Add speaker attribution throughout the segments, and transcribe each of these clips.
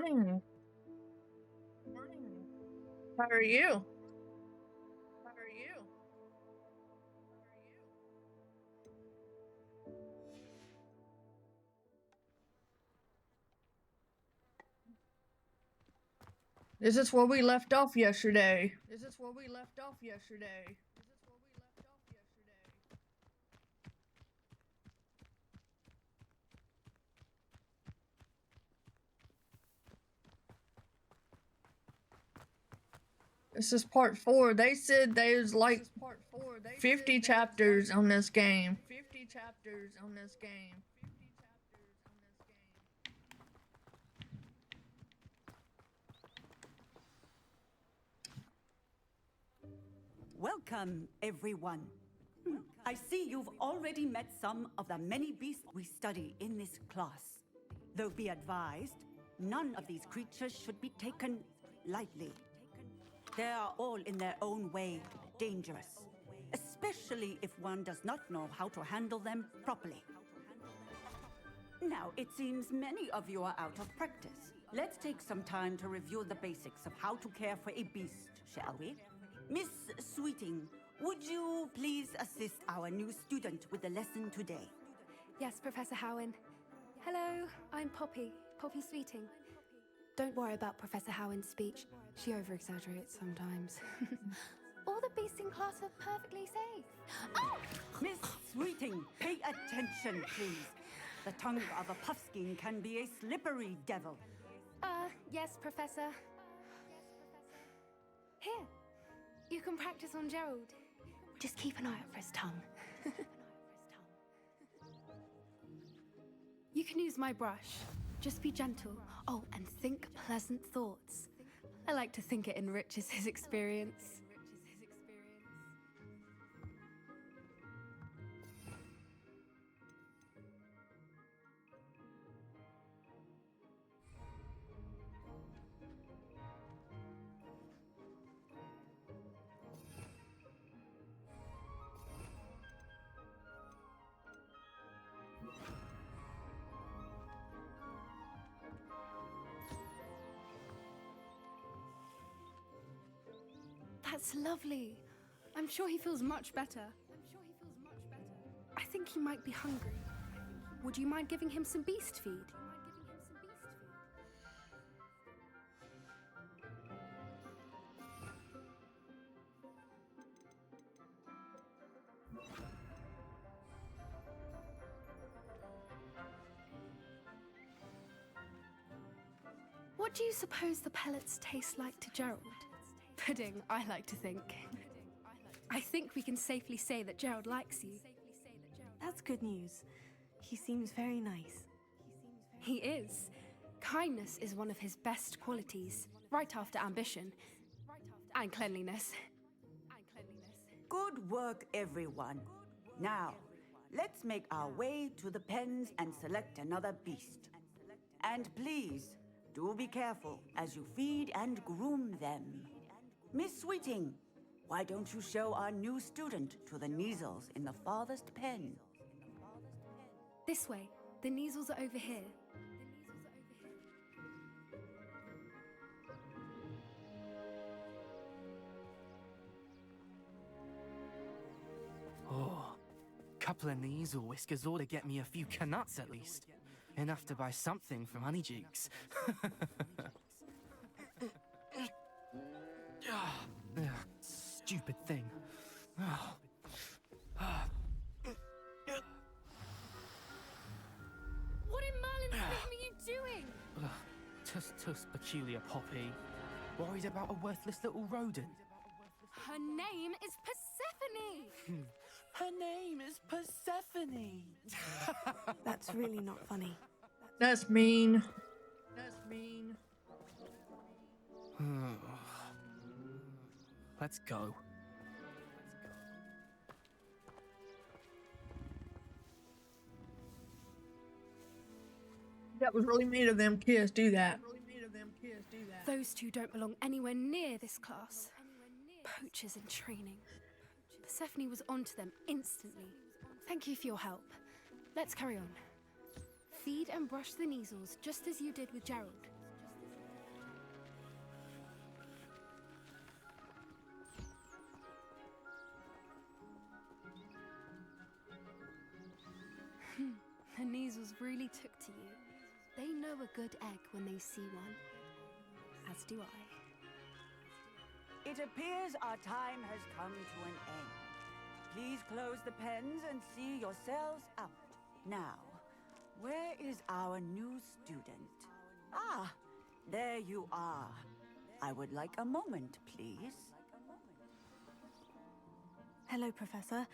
Speaker 1: Morning. How are you? This is where we left off yesterday. This is part 4. They said there's like 50 chapters on this game.
Speaker 2: Welcome, everyone. I see you've already met some of the many beasts we study in this class. Though be advised, none of these creatures should be taken lightly. They are all in their own way dangerous, especially if one does not know how to handle them properly. Now, it seems many of you are out of practice. Let's take some time to review the basics of how to care for a beast, shall we? Miss Sweeting, would you please assist our new student with the lesson today?
Speaker 3: Yes, Professor Howen. Hello, I'm Poppy Sweeting. Don't worry about Professor Howen's speech. She over-exaggerates sometimes. All the beasts in class are perfectly safe. Oh!
Speaker 2: Miss Sweeting, pay attention, please. The tongue of a puffskein can be a slippery devil.
Speaker 3: Yes, Professor. Here, you can practice on Gerald. Just keep an eye out for his tongue. You can use my brush. Just be gentle. Oh, and think pleasant thoughts. I like to think it enriches his experience. That's lovely. I'm sure he feels much better. I think he might be hungry. Would you mind giving him some beast feed? What do you suppose the pellets taste like to Gerald? Pudding, I like to think. I think we can safely say that Gerald likes you.
Speaker 4: That's good news. He seems very nice.
Speaker 3: He is. Kindness is one of his best qualities, right after ambition. And cleanliness.
Speaker 2: Good work, everyone. Now, let's make our way to the pens and select another beast. And please, do be careful as you feed and groom them. Miss Sweeting, why don't you show our new student to the Neasels in the farthest pen?
Speaker 3: This way. The Neasels are over here.
Speaker 5: Oh, couple of Neasel whiskers ought to get me a few canuts at least. Enough to buy something from Honeyjeeks. Stupid thing.
Speaker 3: What in Merlin's name are you doing?
Speaker 5: Tuss peculiar Poppy. Worried about a worthless little rodent.
Speaker 3: Her name is Persephone!
Speaker 5: Her name is Persephone.
Speaker 4: That's really not funny.
Speaker 1: That's mean.
Speaker 5: Let's go.
Speaker 1: That was really mean of them kids do that.
Speaker 3: Those two don't belong anywhere near this class. Poachers in training. Persephone was onto them instantly. Thank you for your help. Let's carry on. Feed and brush the Neasels just as you did with Gerald. weasels really took to you. They know a good egg when they see one. As do I.
Speaker 2: It appears our time has come to an end. Please close the pens and see yourselves out. Now, where is our new student? Ah, there you are. I would like a moment, please.
Speaker 4: Hello, Professor.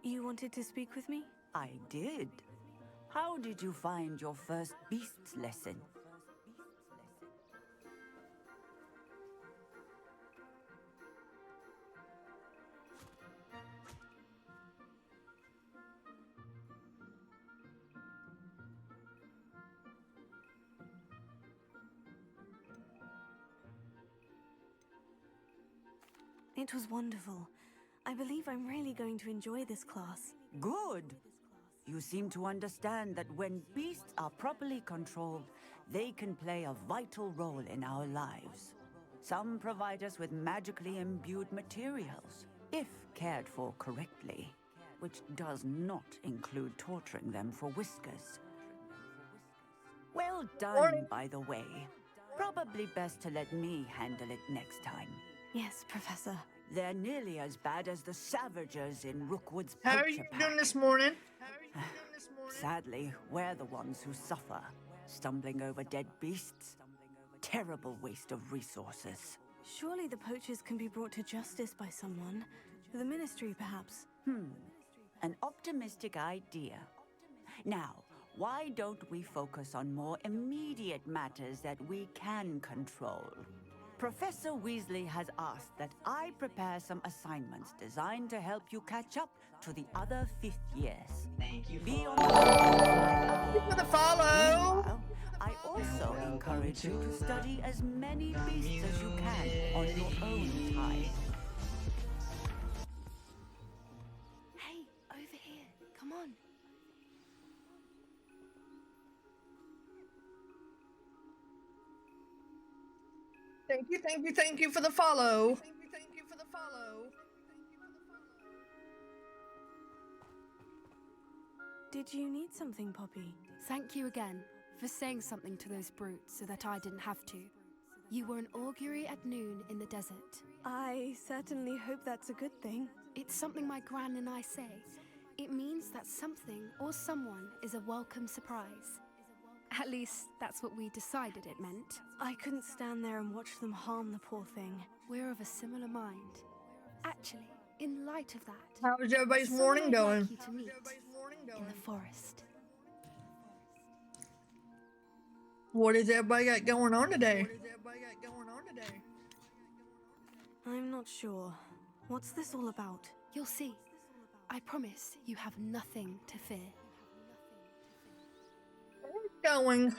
Speaker 4: You wanted to speak with me?
Speaker 2: I did. How did you find your first beasts lesson?
Speaker 4: It was wonderful. I believe I'm really going to enjoy this class.
Speaker 2: Good. You seem to understand that when beasts are properly controlled, they can play a vital role in our lives. Some provide us with magically imbued materials, if cared for correctly, which does not include torturing them for whiskers. Well done,
Speaker 1: Morning.
Speaker 2: by the way. Probably best to let me handle it next time.
Speaker 4: Yes, Professor.
Speaker 2: They're nearly as bad as the Savagers in Rookwood's
Speaker 1: How are
Speaker 2: poacher
Speaker 1: you
Speaker 2: pack.
Speaker 1: doing this morning?
Speaker 2: Sadly, we're the ones who suffer, stumbling over dead beasts. Terrible waste of resources.
Speaker 4: Surely the poachers can be brought to justice by someone. The Ministry, perhaps.
Speaker 2: An optimistic idea. Now, why don't we focus on more immediate matters that we can control? Professor Weasley has asked that I prepare some assignments designed to help you catch up to the other fifth years.
Speaker 6: Thank you
Speaker 2: Be
Speaker 6: for
Speaker 2: on the lookout.
Speaker 1: Thank you for the follow.
Speaker 2: Meanwhile, I also encourage you to study as many beasts as you can on your own time.
Speaker 3: Hey, over here. Come on.
Speaker 1: Thank you for the follow. Thank you for the follow.
Speaker 4: Did you need something, Poppy?
Speaker 3: Thank you again for saying something to those brutes so that I didn't have to. You were an augury at noon in the desert.
Speaker 4: I certainly hope that's a good thing.
Speaker 3: It's something my gran and I say. It means that something or someone is a welcome surprise. At least, that's what we decided it meant.
Speaker 4: I couldn't stand there and watch them harm the poor thing.
Speaker 3: We're of a similar mind. Actually, in light of that,
Speaker 1: How's everybody's
Speaker 3: someone
Speaker 1: morning
Speaker 3: I'd
Speaker 1: going?
Speaker 3: like you to meet in the forest.
Speaker 1: What has everybody got going on today?
Speaker 4: I'm not sure. What's this all about?
Speaker 3: You'll see. I promise you have nothing to fear.
Speaker 1: Going.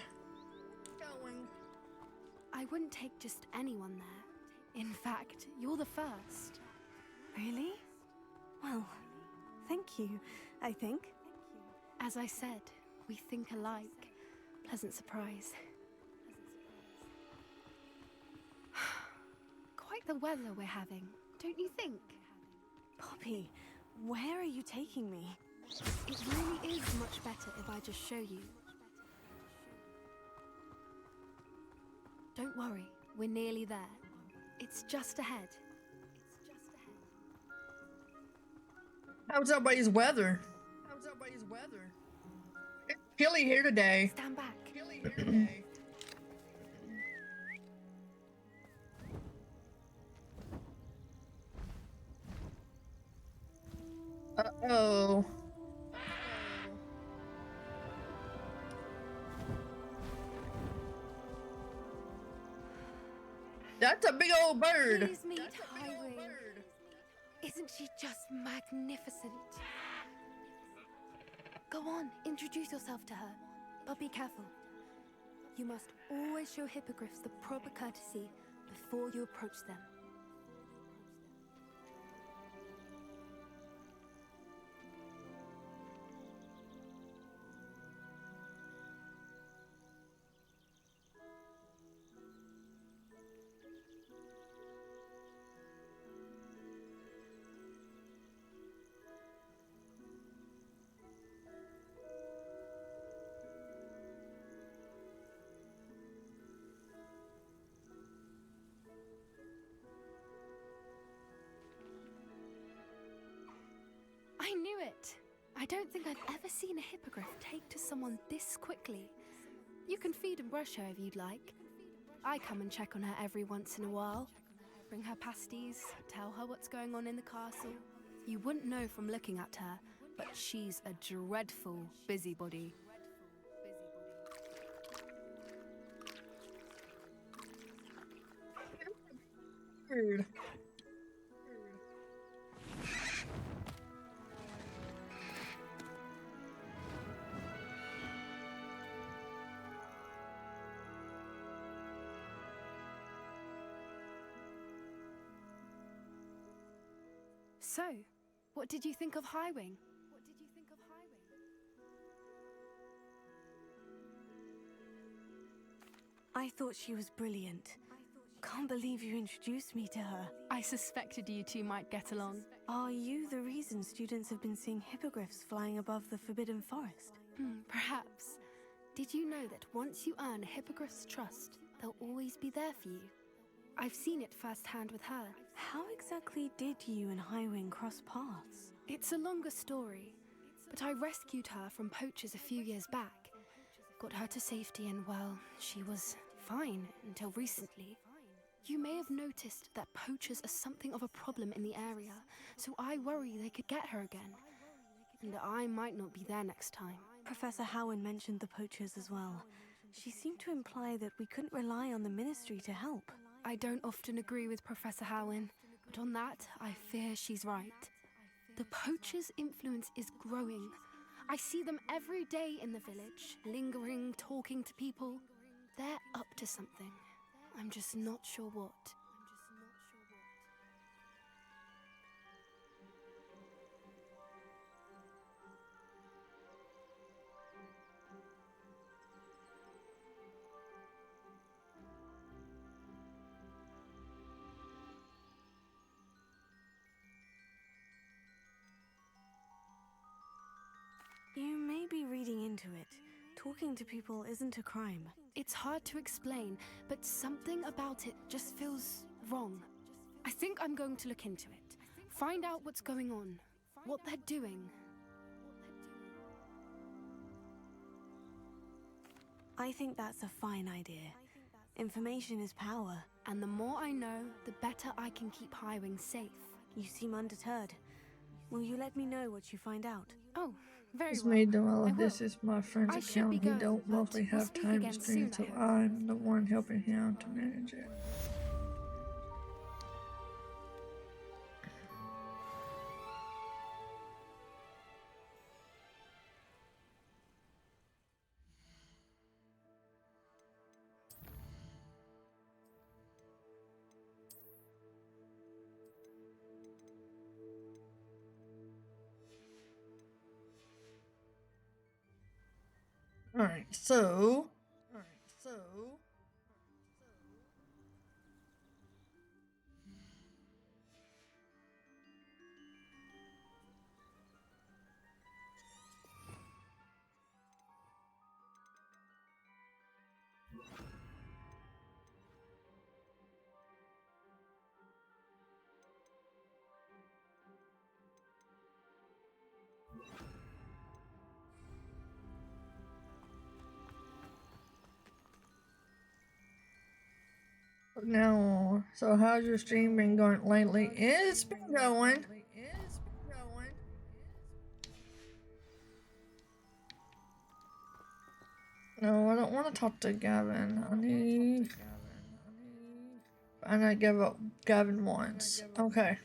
Speaker 3: I wouldn't take just anyone there. In fact, you're the first.
Speaker 4: Really? Well, thank you, I think.
Speaker 3: As I said, we think alike. Pleasant surprise. Quite the weather we're having, don't you think?
Speaker 4: Poppy, where are you taking me?
Speaker 3: It really is much better if I just show you. Don't worry, we're nearly there. It's just ahead.
Speaker 1: How's everybody's weather? It's chilly here today.
Speaker 3: Stand back.
Speaker 1: Uh-oh. That's a big old bird.
Speaker 3: Please meet Highway. Isn't she just magnificent? Go on, introduce yourself to her. But be careful. You must always show hippogriffs the proper courtesy before you approach them. I knew it. I don't think I've ever seen a hippogriff take to someone this quickly. You can feed and brush her if you'd like. I come and check on her every once in a while. Bring her pasties, tell her what's going on in the castle. You wouldn't know from looking at her, but she's a dreadful busybody.
Speaker 1: Weird.
Speaker 3: So, what did you think of Highwing?
Speaker 4: I thought she was brilliant. Can't believe you introduced me to her.
Speaker 3: I suspected you two might get along.
Speaker 4: Are you the reason students have been seeing hippogriffs flying above the Forbidden Forest?
Speaker 3: Perhaps. Did you know that once you earn a hippogriff's trust, they'll always be there for you? I've seen it firsthand with her.
Speaker 4: How exactly did you and Highwing cross paths?
Speaker 3: It's a longer story, but I rescued her from poachers a few years back. Got her to safety and, well, she was fine until recently. You may have noticed that poachers are something of a problem in the area, so I worry they could get her again. And I might not be there next time.
Speaker 4: Professor Howin mentioned the poachers as well. She seemed to imply that we couldn't rely on the Ministry to help.
Speaker 3: I don't often agree with Professor Howin, but on that, I fear she's right. The poachers' influence is growing. I see them every day in the village, lingering, talking to people. They're up to something. I'm just not sure what.
Speaker 4: You may be reading into it. Talking to people isn't a crime.
Speaker 3: It's hard to explain, but something about it just feels wrong. I think I'm going to look into it. Find out what's going on, what they're doing.
Speaker 4: I think that's a fine idea. Information is power.
Speaker 3: And the more I know, the better I can keep Highwing safe.
Speaker 4: You seem undeterred. Will you let me know what you find out?
Speaker 3: Oh, very
Speaker 1: It's
Speaker 3: well.
Speaker 1: me doing all
Speaker 3: I
Speaker 1: of this
Speaker 3: will.
Speaker 1: is my friend's
Speaker 3: I should be
Speaker 1: account. He
Speaker 3: going,
Speaker 1: don't
Speaker 3: but
Speaker 1: mostly
Speaker 3: we'll
Speaker 1: have
Speaker 3: speak
Speaker 1: time to
Speaker 3: again
Speaker 1: stream, so
Speaker 3: soon, I hope.
Speaker 1: I'm the one helping him to manage it. Alright, so. Now, so how's your stream been going lately? It's been going. No, I don't want to talk to Gavin. I need to give up Gavin once. Okay.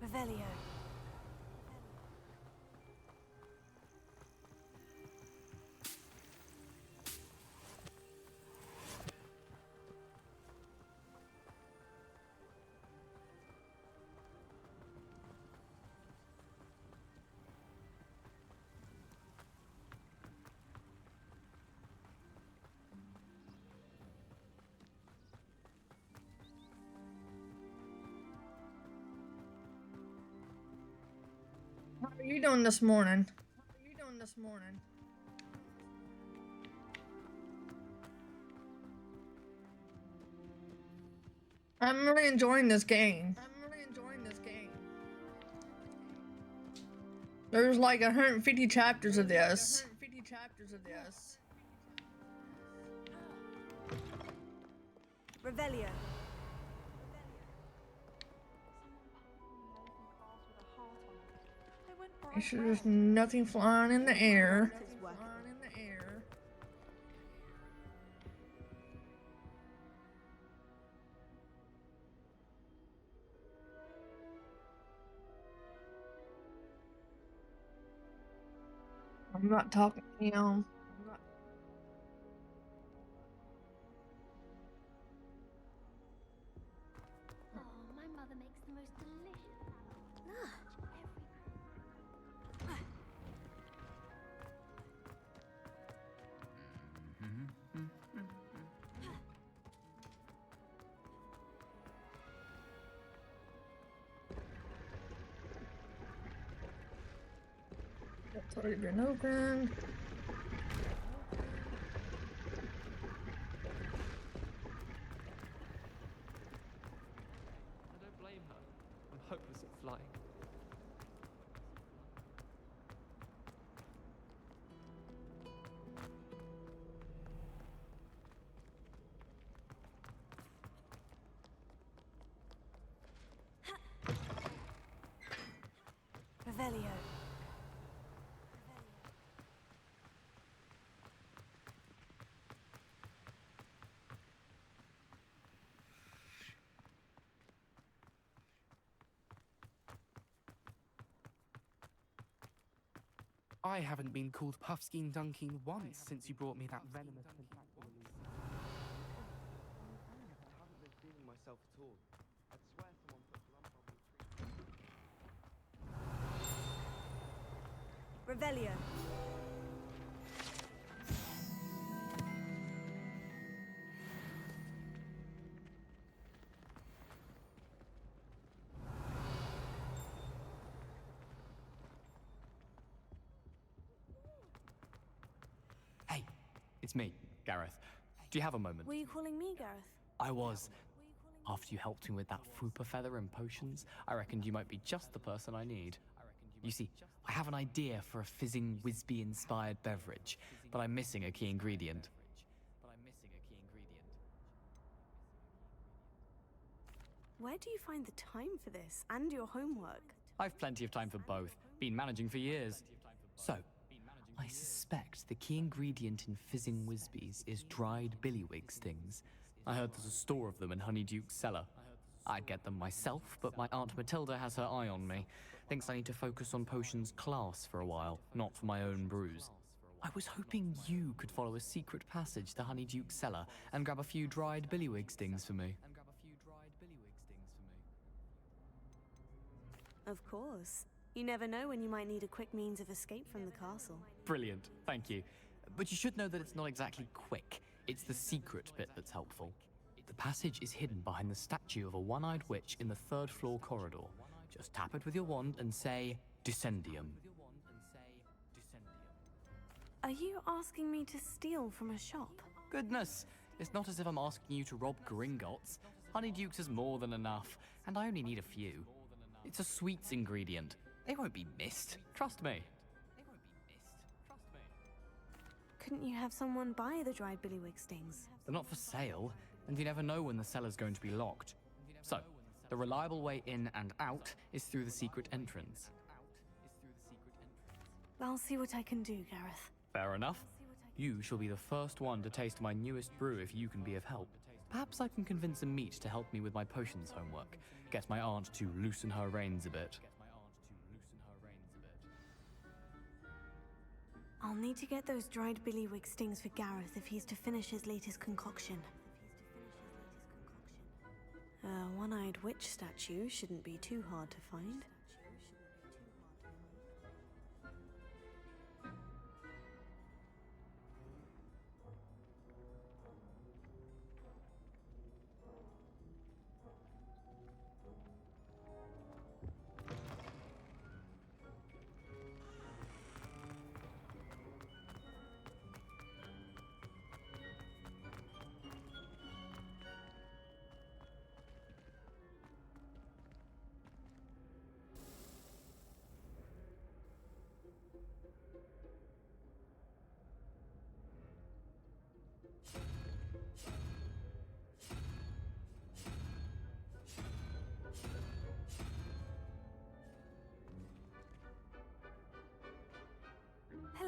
Speaker 4: Revelio.
Speaker 1: How are you doing this morning? this morning. I'm really enjoying this game. There's like 150 chapters of this.
Speaker 4: Revelio.
Speaker 1: Make sure there's nothing flying in the air. I'm not talking, you know.
Speaker 6: Oh, my mother makes the most delicious salad.
Speaker 1: It's already been opened.
Speaker 7: I don't blame her. I'm hopeless at flying.
Speaker 4: Revelio.
Speaker 5: I haven't been called Puffskein Dunking once since you brought me that venomous...
Speaker 7: I haven't been feeling myself at all. I'd swear someone put blood bubble treatment.
Speaker 4: Revelio.
Speaker 8: Hey, it's me, Gareth. Do you have a moment?
Speaker 4: Were you calling me, Gareth?
Speaker 8: I was. After you helped me with that Fupa feather and potions, I reckoned you might be just the person I need. You see, I have an idea for a fizzing Whizbee-inspired beverage, but I'm missing a key ingredient.
Speaker 4: Where do you find the time for this and your homework?
Speaker 8: I've plenty of time for both. Been managing for years. So, I suspect the key ingredient in fizzing Whizbees is dried billywig stings. I heard there's a store of them in Honeyduke's cellar. I'd get them myself, but my Aunt Matilda has her eye on me. Thinks I need to focus on potions class for a while, not for my own brews. I was hoping you could follow a secret passage to Honeyduke's cellar and grab a few dried billywig stings for me.
Speaker 4: Of course. You never know when you might need a quick means of escape from the castle.
Speaker 8: Brilliant, thank you. But you should know that it's not exactly quick. It's the secret bit that's helpful. The passage is hidden behind the statue of a one-eyed witch in the third-floor corridor. Just tap it with your wand and say, Descendium.
Speaker 4: Are you asking me to steal from a shop?
Speaker 8: Goodness, it's not as if I'm asking you to rob Gringotts. Honeyduke's is more than enough, and I only need a few. It's a sweets ingredient. They won't be missed. Trust me.
Speaker 4: Couldn't you have someone buy the dried billywig stings?
Speaker 8: They're not for sale, and you never know when the cellar's going to be locked. So, the reliable way in and out is through the secret entrance.
Speaker 4: I'll see what I can do, Gareth.
Speaker 8: Fair enough. You shall be the first one to taste my newest brew if you can be of help. Perhaps I can convince a meat to help me with my potions homework. Get my aunt to loosen her reins a bit.
Speaker 4: I'll need to get those dried billywig stings for Gareth if he's to finish his latest concoction. A one-eyed witch statue shouldn't be too hard to find.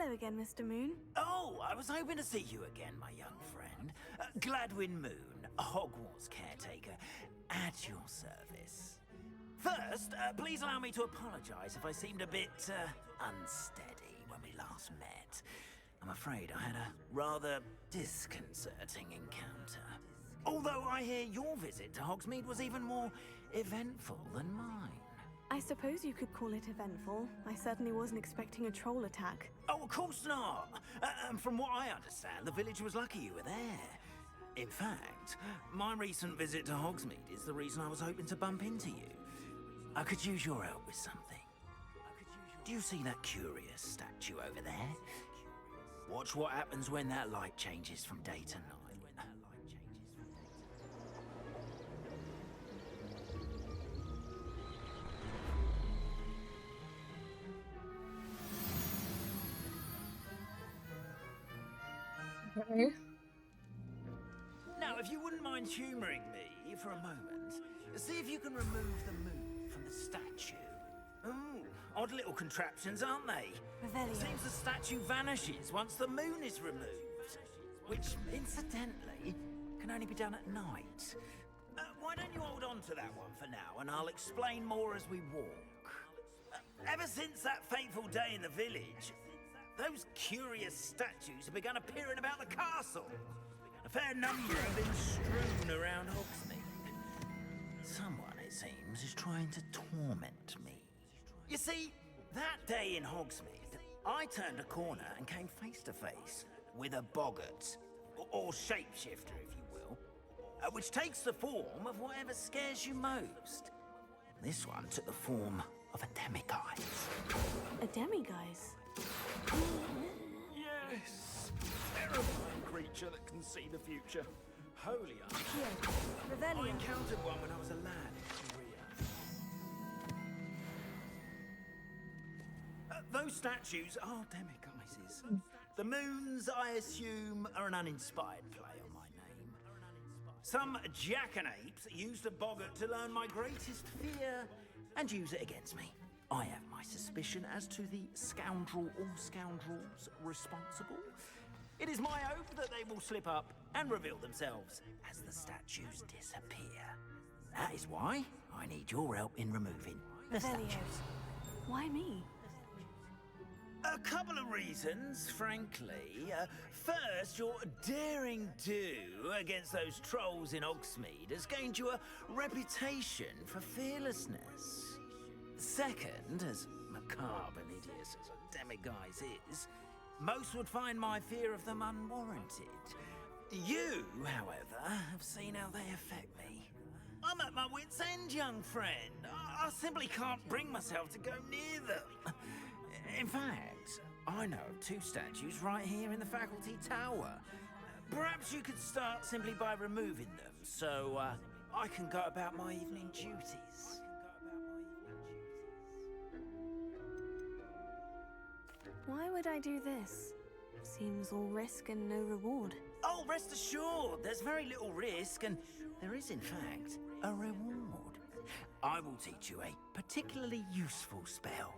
Speaker 4: Hello again, Mr. Moon.
Speaker 9: Oh, I was hoping to see you again, my young friend. Gladwin Moon, Hogwarts caretaker, at your service. First, please allow me to apologize if I seemed a bit unsteady when we last met. I'm afraid I had a rather disconcerting encounter. Although I hear your visit to Hogsmeade was even more eventful than mine.
Speaker 4: I suppose you could call it eventful. I certainly wasn't expecting a troll attack.
Speaker 9: Oh, of course not. And from what I understand, the village was lucky you were there. In fact, my recent visit to Hogsmeade is the reason I was hoping to bump into you. I could use your help with something. Do you see that curious statue over there? Watch what happens when that light changes from day to night.
Speaker 1: Okay.
Speaker 9: Now, if you wouldn't mind humouring me for a moment, see if you can remove the moon from the statue. Ooh, odd little contraptions, aren't they?
Speaker 4: Revelio.
Speaker 9: Seems the statue vanishes once the moon is removed, which, incidentally, can only be done at night. Why don't you hold on to that one for now, and I'll explain more as we walk. Ever since that fateful day in the village, those curious statues have begun appearing about the castle. A fair number have been strewn around Hogsmeade. Someone, it seems, is trying to torment me. You see, that day in Hogsmeade, I turned a corner and came face to face with a boggart, or shapeshifter, if you will, which takes the form of whatever scares you most. This one took the form of a demiguise.
Speaker 4: A demiguise?
Speaker 9: Yes, terrifying creature that can see the future. Holy
Speaker 4: Here,
Speaker 9: I
Speaker 4: Revelio.
Speaker 9: encountered one when I was a lad in Korea. Those statues are demiguises. The moons, I assume, are an uninspired play on my name. Some jackanapes used a boggart to learn my greatest fear and use it against me. I have my suspicion as to the scoundrel or scoundrels responsible. It is my hope that they will slip up and reveal themselves as the statues disappear. That is why I need your help in removing the
Speaker 4: Revelio.
Speaker 9: statues.
Speaker 4: Why me?
Speaker 9: A couple of reasons, frankly. First, your daring do against those trolls in Hogsmeade has gained you a reputation for fearlessness. Second, as macabre and hideous as a demiguise is, most would find my fear of them unwarranted. You, however, have seen how they affect me. I'm at my wit's end, young friend. I simply can't bring myself to go near them. In fact, I know of two statues right here in the faculty tower. Perhaps you could start simply by removing them, so I can go about my evening duties.
Speaker 4: Why would I do this? Seems all risk and no reward.
Speaker 9: Oh, rest assured, there's very little risk, and there is, in fact, a reward. I will teach you a particularly useful spell.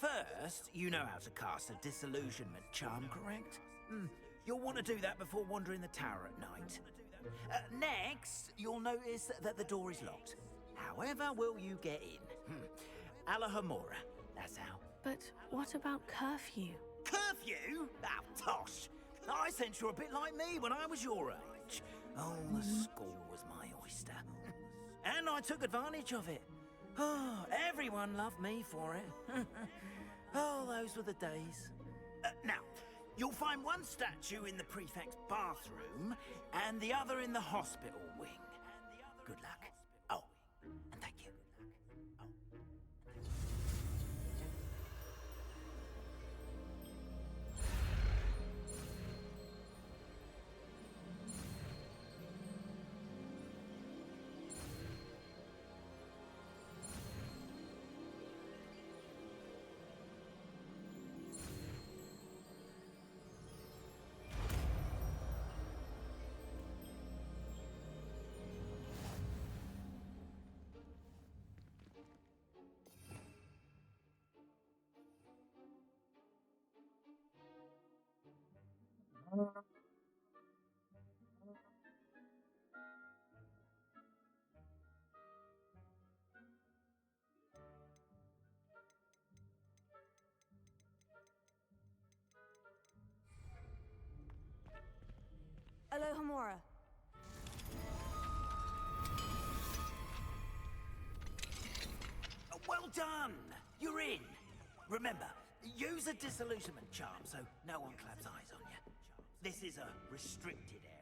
Speaker 9: First, you know how to cast a disillusionment charm, correct? You'll want to do that before wandering the tower at night. Next, you'll notice that the door is locked. However will you get in? Alahomora, that's how.
Speaker 4: But what about curfew?
Speaker 9: Curfew? Ah, tosh. I sense you're a bit like me when I was your age. Oh, the school was my oyster. And I took advantage of it. Oh, everyone loved me for it. Oh, those were the days. Now, you'll find one statue in the prefect's bathroom and the other in the hospital wing. Good luck. Oh, and thank you.
Speaker 4: Alohomora.
Speaker 9: Well done! You're in! Remember, use a disillusionment charm so no one claps eyes on you. This is a restricted area.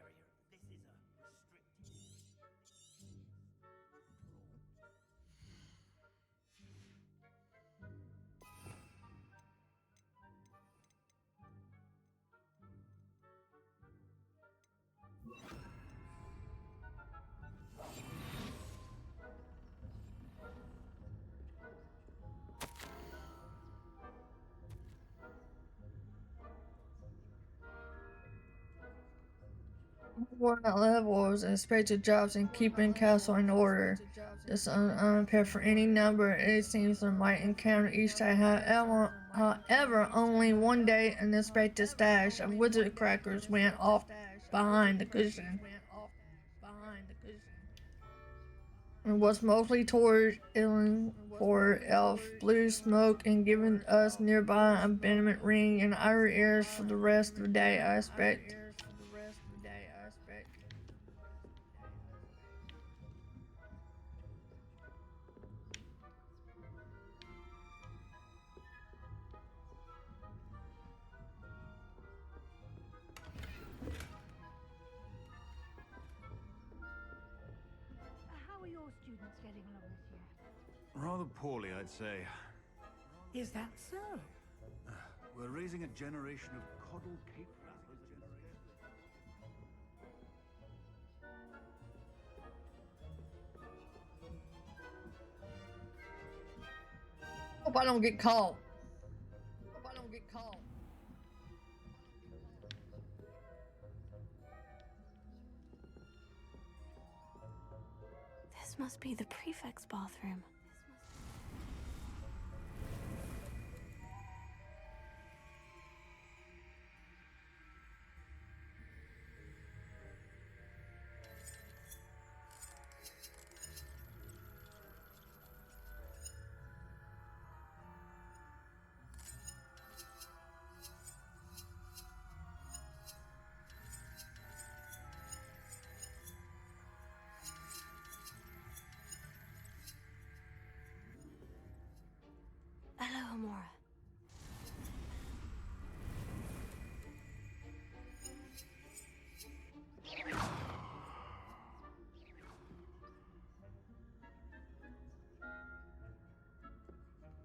Speaker 1: Important levels, expected jobs, and keeping castle in order. This is unprepared for any number. It seems I might encounter each day. However, only one day an unexpected stash of wizard crackers went off behind the cushion. It was mostly toward Illing for elf blue smoke and giving us nearby a bentiment ring in our ears for the rest of the day, I expect.
Speaker 6: How are your students getting along this year?
Speaker 10: Rather poorly, I'd say.
Speaker 9: Is that so?
Speaker 10: We're raising a generation of coddle cape rattlers.
Speaker 1: Hope I don't get caught.
Speaker 4: This must be the prefect's bathroom. Alohomora.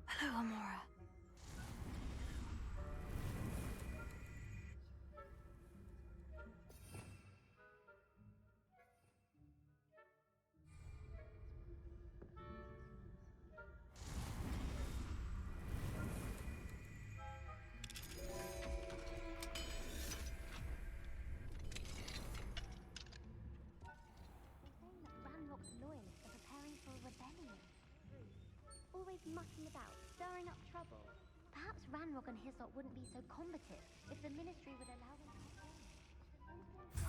Speaker 4: Alohomora.
Speaker 6: They're saying that Ranrock's loyalists are preparing for a rebellion. Always mucking about, stirring up trouble. Perhaps Ranrock and Hyssop wouldn't be so combative if the Ministry would allow them to return.
Speaker 11: I suppose.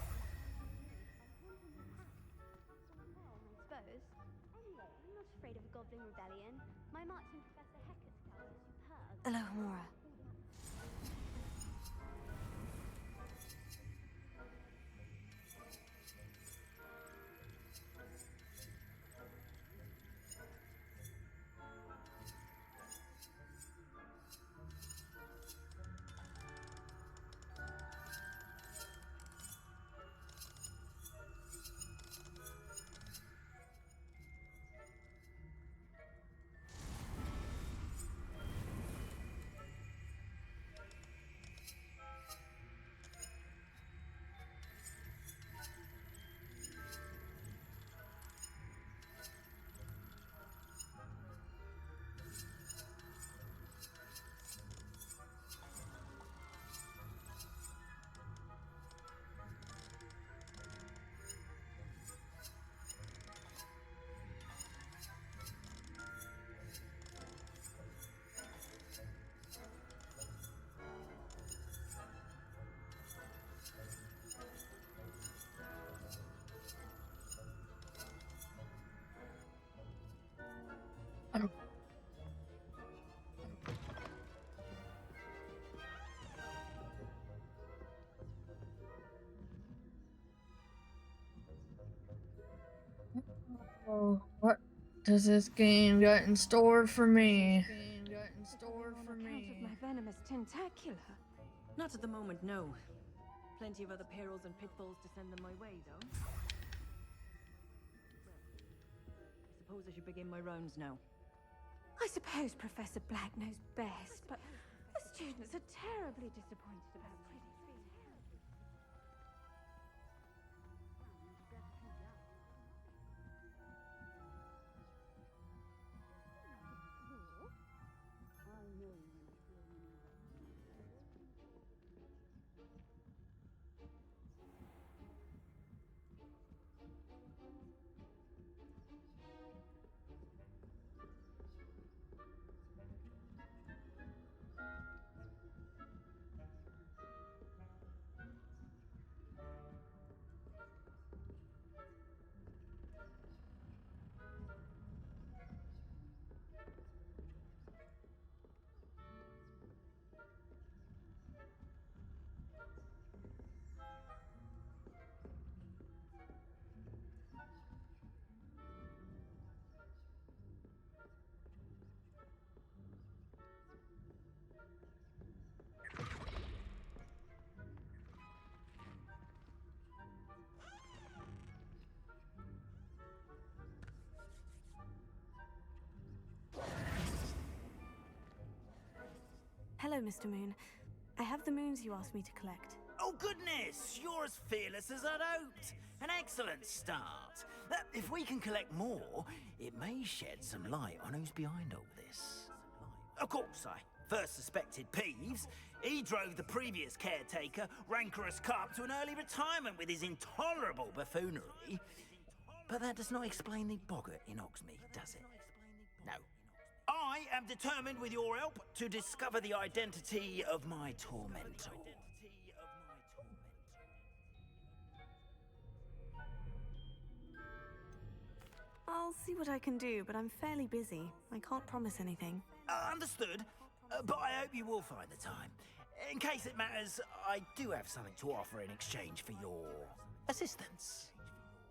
Speaker 11: Anyway, I'm not afraid of a goblin rebellion. My marching Professor Hecat's class is superb.
Speaker 4: Alohomora.
Speaker 1: Oh, what does this game got in store for me?
Speaker 12: On account of my venomous tentacula.
Speaker 13: Not at the moment, no. Plenty of other perils and pitfalls to send them my way, though. I suppose I should begin my rounds now.
Speaker 12: I suppose Professor Black knows best, but the students are terribly disappointed about Pretty.
Speaker 4: Hello, Mr. Moon. I have the moons you asked me to collect.
Speaker 9: Oh, goodness! You're as fearless as I'd hoped. An excellent start. If we can collect more, it may shed some light on who's behind all this. Of course, I first suspected Peeves. He drove the previous caretaker, Rancorous Carp, to an early retirement with his intolerable buffoonery. But that does not explain the boggart in Hogsmeade, does it? No. I am determined, with your help, to discover the identity of my tormentor.
Speaker 4: I'll see what I can do, but I'm fairly busy. I can't promise anything.
Speaker 9: Understood, but I hope you will find the time. In case it matters, I do have something to offer in exchange for your assistance.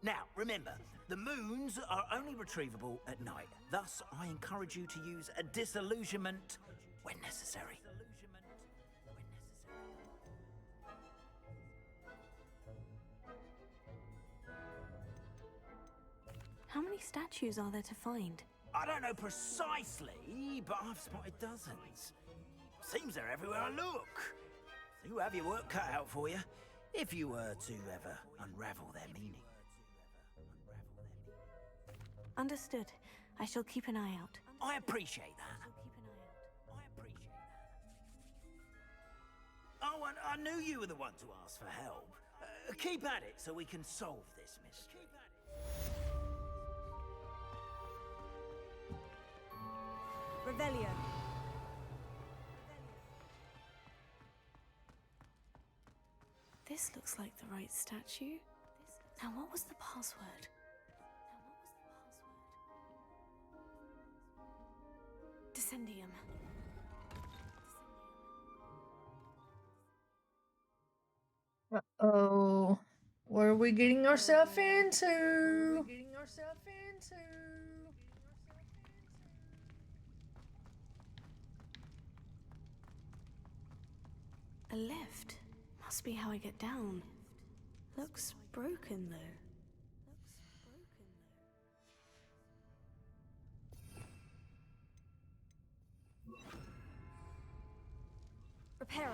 Speaker 9: Now, remember, the moons are only retrievable at night. Thus, I encourage you to use a disillusionment when necessary.
Speaker 4: How many statues are there to find?
Speaker 9: I don't know precisely, but I've spotted dozens. Seems they're everywhere I look. You have your work cut out for you, if you were to ever unravel their meaning.
Speaker 4: Understood. I shall keep an eye out.
Speaker 9: I appreciate that. Oh, and I knew you were the one to ask for help. Keep at it so we can solve this mystery.
Speaker 13: Revelio.
Speaker 4: This looks like the right statue. Now, what was the password? Descendium.
Speaker 1: Uh-oh. What are we getting ourselves into?
Speaker 4: A lift. Must be how I get down. Looks broken, though.
Speaker 13: Reparo.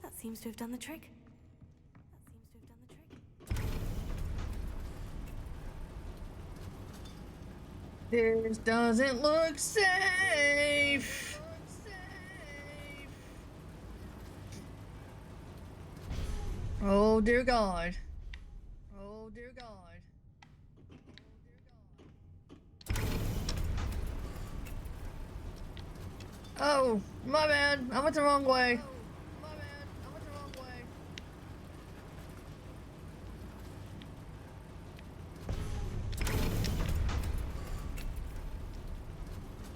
Speaker 4: That seems to have done the trick.
Speaker 1: This doesn't look safe. Oh dear God. Oh dear God. Oh, my bad. I went the wrong way.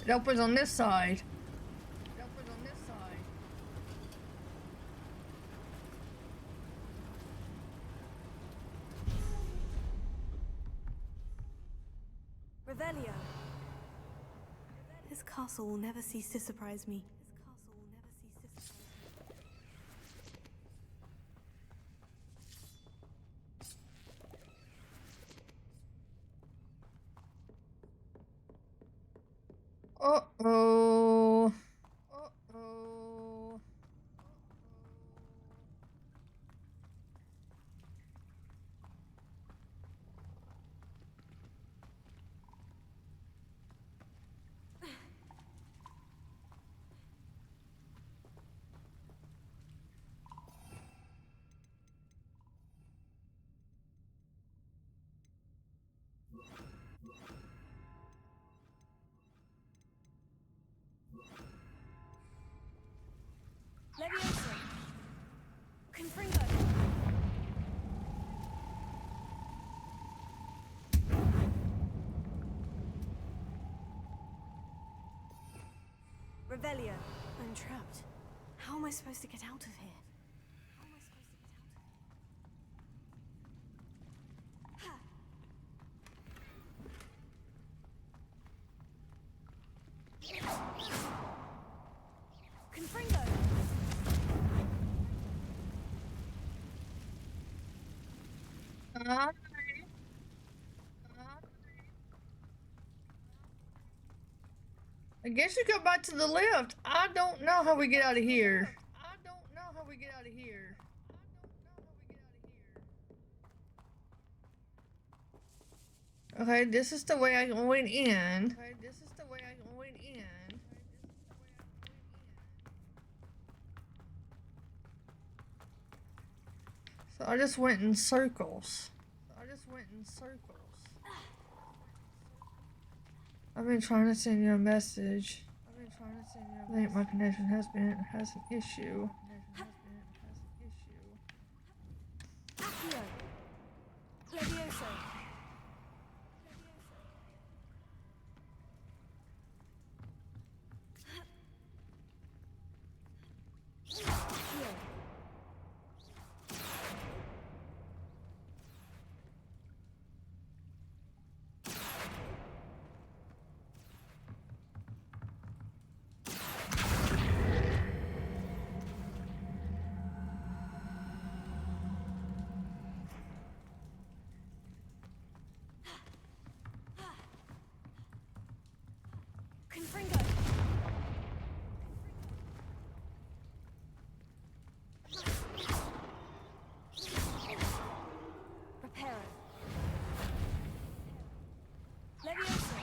Speaker 1: It opens on this side. It opens on this side.
Speaker 4: Revelio. This castle will never cease to surprise me.
Speaker 1: Uh-oh. Uh-oh.
Speaker 4: Levioso. Confringo. Revelio. I'm trapped. How am I supposed to get out of here? Confringo.
Speaker 1: I guess you go back to the left. I don't know how we get out of here. I don't know how we get out of here. Okay, this is the way I went in. Okay, this is the way I went in. So I just went in circles. I've been trying to send you a message. I think my connection has an issue.
Speaker 4: Accio. Levioso. Accio. Confringo. Reparo. Levioso.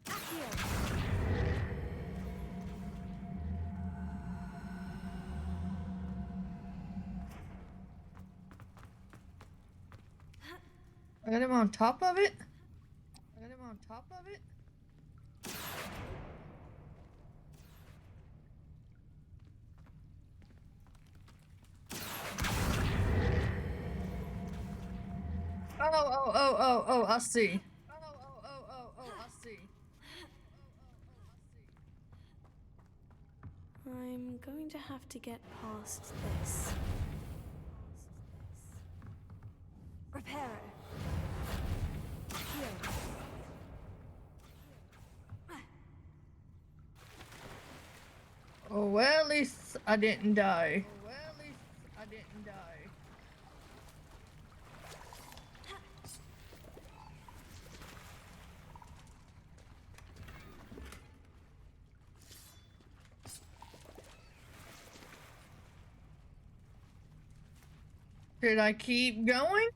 Speaker 4: Accio.
Speaker 1: I got him on top of it? Oh, I see. I see.
Speaker 4: I'm going to have to get past this. Reparo. Accio.
Speaker 1: Oh, well, at least I didn't die. Should I keep going?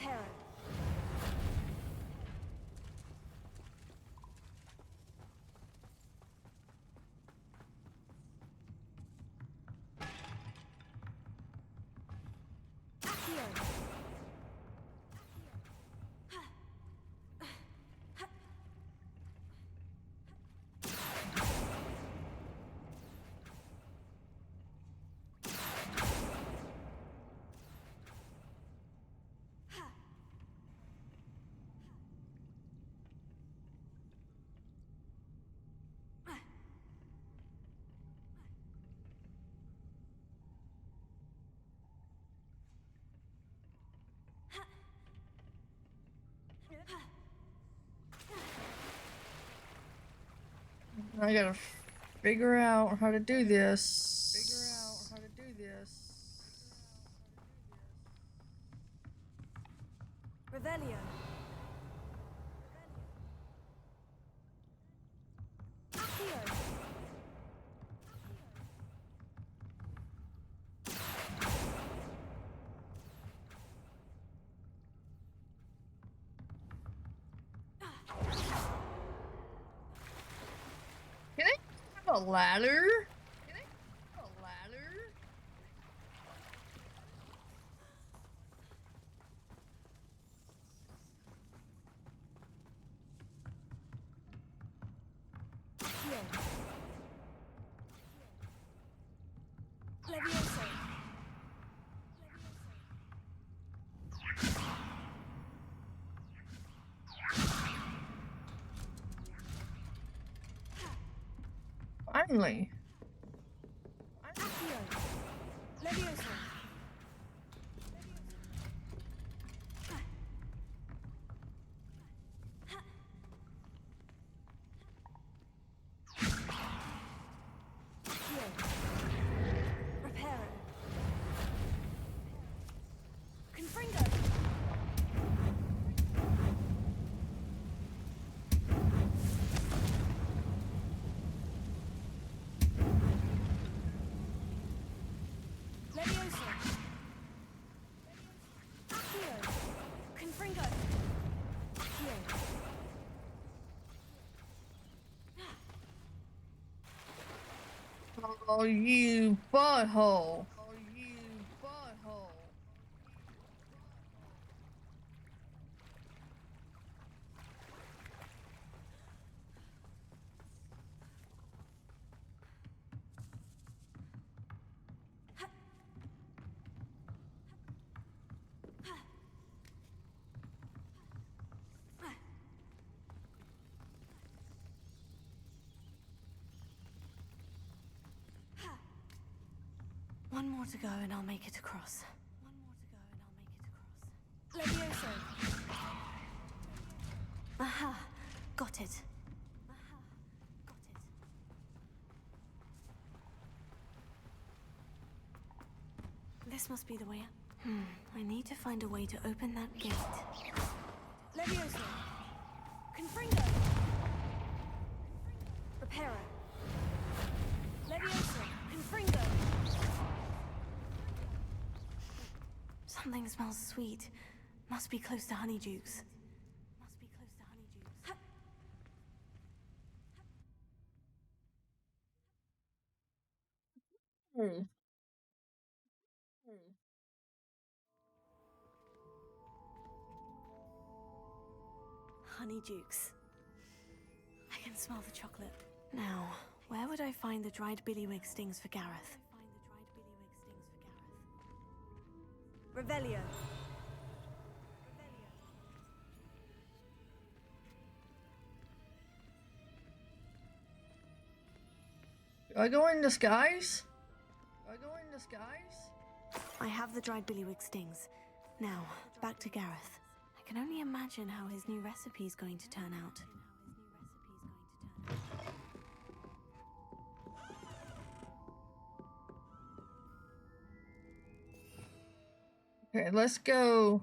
Speaker 4: Reparo.
Speaker 1: I gotta figure out how to do this.
Speaker 4: Revelio. Accio.
Speaker 1: Can I have a ladder?
Speaker 4: Levioso.
Speaker 1: Finally.
Speaker 4: Accio. Levioso. Accio. Reparo. Confringo. Levioso. Accio. Confringo. Accio.
Speaker 1: Oh, you butthole.
Speaker 4: One more to go and I'll make it across. Levioso. Aha, got it. This must be the way out. I need to find a way to open that gate. Levioso. Confringo. Reparo. Levioso. Confringo. Something smells sweet. Must be close to Honeydukes. Honeydukes. I can smell the chocolate. Now, where would I find the dried billywig stings for Gareth? Revelio.
Speaker 1: Do I go in disguise?
Speaker 4: I have the dried billywig stings. Now, back to Gareth. I can only imagine how his new recipe is going to turn out.
Speaker 1: Okay, let's go.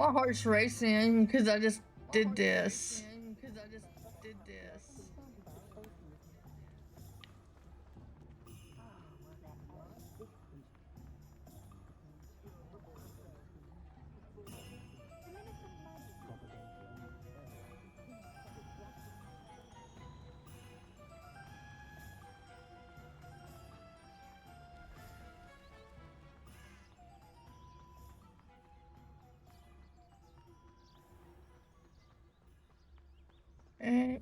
Speaker 1: My heart's racing because I just did this. Eh.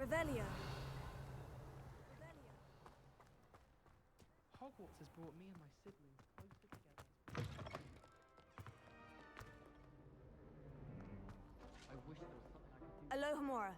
Speaker 4: Revelio.
Speaker 5: Hogwarts has brought me and my siblings closer together. I wish there was something I could do.
Speaker 4: Alohomora.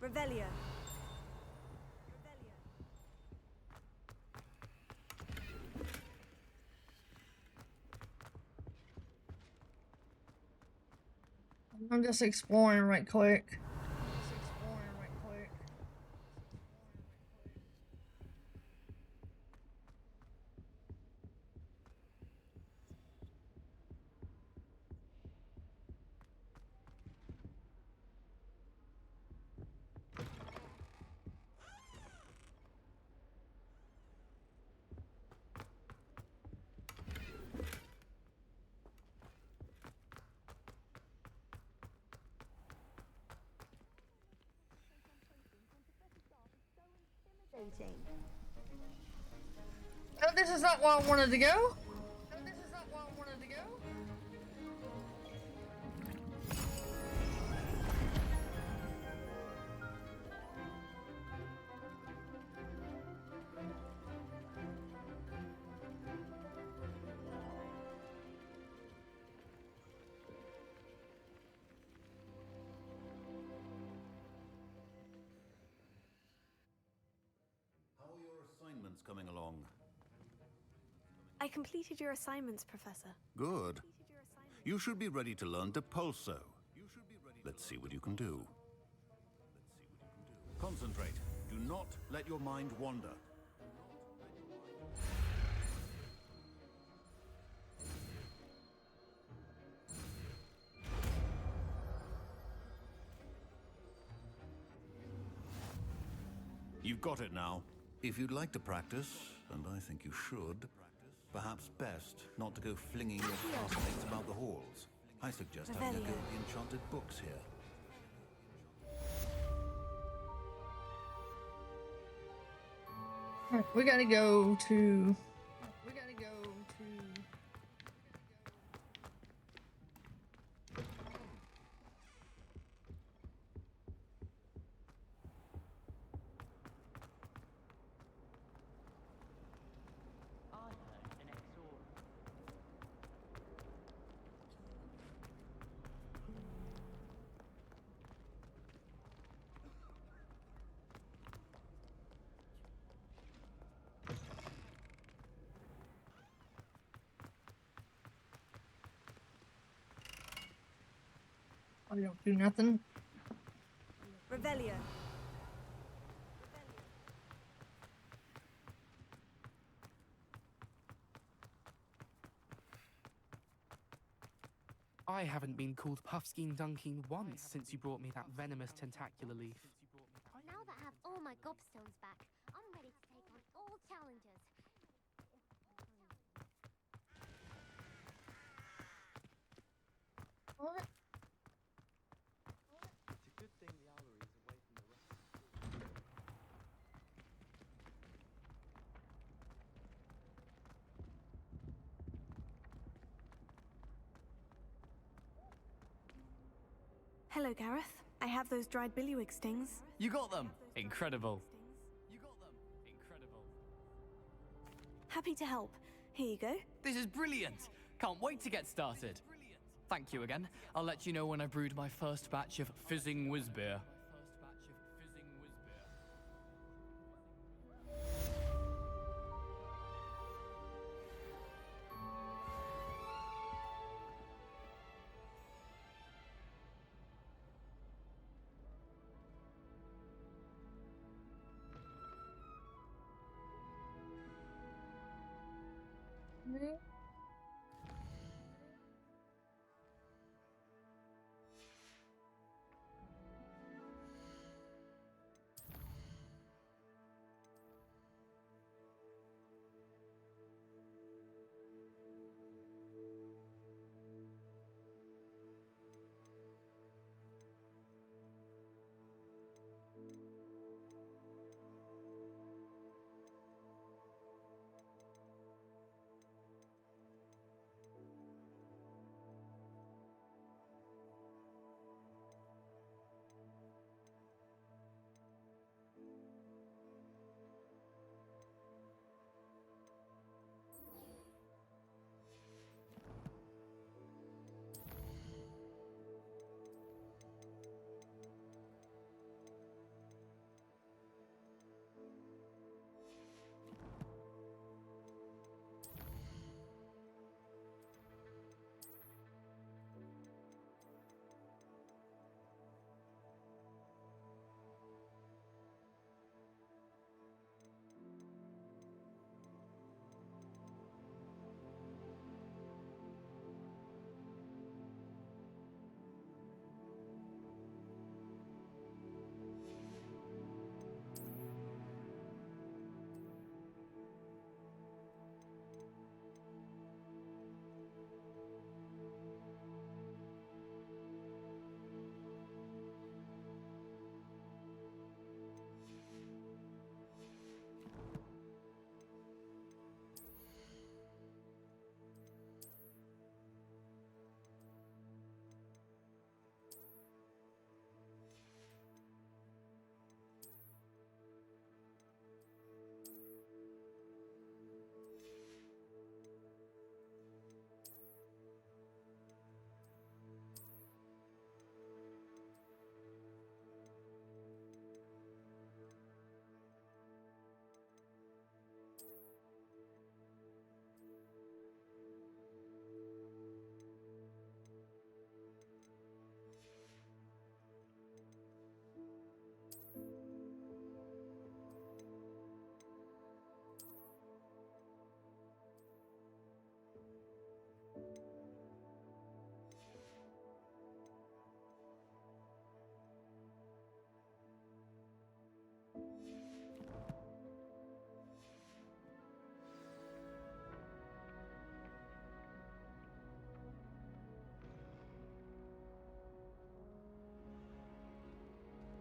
Speaker 4: Revelio.
Speaker 1: I'm just exploring right quick. No, this is not where I wanted to go.
Speaker 10: How are your assignments coming along?
Speaker 4: I completed your assignments, Professor.
Speaker 10: Good. You should be ready to learn to pulso. Let's see what you can do. Concentrate. Do not let your mind wander. You've got it now. If you'd like to practice, and I think you should, perhaps best not to go flinging your classmates about the halls. I suggest having a go at the enchanted books here.
Speaker 1: Alright, we gotta go to. I don't do nothing.
Speaker 4: Revelio.
Speaker 5: I haven't been called Puffskein Dunking once since you brought me that venomous tentacular leaf.
Speaker 6: Now that I have all my gobstones back, I'm ready to take on all challenges.
Speaker 1: What?
Speaker 7: It's a good thing the owlery is away from the rest.
Speaker 4: Hello, Gareth. I have those dried billywig stings.
Speaker 8: You got them! Incredible.
Speaker 4: Happy to help. Here you go.
Speaker 8: This is brilliant! Can't wait to get started. Thank you again. I'll let you know when I've brewed my first batch of fizzing whizbeer.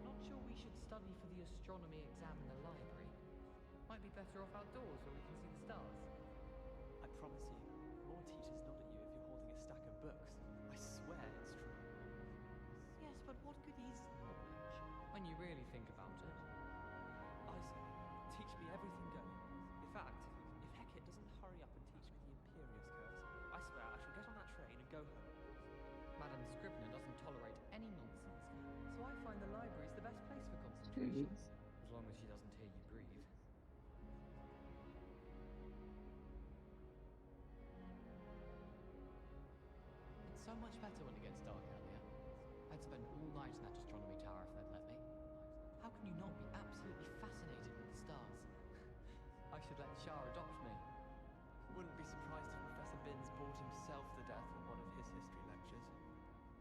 Speaker 14: Not sure we should study for the astronomy exam in the library. Might be
Speaker 8: better off outdoors where we can see the stars.
Speaker 7: I promise you, more teachers nod at you if you're holding a stack of books. I swear it's true.
Speaker 5: Yes, but what good is knowledge?
Speaker 8: When you really think about it.
Speaker 7: Isaac, teach me everything going. In fact, if Hecate doesn't hurry up and teach me the Imperious Curse, I swear I shall get on that train and go home.
Speaker 8: Madam Scribner doesn't tolerate any nonsense, so I find the library's the best place for concentration. As long as she doesn't hear you breathe. It's so much better when it gets dark earlier. I'd spend all night in that astronomy tower if they'd let me. How can you not be absolutely fascinated with the stars? I should let Shah adopt me.
Speaker 7: Wouldn't be surprised if Professor Binns bored himself to death with one of his history lectures.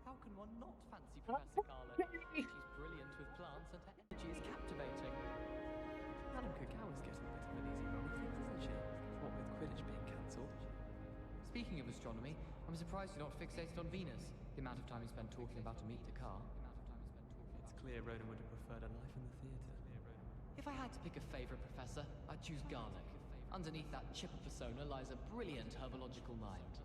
Speaker 8: How can one not fancy Professor Garland? She's brilliant with plants and her energy is captivating.
Speaker 7: Madam Kagawa's getting a bit of an easy run of things, isn't she? What with Quidditch being cancelled.
Speaker 8: Speaking of astronomy, I'm surprised you're not fixated on Venus. The amount of time you spend talking about to meet Dakar.
Speaker 7: It's clear Rhoda would have preferred a life in the theatre.
Speaker 8: If I had to pick a favourite professor, I'd choose Garlic. Underneath that chipper persona lies a brilliant herbological mind.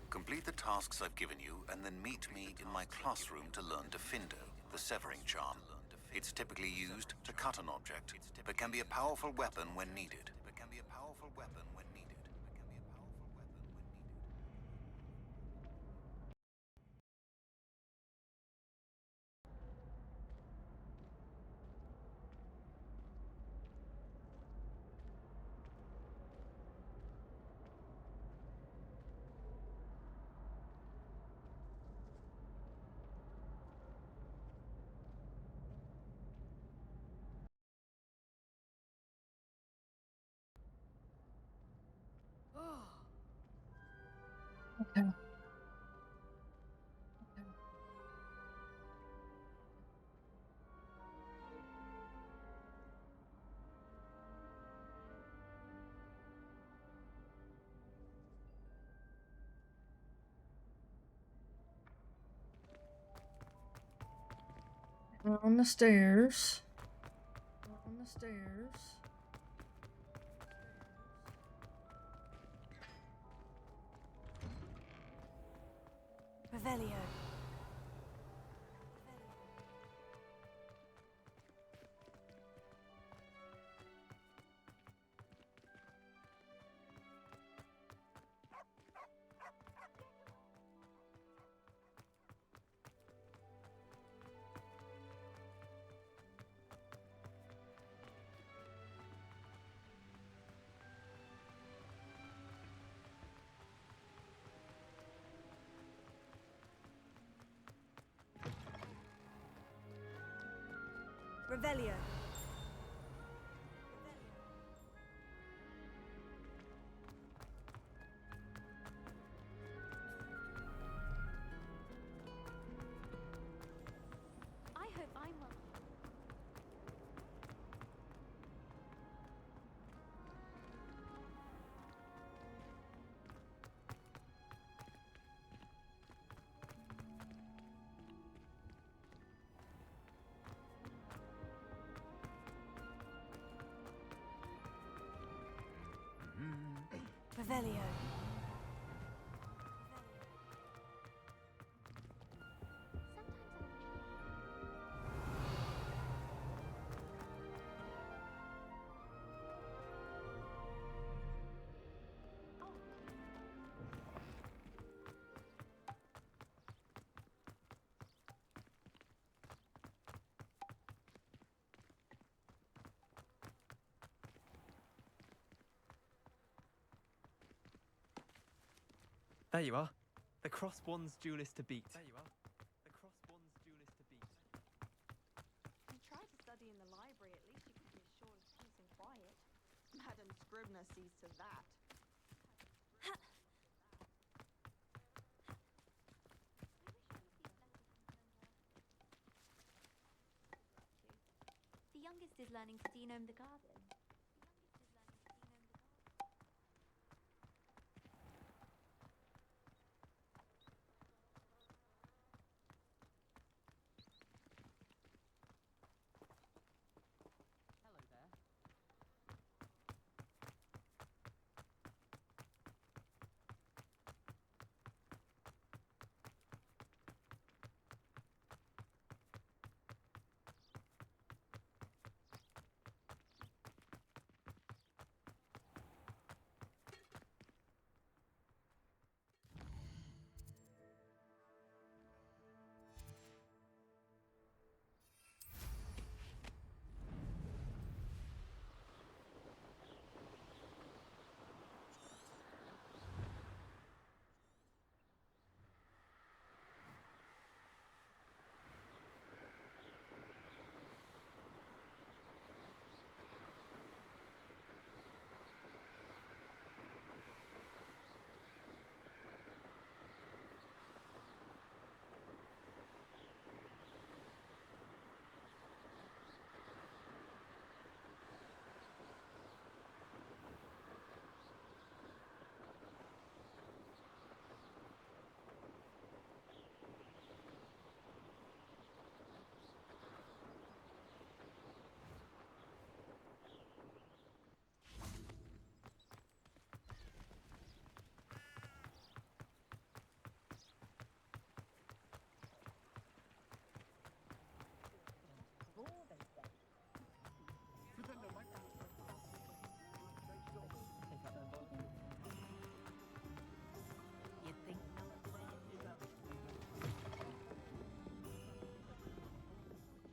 Speaker 10: Complete the tasks I've given you, and then meet me in my classroom to learn Diffindo, the severing charm. It's typically used to cut an object, but can be a powerful weapon when needed.
Speaker 1: Okay. On the stairs. On the stairs.
Speaker 4: Revelio. Revelio.
Speaker 6: I hope I'm well. Revelio. Sometimes
Speaker 7: There you are. The cross-wands duelist to beat.
Speaker 13: I tried to study in the library. At least you could be assured of peace and quiet. Madam Scribner sees to that.
Speaker 6: The youngest is learning to genome the garden.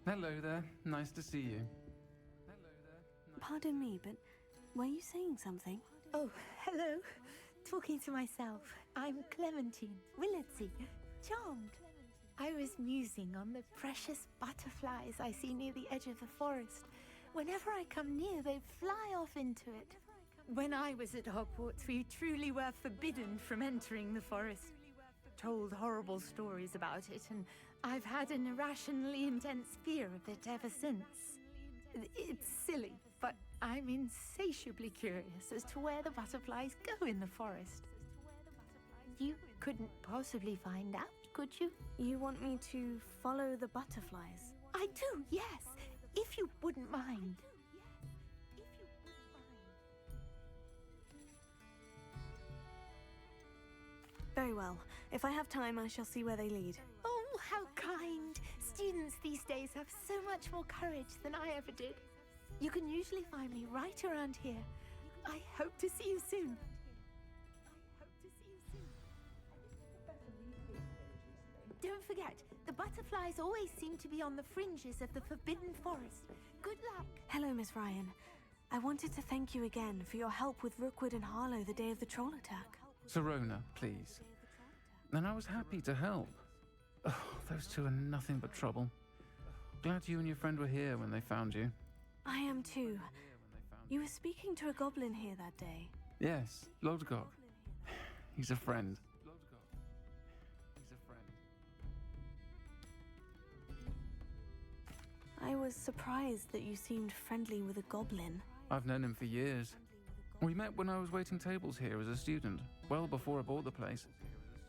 Speaker 8: Hello there.
Speaker 14: Hello there. Nice to see you.
Speaker 4: Pardon me, but were you saying something?
Speaker 15: Oh, hello. Talking to myself. I'm Clementine Willardsey. Charmed. I was musing on the precious butterflies I see near the edge of the forest. Whenever I come near, they fly off into it. When I was at Hogwarts, we truly were forbidden from entering the forest. Told horrible stories about it, and I've had an irrationally intense fear of it ever since. It's silly, but I'm insatiably curious as to where the butterflies go in the forest. You couldn't possibly find out, could you?
Speaker 4: You want me to follow the butterflies?
Speaker 15: I do, yes, if you wouldn't mind.
Speaker 4: Very well. If I have time, I shall see where they lead.
Speaker 15: Oh, how kind! Students these days have so much more courage than I ever did. You can usually find me right around here. I hope to see you soon. Don't forget, the butterflies always seem to be on the fringes of the Forbidden Forest. Good luck!
Speaker 4: Hello, Miss Ryan. I wanted to thank you again for your help with Rookwood and Harlow the day of the troll attack.
Speaker 14: Sirona, please. And I was happy to help. Oh, those two are nothing but trouble. Glad you and your friend were here when they found you.
Speaker 4: I am too. You were speaking to a goblin here that day.
Speaker 14: Yes, Lodgok. He's a friend.
Speaker 4: I was surprised that you seemed friendly with a goblin.
Speaker 14: I've known him for years. We met when I was waiting tables here as a student, well before I bought the place.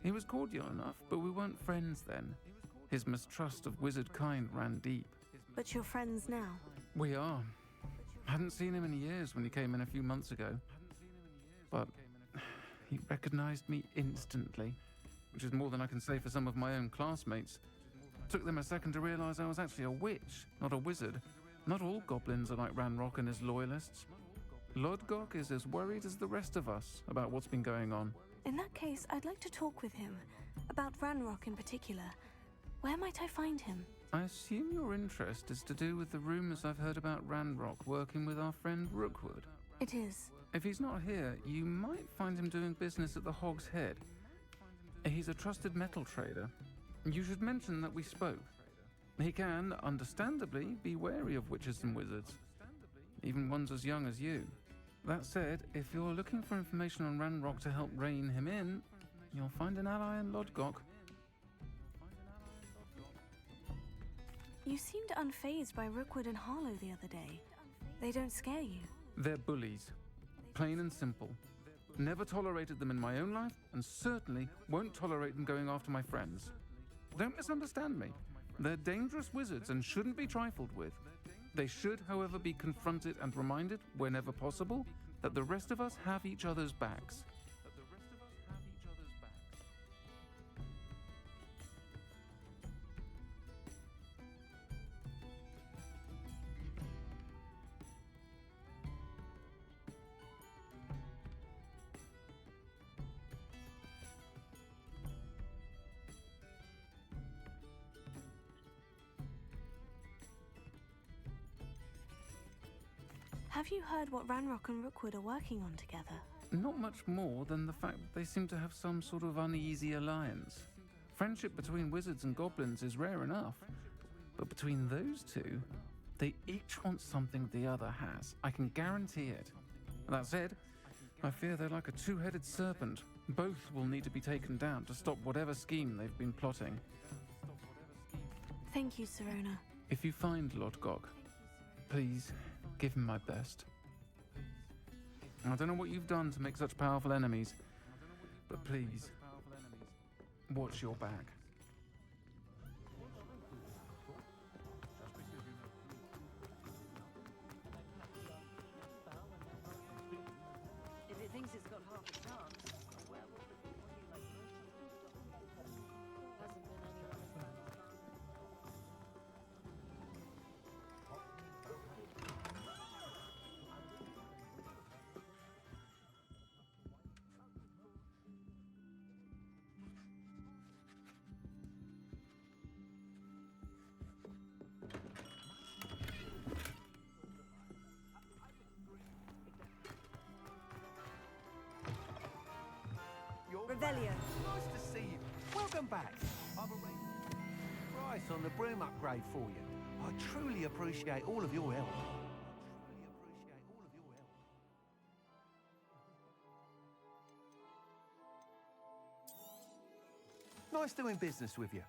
Speaker 14: He was cordial enough, but we weren't friends then. His mistrust of wizard kind ran deep.
Speaker 4: But you're friends now?
Speaker 14: We are. Hadn't seen him in years when he came in a few months ago. But he recognized me instantly, which is more than I can say for some of my own classmates. Took them a second to realize I was actually a witch, not a wizard. Not all goblins are like Ranrock and his loyalists. Lodgok is as worried as the rest of us about what's been going on.
Speaker 4: In that case, I'd like to talk with him. About Ranrock in particular. Where might I find him?
Speaker 14: I assume your interest is to do with the rumors I've heard about Ranrock working with our friend Rookwood.
Speaker 4: It is.
Speaker 14: If he's not here, you might find him doing business at the Hog's Head. He's a trusted metal trader. You should mention that we spoke. He can, understandably, be wary of witches and wizards, even ones as young as you. That said, if you're looking for information on Ranrock to help rein him in, you'll find an ally in Lodgok.
Speaker 4: You seemed unfazed by Rookwood and Harlow the other day. They don't scare you.
Speaker 14: They're bullies. Plain and simple. Never tolerated them in my own life, and certainly won't tolerate them going after my friends. Don't misunderstand me. They're dangerous wizards and shouldn't be trifled with. They should, however, be confronted and reminded, whenever possible, that the rest of us have each other's backs.
Speaker 4: Have you heard what Ranrock and Rookwood are working on together?
Speaker 14: Not much more than the fact that they seem to have some sort of uneasy alliance. Friendship between wizards and goblins is rare enough. But between those two, they each want something the other has. I can guarantee it. That said, I fear they're like a two-headed serpent. Both will need to be taken down to stop whatever scheme they've been plotting.
Speaker 4: Thank you, Sirona.
Speaker 14: If you find Lodgok, please give him my best. I don't know what you've done to make such powerful enemies, but please, watch your back.
Speaker 13: If it thinks it's got half a chance, a werewolf would be lucky like hasn't been anyone as bad as
Speaker 2: Revelio.
Speaker 16: Nice to see you. Welcome back. I've arranged a price on the broom upgrade for you. I truly appreciate all of your help. Nice doing business with you.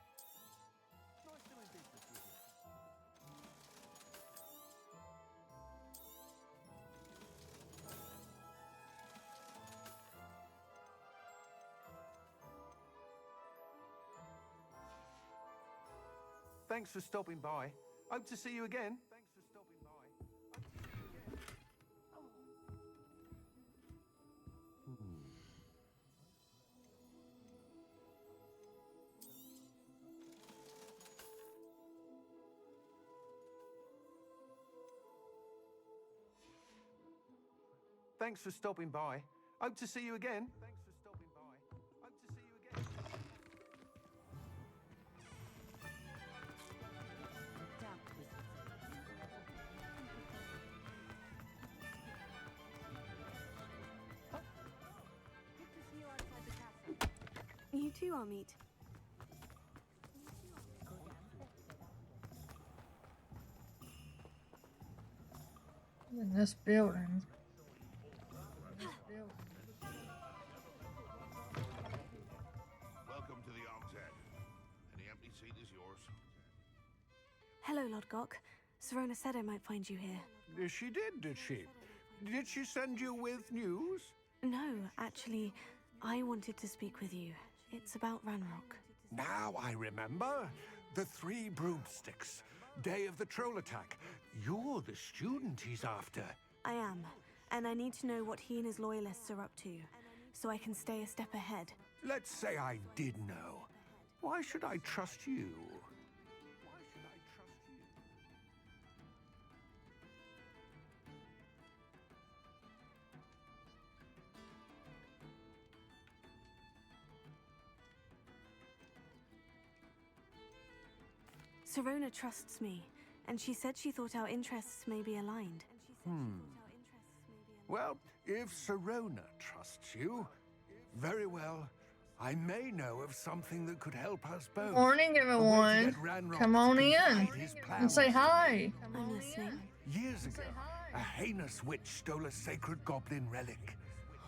Speaker 16: Thanks for stopping by. Hope to see you again. Thanks for stopping by. Hope to see you again. Thanks for stopping by. Hope to see you again.
Speaker 4: You too, Amit.
Speaker 1: In this building.
Speaker 17: Welcome to the Og's Head. Any empty seat is yours.
Speaker 4: Hello, Lodgok. Sirona said I might find you here.
Speaker 17: She did she? Did she send you with news?
Speaker 4: No, actually, I wanted to speak with you. It's about Ranrock.
Speaker 17: Now I remember. The 3 broomsticks. Day of the troll attack. You're the student he's after.
Speaker 4: I am, and I need to know what he and his loyalists are up to, so I can stay a step ahead.
Speaker 17: Let's say I did know. Why should I trust you?
Speaker 4: Sirona trusts me, and she said she thought our interests may be aligned.
Speaker 17: Well, if Sirona trusts you, very well, I may know of something that could help us both.
Speaker 1: Morning, everyone. Come on in and say hi.
Speaker 4: I'm listening.
Speaker 17: Years ago, a heinous witch stole a sacred goblin relic.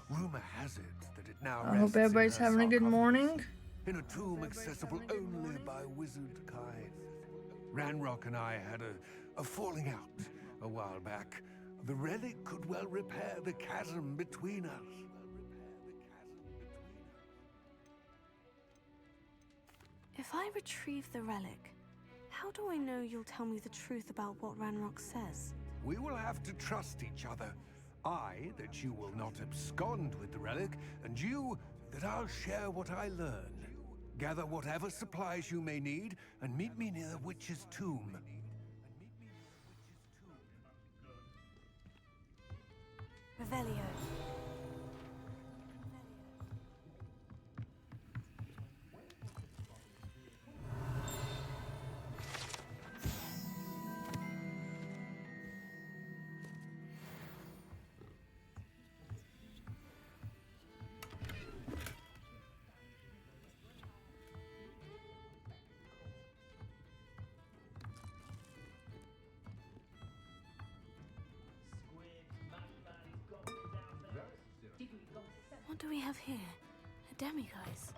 Speaker 17: Rumor has it that it now
Speaker 1: I hope everybody's having a good morning.
Speaker 17: In a tomb accessible only by wizard kind. Ranrock and I had a falling out a while back. The relic could well repair the chasm between us.
Speaker 4: If I retrieve the relic, how do I know you'll tell me the truth about what Ranrock says?
Speaker 17: We will have to trust each other. I, that you will not abscond with the relic, and you, that I'll share what I learn. Gather whatever supplies you may need, and meet me near the witch's tomb.
Speaker 4: Revelio. What do we have here? A demiguise.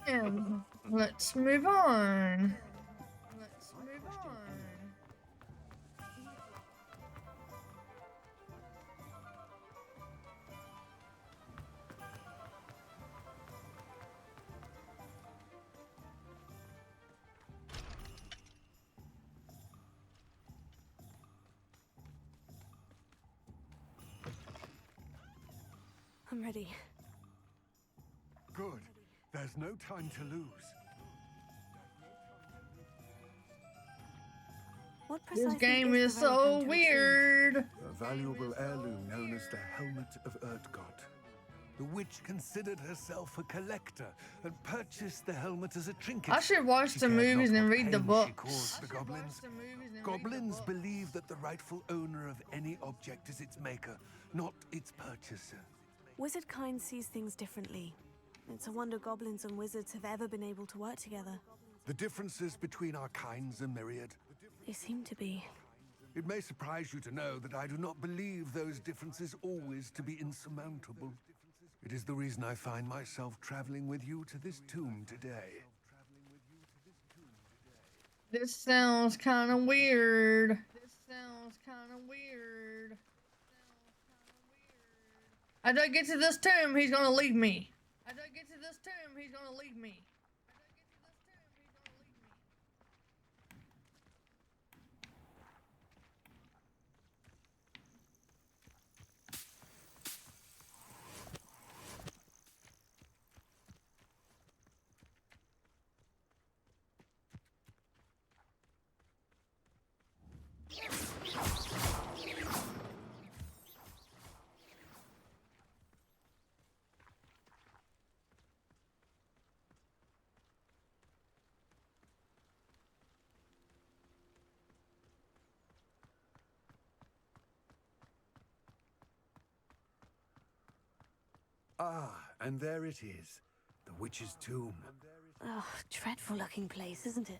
Speaker 1: And let's move on.
Speaker 4: I'm ready.
Speaker 17: Good. There's no time to lose.
Speaker 4: What
Speaker 1: This
Speaker 4: precisely
Speaker 1: game is
Speaker 4: the relic
Speaker 1: so
Speaker 4: I'm to retrieve?
Speaker 1: weird.
Speaker 17: A valuable heirloom known as the Helmet of Erdgott. The witch considered herself a collector and purchased the helmet as a trinket.
Speaker 1: I should watch
Speaker 17: She
Speaker 1: the
Speaker 17: cared
Speaker 1: movies
Speaker 17: not
Speaker 1: and
Speaker 17: what
Speaker 1: read the
Speaker 17: pain she
Speaker 1: books.
Speaker 17: caused the goblins. Goblins believe that the rightful owner of any object is its maker, not its purchaser.
Speaker 4: Wizard kind sees things differently. It's a wonder goblins and wizards have ever been able to work together.
Speaker 17: The differences between our kinds are myriad.
Speaker 4: They seem to be.
Speaker 17: It may surprise you to know that I do not believe those differences always to be insurmountable. It is the reason I find myself traveling with you to this tomb today.
Speaker 1: This sounds kind of weird. I don't get to this tomb, he's gonna leave me.
Speaker 17: Ah, and there it is. The witch's tomb.
Speaker 4: Ugh, dreadful looking place, isn't it?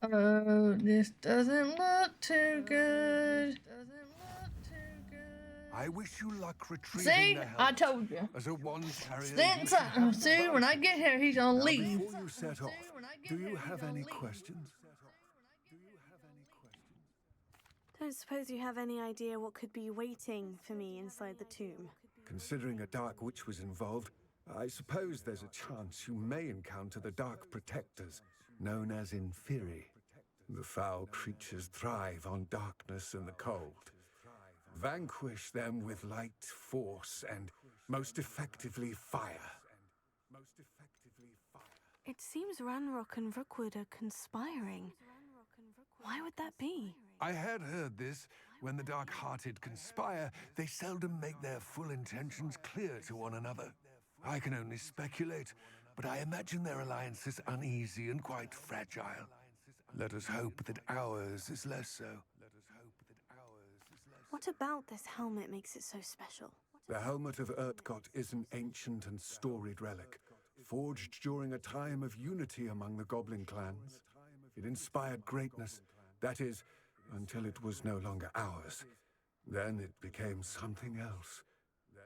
Speaker 1: Oh, this doesn't look too good.
Speaker 17: I wish you luck retrieving
Speaker 1: See?
Speaker 17: the helmet.
Speaker 1: I told you.
Speaker 17: As a one-carrier,
Speaker 1: See, when I get here, he's gonna
Speaker 17: Now,
Speaker 1: leave.
Speaker 17: before you set off, do you have any questions?
Speaker 4: Don't suppose you have any idea what could be waiting for me inside the tomb?
Speaker 17: Considering a dark witch was involved, I suppose there's a chance you may encounter the Dark Protectors, known as Inferi. The foul creatures thrive on darkness and the cold. Vanquish them with light, force, and most effectively fire.
Speaker 4: It seems Ranrock and Rookwood are conspiring. Why would that be?
Speaker 17: I had heard this. When the dark-hearted conspire, they seldom make their full intentions clear to one another. I can only speculate, but I imagine their alliance is uneasy and quite fragile. Let us hope that ours is less so.
Speaker 4: What about this helmet makes it so special?
Speaker 17: The helmet of Urtkot is an ancient and storied relic, forged during a time of unity among the goblin clans. It inspired greatness, that is, until it was no longer ours. Then it became something else.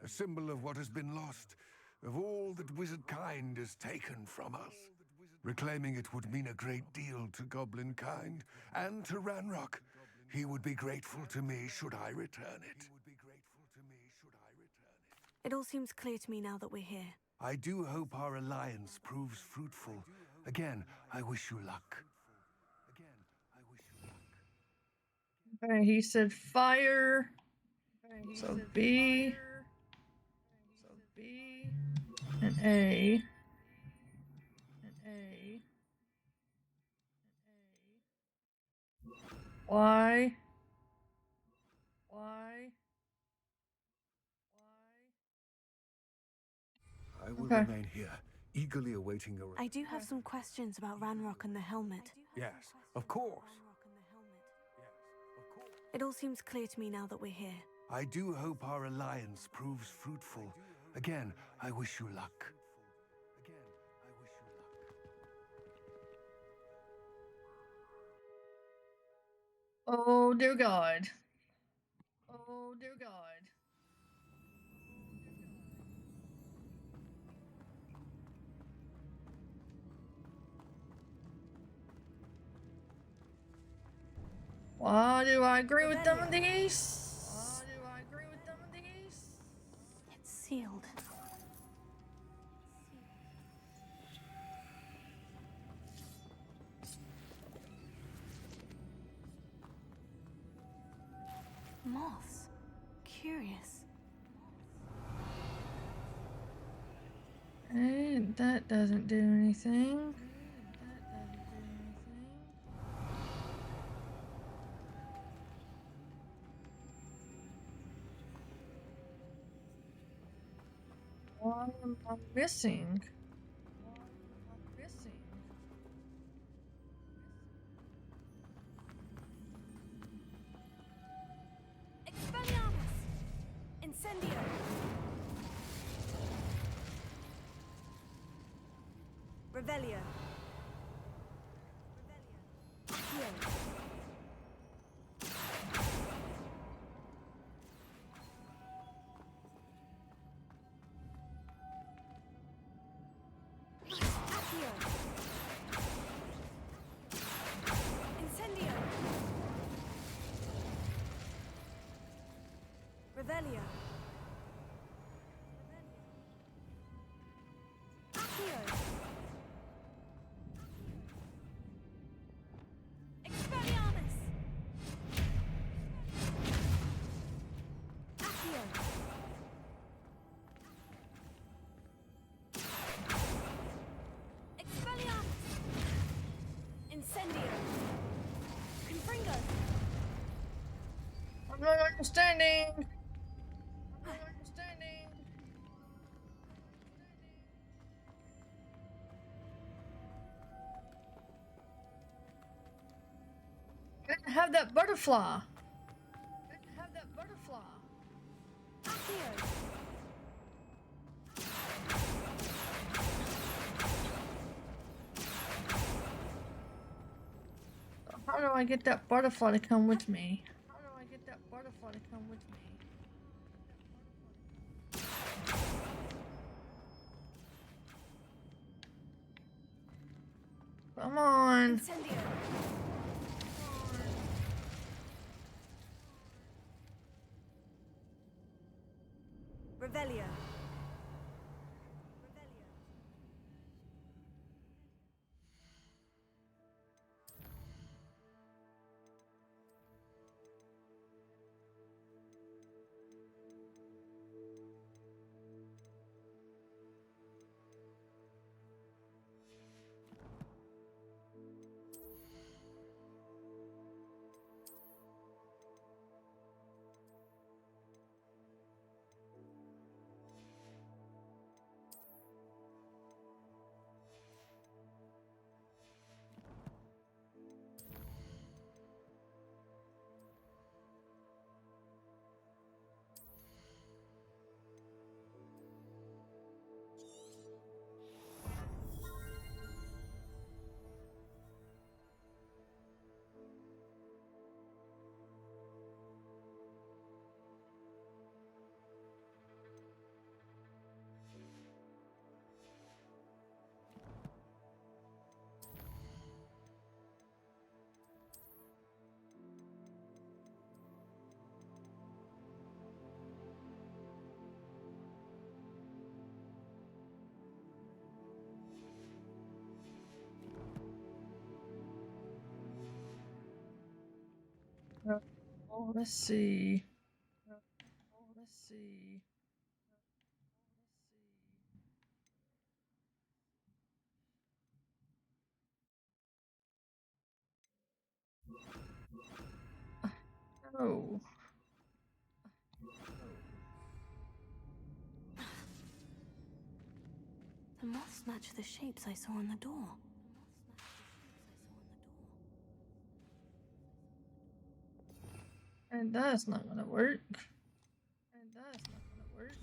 Speaker 17: A symbol of what has been lost, of all that wizard kind has taken from us. Reclaiming it would mean a great deal to goblin kind, and to Ranrock. He would be grateful to me should I return it.
Speaker 4: It all seems clear to me now that we're here.
Speaker 17: I do hope our alliance proves fruitful. Again, I wish you luck.
Speaker 1: Okay, he said fire. So B. And A. Y.
Speaker 17: I will
Speaker 1: Okay.
Speaker 17: remain here, eagerly awaiting your...
Speaker 4: I do have some questions about Ranrock and the helmet.
Speaker 17: Yes, of course.
Speaker 4: It all seems clear to me now that we're here.
Speaker 17: I do hope our alliance proves fruitful. Again, I wish you luck.
Speaker 1: Oh dear God. Oh dear God. Why do I agree with them in these?
Speaker 4: It's sealed. Moths. Curious.
Speaker 1: Hey, that doesn't do anything. What am I missing?
Speaker 4: Expelliarmus! Incendio! Revelio. Accio. Accio. Incendio. Revelio. Accio. Expelliarmus! Accio. Expelliarmus! Incendio. Confringo.
Speaker 1: I'm not understanding. I didn't have that butterfly.
Speaker 4: Accio.
Speaker 1: How do I get that butterfly to come with me? Come on.
Speaker 4: Incendio. Revelio.
Speaker 1: Oh, let's see. Let's see. Oh.
Speaker 4: The moths match the shapes I saw on the door.
Speaker 1: And that's not gonna work. And that's not gonna work.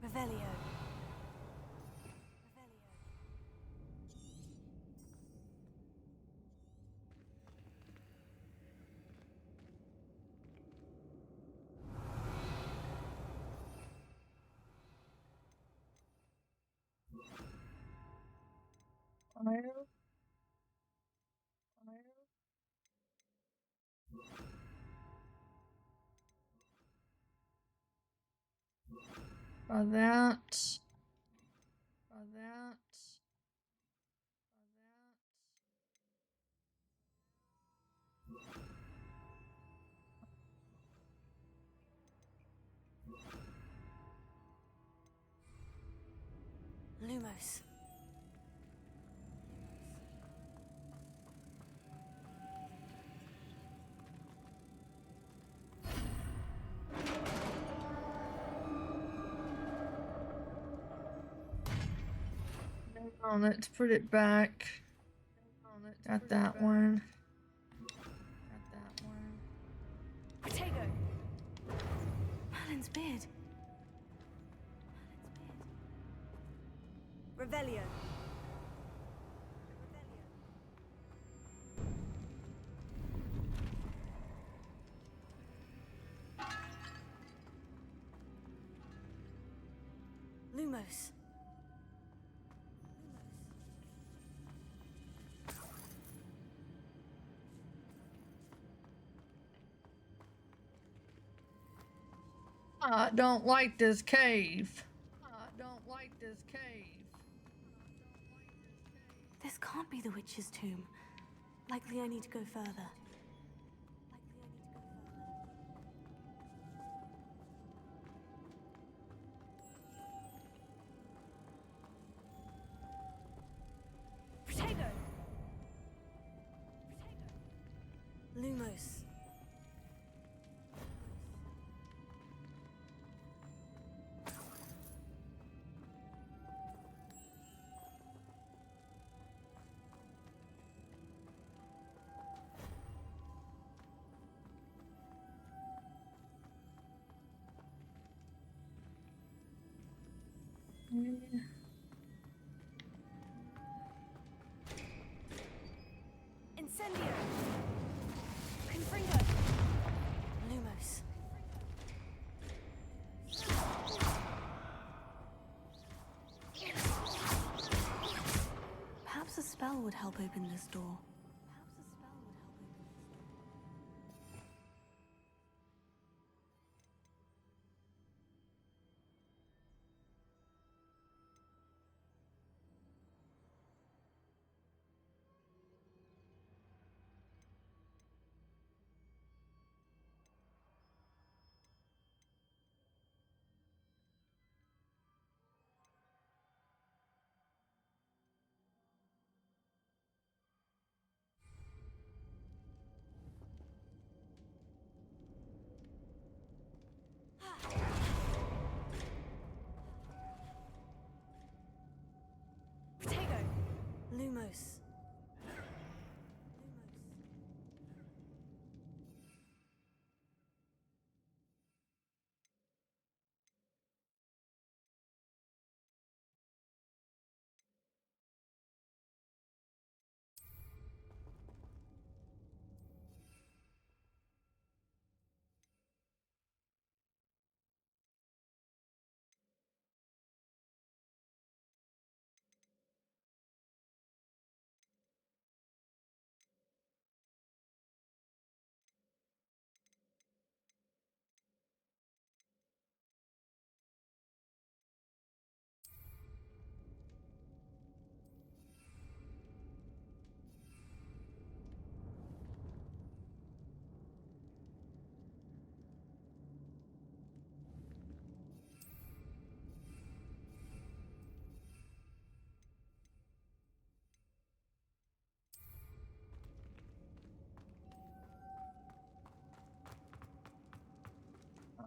Speaker 4: Revelio.
Speaker 1: Fire. By that. By that.
Speaker 4: Lumos.
Speaker 1: Oh, let's put it back. Got that one. Got that one.
Speaker 4: Protego. Merlin's beard. Revelio. Lumos.
Speaker 1: I don't like this cave. I don't like this cave.
Speaker 4: This can't be the witch's tomb. Likely I need to go further. Protego. Lumos. Incendio. Confringo. Lumos. Perhaps a spell would help open this door.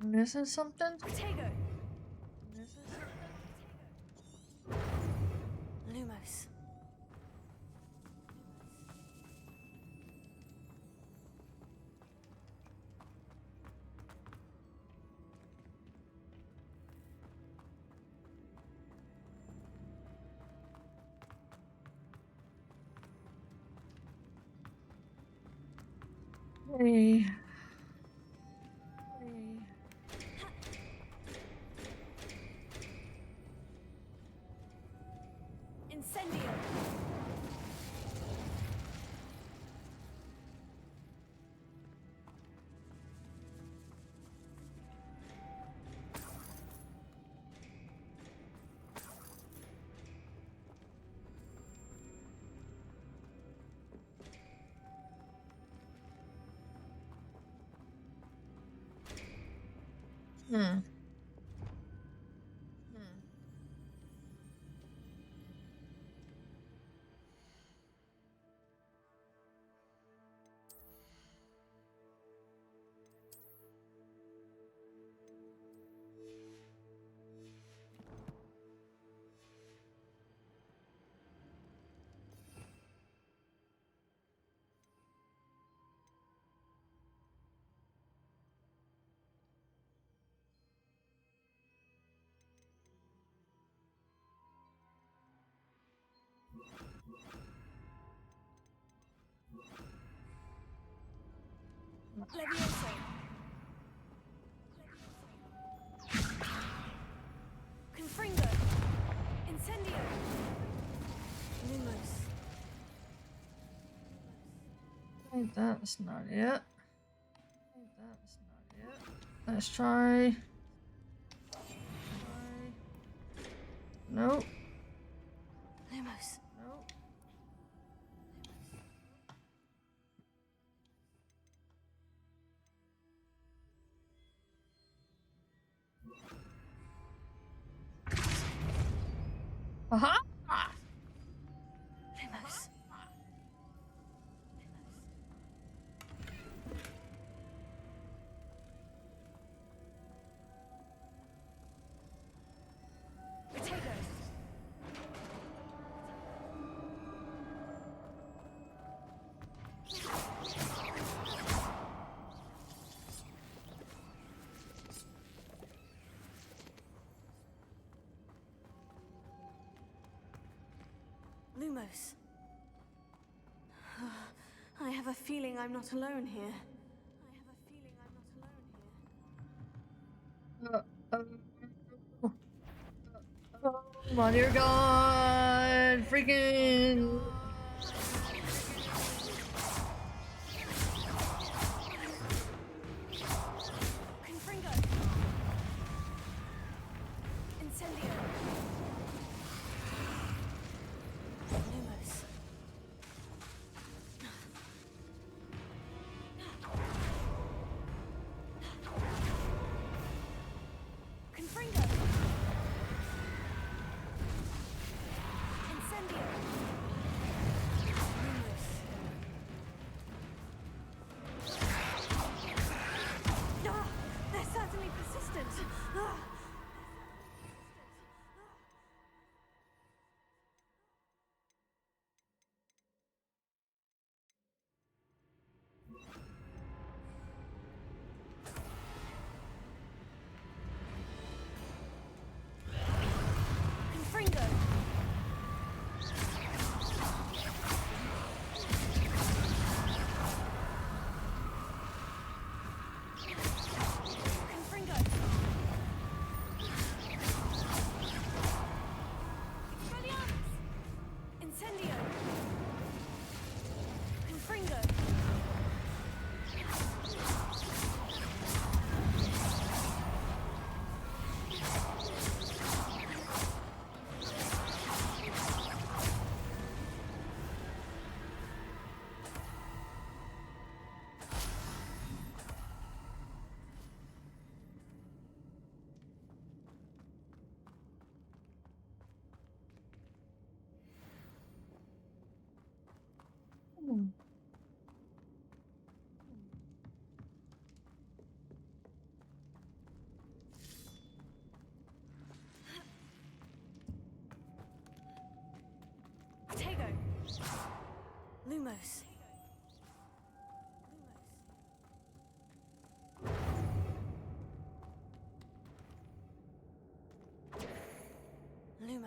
Speaker 1: I'm missing something?
Speaker 4: Protego! Lumos.
Speaker 1: Hey.
Speaker 4: Incendio!
Speaker 1: Hmm.
Speaker 4: Levioso! Confringo! Incendio! Lumos.
Speaker 1: Hey, that's not it. Let's try. Nope.
Speaker 4: Lumos.
Speaker 1: Nope. Aha!
Speaker 4: Lumos. Protego! Lumos. I have a feeling I'm not alone here.
Speaker 1: Oh my dear God! Freaking.
Speaker 4: Confringo! Incendio! Lumos. Confringo! Incendio!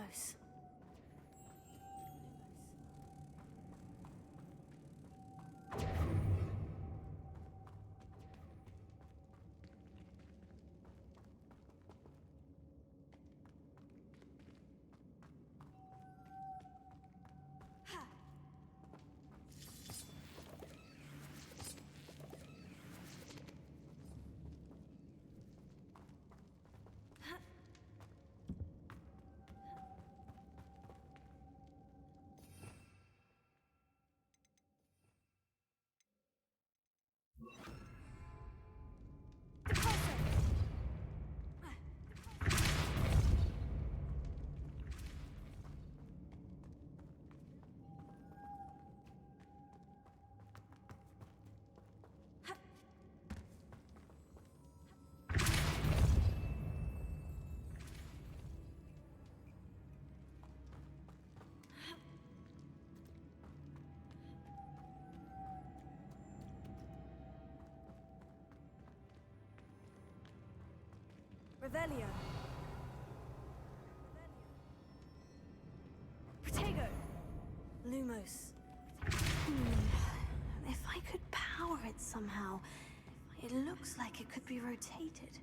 Speaker 4: Lumos. Revelio. Protego. Lumos. If I could power it somehow, it looks like it could be rotated.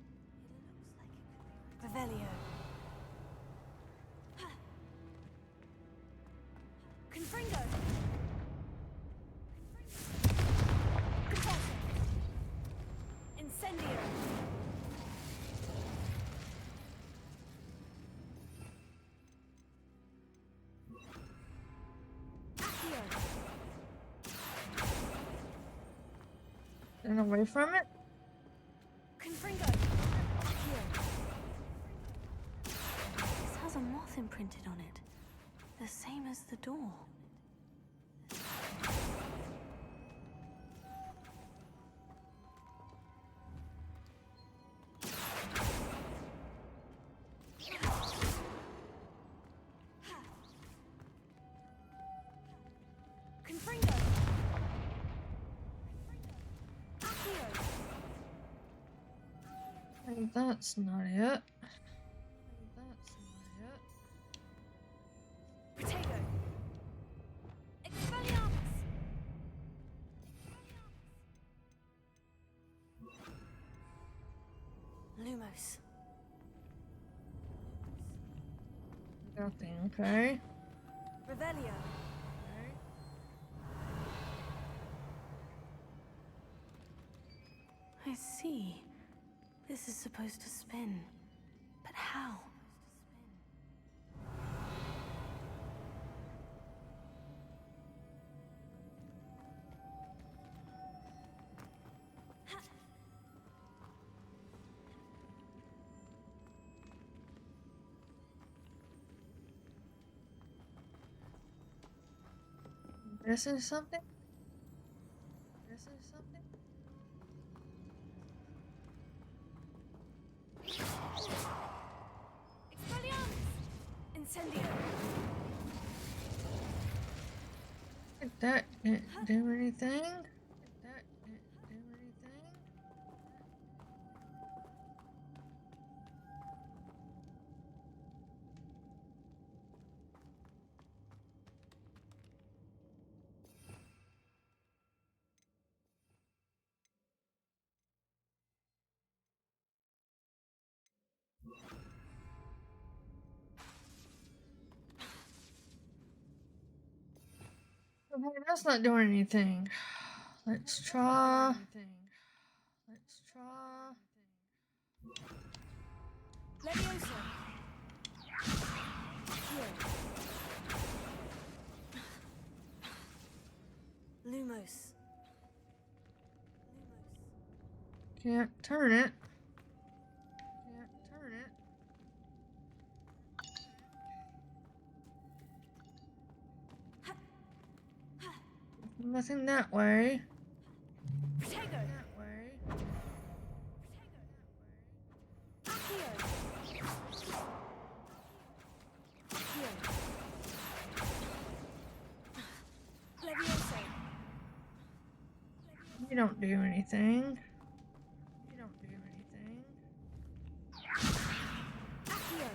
Speaker 4: Revelio. Confringo. Compulso. Incendio.
Speaker 1: And away from it?
Speaker 4: Confringo. This has a moth imprinted on it. The same as the door. Confringo.
Speaker 1: And that's not it. That's not it.
Speaker 4: Protego. Expelliarmus. Lumos.
Speaker 1: Nothing, okay.
Speaker 4: Revelio. I see. This is supposed to spin. But how?
Speaker 1: This is something? This is something?
Speaker 4: Expelliarmus. Incendio.
Speaker 1: That didn't do anything? That didn't do anything? Okay, that's not doing anything. Let's try. Let's try.
Speaker 4: Levioso. Lumos.
Speaker 1: Can't turn it. Can't turn it. Nothing that way.
Speaker 4: Protego.
Speaker 1: That way.
Speaker 4: Levioso.
Speaker 1: You don't do anything. You don't do anything.
Speaker 4: Accio.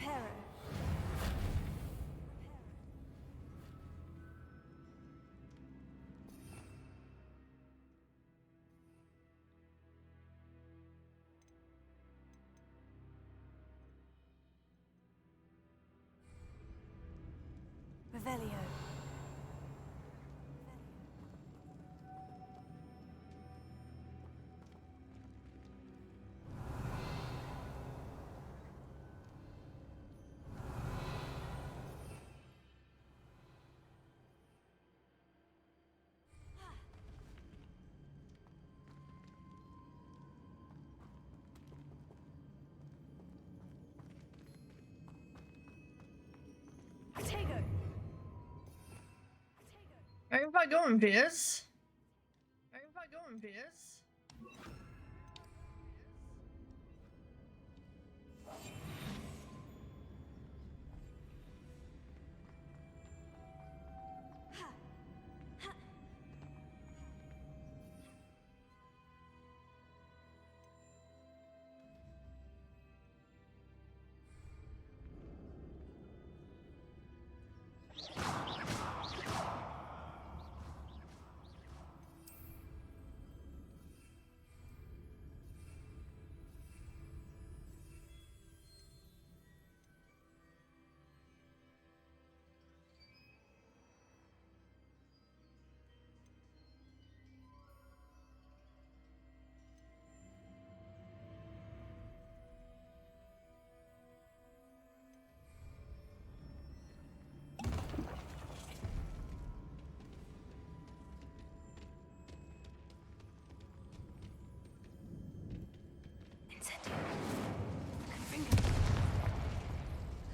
Speaker 4: Reparo. Revelio.
Speaker 1: Everybody going, Biz? Everybody going, Biz?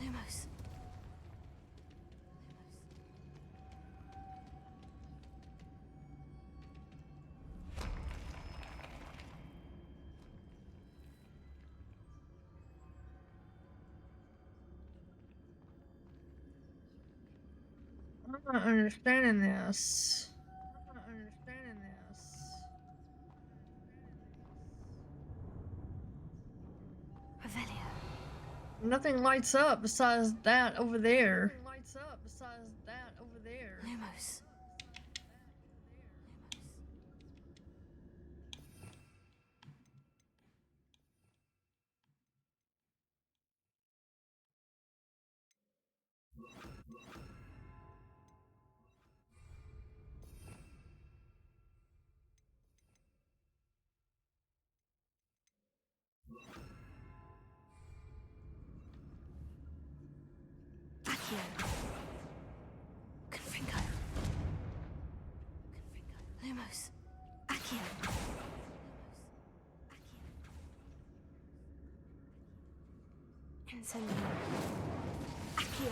Speaker 4: Lumos.
Speaker 1: I'm not understanding this. I'm not understanding this.
Speaker 4: Revelio.
Speaker 1: Nothing lights up besides that over there. Nothing lights up besides that over there.
Speaker 4: Lumos. Accio. Confringo. Lumos. Accio. Incendio. Accio.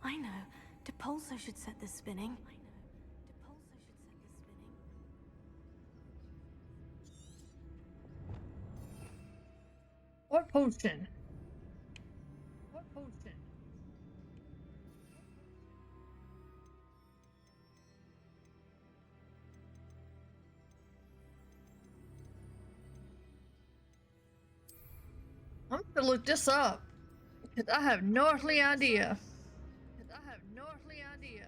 Speaker 4: I know. Depulso should set this spinning.
Speaker 1: What potion? What potion? I'm gonna look this up. Because I have no earthly idea. Because I have no earthly idea.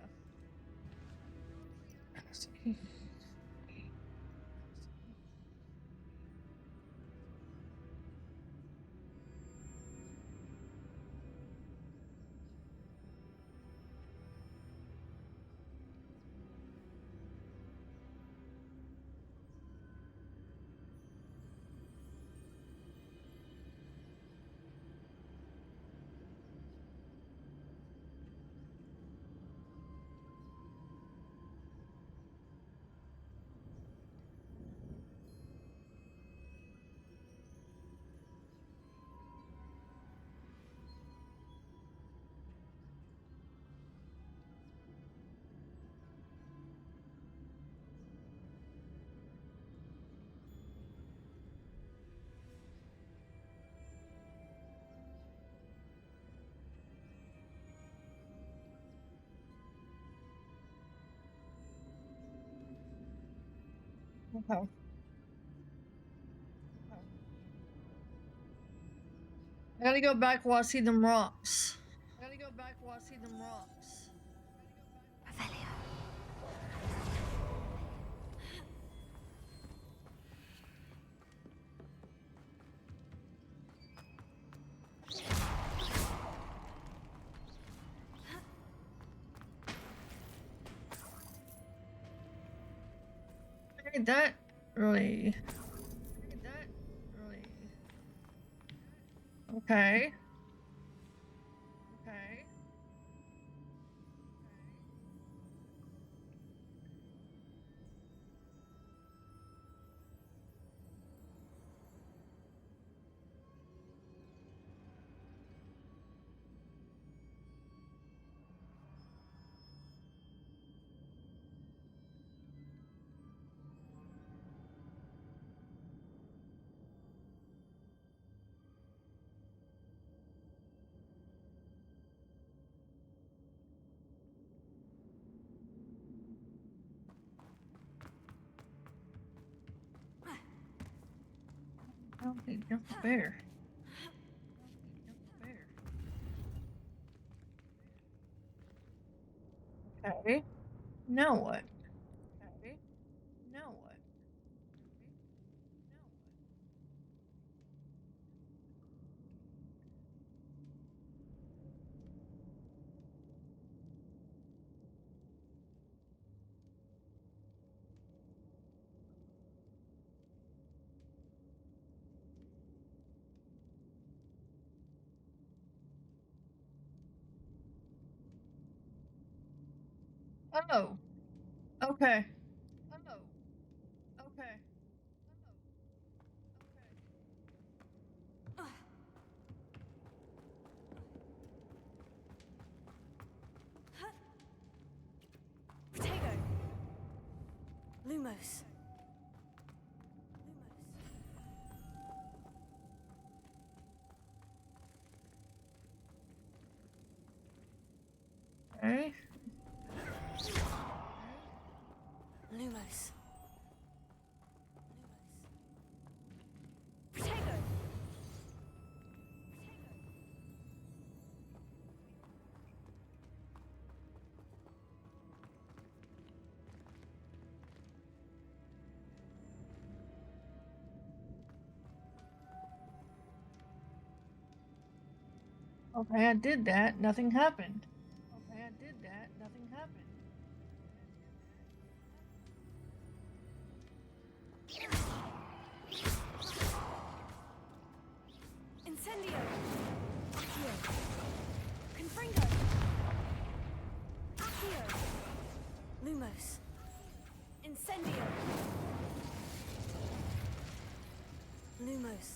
Speaker 1: Okay. I gotta go back while I see them rocks. Hey, that really. Okay. Okay, jump the bear. Okay. Now what? Oh. Okay.
Speaker 4: Potato. Lumos.
Speaker 1: Okay.
Speaker 4: Lumos.
Speaker 1: Okay, I did that. Nothing happened.
Speaker 4: Incendio. Accio. Confringo. Accio. Lumos. Incendio. Lumos.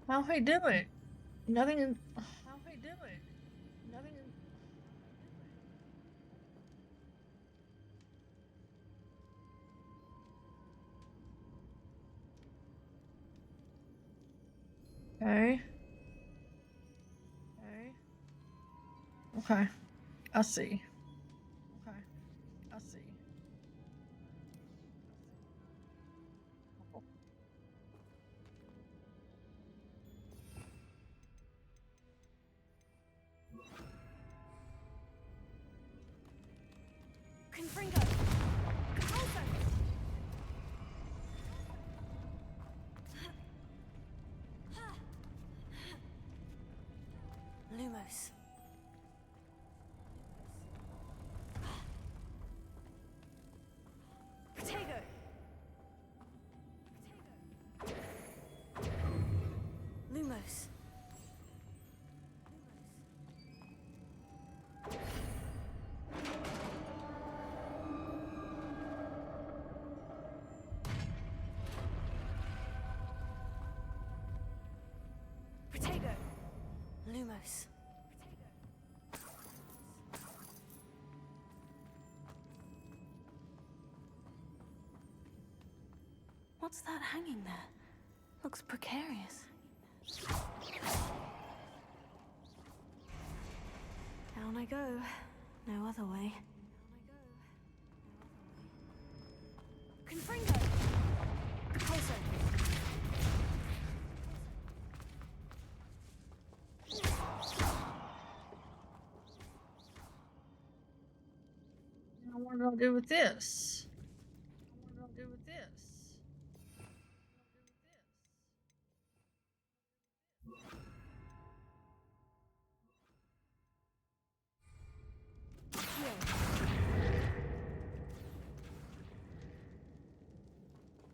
Speaker 1: How'd he do it? Nothing. Okay. Okay. I see.
Speaker 4: Confringo. Capulso. Lumos. Potato. Lumos. Potato. Lumos. What's that hanging there? Looks precarious. Down I go. No other way. Confringo! Closer!
Speaker 1: Now what do I do with this? What do I do with this?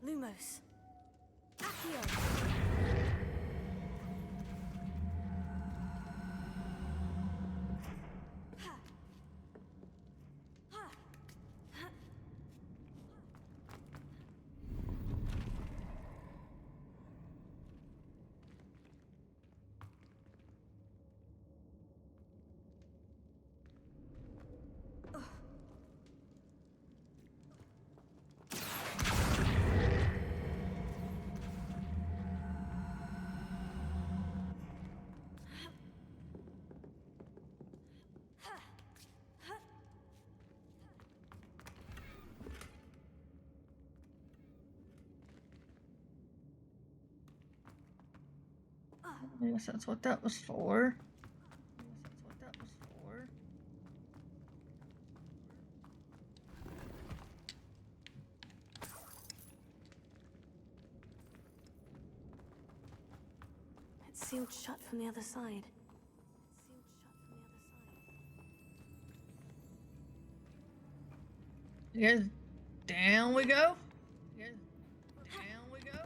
Speaker 4: Lumos. Accio.
Speaker 1: I guess that's what that was for.
Speaker 4: It's sealed shut from the other side.
Speaker 1: Yes, down we go. Yes, down we go.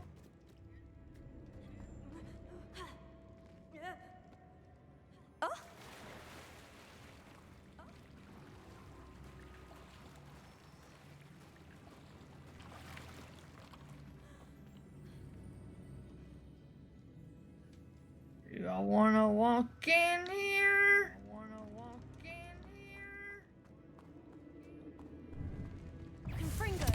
Speaker 4: Oh!
Speaker 1: Do I wanna walk in here? I wanna walk in here.
Speaker 4: Confringo!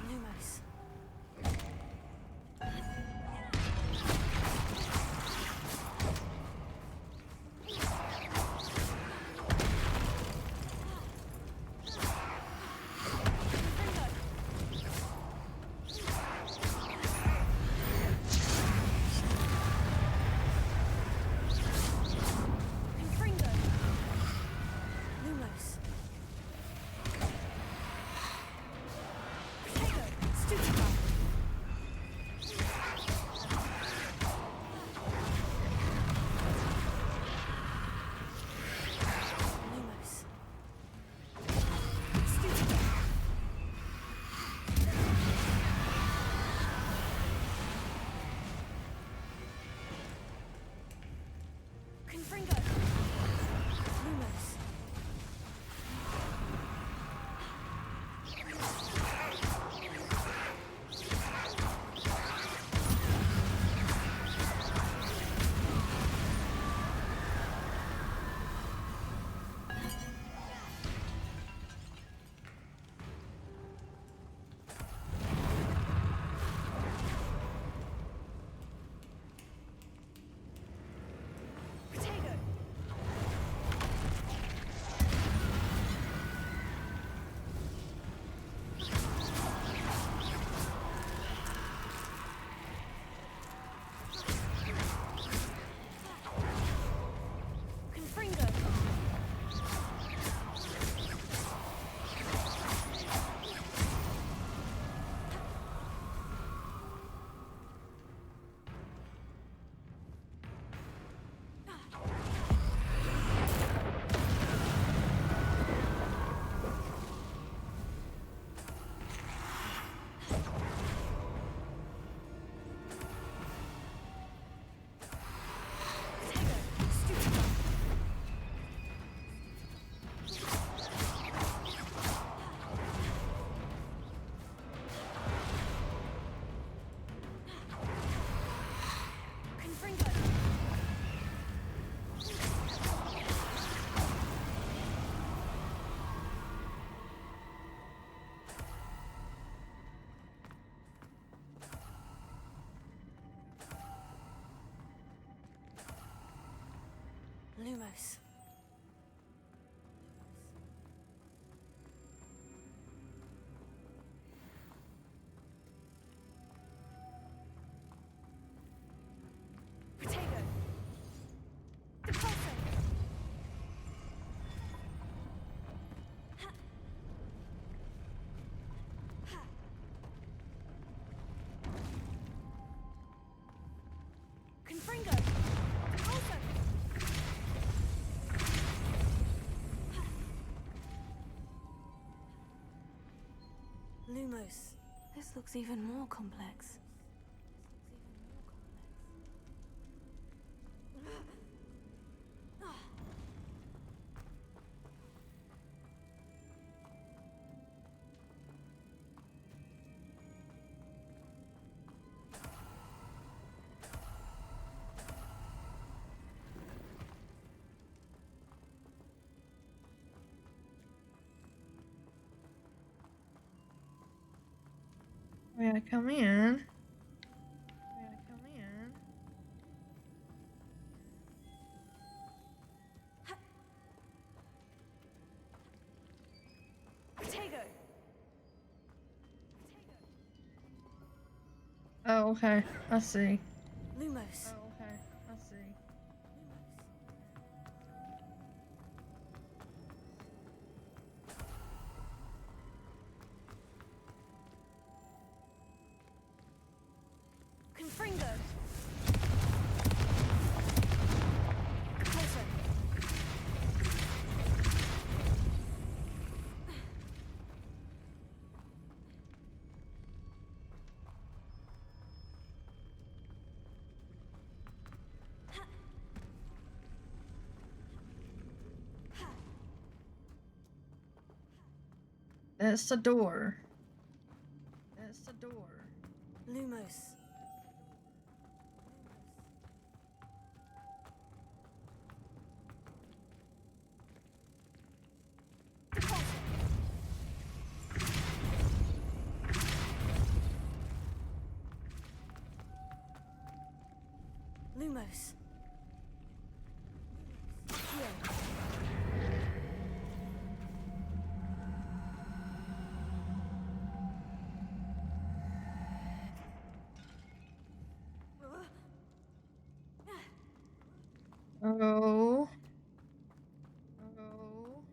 Speaker 4: Lumos. Confringo. Lumos. Stupefy. Lumos. Stupefy. Confringo. Lumos. Lumos. Protego. Depulso. Confringo. Depulso. Lumos. This looks even more complex.
Speaker 1: May I come in? May I come in?
Speaker 4: Protego.
Speaker 1: Oh, okay. I see.
Speaker 4: Lumos.
Speaker 1: Oh, okay. I see.
Speaker 4: Confringo. Depulso.
Speaker 1: That's the door. That's the door.
Speaker 4: Lumos. Lumos. Accio.
Speaker 1: Oh. Oh.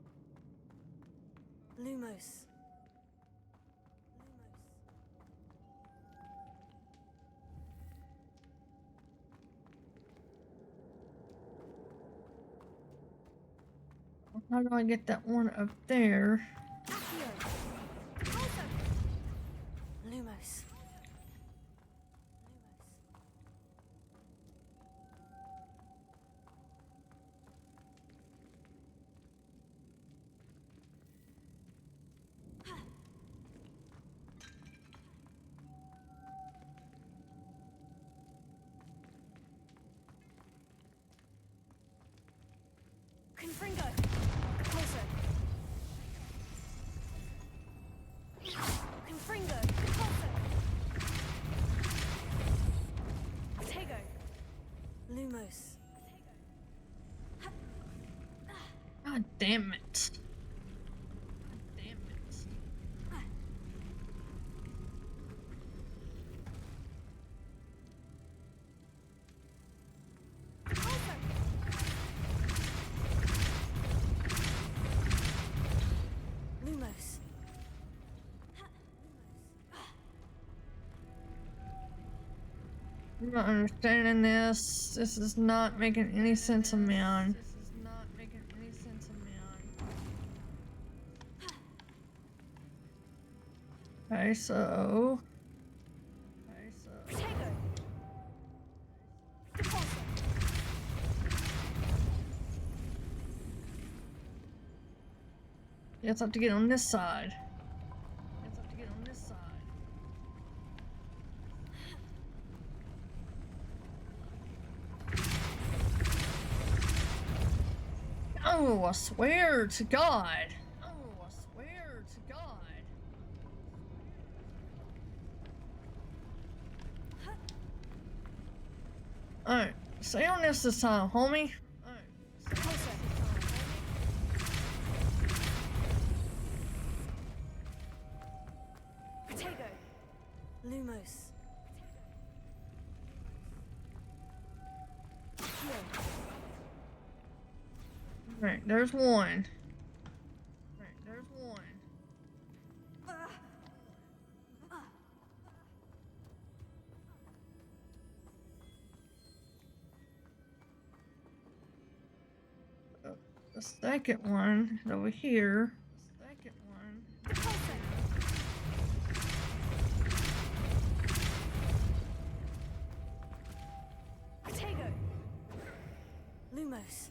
Speaker 4: Lumos.
Speaker 1: How do I get that one up there?
Speaker 4: Accio. Depulso. Lumos. Confringo. Depulso. Confringo. Depulso. Protego. Lumos.
Speaker 1: God damn it. God damn it.
Speaker 4: Lumos.
Speaker 1: I'm not understanding this. This is not making any sense to me, man. This is not making any sense to me, man. Okay, so.
Speaker 4: Protego. Depulso.
Speaker 1: You have to get on this side. You have to get on this side. Oh, I swear to God. Oh, I swear to God. Alright, stay on this time, homie. Alright, stay on
Speaker 4: Lumos.
Speaker 1: Right, there's one. Right, there's one. The second one is over here. The second one.
Speaker 4: Protego. Lumos.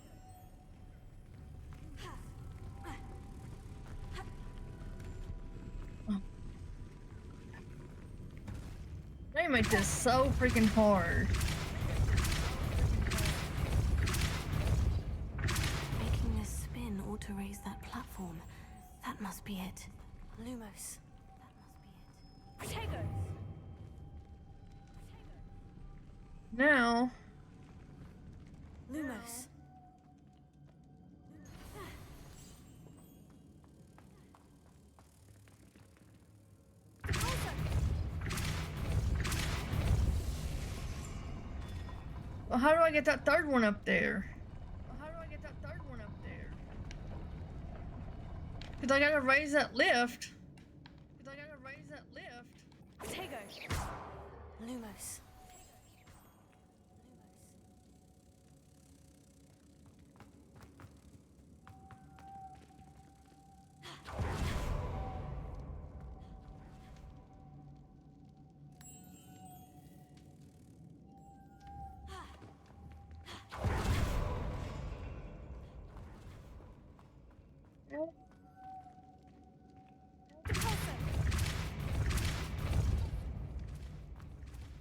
Speaker 1: They make this so freaking hard.
Speaker 4: Making this spin ought to raise that platform. That must be it. Lumos. That must be it. Protego.
Speaker 1: Now.
Speaker 4: Lumos.
Speaker 1: Well, how do I get that third one up there? Well, how do I get that third one up there? Cause I gotta raise that lift.
Speaker 4: Protego. Lumos.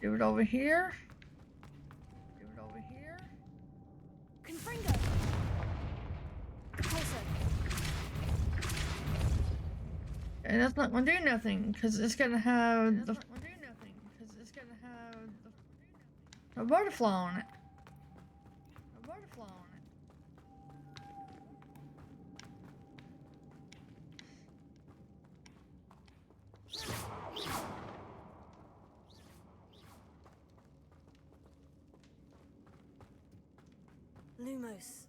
Speaker 1: Do it over here. Do it over here.
Speaker 4: Confringo.
Speaker 1: And that's not gonna do nothing because it's gonna have the a butterfly on it. A butterfly on it.
Speaker 4: Lumos.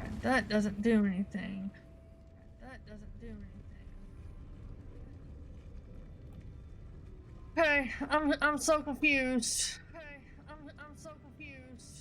Speaker 1: And that doesn't do anything. That doesn't do anything. Okay, I'm so confused. Okay, I'm so confused.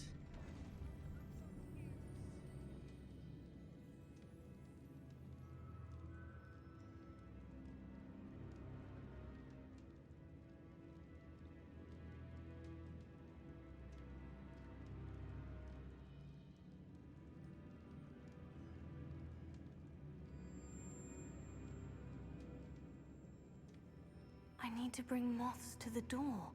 Speaker 4: I need to bring moths to the door.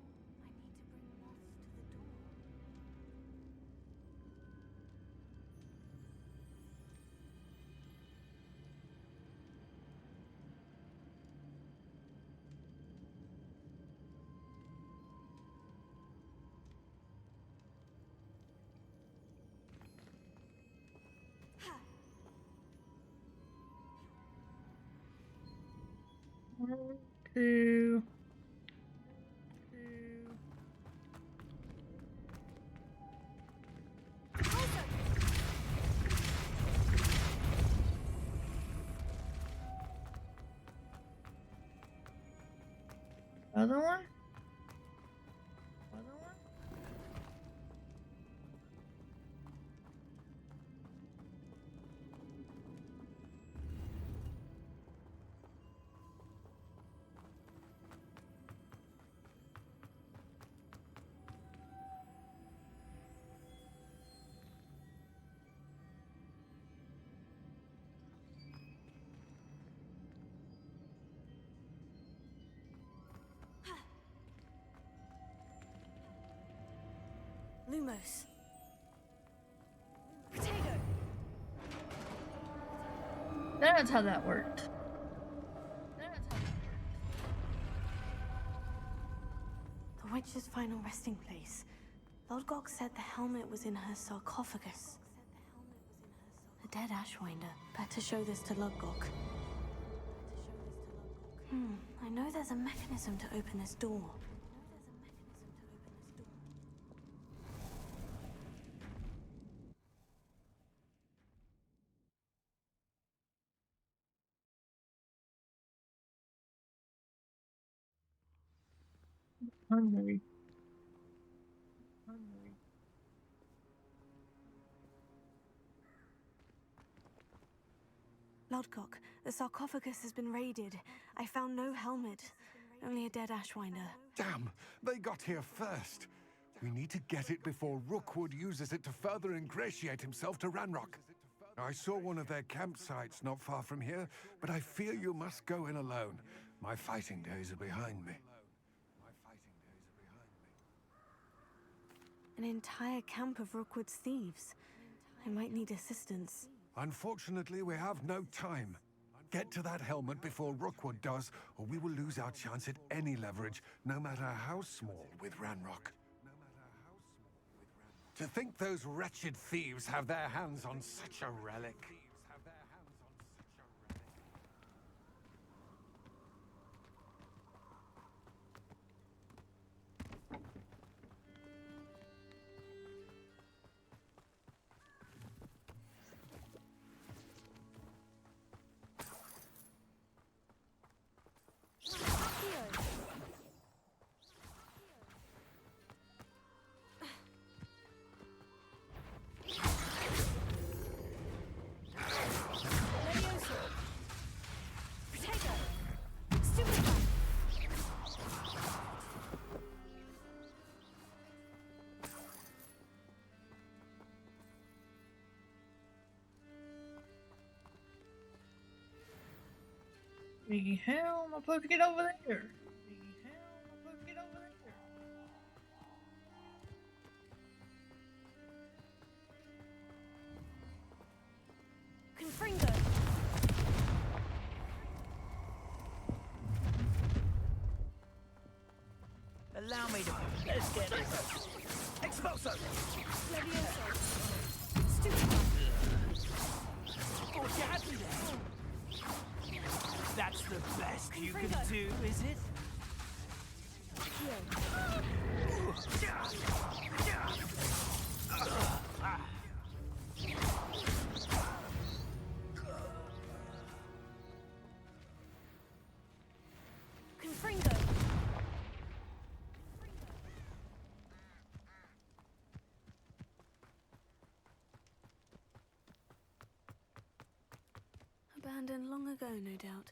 Speaker 1: One, two. Other one? Other one?
Speaker 4: Lumos. Protego.
Speaker 1: That's how that worked.
Speaker 4: The witch's final resting place. Lodgok said the helmet was in her sarcophagus. A dead Ashwinder. Better show this to Lodgok. I know there's a mechanism to open this door.
Speaker 1: Hungry.
Speaker 4: Lodgok, the sarcophagus has been raided. I found no helmet, only a dead Ashwinder.
Speaker 17: Damn! They got here first. We need to get it before Rookwood uses it to further ingratiate himself to Ranrock. I saw one of their campsites not far from here, but I fear you must go in alone. My fighting days are behind me.
Speaker 4: An entire camp of Rookwood's thieves. I might need assistance.
Speaker 17: Unfortunately, we have no time. Get to that helmet before Rookwood does, or we will lose our chance at any leverage, no matter how small, with Ranrock. To think those wretched thieves have their hands on such a relic.
Speaker 1: The hell am I supposed to get over there?
Speaker 4: Confringo!
Speaker 9: Allow me to... Let's get this. Expulso!
Speaker 4: Levioso! Stupid!
Speaker 9: Oh, you had me there. That's the best you can do, is it?
Speaker 4: Confringo! Abandoned long ago, no doubt.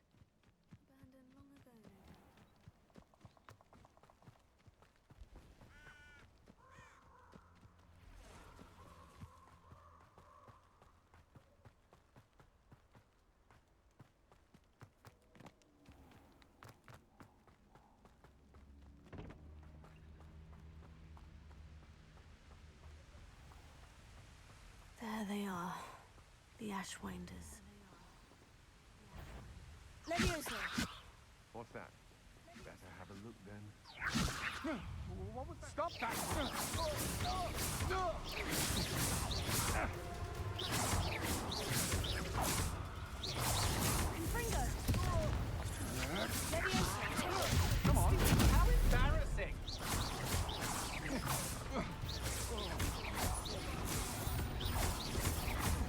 Speaker 4: There they are, the Ashwinders. Levioso!
Speaker 17: What's that? Better have a look then. What was that? Stop that!
Speaker 4: Confringo! Levioso!
Speaker 16: Come on! How embarrassing!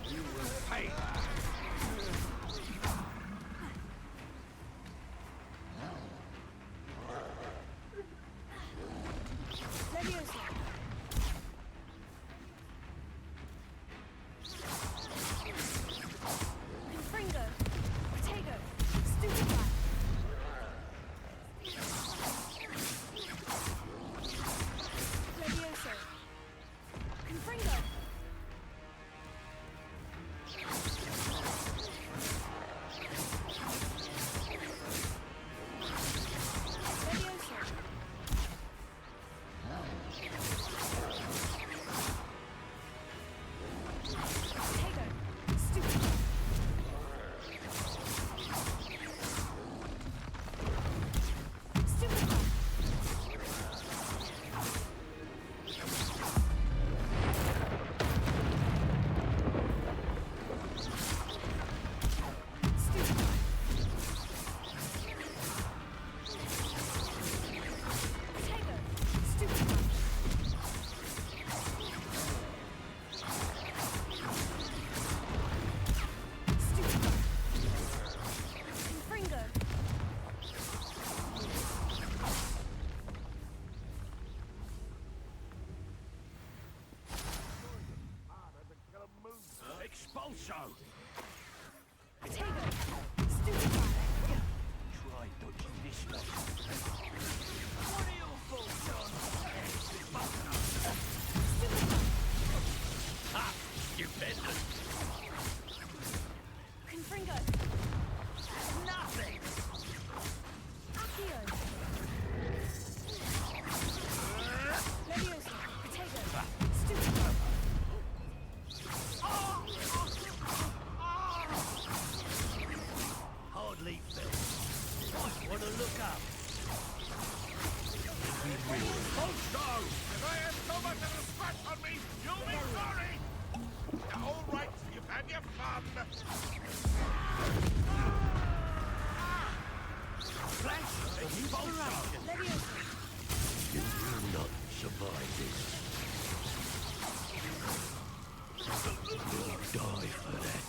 Speaker 17: You will pay!
Speaker 4: Levioso! Confringo! Protego! Stupefy!
Speaker 9: show. Try dodging this way. What are your thoughts on Ah, stupendous.
Speaker 4: Confringo.
Speaker 9: Nothing.
Speaker 4: Accio. Leviosa. Potato. Stupid.
Speaker 9: Hardly felt. Might want to look up.
Speaker 18: If I had so much as a scratch on me, you'll be sorry! All right, you've had your fun.
Speaker 9: Flash expulsion. You will not survive this. You'll die for that.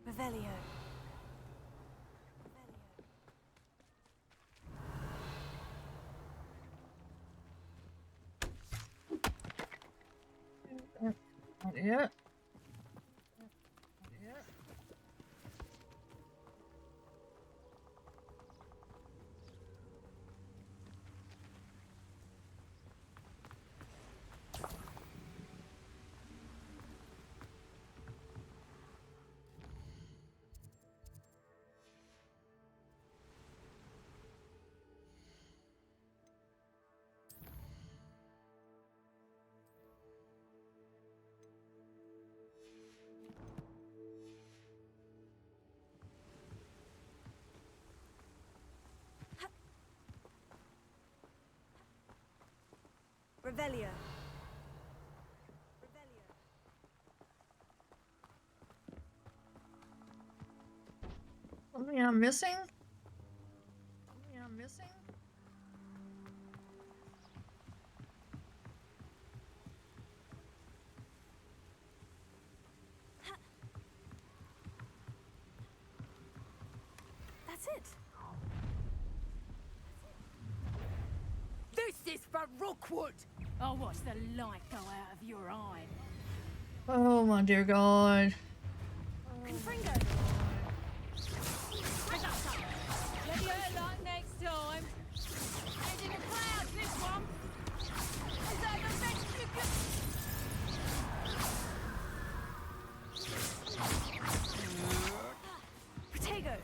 Speaker 4: Revelio.
Speaker 1: Not yet.
Speaker 4: Revelio.
Speaker 1: Something I'm missing? Something I'm missing?
Speaker 4: That's it.
Speaker 15: This is for Rookwood! I'll watch the light go out of your eye.
Speaker 1: Oh my dear God.
Speaker 4: Confringo.
Speaker 15: Better luck next time. Head in the clouds, this one. Is that the best you could...
Speaker 4: Potato.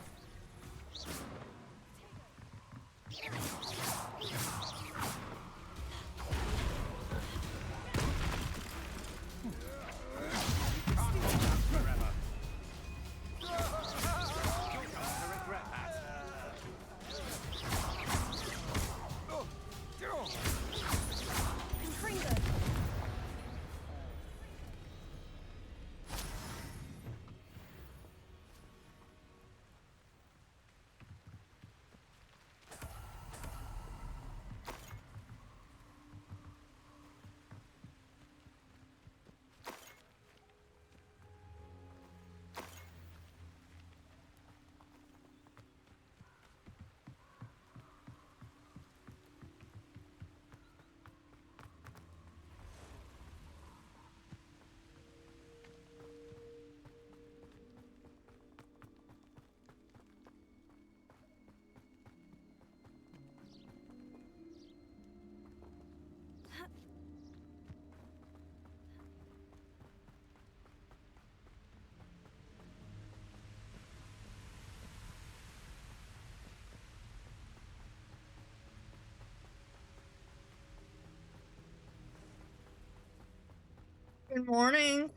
Speaker 1: Good morning.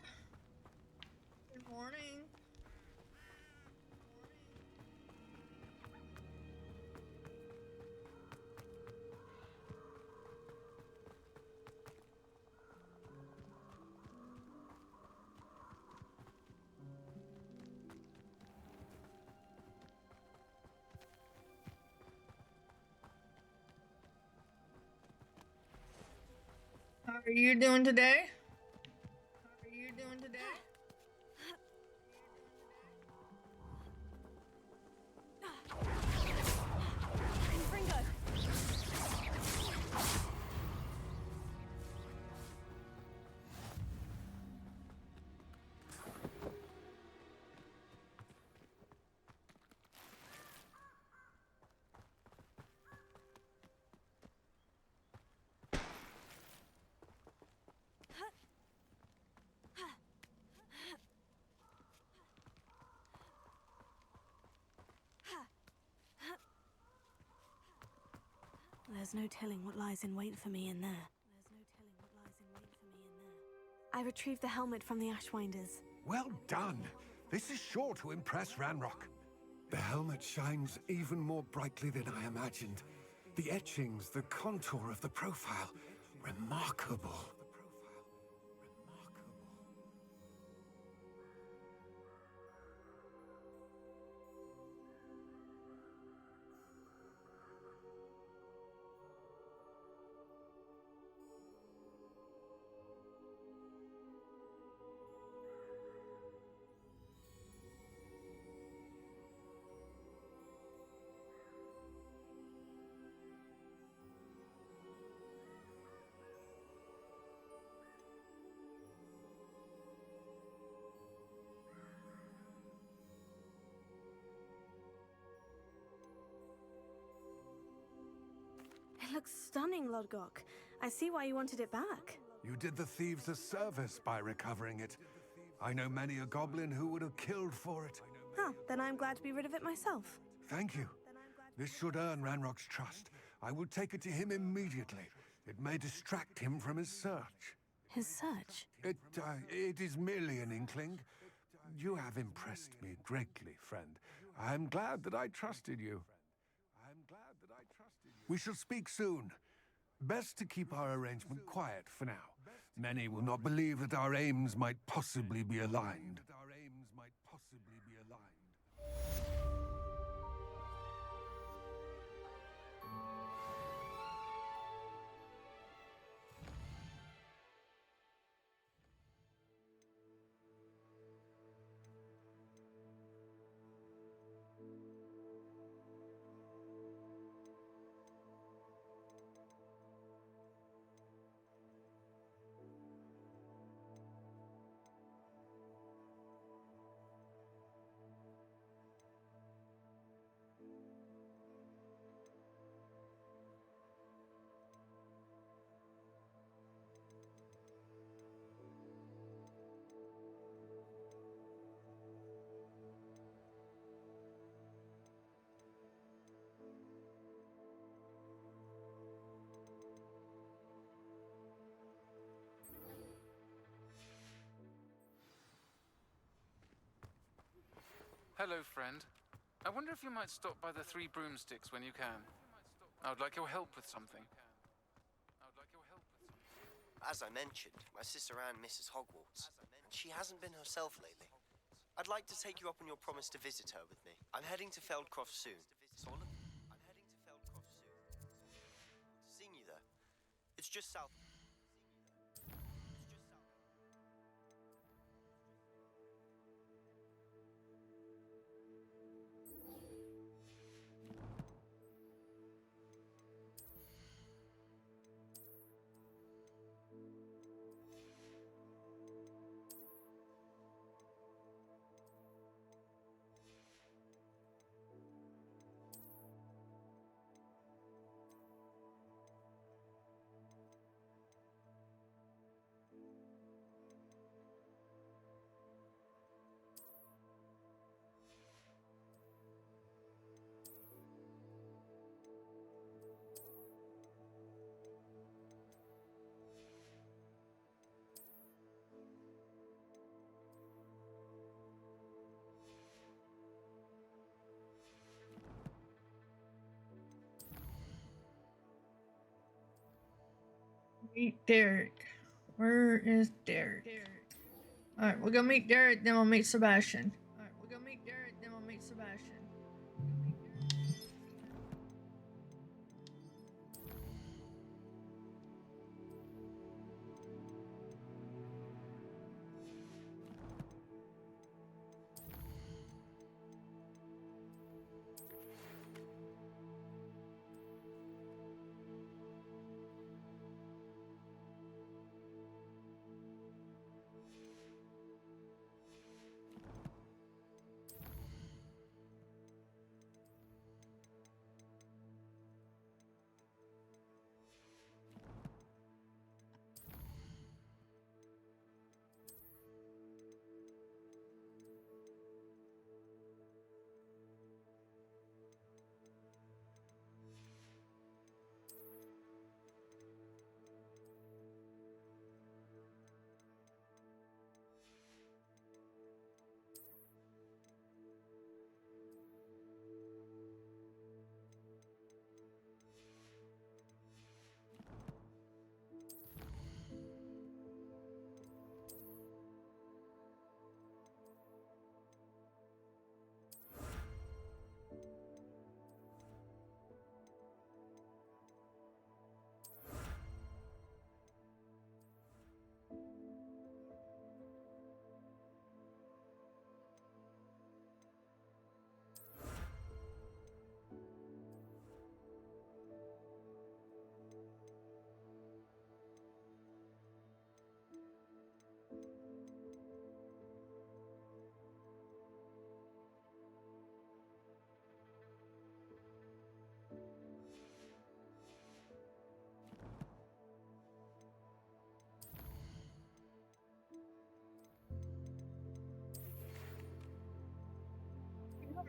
Speaker 1: Good morning. are you doing today? How are you doing today?
Speaker 4: Ringo! There's no telling what lies in wait for me in there. I retrieved the helmet from the Ashwinders.
Speaker 16: Well done. This is sure to impress Ranrock.
Speaker 17: The helmet shines even more brightly than I imagined. The etchings, the contour of the profile, remarkable.
Speaker 4: It looks stunning, Lodgok. I see why you wanted it back.
Speaker 16: You did the thieves a service by recovering it. I know many a goblin who would have killed for it.
Speaker 4: Huh, then I'm glad to be rid of it myself.
Speaker 16: Thank you. This should earn Ranrock's trust. I will take it to him immediately. It may distract him from his search.
Speaker 4: His search?
Speaker 16: It is merely an inkling. You have impressed me greatly, friend. I am glad that I trusted you. We shall speak soon. Best to keep our arrangement quiet for now. Many will not believe that our aims might possibly be aligned.
Speaker 14: Hello, friend. I wonder if you might stop by the Three Broomsticks when you can. I would like your help with something.
Speaker 19: As I mentioned, my sister Anne misses Hogwarts, and she hasn't been herself lately. I'd like to take you up on your promise to visit her with me. I'm heading to Feldcroft soon, so I'll seeing you there. It's just south.
Speaker 1: Meet Derek. Where is Derek? Alright, we'll go meet Derek, then we'll meet Sebastian.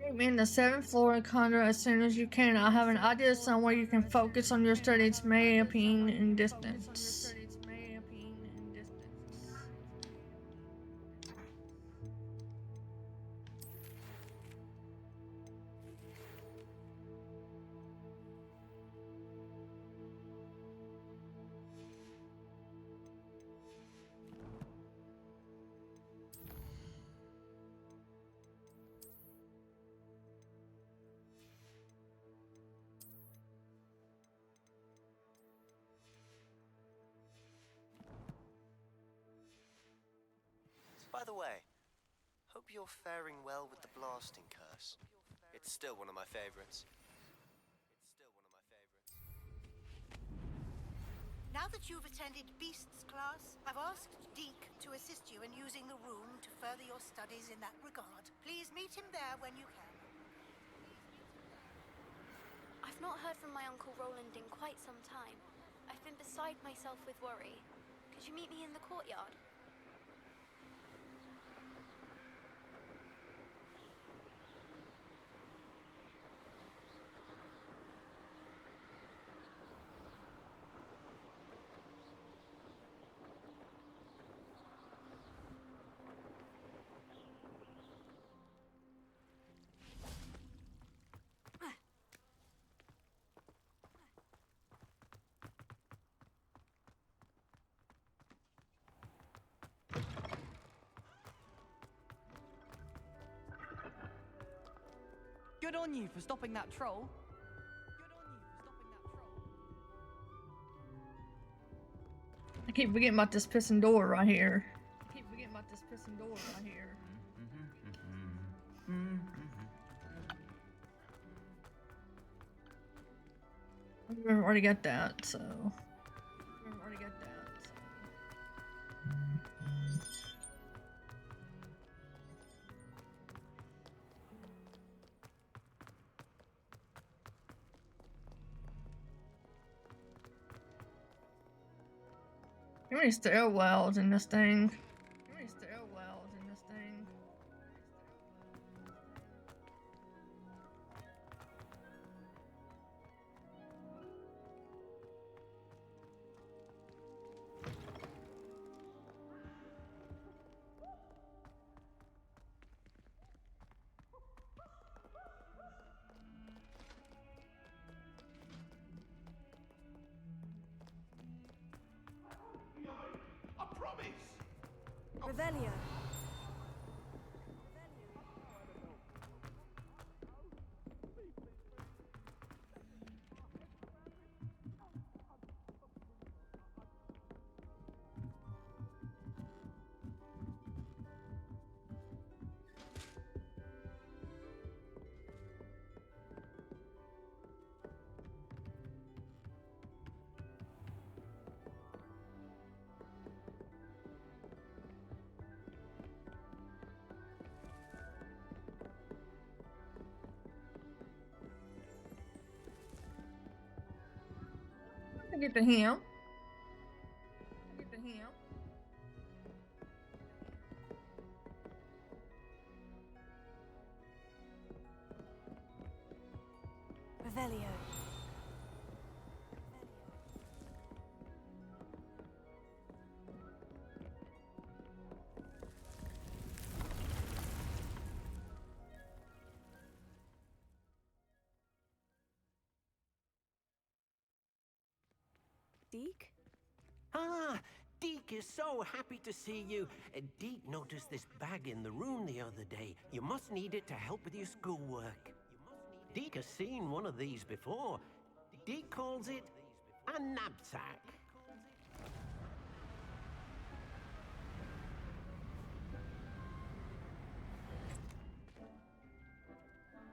Speaker 1: Meet me in the 7th floor and Condor as soon as you can. I have an idea somewhere you can focus on your studies, mapping in distance.
Speaker 19: By the way, hope you're faring well with the blasting curse. It's still one of my favorites.
Speaker 20: Now that you've attended Beasts class, I've asked Deke to assist you in using the room to further your studies in that regard. Please meet him there when you can.
Speaker 4: I've not heard from my Uncle Roland in quite some time. I've been beside myself with worry. Could you meet me in the courtyard?
Speaker 5: Good on you for stopping that troll.
Speaker 1: I keep forgetting about this pissing door right here. I've already got that, so. How many stairwells in this thing?
Speaker 4: Revelio. Get to him. Revelio.
Speaker 21: Deke? Ah, Deke is so happy to see you. Deke noticed this bag in the room the other day. You must need it to help with your schoolwork. Deke has seen one of these before. Deke calls it a knapsack.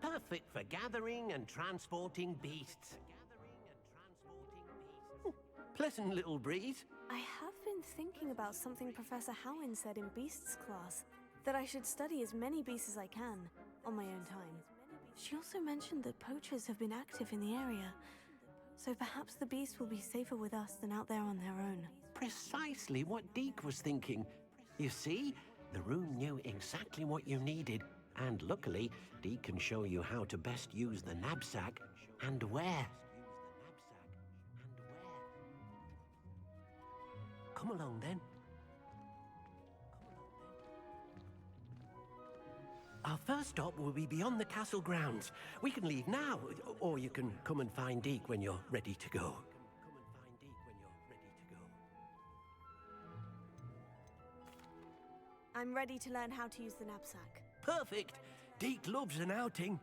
Speaker 21: Perfect for gathering and transporting beasts. Pleasant little breeze.
Speaker 4: I have been thinking about something Professor Howin said in Beasts class, that I should study as many beasts as I can, on my own time. She also mentioned that poachers have been active in the area, so perhaps the beasts will be safer with us than out there on their own.
Speaker 21: Precisely what Deke was thinking. You see, the room knew exactly what you needed. And luckily, Dee can show you how to best use the knapsack and where. Come along then. Our first stop will be beyond the castle grounds. We can leave now, or you can come and find Deke when you're ready to go.
Speaker 4: I'm ready to learn how to use the knapsack.
Speaker 21: Perfect! Deke loves an outing.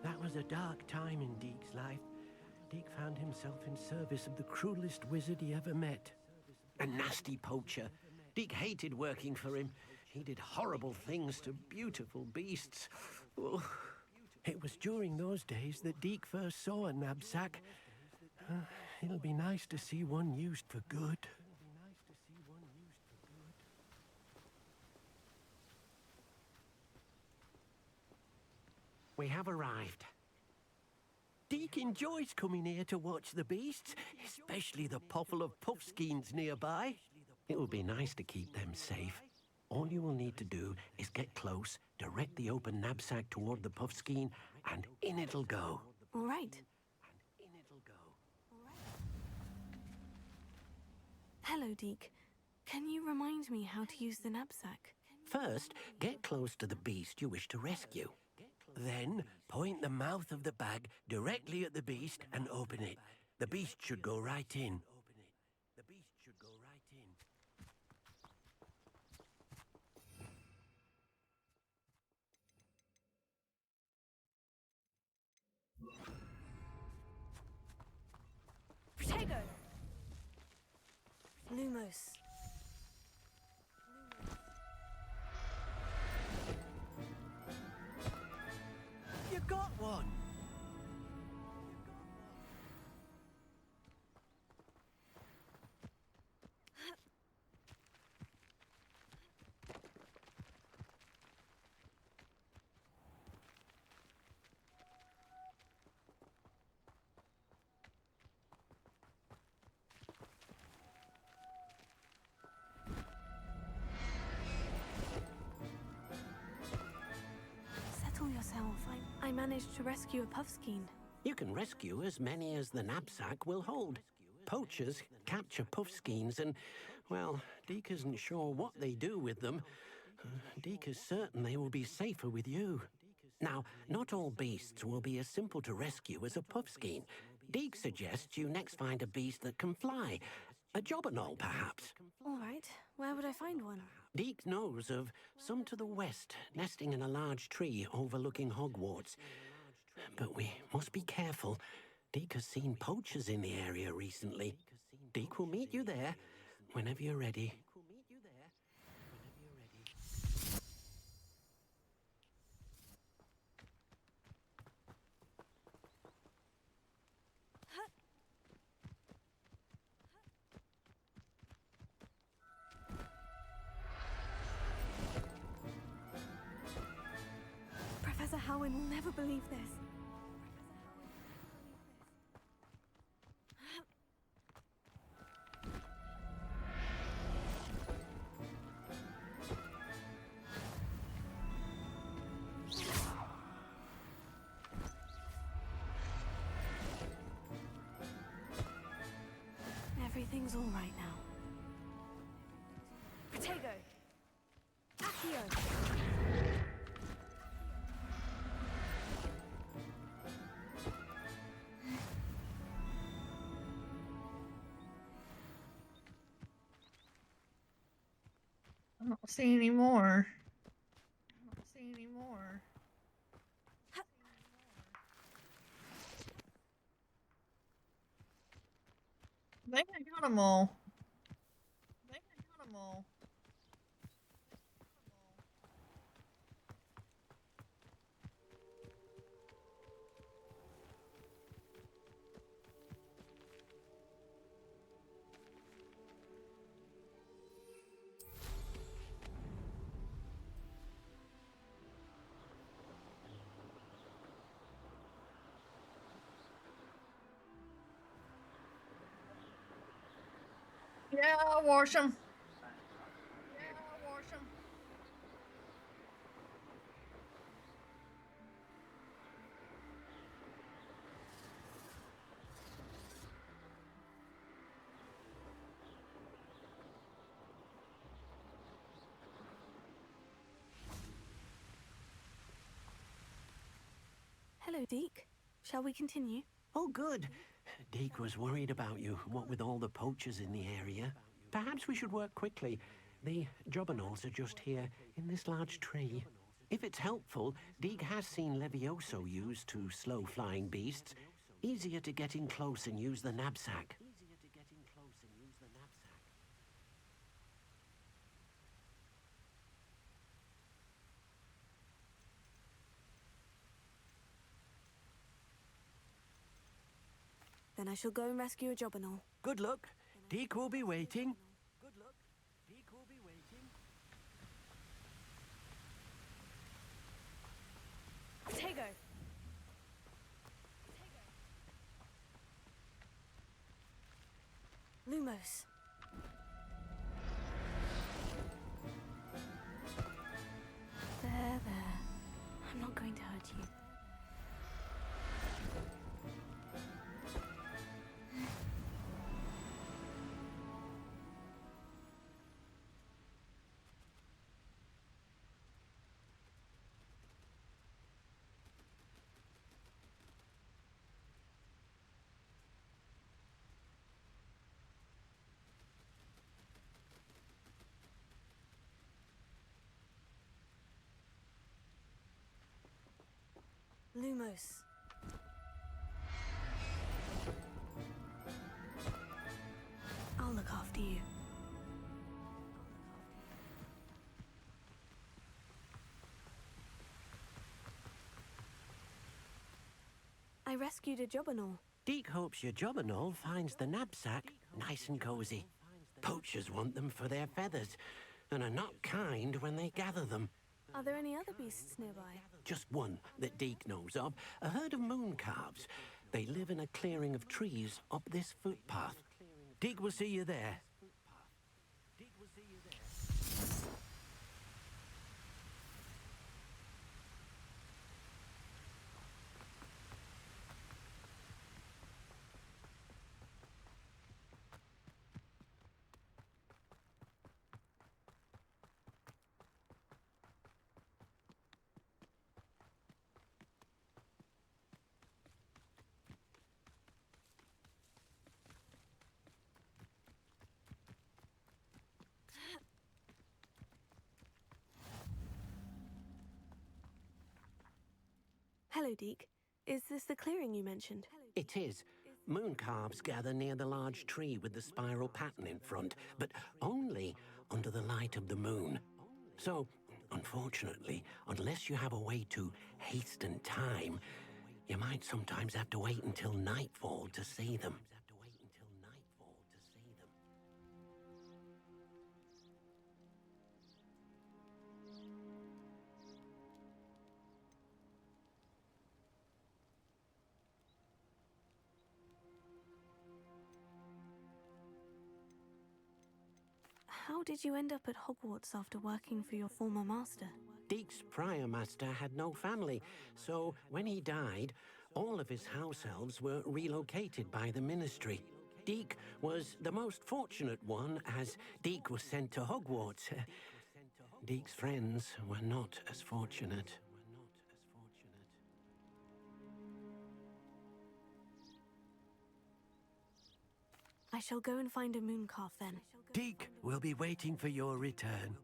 Speaker 21: That was a dark time in Deke's life. Deke found himself in service of the cruelest wizard he ever met. A nasty poacher. Deke hated working for him. He did horrible things to beautiful beasts. Oh, it was during those days that Deke first saw a knapsack. It'll be nice to see one used for good. We have arrived. Deke enjoys coming here to watch the beasts, especially the potful of puffskeins nearby. It will be nice to keep them safe. All you will need to do is get close, direct the open knapsack toward the puffskein, and in it'll go.
Speaker 4: All right. Hello, Deke. Can you remind me how to use the knapsack?
Speaker 21: First, get close to the beast you wish to rescue. Then, point the mouth of the bag directly at the beast and open it. The beast should go right in.
Speaker 4: Protego! Lumos.
Speaker 21: You got one!
Speaker 4: Settle yourself. I managed to rescue a puffskein.
Speaker 21: You can rescue as many as the knapsack will hold. Poachers capture puffskeins and, well, Deke isn't sure what they do with them. Deke is certain they will be safer with you. Now, not all beasts will be as simple to rescue as a puffskein. Deke suggests you next find a beast that can fly. A jobberknoll, perhaps.
Speaker 4: All right. Where would I find one?
Speaker 21: Deke knows of some to the west, nesting in a large tree overlooking Hogwarts. But we must be careful. Deke has seen poachers in the area recently. Deke will meet you there whenever you're ready.
Speaker 4: Professor Howin will never believe this. Everything's all right now. Protego! Accio!
Speaker 1: I don't see any more. I don't see any more. I think I got them all. I think I got them all. Yeah, I'll wash them.
Speaker 4: Hello, Deke. Shall we continue?
Speaker 21: Oh, good. Deke was worried about you, what with all the poachers in the area. Perhaps we should work quickly. The jobberknolls are just here, in this large tree. If it's helpful, Deke has seen Levioso used to slow flying beasts. Easier to get in close and use the knapsack.
Speaker 4: Then I shall go and rescue a jobberknoll.
Speaker 21: Good luck. Deke will be waiting.
Speaker 4: Tego! Lumos. There. I'm not going to hurt you. Lumos. I'll look after you. I rescued a jobberknoll.
Speaker 21: Deke hopes your jobberknoll finds the knapsack nice and cozy. Poachers want them for their feathers, and are not kind when they gather them.
Speaker 4: Are there any other beasts nearby?
Speaker 21: Just one that Deke knows of, a herd of moon calves. They live in a clearing of trees up this footpath. Deke will see you there.
Speaker 4: Hello, Deke. Is this the clearing you mentioned?
Speaker 21: It is. Moon calves gather near the large tree with the spiral pattern in front, but only under the light of the moon. So, unfortunately, unless you have a way to hasten time, you might sometimes have to wait until nightfall to see them.
Speaker 4: How did you end up at Hogwarts after working for your former master?
Speaker 21: Deke's prior master had no family, so when he died, all of his house elves were relocated by the ministry. Deke was the most fortunate one, as Deke was sent to Hogwarts. Deke's friends were not as fortunate.
Speaker 4: I shall go and find a moon calf then.
Speaker 21: Deke will be waiting for your return.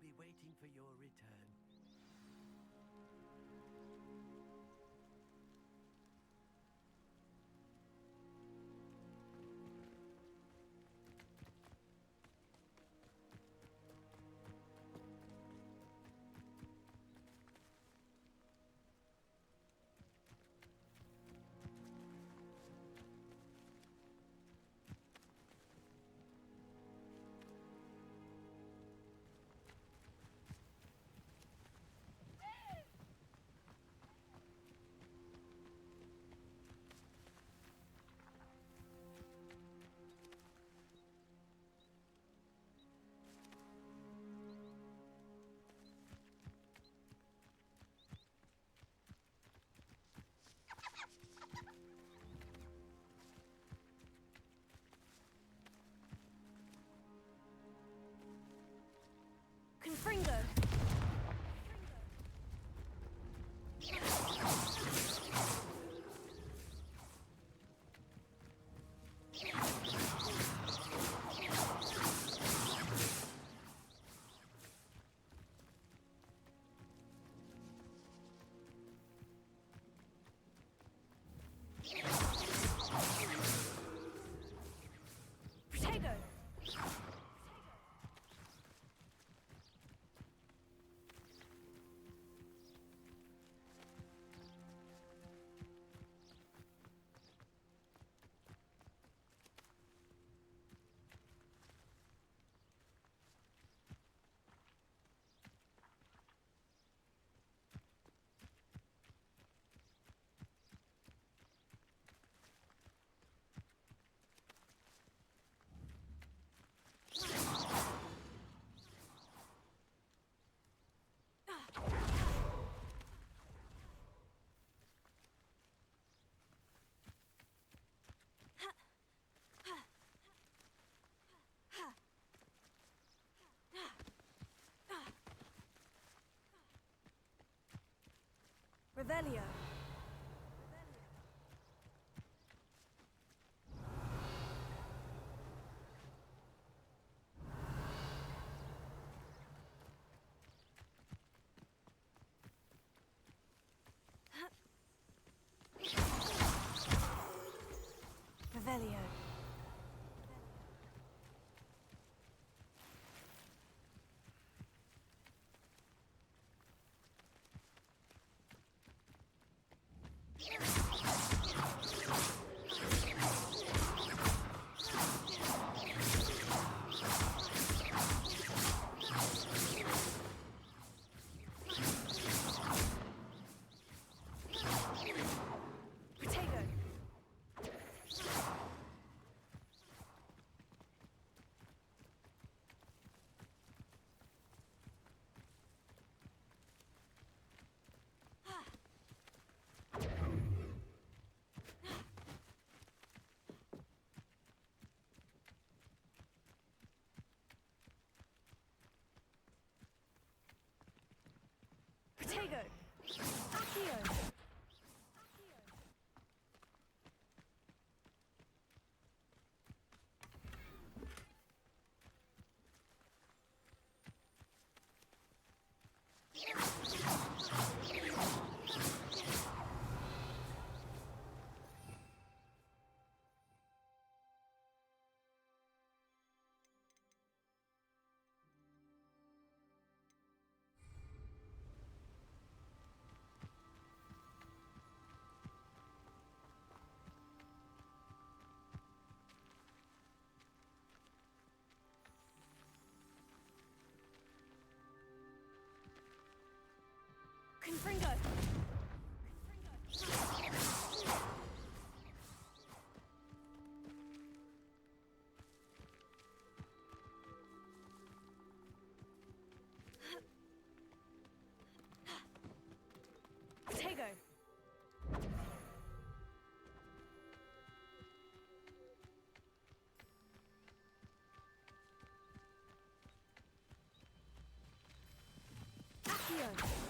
Speaker 4: Revelio. Revelio. Protego! Accio! Confringo! Protego! Accio!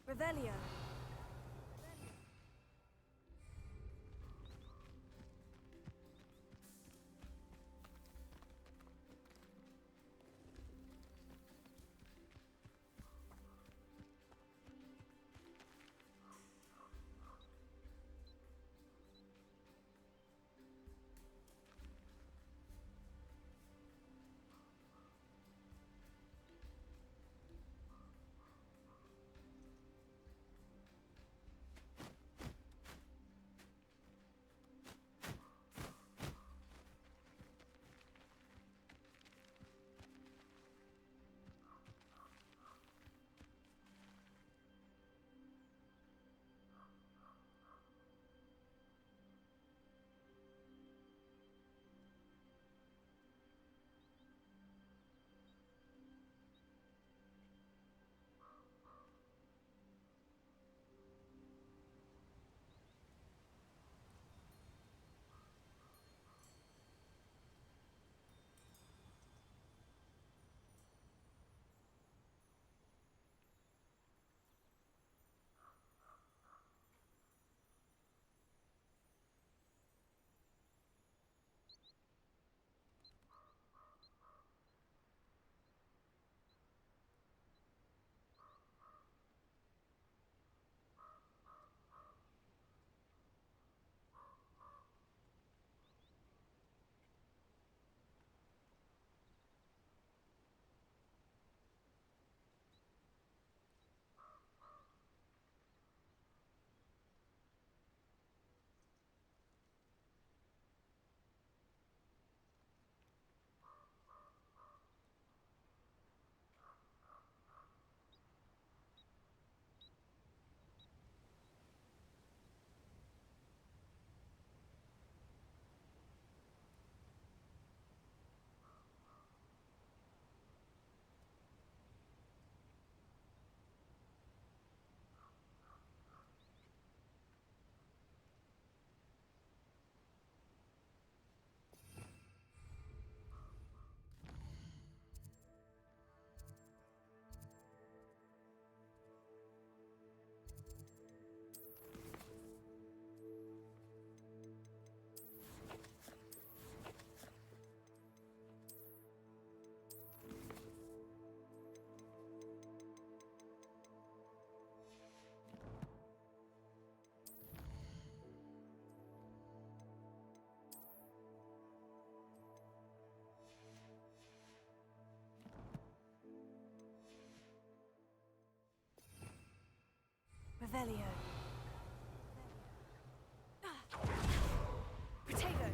Speaker 4: Revelio. Revelio. Protego.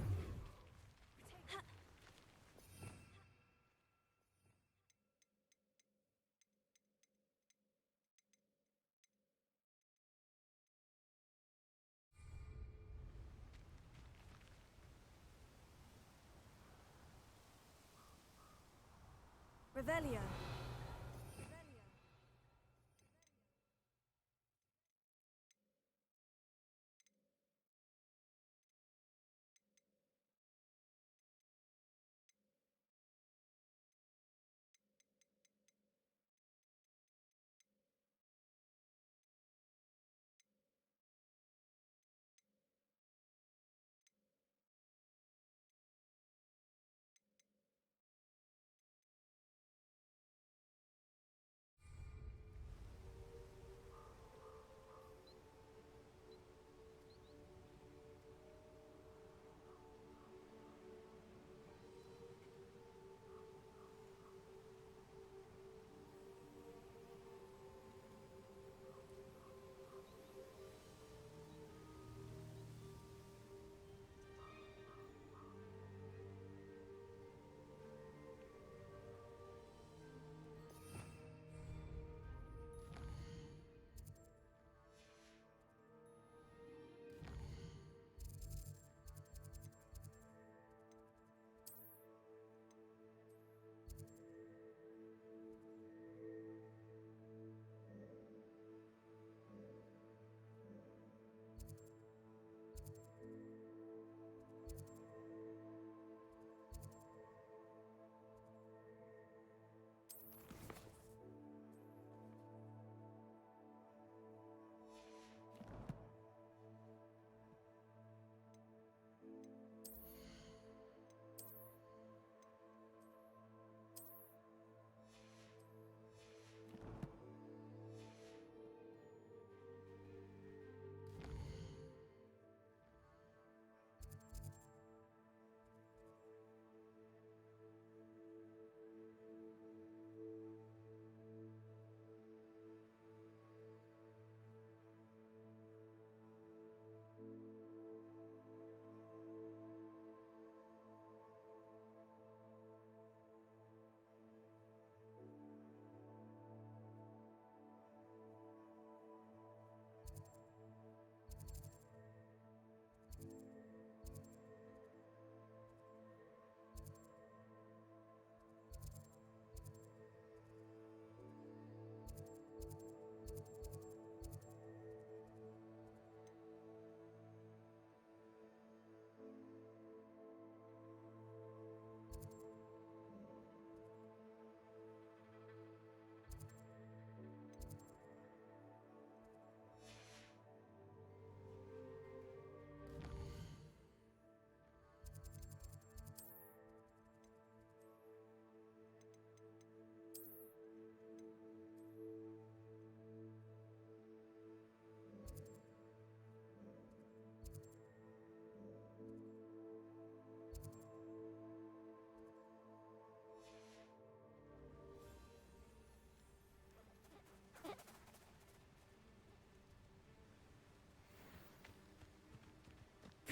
Speaker 4: Revelio.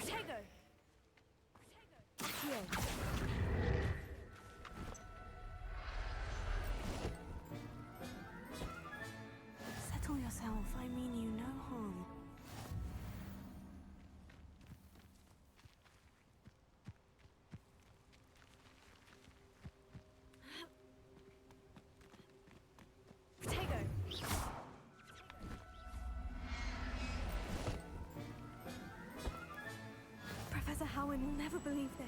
Speaker 4: Protego. Here. Settle yourself. I mean you no harm. Protego. Professor Howin will never believe this.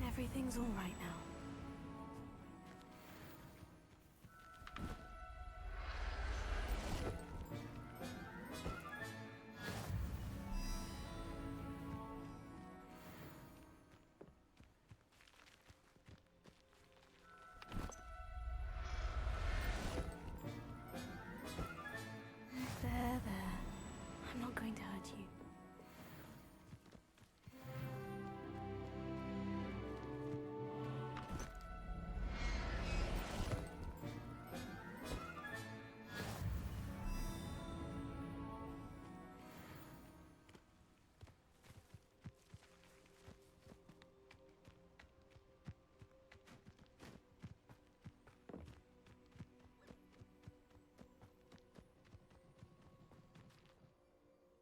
Speaker 4: Everything's all right now.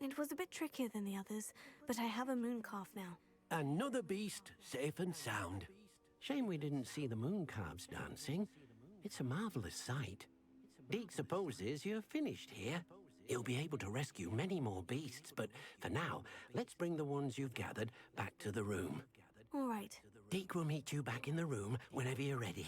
Speaker 4: It was a bit trickier than the others, but I have a moon calf now.
Speaker 21: Another beast, safe and sound. Shame we didn't see the moon calves dancing. It's a marvelous sight. Deke supposes you're finished here. He'll be able to rescue many more beasts, but for now, let's bring the ones you've gathered back to the room.
Speaker 4: All right.
Speaker 21: Deke will meet you back in the room whenever you're ready.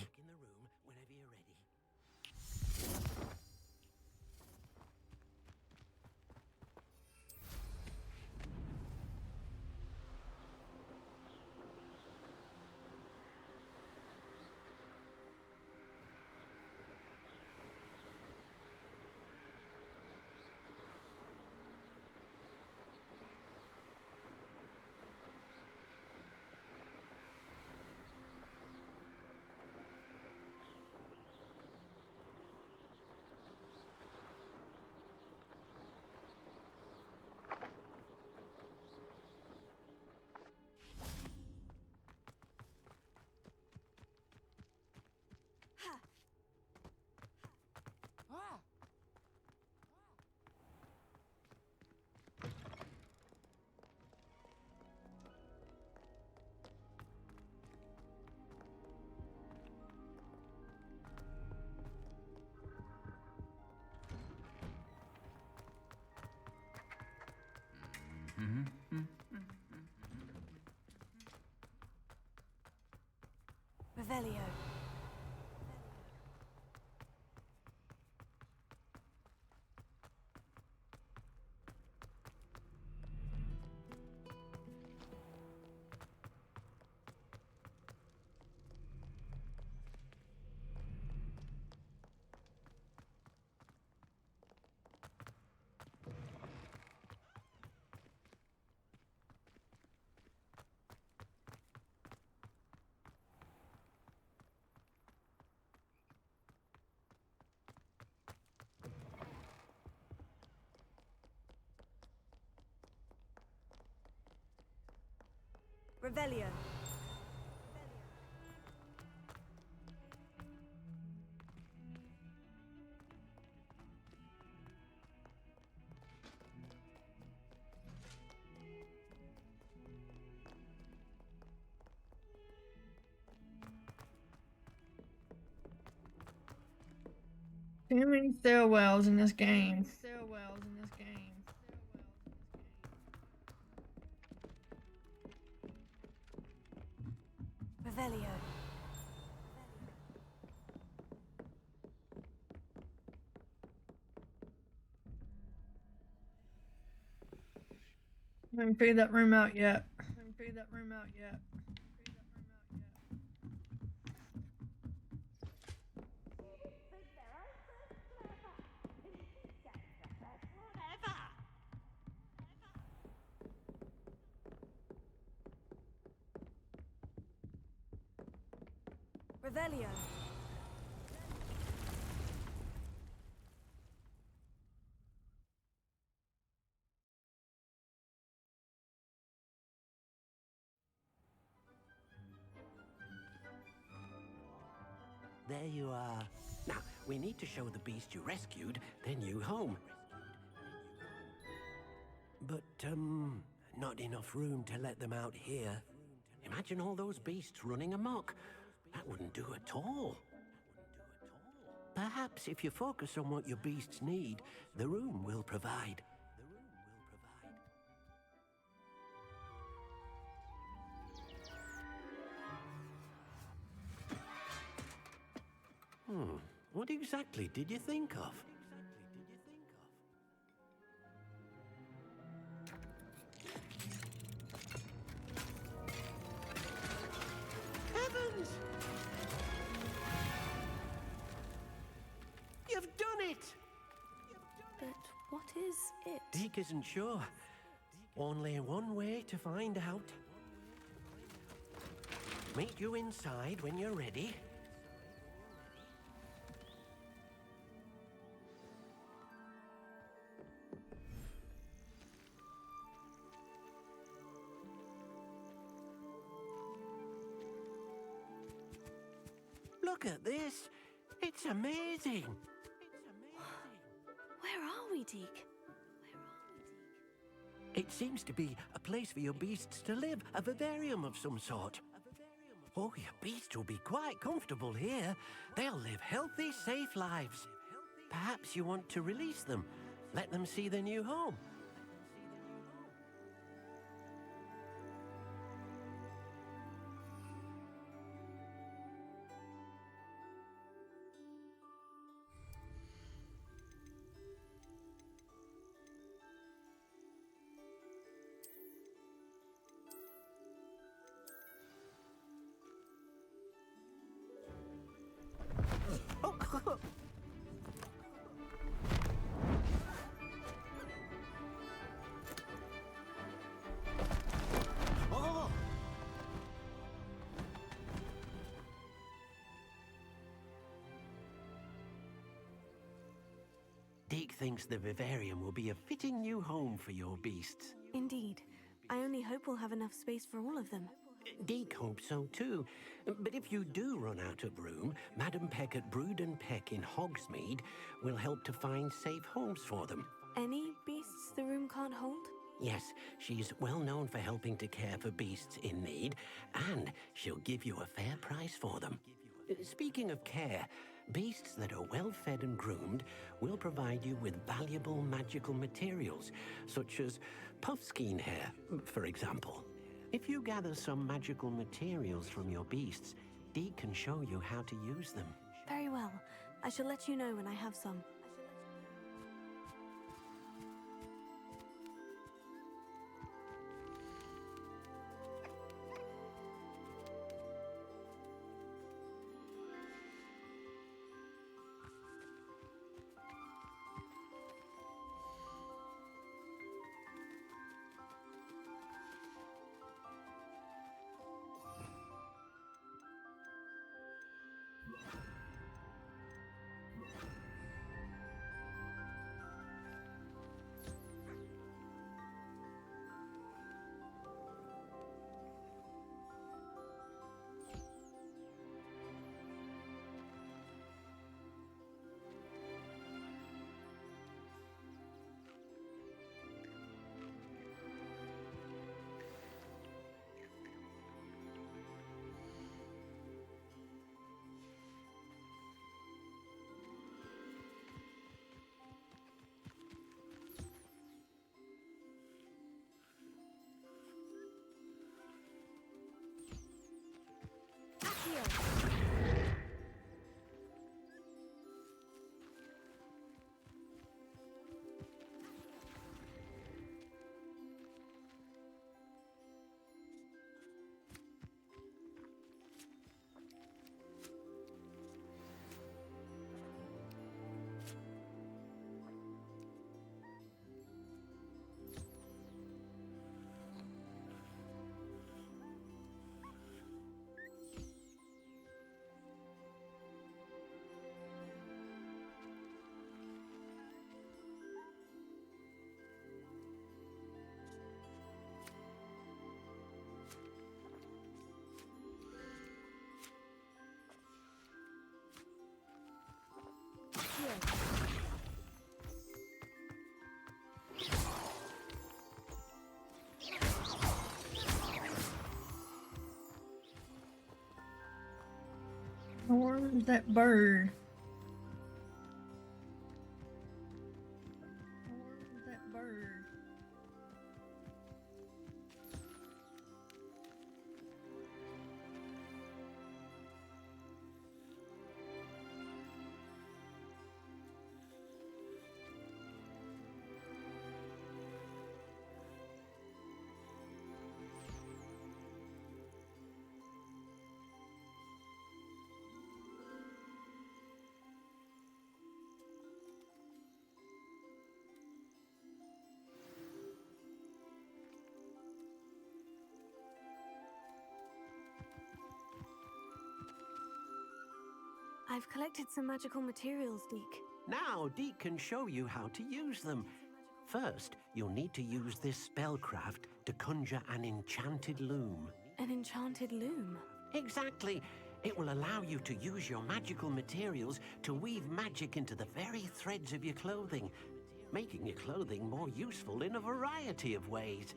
Speaker 4: Revelio. Revelio.
Speaker 1: Too many stairwells in this game.
Speaker 4: Revelio.
Speaker 1: I haven't figured that room out yet.
Speaker 4: Revelio.
Speaker 21: There you are. Now, we need to show the beast you rescued their new home. But, not enough room to let them out here. Imagine all those beasts running amok. That wouldn't do at all. Perhaps if you focus on what your beasts need, the room will provide. What exactly did you think of? Heavens! You've done it!
Speaker 4: But what is it?
Speaker 21: Deke isn't sure. Only one way to find out. Meet you inside when you're ready. Look at this. It's amazing.
Speaker 4: Where are we, Deke?
Speaker 21: It seems to be a place for your beasts to live, a vivarium of some sort. Oh, your beasts will be quite comfortable here. They'll live healthy, safe lives. Perhaps you want to release them, let them see their new home. Deke thinks the vivarium will be a fitting new home for your beasts.
Speaker 4: Indeed. I only hope we'll have enough space for all of them.
Speaker 21: Deke hopes so too. But if you do run out of room, Madam Peck at Brood and Peck in Hogsmeade will help to find safe homes for them.
Speaker 4: Any beasts the room can't hold?
Speaker 21: Yes, she's well known for helping to care for beasts in need, and she'll give you a fair price for them. Speaking of care, beasts that are well fed and groomed will provide you with valuable magical materials, such as puffskein hair, for example. If you gather some magical materials from your beasts, Deke can show you how to use them.
Speaker 4: Very well. I shall let you know when I have some.
Speaker 1: Where's that bird? Where's that bird?
Speaker 4: I've collected some magical materials, Deke.
Speaker 21: Now, Deke can show you how to use them. First, you'll need to use this spellcraft to conjure an enchanted loom.
Speaker 4: An enchanted loom?
Speaker 21: Exactly. It will allow you to use your magical materials to weave magic into the very threads of your clothing. making your clothing more useful in a variety of ways.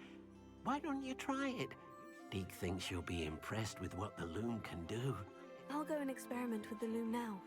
Speaker 21: Why don't you try it? Deke thinks you'll be impressed with what the loom can do.
Speaker 4: I'll go and experiment with the loom now.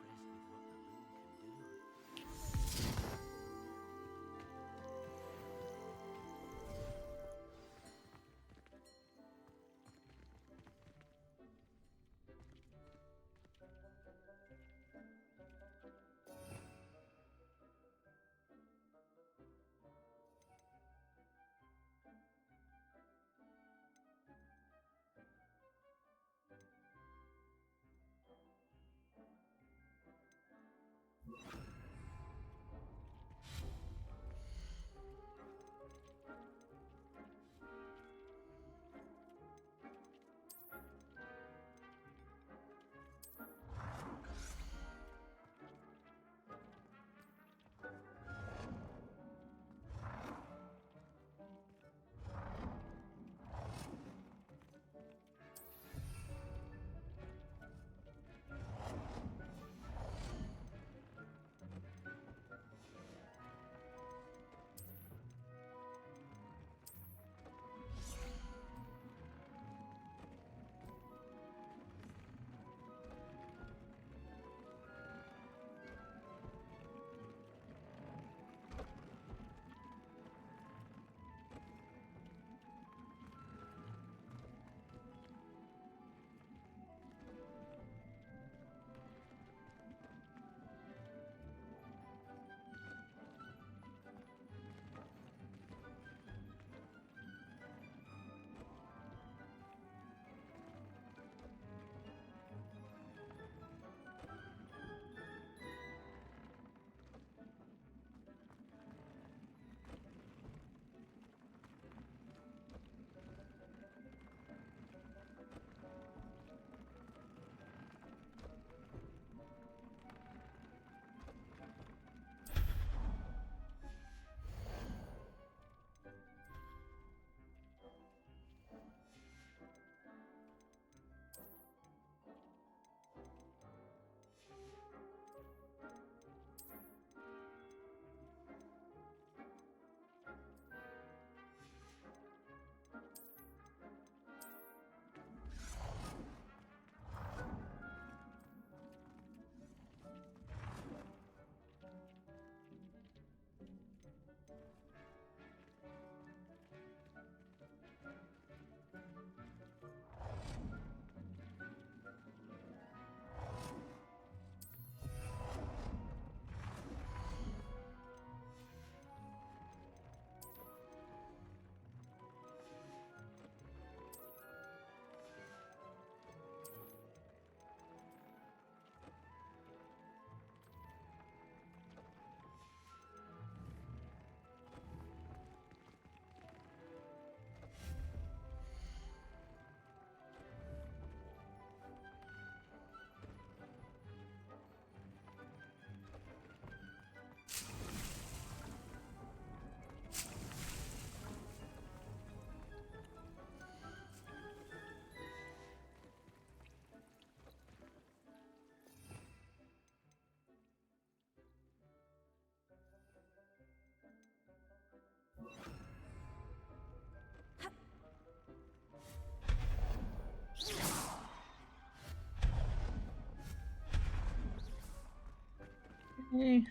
Speaker 1: Hey.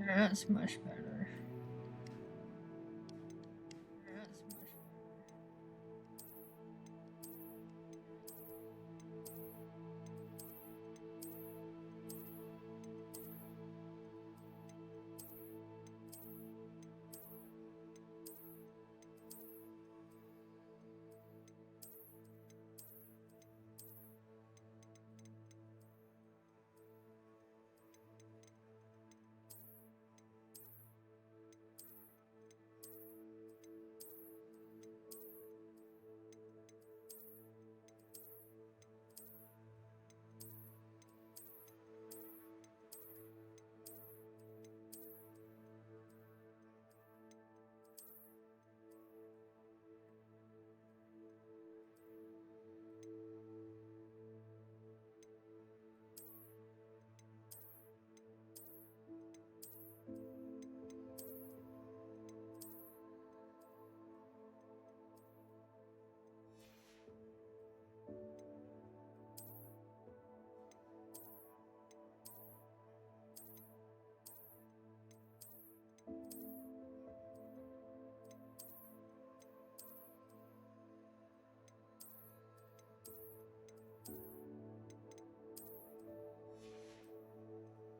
Speaker 1: That's much better. That's much better.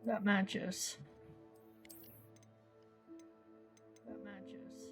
Speaker 1: That matches. That matches.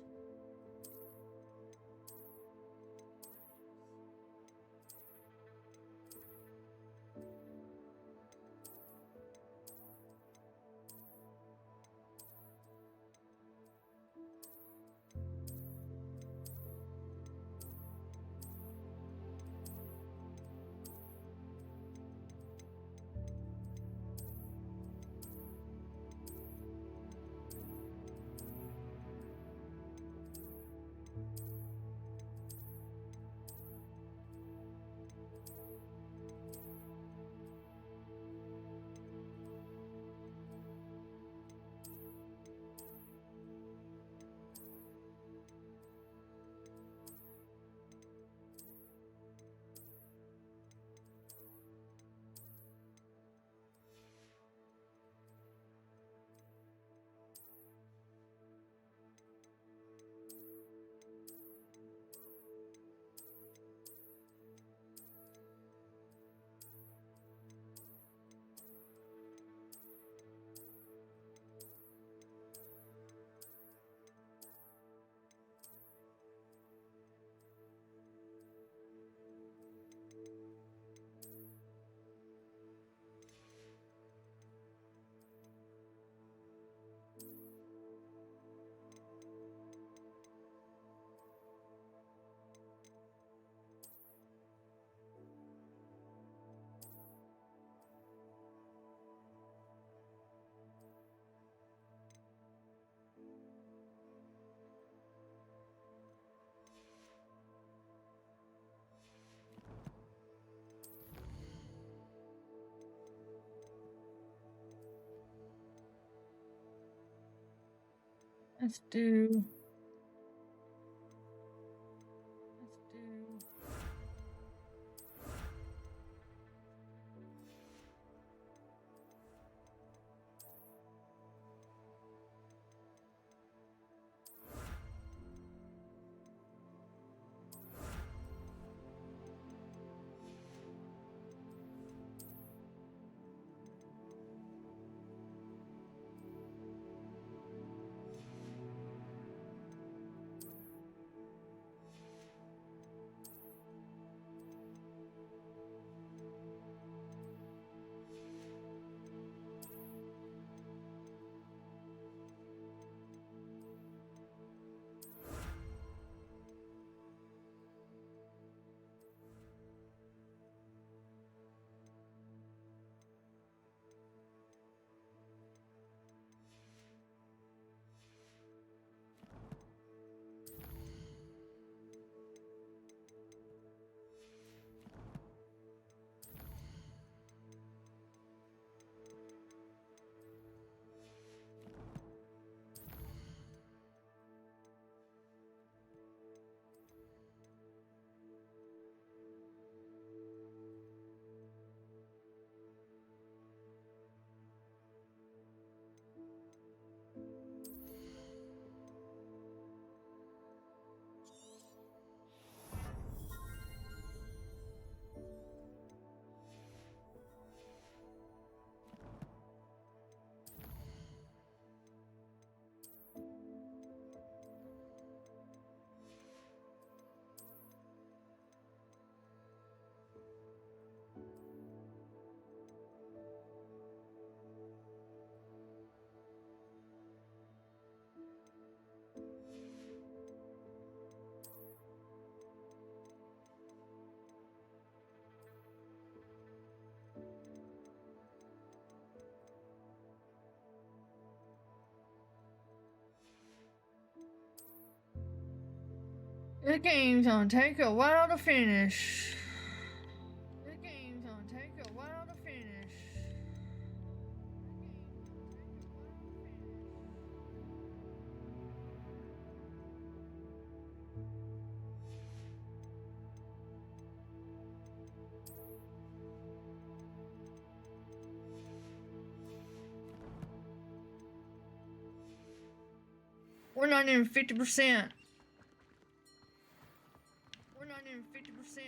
Speaker 1: Let's do. The game's gonna take a while to finish. The game's gonna take a while to finish. We're not even 50%. We're not even 50%.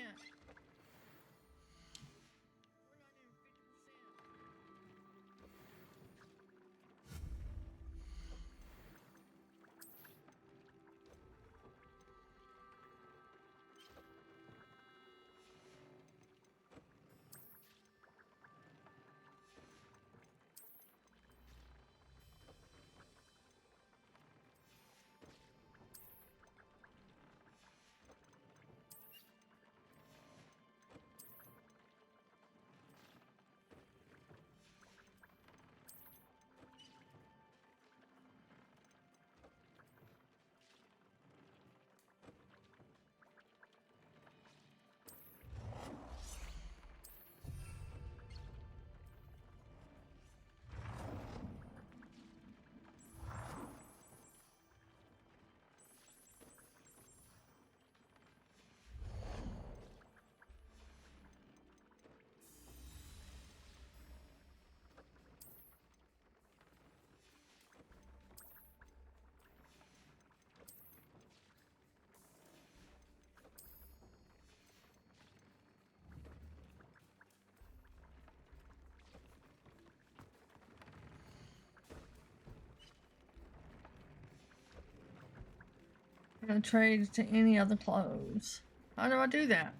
Speaker 1: I'm gonna trade to any other clothes. How do I do that?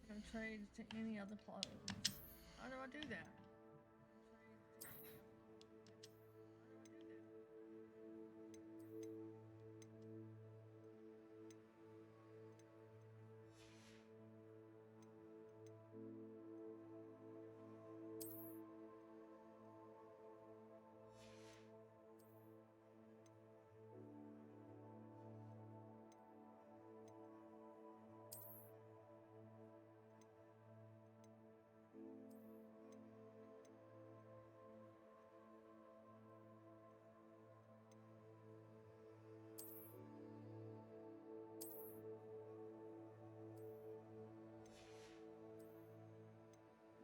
Speaker 1: I'm gonna trade to any other clothes. How do I do that?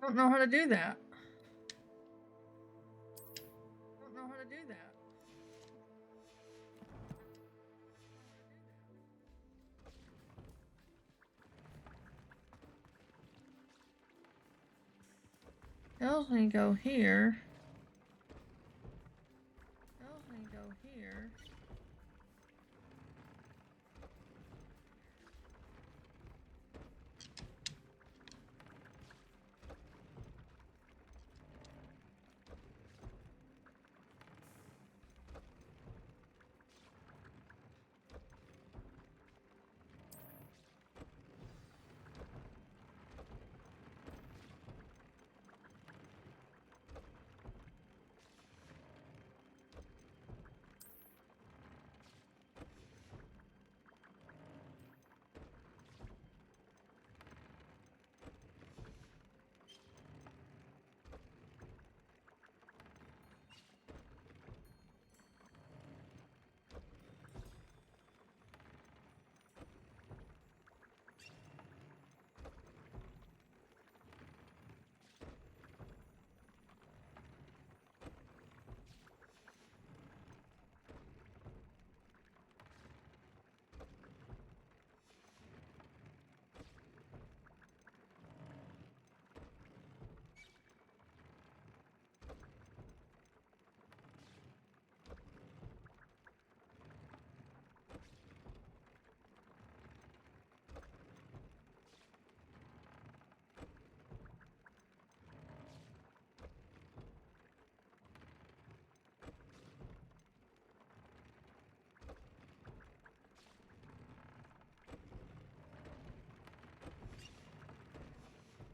Speaker 1: I don't know how to do that. I don't know how to do that. Tells me go here. Tells me go here.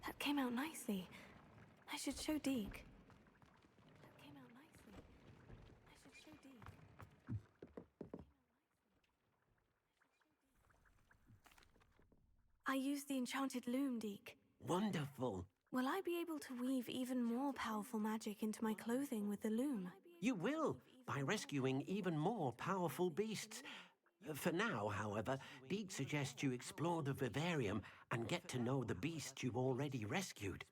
Speaker 4: That came out nicely. I should show Deke. That came out nicely. I should show Deke. used the enchanted loom, Deke.
Speaker 21: Wonderful.
Speaker 4: Will I be able to weave even more powerful magic into my clothing with the loom?
Speaker 21: You will, by rescuing even more powerful beasts. For now, however, Deke suggests you explore the vivarium and get to know the beast you've already rescued.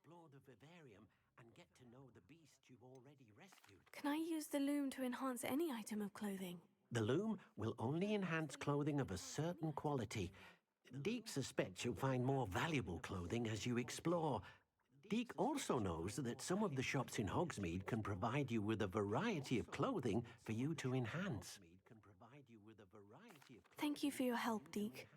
Speaker 4: Can I use the loom to enhance any item of clothing?
Speaker 21: The loom will only enhance clothing of a certain quality. Deke suspects you'll find more valuable clothing as you explore. Deke also knows that some of the shops in Hogsmeade can provide you with a variety of clothing for you to enhance.
Speaker 4: Thank you for your help, Deke.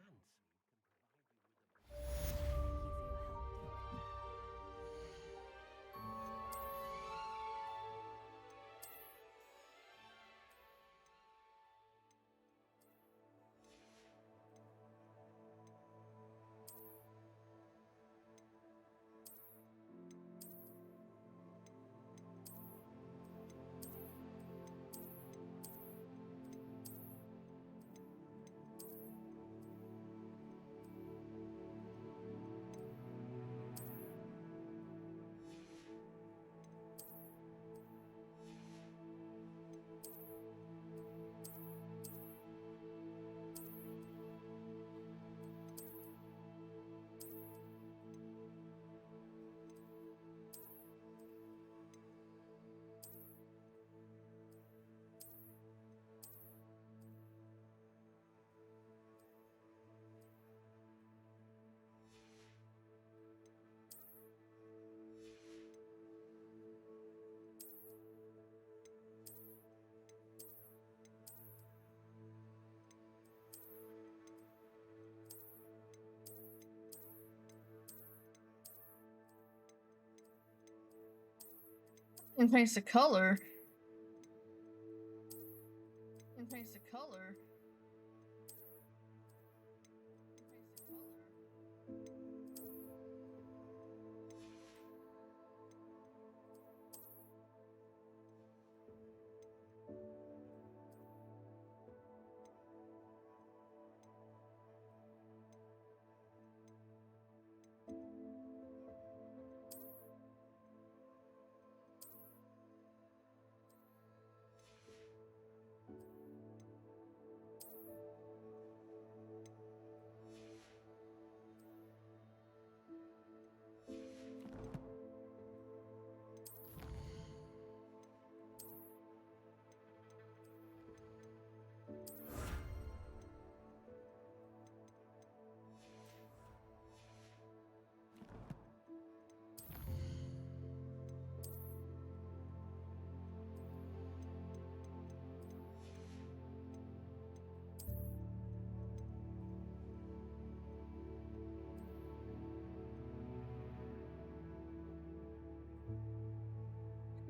Speaker 1: And paints the color. And paints the color.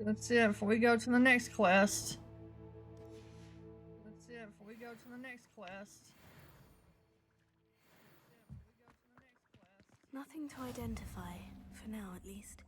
Speaker 1: That's it before we go to the next quest. That's it before we go to the next quest.
Speaker 4: Nothing to identify, for now at least.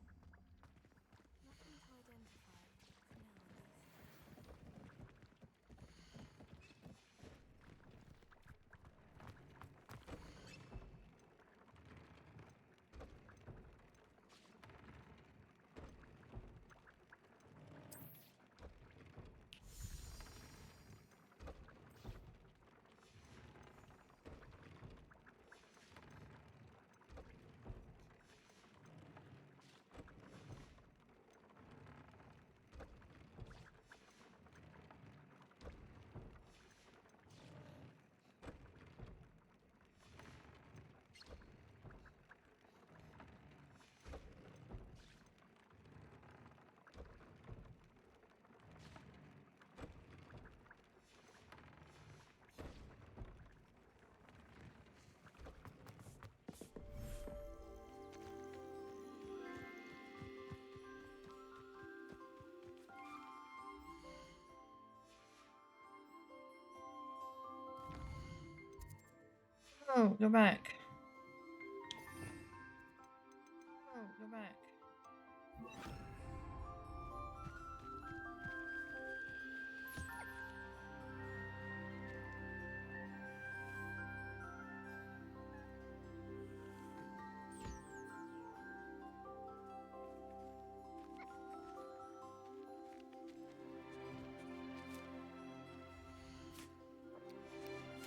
Speaker 1: Oh, go back. Oh, go back.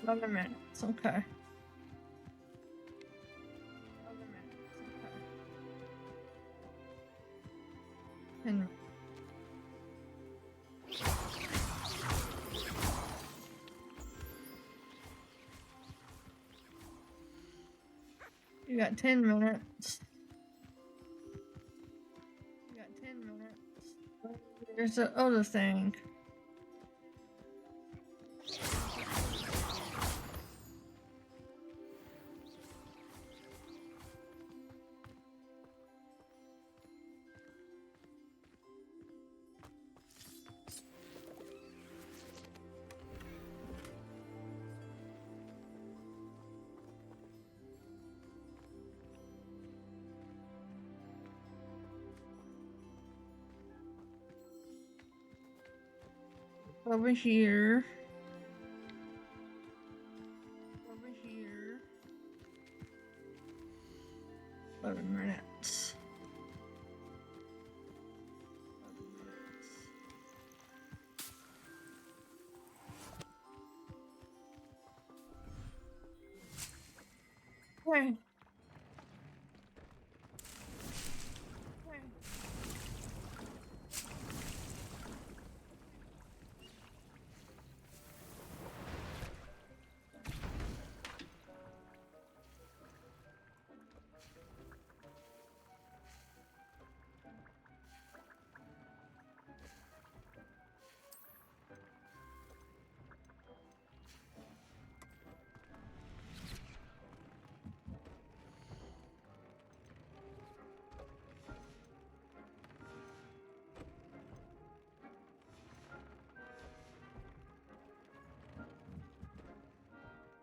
Speaker 1: 11 minutes, okay. And you got 10 minutes. You got 10 minutes. There's the other thing. Over here. Over here. 11 minutes. 11 minutes. Okay.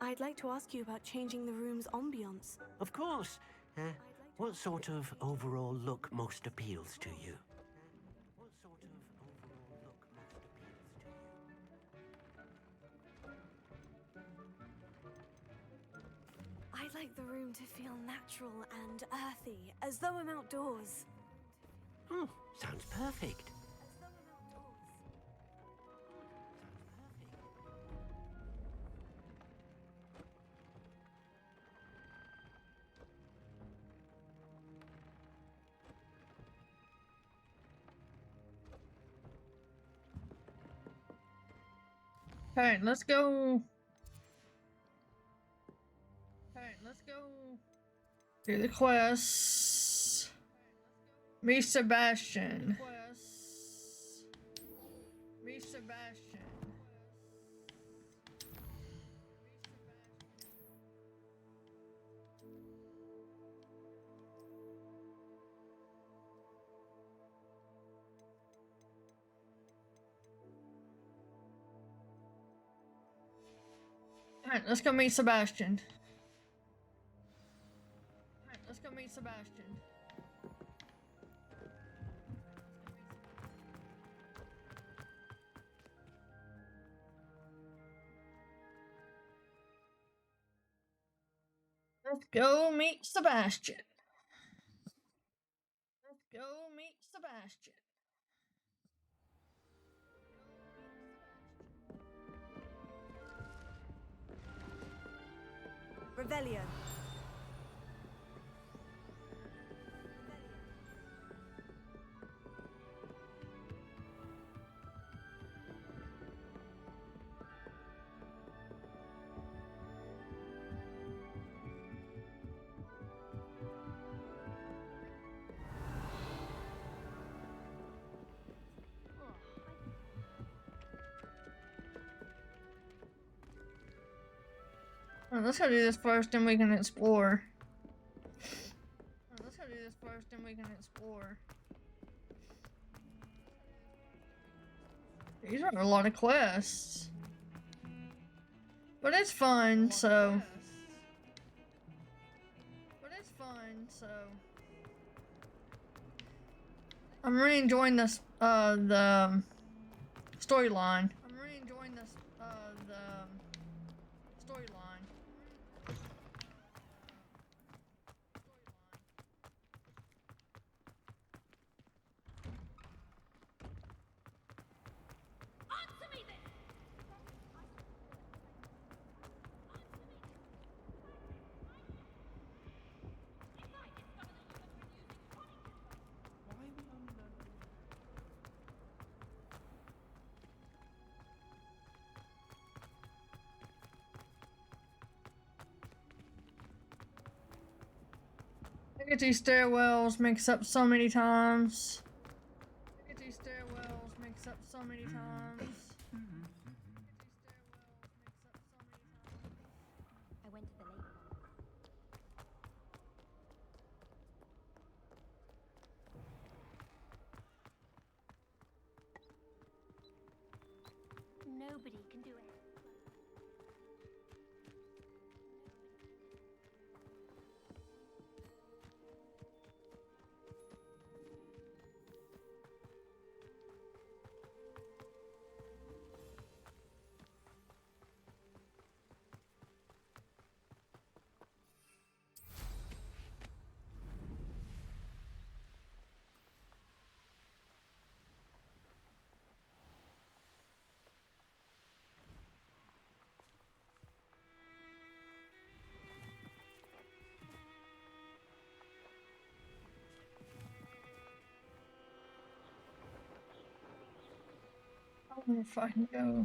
Speaker 4: I'd like to ask you about changing the room's ambiance.
Speaker 21: Of course. What sort of overall look most appeals to you?
Speaker 4: I'd like the room to feel natural and earthy, as though I'm outdoors.
Speaker 21: Sounds perfect.
Speaker 1: Okay, let's go. Okay, let's go do the quest. Meet Sebastian. Meet Sebastian. Alright, let's go meet Sebastian. Alright, let's go meet Sebastian. Let's go meet Sebastian. Let's go meet Sebastian.
Speaker 4: Revelio.
Speaker 1: Alright, let's go do this first, and we can explore. Alright, let's go do this first, and we can explore. These are a lot of quests. But it's fun, so. I'm really enjoying this, the storyline. I'm really enjoying this, the storyline.
Speaker 11: Answer me this!
Speaker 1: Look at these stairwells mixed up so many times. Look at these stairwells mixed up so many times.
Speaker 6: I went to the lake once. Nobody can do it.
Speaker 1: I wonder if I can go.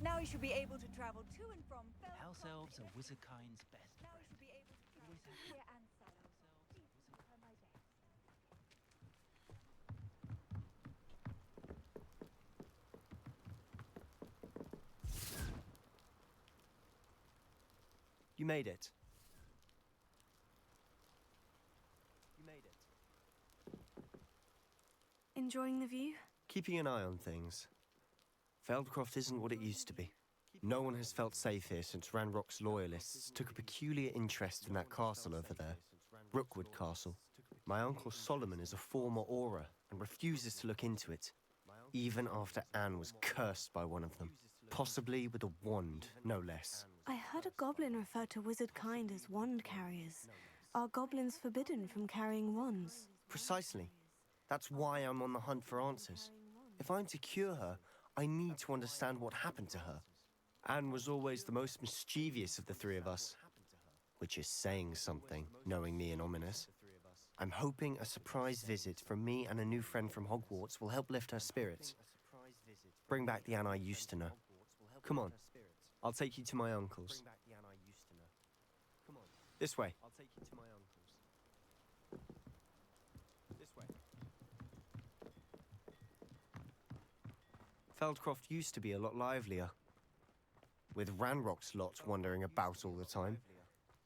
Speaker 3: Now you should be able to travel to and from
Speaker 22: House elves are wizardkind's best
Speaker 3: Now you should
Speaker 22: friend.
Speaker 3: be able to travel to here and Sallow. Please prepare my desk.
Speaker 19: You made it. You made it.
Speaker 4: Enjoying the view?
Speaker 19: Keeping an eye on things. Feldcroft isn't what it used to be. No one has felt safe here since Ranrock's loyalists took a peculiar interest in that castle over there, Rookwood Castle. My uncle Solomon is a former Auror and refuses to look into it, even after Anne was cursed by one of them, possibly with a wand, no less.
Speaker 4: I heard a goblin refer to wizard kind as wand carriers. Are goblins forbidden from carrying wands?
Speaker 19: Precisely. That's why I'm on the hunt for answers. If I'm to cure her, I need to understand what happened to her. Anne was always the most mischievous of the three of us. Which is saying something, knowing me and Ominous. I'm hoping a surprise visit from me and a new friend from Hogwarts will help lift her spirits. Bring back the Anne I used to know. Come on, I'll take you to my uncle's. This way. I'll take you to my uncle's. This way. Feldcroft used to be a lot livelier. With Ranrock's lot wandering about all the time.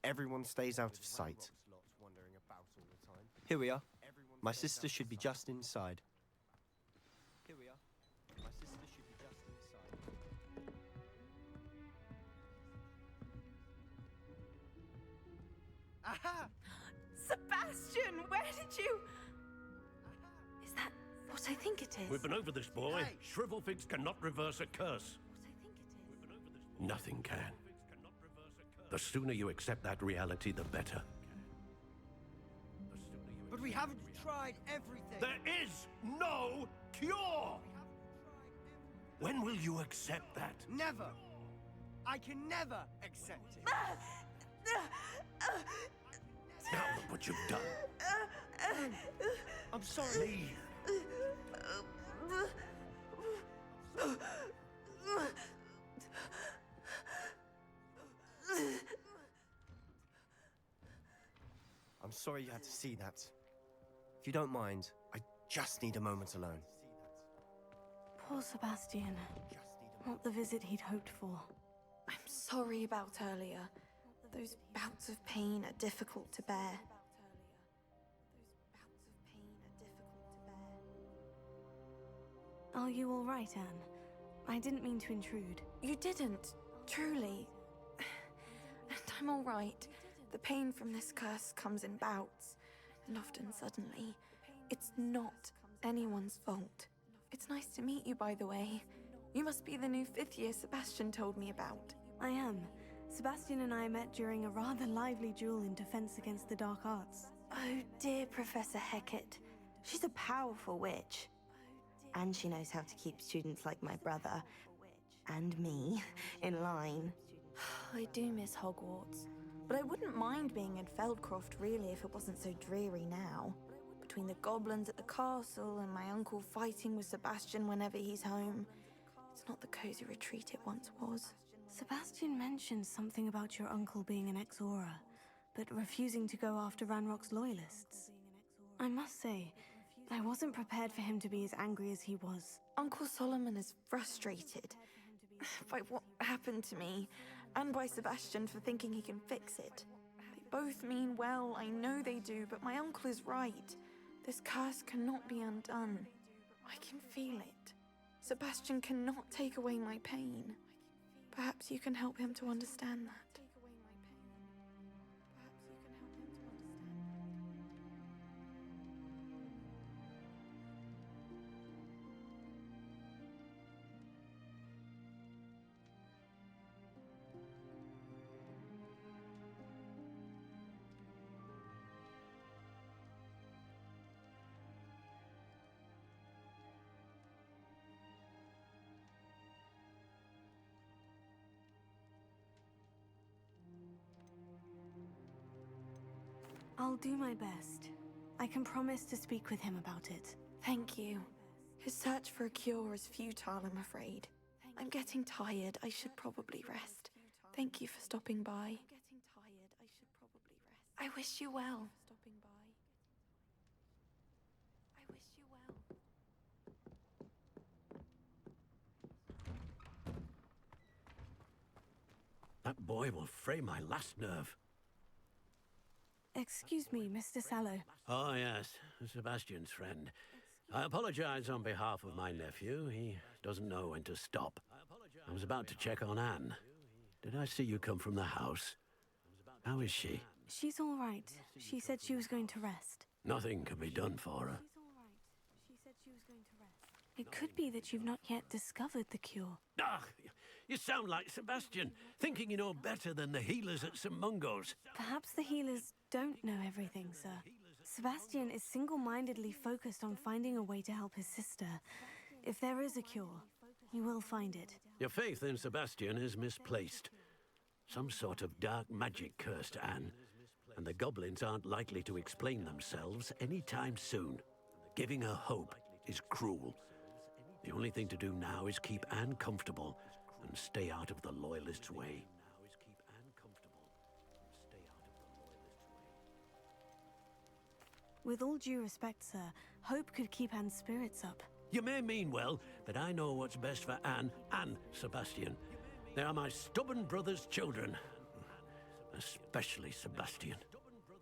Speaker 19: Everyone stays out of sight. Here we are. My sister should be just inside. Here we are. My sister should be just inside.
Speaker 15: Aha! Sebastian, where did you...
Speaker 4: Is that what I think it is?
Speaker 18: We've been over this, boy. Shrivelfigs cannot reverse a curse. Nothing can. The sooner you accept that reality, the better.
Speaker 10: But we haven't tried everything.
Speaker 18: There is no cure! When will you accept that?
Speaker 10: Never. I can never accept it.
Speaker 18: Now look what you've done.
Speaker 10: I'm sorry.
Speaker 18: Leave.
Speaker 19: I'm sorry you had to see that. If you don't mind, I just need a moment alone.
Speaker 4: Poor Sebastian. Not the visit he'd hoped for.
Speaker 12: I'm sorry about earlier. Those bouts of pain are difficult to bear.
Speaker 4: Are you all right, Anne? I didn't mean to intrude.
Speaker 12: You didn't, truly. And I'm all right. The pain from this curse comes in bouts, and often suddenly. It's not anyone's fault. It's nice to meet you, by the way. You must be the new 5th year Sebastian told me about.
Speaker 4: I am. Sebastian and I met during a rather lively duel in defense against the dark arts.
Speaker 12: Oh, dear Professor Hecat. She's a powerful witch. And she knows how to keep students like my brother, and me, in line. I do miss Hogwarts. But I wouldn't mind being in Feldcroft, really, if it wasn't so dreary now. Between the goblins at the castle and my uncle fighting with Sebastian whenever he's home. It's not the cozy retreat it once was.
Speaker 4: Sebastian mentioned something about your uncle being an ex-Aura, but refusing to go after Ranrock's loyalists. I must say, I wasn't prepared for him to be as angry as he was.
Speaker 12: Uncle Solomon is frustrated by what happened to me, and by Sebastian for thinking he can fix it. They both mean well, I know they do, but my uncle is right. This curse cannot be undone. I can feel it. Sebastian cannot take away my pain. Perhaps you can help him to understand that.
Speaker 4: I'll do my best. I can promise to speak with him about it.
Speaker 12: Thank you. His search for a cure is futile, I'm afraid. I'm getting tired. I should probably rest. Thank you for stopping by. I wish you well.
Speaker 18: That boy will fray my last nerve.
Speaker 4: Excuse me, Mr. Sallow.
Speaker 18: Oh, yes, Sebastian's friend. I apologize on behalf of my nephew. He doesn't know when to stop. I was about to check on Anne. Did I see you come from the house? How is she?
Speaker 4: She's all right. She said she was going to rest.
Speaker 18: Nothing can be done for her.
Speaker 4: It could be that you've not yet discovered the cure.
Speaker 18: Ah, You sound like Sebastian, thinking you know better than the healers at St. Mungo's.
Speaker 4: Perhaps the healers don't know everything, sir. Sebastian is single-mindedly focused on finding a way to help his sister. If there is a cure, he will find it.
Speaker 18: Your faith in Sebastian is misplaced. Some sort of dark magic cursed Anne, and the goblins aren't likely to explain themselves anytime soon. Giving her hope is cruel. The only thing to do now is keep Anne comfortable and stay out of the Loyalists' way.
Speaker 4: With all due respect, sir, hope could keep Anne's spirits up.
Speaker 18: You may mean well, but I know what's best for Anne and Sebastian. They are my stubborn brother's children. Especially Sebastian.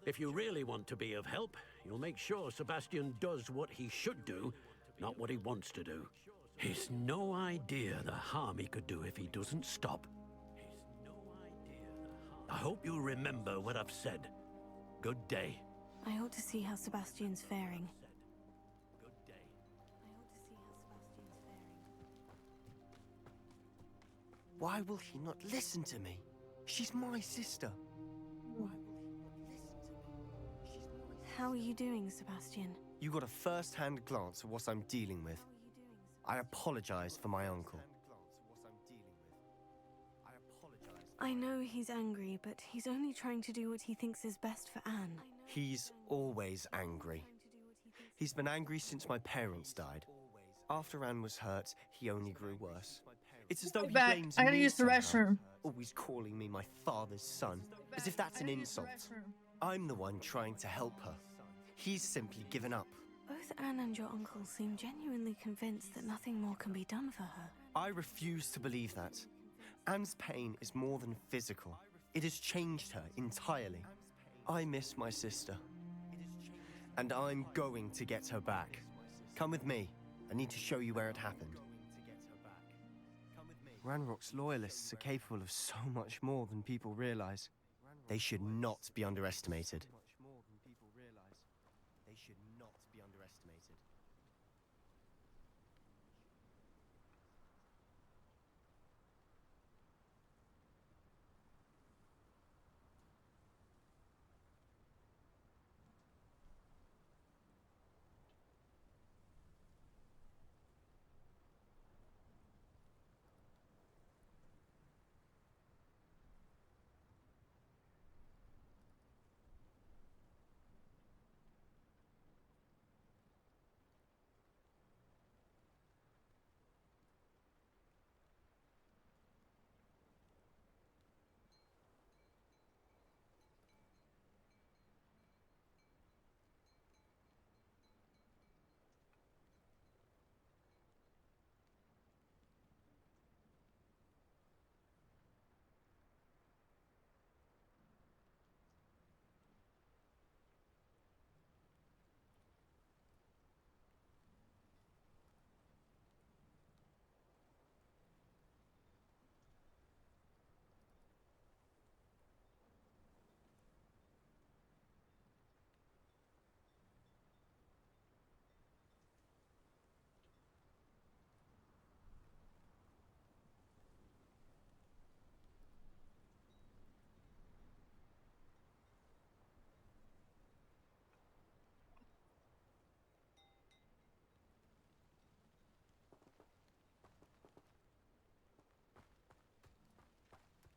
Speaker 18: If you really want to be of help, you'll make sure Sebastian does what he should do, not what he wants to do. He's no idea the harm he could do if he doesn't stop. I hope you'll remember what I've said. Good day.
Speaker 4: I ought to see how Sebastian's faring.
Speaker 19: Why will he not listen to me? She's my sister.
Speaker 4: How are you doing, Sebastian?
Speaker 19: You got a first-hand glance at what I'm dealing with. I apologize for my uncle.
Speaker 4: I know he's angry, but he's only trying to do what he thinks is best for Anne.
Speaker 19: He's always angry. He's been angry since my parents died. After Anne was hurt, he only grew worse. It's as though he blames
Speaker 1: I gotta
Speaker 19: me
Speaker 1: use the
Speaker 19: somehow,
Speaker 1: restroom.
Speaker 19: always calling me my father's son, as if that's an insult. I'm the one trying to help her. He's simply given up.
Speaker 4: Both Anne and your uncle seem genuinely convinced that nothing more can be done for her.
Speaker 19: I refuse to believe that. Anne's pain is more than physical. It has changed her entirely. I miss my sister. And I'm going to get her back. Come with me. I need to show you where it happened. Ranrock's loyalists are capable of so much more than people realize. They should not be underestimated. They should not be underestimated.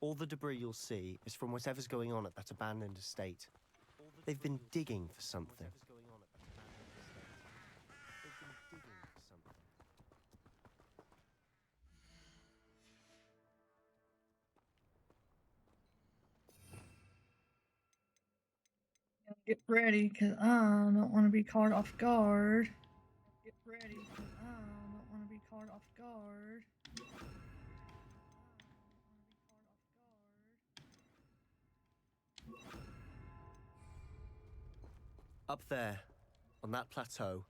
Speaker 19: All the debris you'll see is from whatever's going on at that abandoned estate. They've been digging for something.
Speaker 1: Get ready, because I don't want to be caught off guard. Get ready, because I don't want to be caught off guard.
Speaker 19: Up there, on that plateau,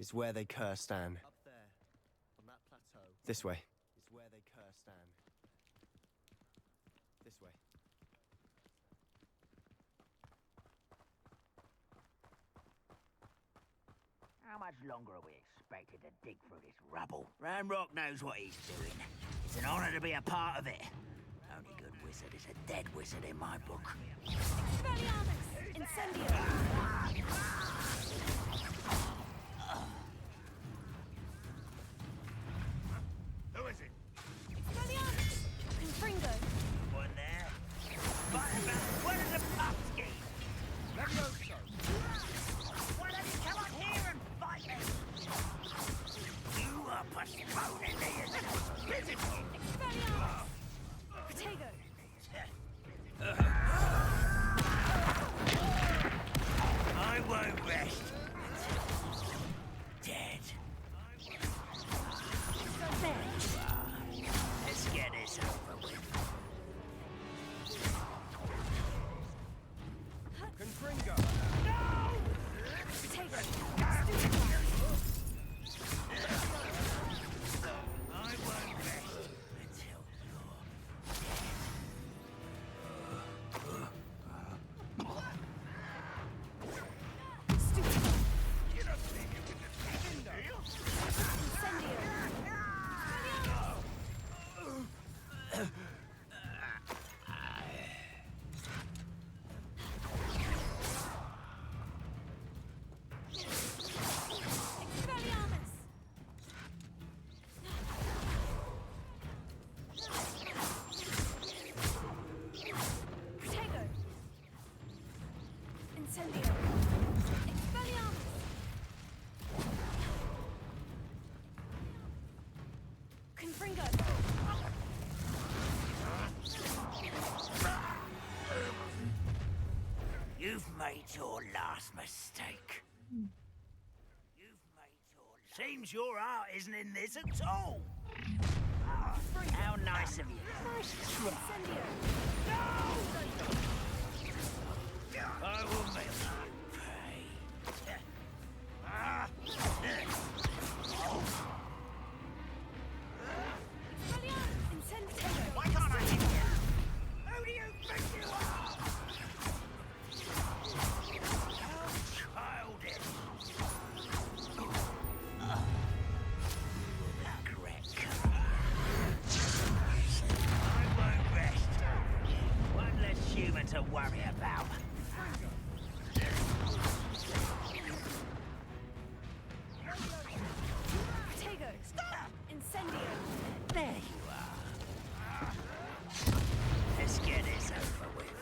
Speaker 19: is where they cursed Anne. This way. Is where they cursed Anne. This way.
Speaker 9: much longer are we expected to dig through this rubble? Ranrock knows what he's doing. It's an honor to be a part of it. Only good wizard is a dead wizard in my book.
Speaker 4: Expelliarmus! Incendio!
Speaker 9: Who is it?
Speaker 4: Expelliarmus! Confringo!
Speaker 9: One there. Fighting back. Where is the pumpkin?
Speaker 10: Levioso!
Speaker 9: Why don't you come up here and fight me? You are postponing me as physical.
Speaker 4: Expelliarmus! Protego!
Speaker 9: I won't rest. Dead. There you are. Let's get this over with.
Speaker 10: Confringo!
Speaker 4: Protego!
Speaker 9: I won't rest until
Speaker 4: Incendio! Expelliarmus! Confringo!
Speaker 9: You've made your last mistake. Seems your heart isn't in this at all. Ah, how nice of you. Nice try. I will make you pay. Ah. Why can't I hit you? Who do you think you are? How childish. I won't rest. One less human to worry about.
Speaker 4: Protego! Stop! Incendio!
Speaker 9: There you are. Let's get this over with.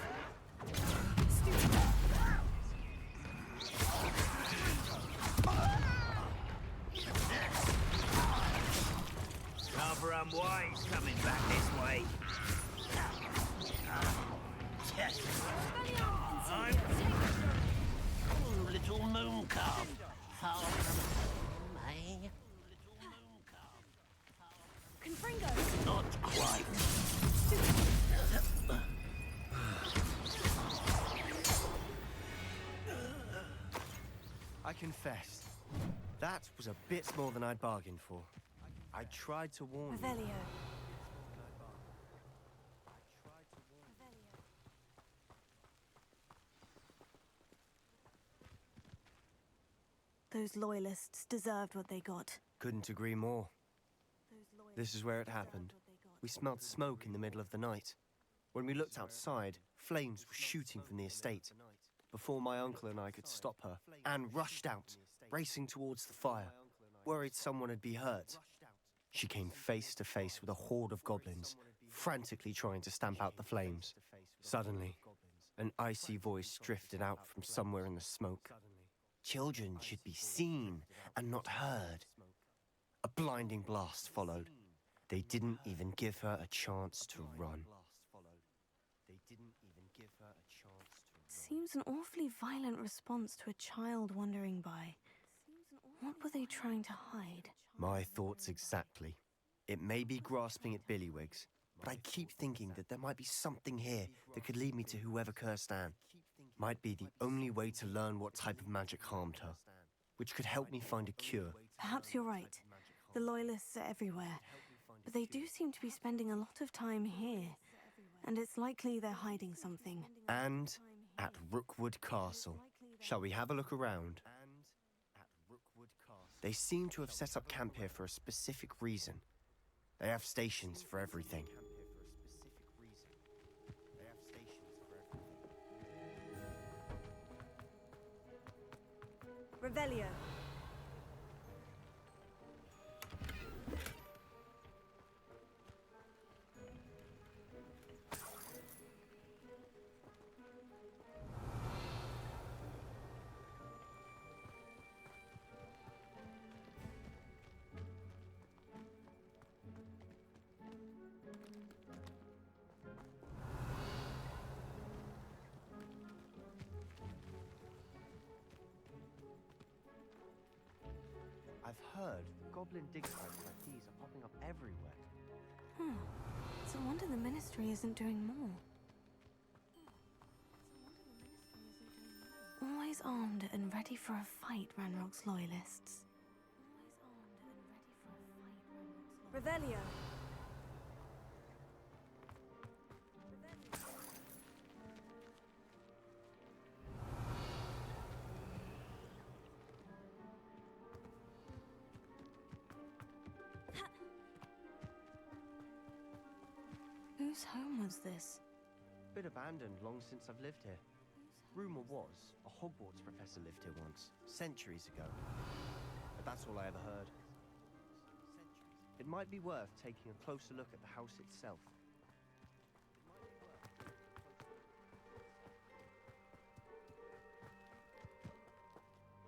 Speaker 9: Rather unwise coming back this way. I'm little moon calf. Far from me.
Speaker 4: Confringo!
Speaker 9: Not quite.
Speaker 19: I confess, that was a bit more than I'd bargained for. I tried to warn you.
Speaker 4: Revelio. Those loyalists deserved what they got.
Speaker 19: Couldn't agree more. This is where it happened. We smelled smoke in the middle of the night. When we looked outside, flames were shooting from the estate. Before my uncle and I could stop her, Anne rushed out, racing towards the fire, worried someone had been hurt. She came face to face with a horde of goblins, frantically trying to stamp out the flames. Suddenly, an icy voice drifted out from somewhere in the smoke. Children should be seen and not heard. A blinding blast followed. They didn't even give her a chance to run.
Speaker 4: Seems an awfully violent response to a child wandering by. What were they trying to hide?
Speaker 19: My thoughts exactly. It may be grasping at Billywigs, but I keep thinking that there might be something here that could lead me to whoever cursed Anne. Might be the only way to learn what type of magic harmed her, which could help me find a cure.
Speaker 4: Perhaps you're right. The Loyalists are everywhere, but they do seem to be spending a lot of time here, and it's likely they're hiding something.
Speaker 19: And at Rookwood Castle. Shall we have a look around? They seem to have set up camp here for a specific reason. They have stations for everything.
Speaker 4: Revelio.
Speaker 19: I've heard goblin dig sites like these are popping up everywhere.
Speaker 4: It's a wonder the Ministry isn't doing more. Always armed and ready for a fight, Ranrock's loyalists. Revelio. Whose home was this?
Speaker 19: Bit abandoned long since I've lived here. Rumor was, a Hogwarts professor lived here once, centuries ago. But that's all I ever heard. It might be worth taking a closer look at the house itself.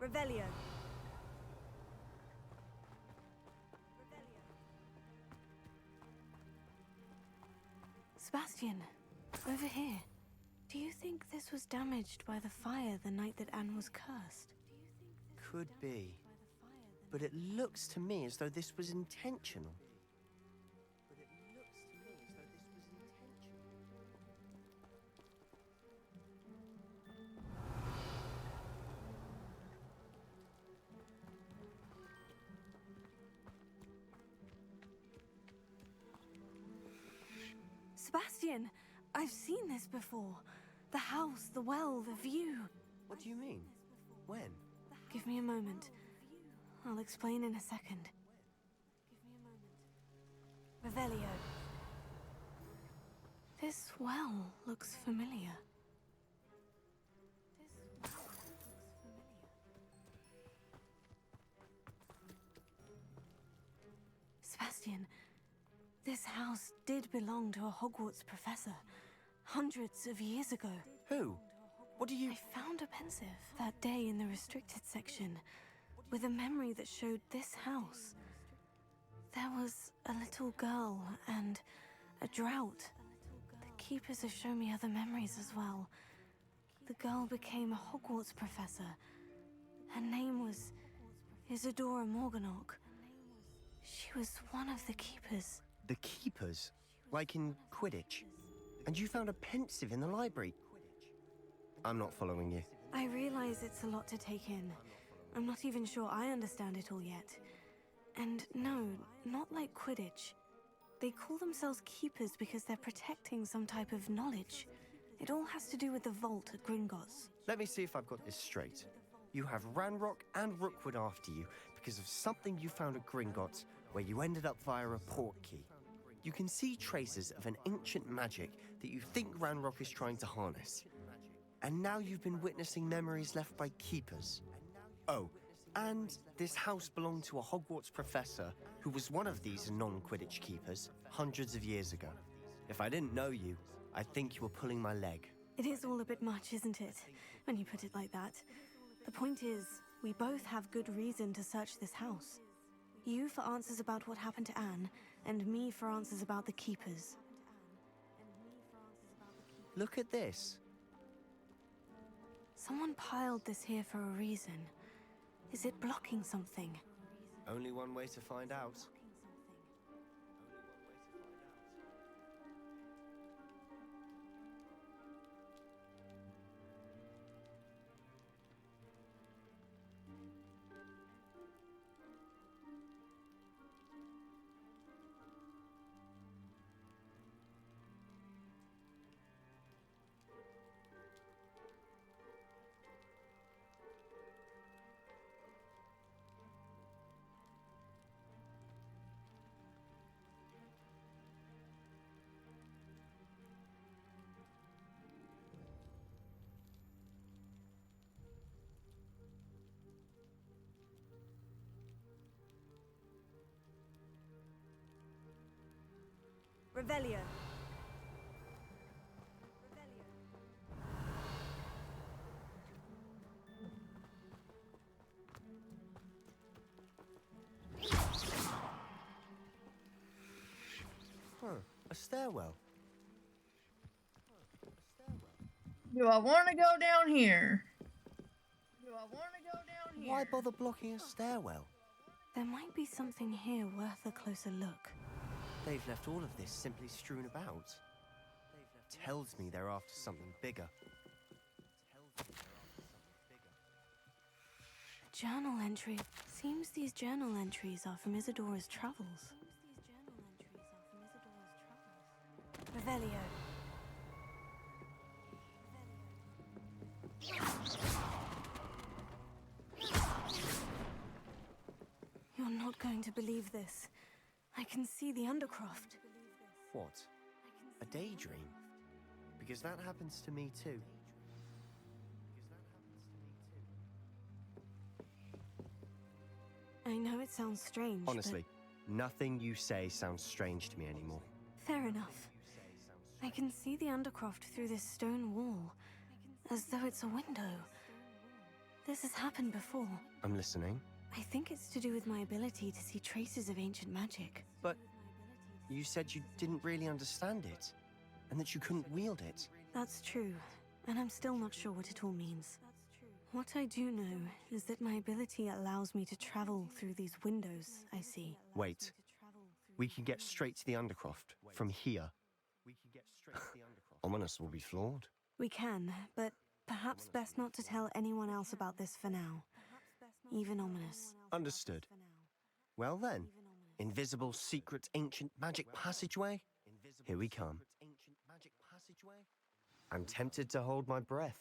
Speaker 4: Revelio. Sebastian, over here. Do you think this was damaged by the fire the night that Anne was cursed?
Speaker 19: Could be. But it looks to me as though this was intentional.
Speaker 4: Sebastian, I've seen this before. The house, the well, the view.
Speaker 19: What do you mean? When?
Speaker 4: Give me a moment. I'll explain in a second. Revelio. This well looks familiar. Sebastian, this house did belong to a Hogwarts professor, hundreds of years ago.
Speaker 19: Who? What do you...
Speaker 4: I found a pensive that day in the restricted section, with a memory that showed this house. There was a little girl and a drought. The keepers have shown me other memories as well. The girl became a Hogwarts professor. Her name was Isadora Morganach. She was one of the keepers.
Speaker 19: The keepers? Like in Quidditch? And you found a pensive in the library? I'm not following you.
Speaker 4: I realize it's a lot to take in. I'm not even sure I understand it all yet. And no, not like Quidditch. They call themselves keepers because they're protecting some type of knowledge. It all has to do with the vault at Gringotts.
Speaker 19: Let me see if I've got this straight. You have Ranrock and Rookwood after you because of something you found at Gringotts where you ended up via a portkey. You can see traces of an ancient magic that you think Ranrock is trying to harness. And now you've been witnessing memories left by keepers. Oh, and this house belonged to a Hogwarts professor who was one of these non-Quidditch keepers hundreds of years ago. If I didn't know you, I'd think you were pulling my leg.
Speaker 4: It is all a bit much, isn't it? When you put it like that. The point is, we both have good reason to search this house. You for answers about what happened to Anne, and me for answers about the keepers.
Speaker 19: Look at this.
Speaker 4: Someone piled this here for a reason. Is it blocking something?
Speaker 19: Only one way to find out.
Speaker 4: Revelio.
Speaker 19: Huh, a stairwell.
Speaker 1: Do I want to go down here? Do I want to go down here?
Speaker 19: Why bother blocking a stairwell?
Speaker 4: There might be something here worth a closer look.
Speaker 19: They've left all of this simply strewn about. Tells me they're after something bigger.
Speaker 4: A journal entry. Seems these journal entries are from Isadora's travels. Revelio. You're not going to believe this. I can see the Undercroft.
Speaker 19: What? A daydream? Because that happens to me too.
Speaker 4: I know it sounds strange,
Speaker 19: Honestly, nothing you say sounds strange to me anymore.
Speaker 4: but fair enough. I can see the Undercroft through this stone wall, as though it's a window. This has happened before.
Speaker 19: I'm listening.
Speaker 4: I think it's to do with my ability to see traces of ancient magic.
Speaker 19: But you said you didn't really understand it, and that you couldn't wield it.
Speaker 4: That's true, and I'm still not sure what it all means. What I do know is that my ability allows me to travel through these windows I see.
Speaker 19: Wait. We can get straight to the Undercroft from here. Ominous will be floored.
Speaker 4: We can, but perhaps best not to tell anyone else about this for now. Even Ominous.
Speaker 19: Understood. Well then, invisible, secret, ancient magic passageway? Here we come. I'm tempted to hold my breath.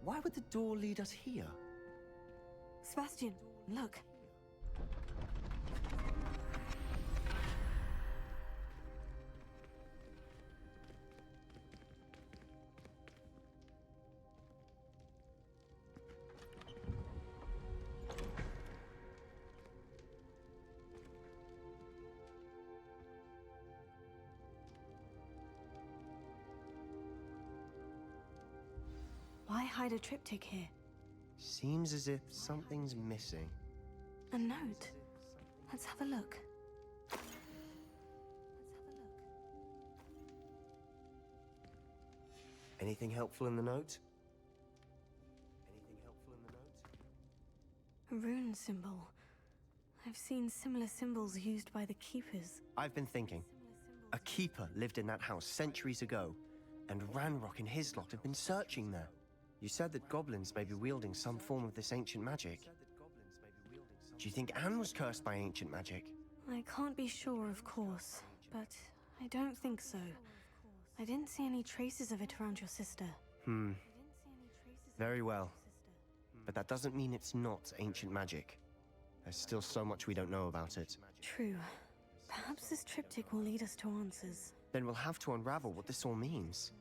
Speaker 19: Why would the door lead us here?
Speaker 4: Sebastian, look. Why hide a triptych here?
Speaker 19: Seems as if something's missing.
Speaker 4: A note. Let's have a look.
Speaker 19: Anything helpful in the note?
Speaker 4: A rune symbol. I've seen similar symbols used by the keepers.
Speaker 19: I've been thinking. A keeper lived in that house centuries ago, and Ranrock and his lot have been searching there. You said that goblins may be wielding some form of this ancient magic. Do you think Anne was cursed by ancient magic?
Speaker 4: I can't be sure, of course, but I don't think so. I didn't see any traces of it around your sister.
Speaker 19: Very well. But that doesn't mean it's not ancient magic. There's still so much we don't know about it.
Speaker 4: True. Perhaps this triptych will lead us to answers.
Speaker 19: Then we'll have to unravel what this all means.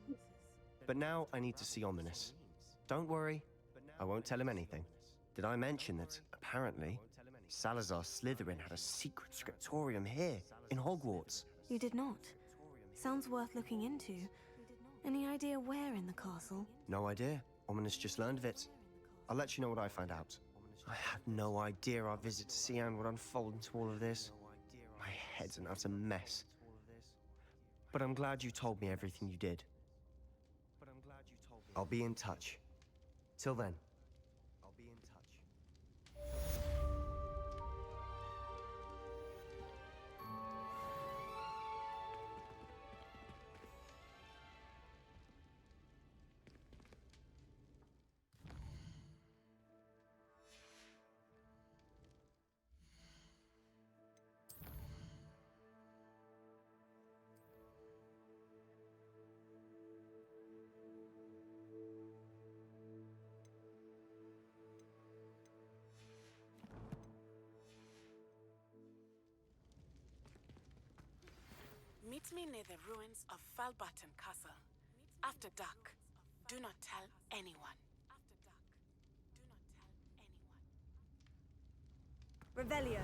Speaker 19: But now I need to see Ominous. Don't worry, I won't tell him anything. Did I mention that, apparently, Salazar Slytherin had a secret scriptorium here, in Hogwarts?
Speaker 4: You did not. Sounds worth looking into. Any idea where in the castle?
Speaker 19: No idea. Ominous just learned of it. I'll let you know what I find out. I had no idea our visit to Cian would unfold into all of this. My head's an utter mess. But I'm glad you told me everything you did. I'll be in touch. Till then. I'll be in touch.
Speaker 7: Meet me near the ruins of Falbutton Castle. After dark. Do not tell anyone.
Speaker 4: Revelio.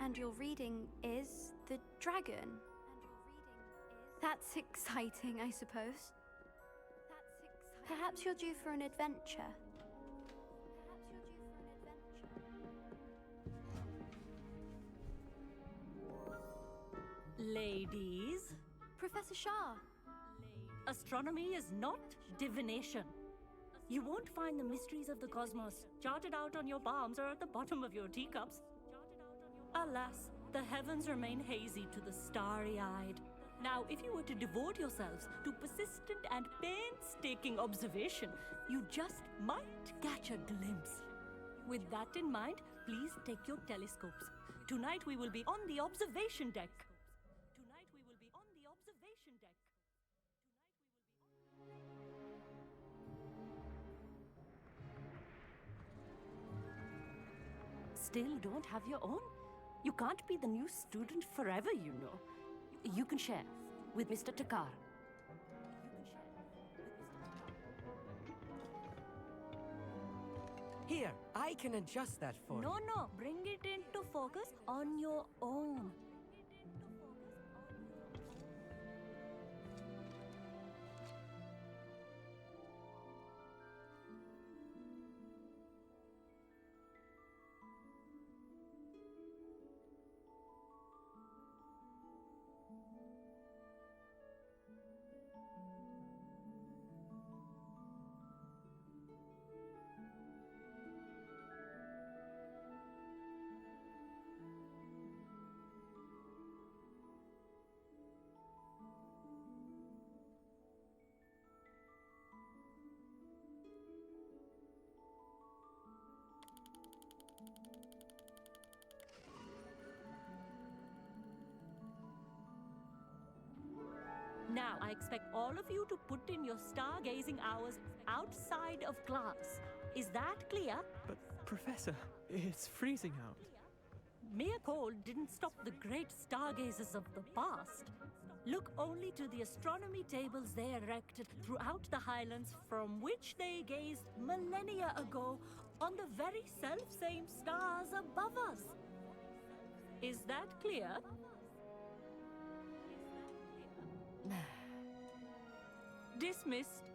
Speaker 11: And your reading is the dragon. That's exciting, I suppose. Perhaps you're due for an adventure.
Speaker 8: Ladies,
Speaker 11: Professor Shah.
Speaker 8: astronomy is not divination. You won't find the mysteries of the cosmos charted out on your palms or at the bottom of your teacups. Alas, the heavens remain hazy to the starry-eyed. Now, if you were to devote yourselves to persistent and painstaking observation, you just might catch a glimpse. With that in mind, please take your telescopes. Tonight we will be on the observation deck. Still don't have your own? You can't be the new student forever, you know. You can share with Mr. Takar.
Speaker 23: Here, I can adjust that for you.
Speaker 8: No, bring it into focus on your own. Now, I expect all of you to put in your stargazing hours outside of class. Is that clear?
Speaker 2: But, Professor, it's freezing out.
Speaker 8: Mere cold didn't stop the great stargazers of the past. Look only to the astronomy tables they erected throughout the Highlands from which they gazed millennia ago on the very self-same stars above us. Is that clear? Dismissed.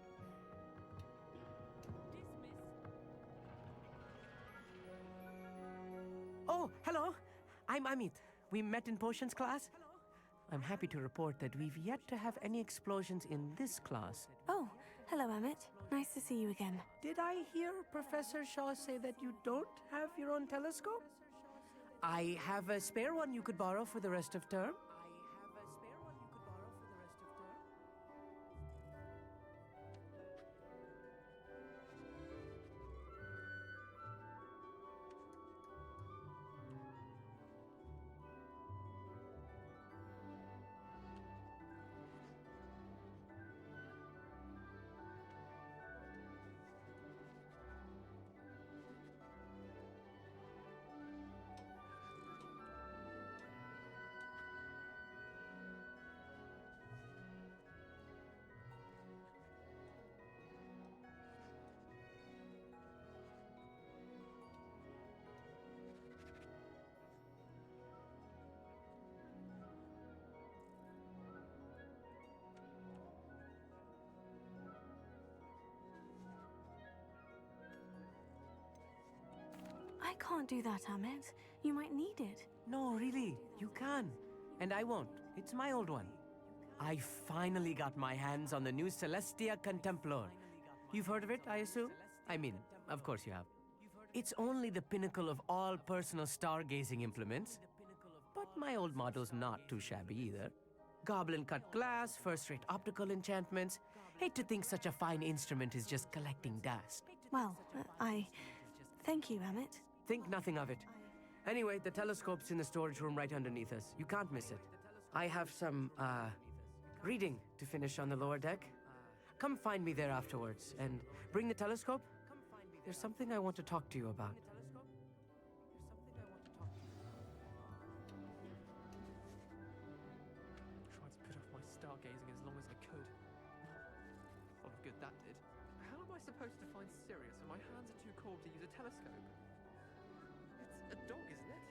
Speaker 23: Oh, hello. I'm Amit. We met in potions class. I'm happy to report that we've yet to have any explosions in this class.
Speaker 4: Oh, hello, Amit. Nice to see you again.
Speaker 23: Did I hear Professor Shaw say that you don't have your own telescope? I have a spare one you could borrow for the rest of term.
Speaker 4: I can't do that, Amit. You might need it.
Speaker 23: No, really, you can. And I won't. It's my old one. I finally got my hands on the new Celestia Contemplor. You've heard of it, I assume? I mean, of course you have. It's only the pinnacle of all personal stargazing implements. But my old model's not too shabby either. Goblin-cut glass, first-rate optical enchantments. Hate to think such a fine instrument is just collecting dust.
Speaker 4: Well, thank you, Amit.
Speaker 23: Think nothing of it. Anyway, the telescope's in the storage room right underneath us. You can't miss it. I have some, reading to finish on the lower deck. Come find me there afterwards, and bring the telescope. There's something I want to talk to you about.
Speaker 2: Tried to put off my stargazing as long as I could. A lot of good that did. How am I supposed to find Sirius when my hands are too cold to use a telescope? It's a dog, isn't it?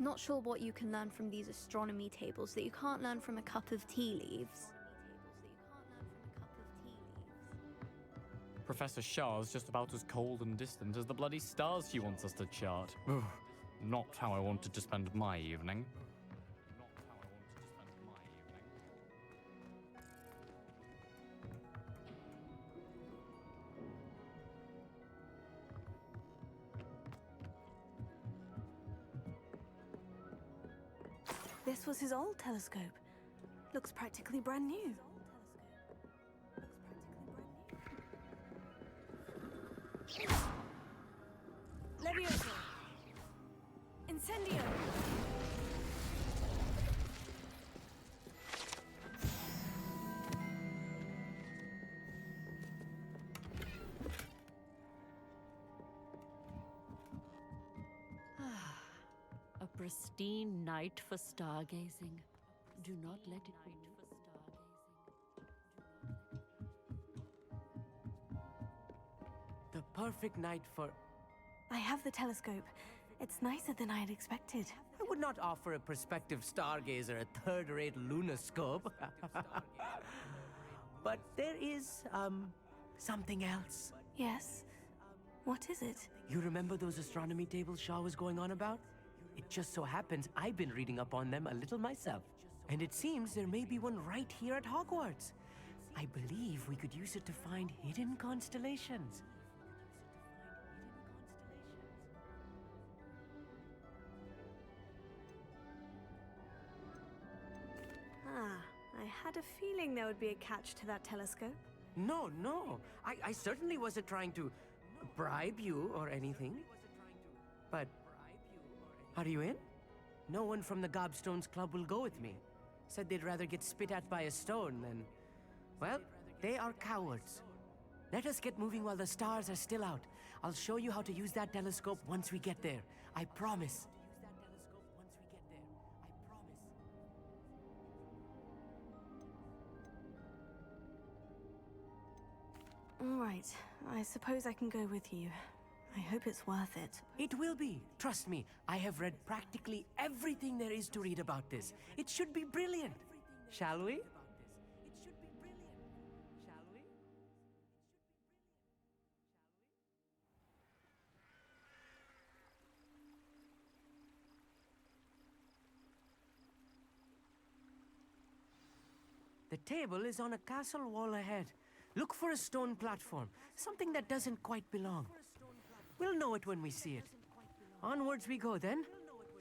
Speaker 4: Not sure what you can learn from these astronomy tables that you can't learn from a cup of tea leaves.
Speaker 13: Professor Shah's just about as cold and distant as the bloody stars she wants us to chart. Ugh, not how I wanted to spend my evening.
Speaker 4: This was his old telescope. Looks practically brand new. Levioso! Incendio!
Speaker 8: A pristine night for stargazing. Do not let it be.
Speaker 23: The perfect night for...
Speaker 4: I have the telescope. It's nicer than I had expected.
Speaker 23: I would not offer a prospective stargazer a third-rate lunoscope. But there is, something else.
Speaker 4: Yes? What is it?
Speaker 23: You remember those astronomy tables Shaw was going on about? It just so happens I've been reading up on them a little myself. And it seems there may be one right here at Hogwarts. I believe we could use it to find hidden constellations.
Speaker 4: I had a feeling there would be a catch to that telescope.
Speaker 23: No. I certainly wasn't trying to bribe you or anything. But are you in? No one from the Gobstones Club will go with me. Said they'd rather get spit at by a stone than... Well, they are cowards. Let us get moving while the stars are still out. I'll show you how to use that telescope once we get there. I promise.
Speaker 4: All right, I suppose I can go with you. I hope it's worth it.
Speaker 23: It will be. Trust me, I have read practically everything there is to read about this. It should be brilliant. Shall we? The table is on a castle wall ahead. Look for a stone platform, something that doesn't quite belong. We'll know it when we see it. Onwards we go then.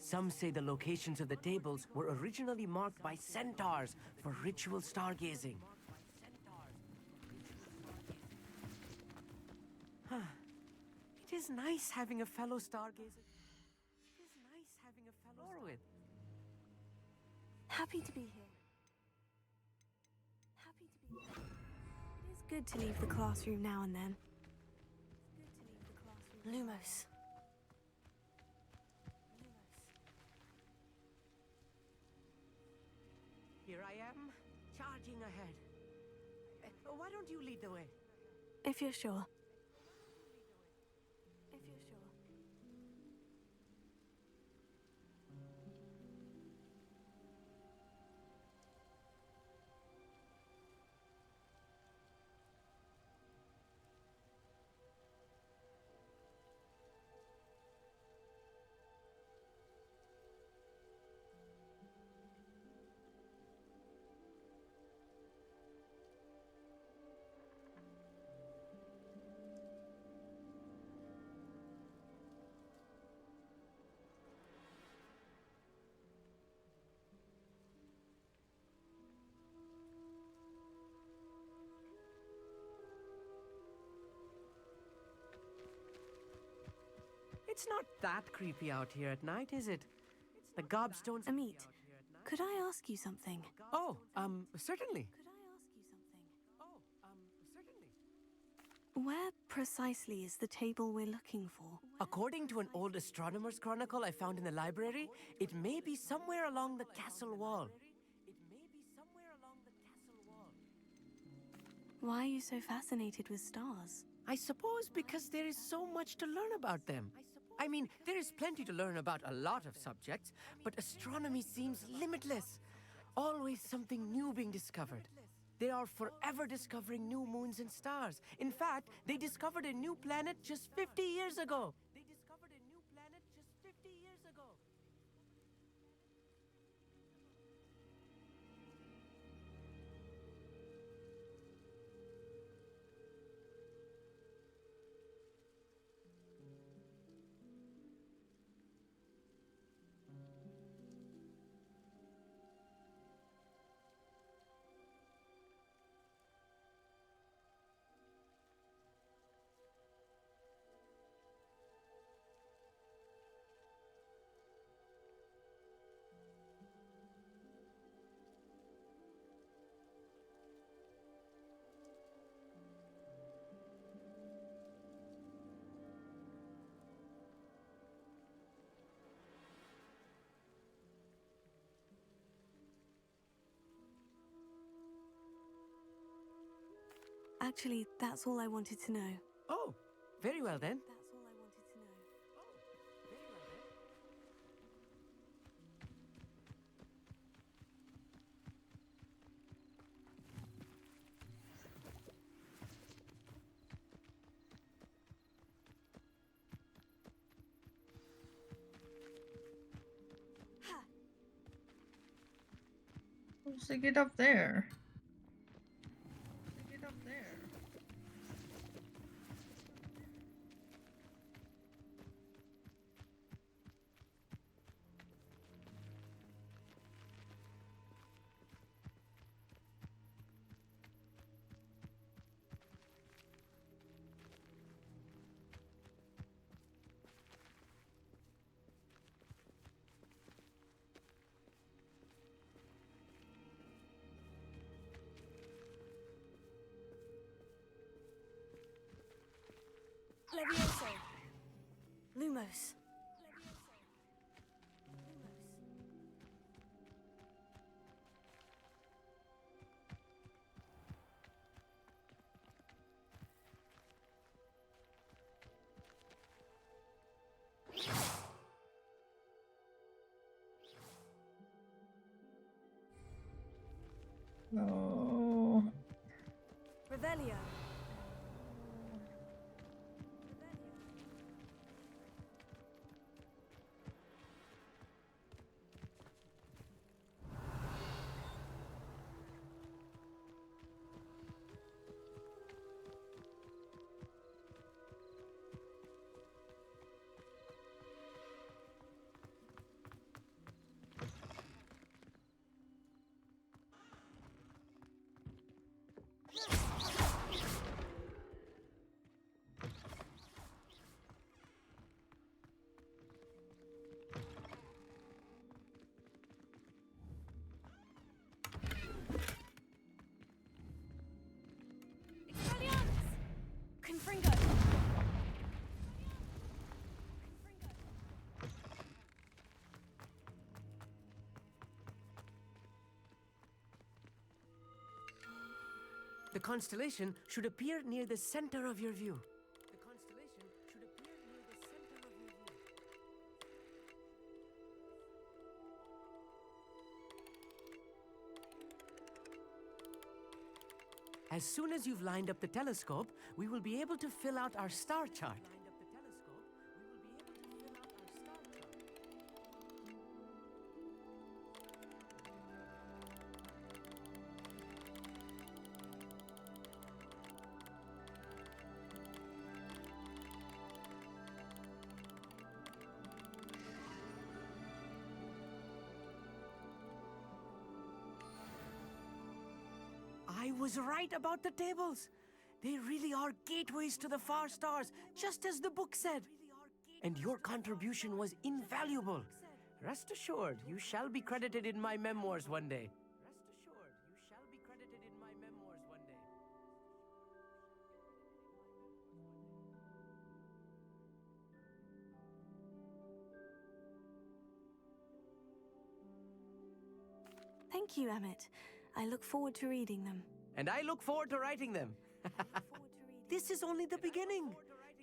Speaker 23: Some say the locations of the tables were originally marked by centaurs for ritual stargazing. It is nice having a fellow stargazer. It is nice having a fellow with.
Speaker 4: Happy to be here. It is good to leave the classroom now and then. Lumos.
Speaker 23: Here I am, charging ahead. Why don't you lead the way?
Speaker 4: If you're sure.
Speaker 23: It's not that creepy out here at night, is it? The Gobstones...
Speaker 4: Amit, could I ask you something?
Speaker 23: Oh, certainly.
Speaker 4: Where precisely is the table we're looking for?
Speaker 23: According to an old astronomer's chronicle I found in the library, it may be somewhere along the castle wall.
Speaker 4: Why are you so fascinated with stars?
Speaker 23: I suppose because there is so much to learn about them. I mean, there is plenty to learn about a lot of subjects, but astronomy seems limitless. Always something new being discovered. They are forever discovering new moons and stars. In fact, they discovered a new planet just 50 years ago.
Speaker 4: Actually, that's all I wanted to know.
Speaker 23: Oh, very well then.
Speaker 4: That's all I wanted to know.
Speaker 1: What's to get up there?
Speaker 4: Levioso. Lumos.
Speaker 1: Oh.
Speaker 4: Revelio. Confringo.
Speaker 23: The constellation should appear near the center of your view. The constellation should appear near the center of your view. As soon as you've lined up the telescope, we will be able to fill out our star chart. I was right about the tables. They really are gateways to the far stars, just as the book said. And your contribution was invaluable. Rest assured, you shall be credited in my memoirs one day. Rest assured, you shall be credited in my memoirs one day.
Speaker 4: Thank you, Emmett. I look forward to reading them.
Speaker 23: And I look forward to writing them. This is only the beginning.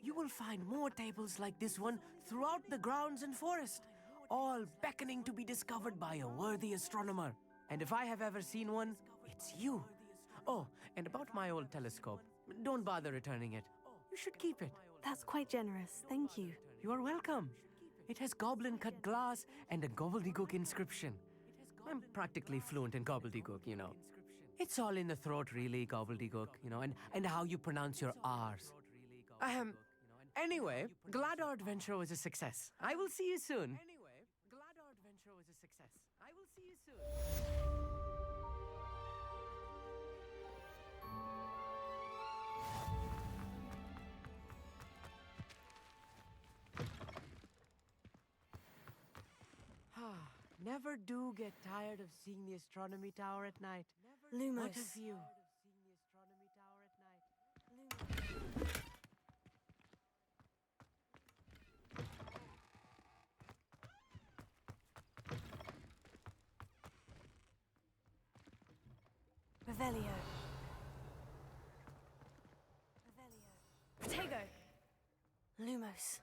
Speaker 23: You will find more tables like this one throughout the grounds and forest, all beckoning to be discovered by a worthy astronomer. And if I have ever seen one, it's you. Oh, and about my old telescope, don't bother returning it. You should keep it.
Speaker 4: That's quite generous, thank you.
Speaker 23: You are welcome. It has goblin-cut glass and a gobbledygook inscription. I'm practically fluent in gobbledygook, you know. It's all in the throat, really, gobbledygook, you know, and how you pronounce your R's. Anyway, glad our adventure was a success. I will see you soon. Never do get tired of seeing the astronomy tower at night.
Speaker 4: Lumos.
Speaker 23: What a view.
Speaker 4: Revelio. Protego. Lumos.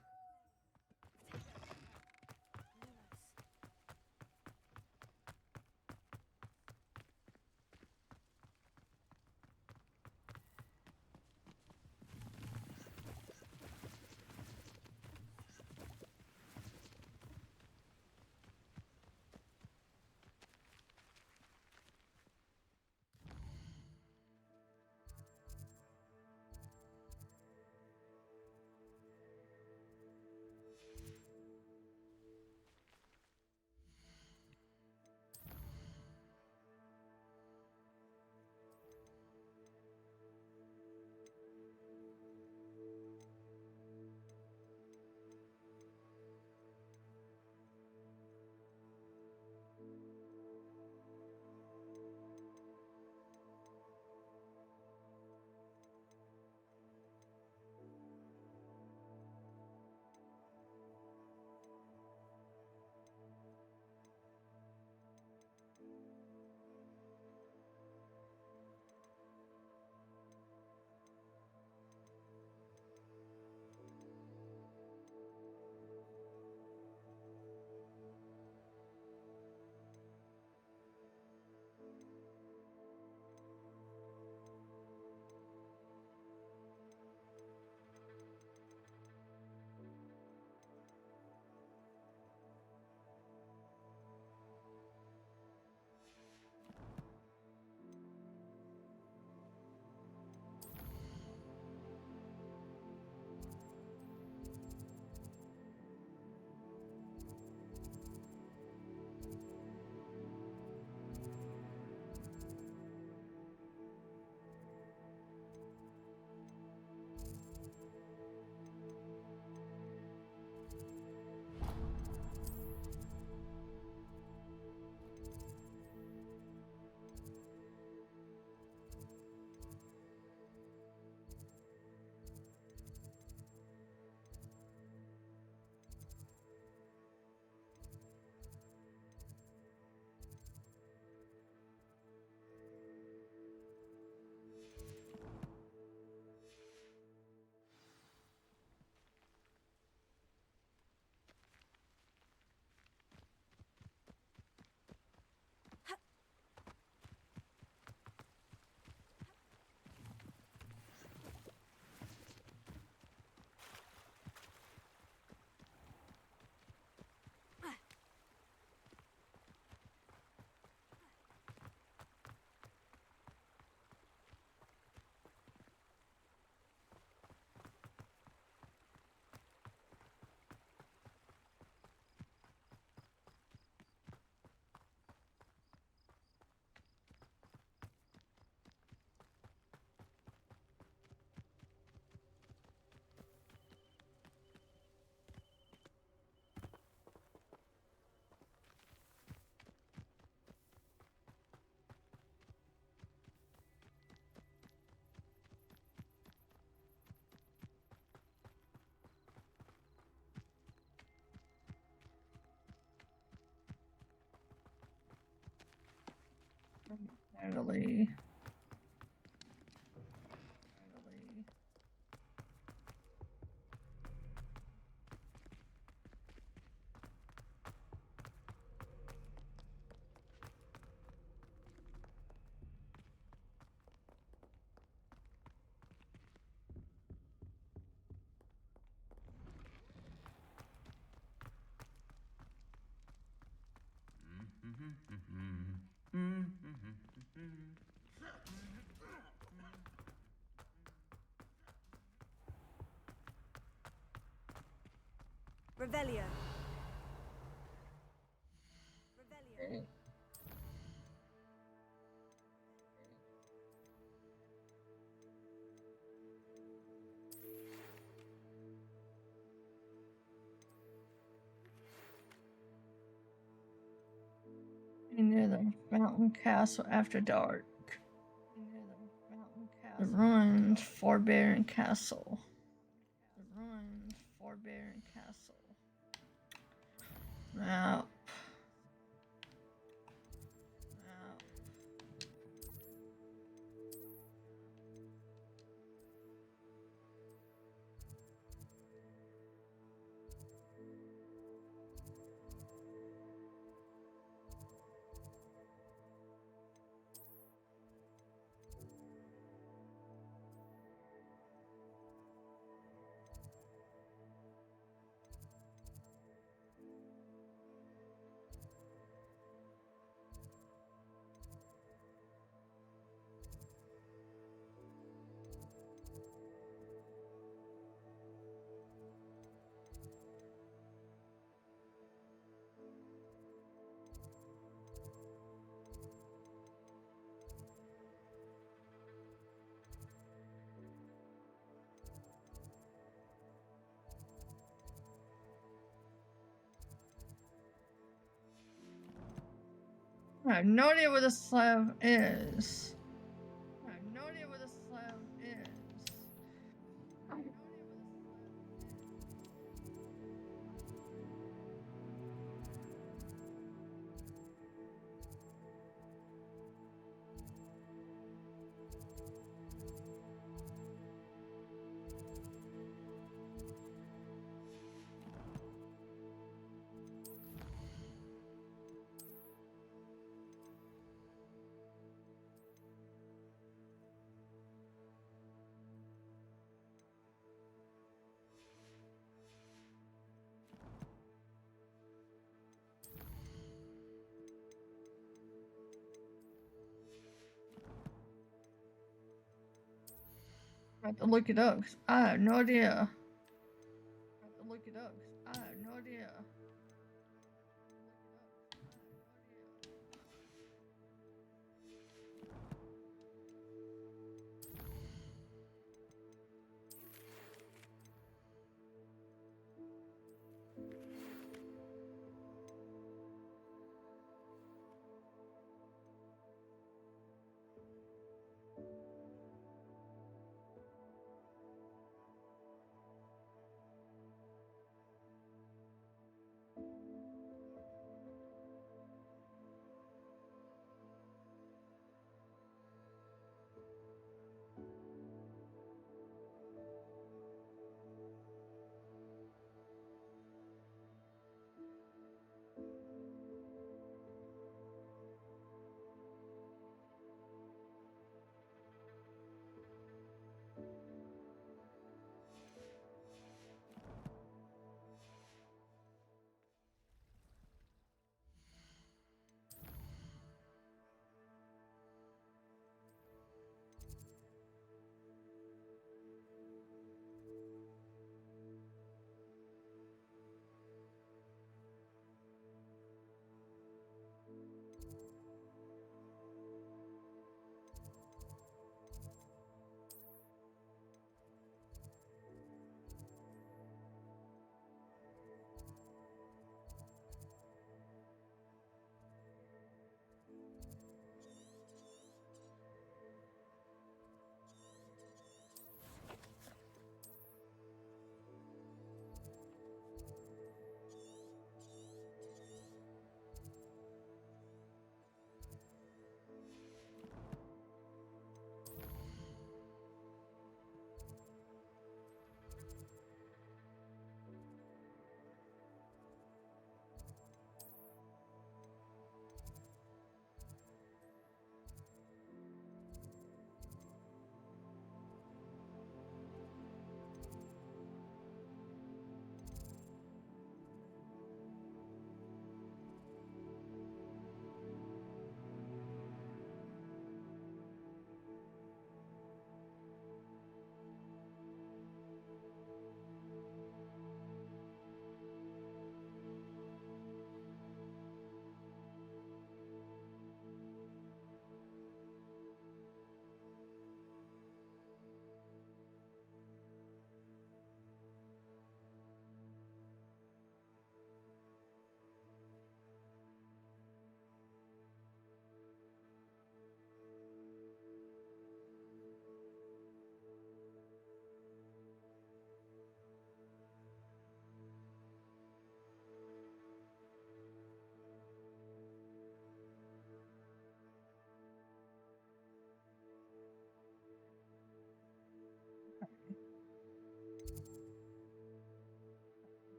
Speaker 1: Natalie.
Speaker 4: Revelio.
Speaker 1: Near the mountain castle after dark. The ruins, forbearing castle. The ruins, forbearing castle. Map. I have no idea where the slab is. I have no idea where the slab is. I have to look it up 'cause I have no idea. I have to look it up 'cause I have no idea.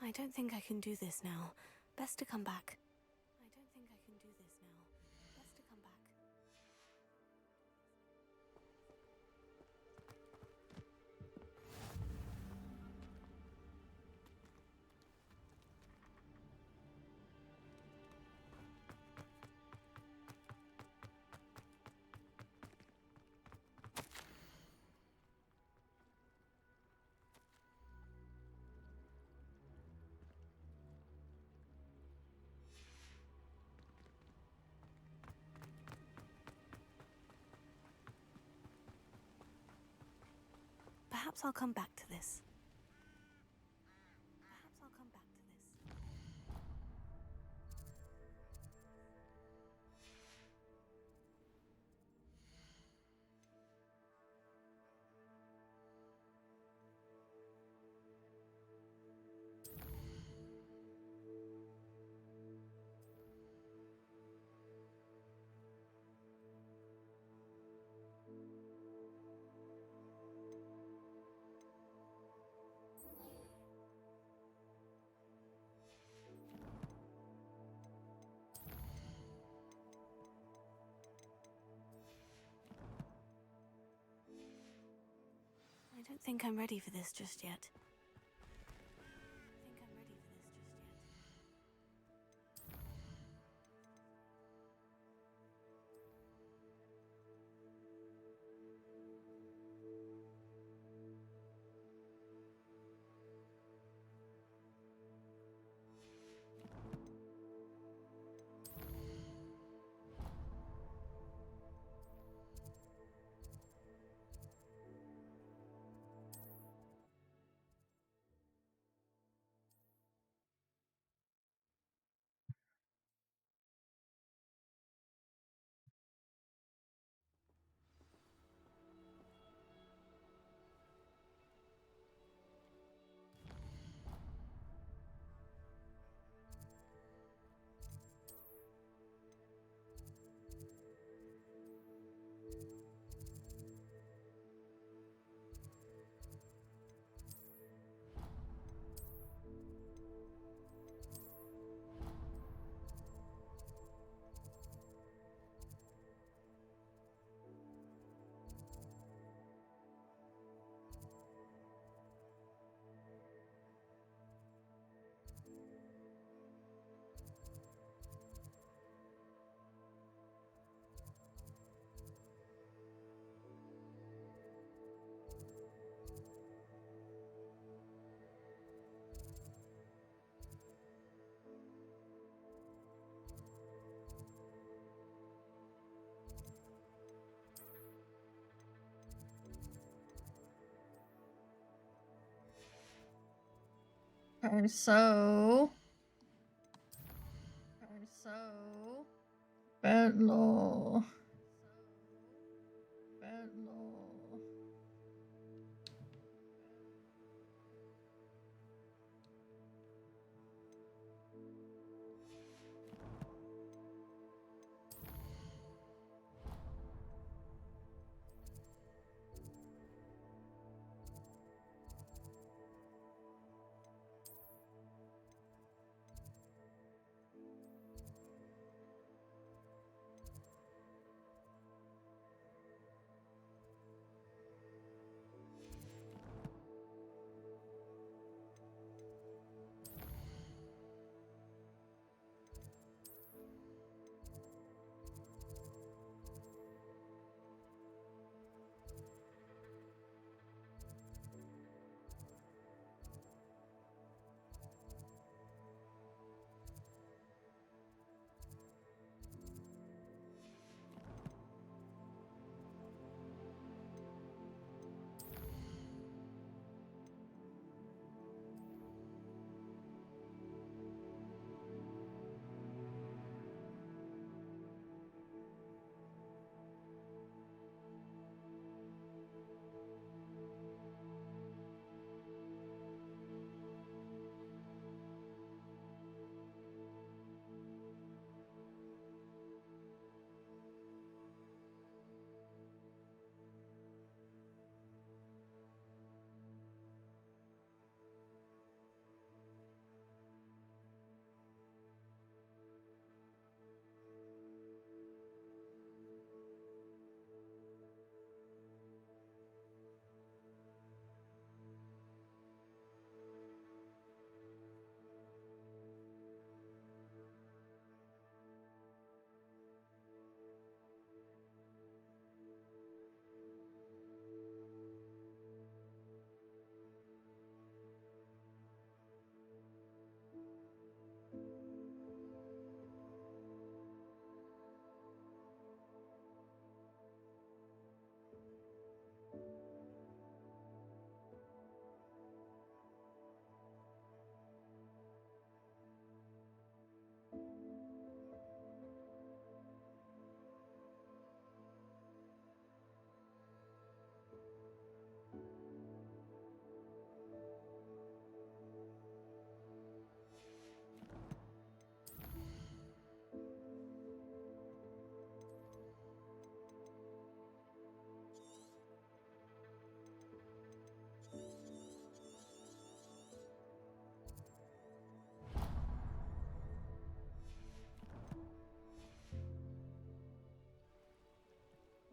Speaker 4: I don't think I can do this now. Best to come back. I don't think I can do this now. Best to come back. Perhaps I'll come back to this. Perhaps I'll come back to this. I don't think I'm ready for this just yet.
Speaker 1: Okay, so Bedlaw.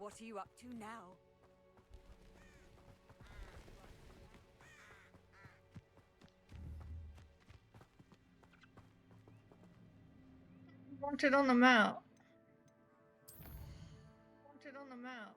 Speaker 14: What are you up to now?
Speaker 1: Want it on the map. Want it on the map.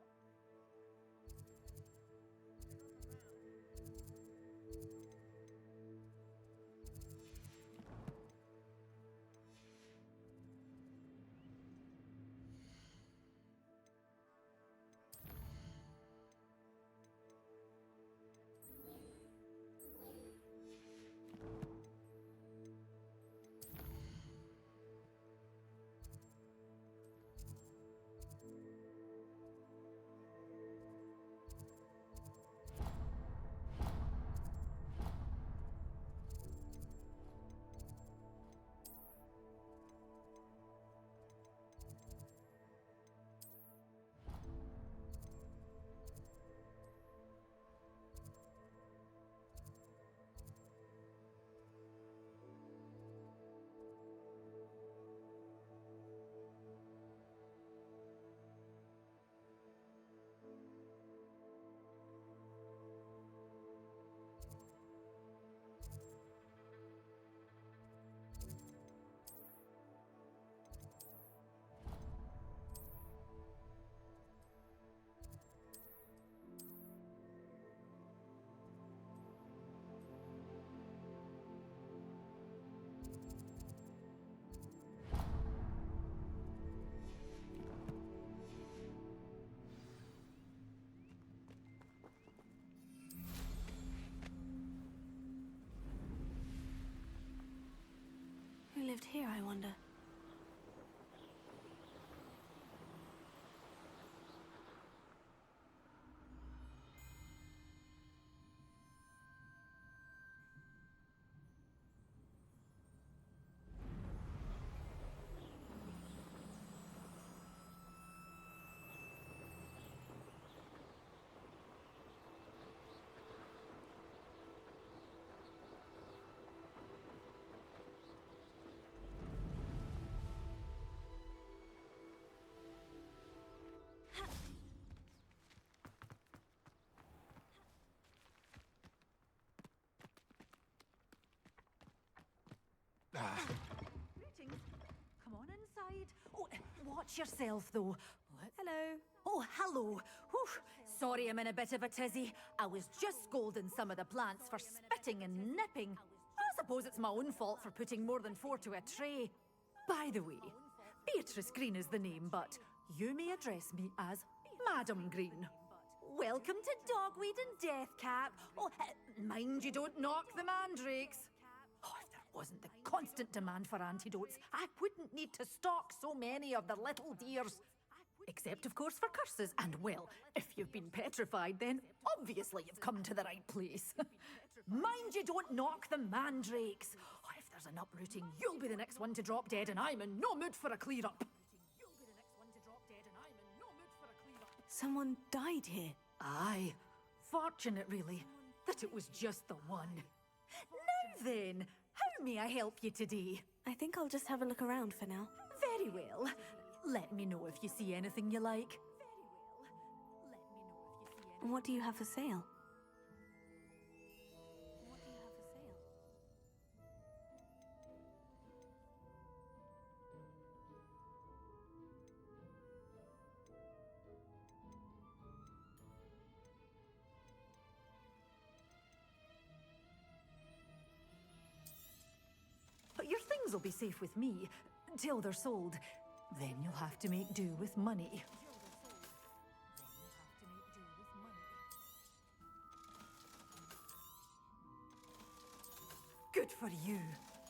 Speaker 4: Who lived here, I wonder?
Speaker 16: Greetings. Come on inside. Oh, watch yourself, though.
Speaker 4: Hello.
Speaker 16: Oh, hello. Whew. Sorry I'm in a bit of a tizzy. I was just scolding some of the plants for spitting and nipping. I suppose it's my own fault for putting more than 4 to a tray. By the way, Beatrice Green is the name, but you may address me as Madam Green. Welcome to Dogweed and Deathcap. Oh, mind you don't knock the mandrakes. Oh, if there wasn't the constant demand for antidotes, I wouldn't need to stock so many of the little dears. Except, of course, for curses. And, well, if you've been petrified, then obviously you've come to the right place. Mind you don't knock the mandrakes. Oh, if there's an uprooting, you'll be the next one to drop dead, and I'm in no mood for a clear-up.
Speaker 4: Someone died here.
Speaker 16: Aye. Fortunate, really, that it was just the one. Now then, how may I help you today?
Speaker 4: I think I'll just have a look around for now.
Speaker 16: Very well. Let me know if you see anything you like.
Speaker 4: What do you have for sale?
Speaker 16: But your things will be safe with me, till they're sold. Then you'll have to make do with money. Good for you,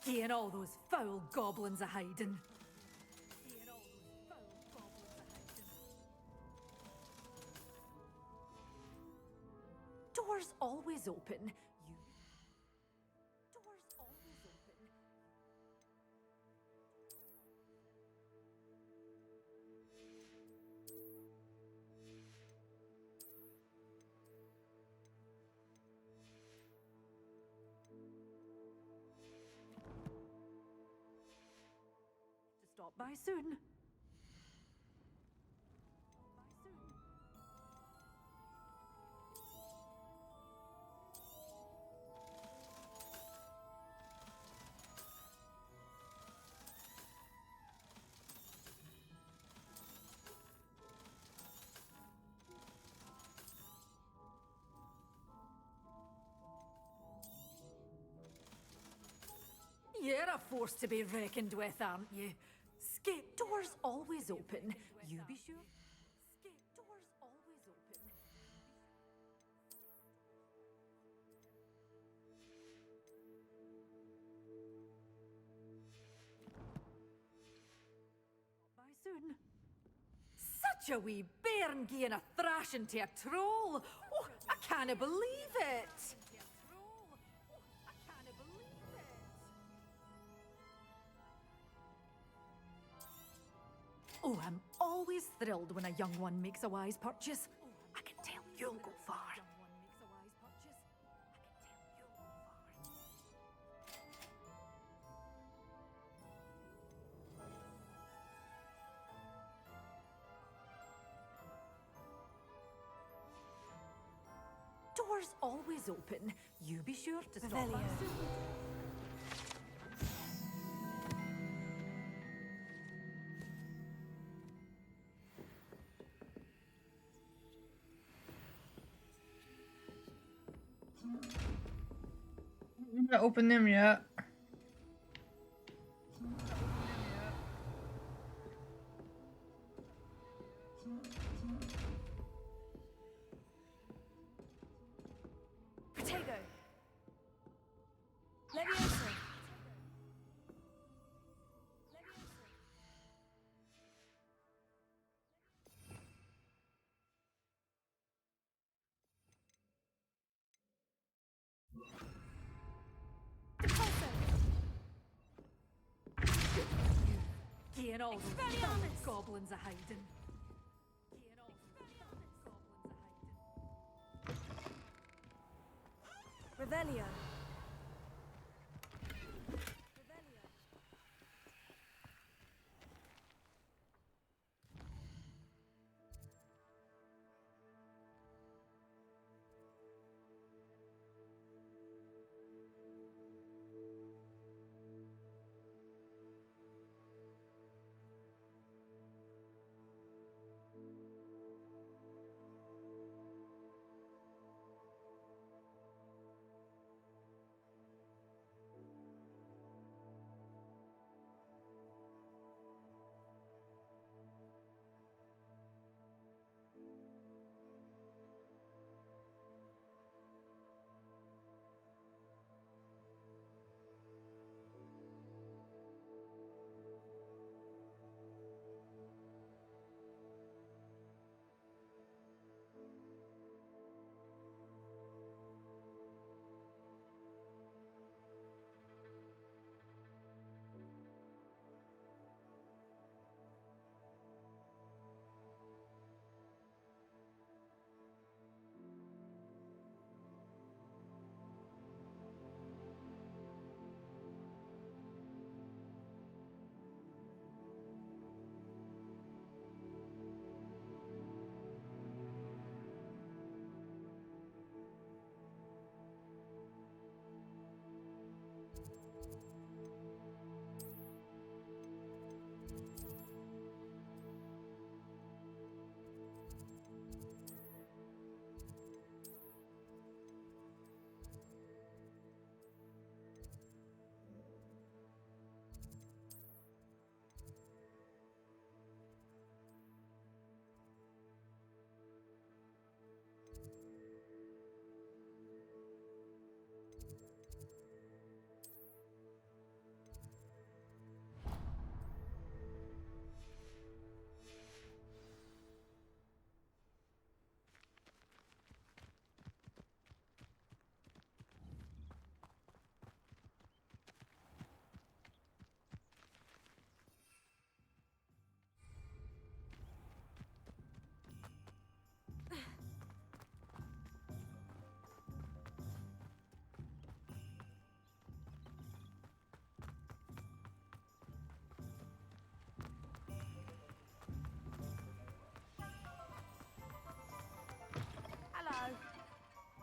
Speaker 16: getting all those foul goblins a-hiding. Doors always open. Stop by soon. force to be reckoned with, aren't you? Escape doors always open. You be sure. Escape doors always open. By soon. Such a wee bairn gieing a thrashing to a troll. Oh, I can't believe it. Oh, I'm always thrilled when a young one makes a wise purchase. I can tell you'll go far. Doors always open. You be sure to stop by soon.
Speaker 1: I'm not open them yet.
Speaker 4: Potato. Leviosa.
Speaker 16: Gain all those goblins a hiding.
Speaker 4: Revelio.
Speaker 14: Hello.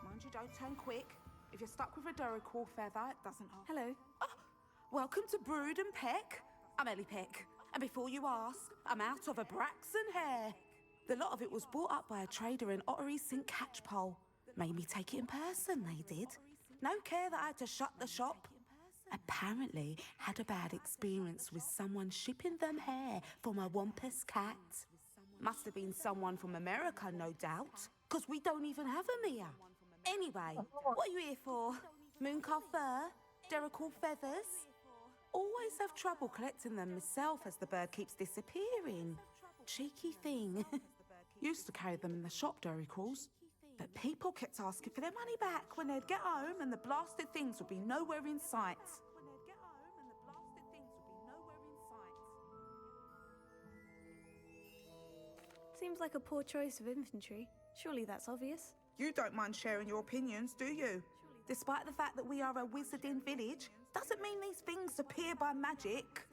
Speaker 14: Mind you don't turn quick. If you're stuck with a Duracell feather, it doesn't harm.
Speaker 4: Hello.
Speaker 14: Oh, welcome to Brood and Peck. I'm Ellie Peck. And before you ask, I'm out of a Braxton hair. The lot of it was bought up by a trader in Ottery St. Catchpole. Made me take it in person, they did. No care that I had to shut the shop. apparently had a bad experience with someone shipping them hair from a Wampus cat. Must have been someone from America, no doubt, because we don't even have them here. Anyway, what are you here for? Mooncar fur? Derrickle feathers? Always have trouble collecting them myself as the bird keeps disappearing. Cheeky thing. Used to carry them in the shop, Derricles. But people kept asking for their money back when they'd get home and the blasted things would be nowhere in sight.
Speaker 4: Seems like a poor choice of infantry. Surely that's obvious.
Speaker 14: You don't mind sharing your opinions, do you? Despite the fact that we are a wizarding village, doesn't mean these things appear by magic.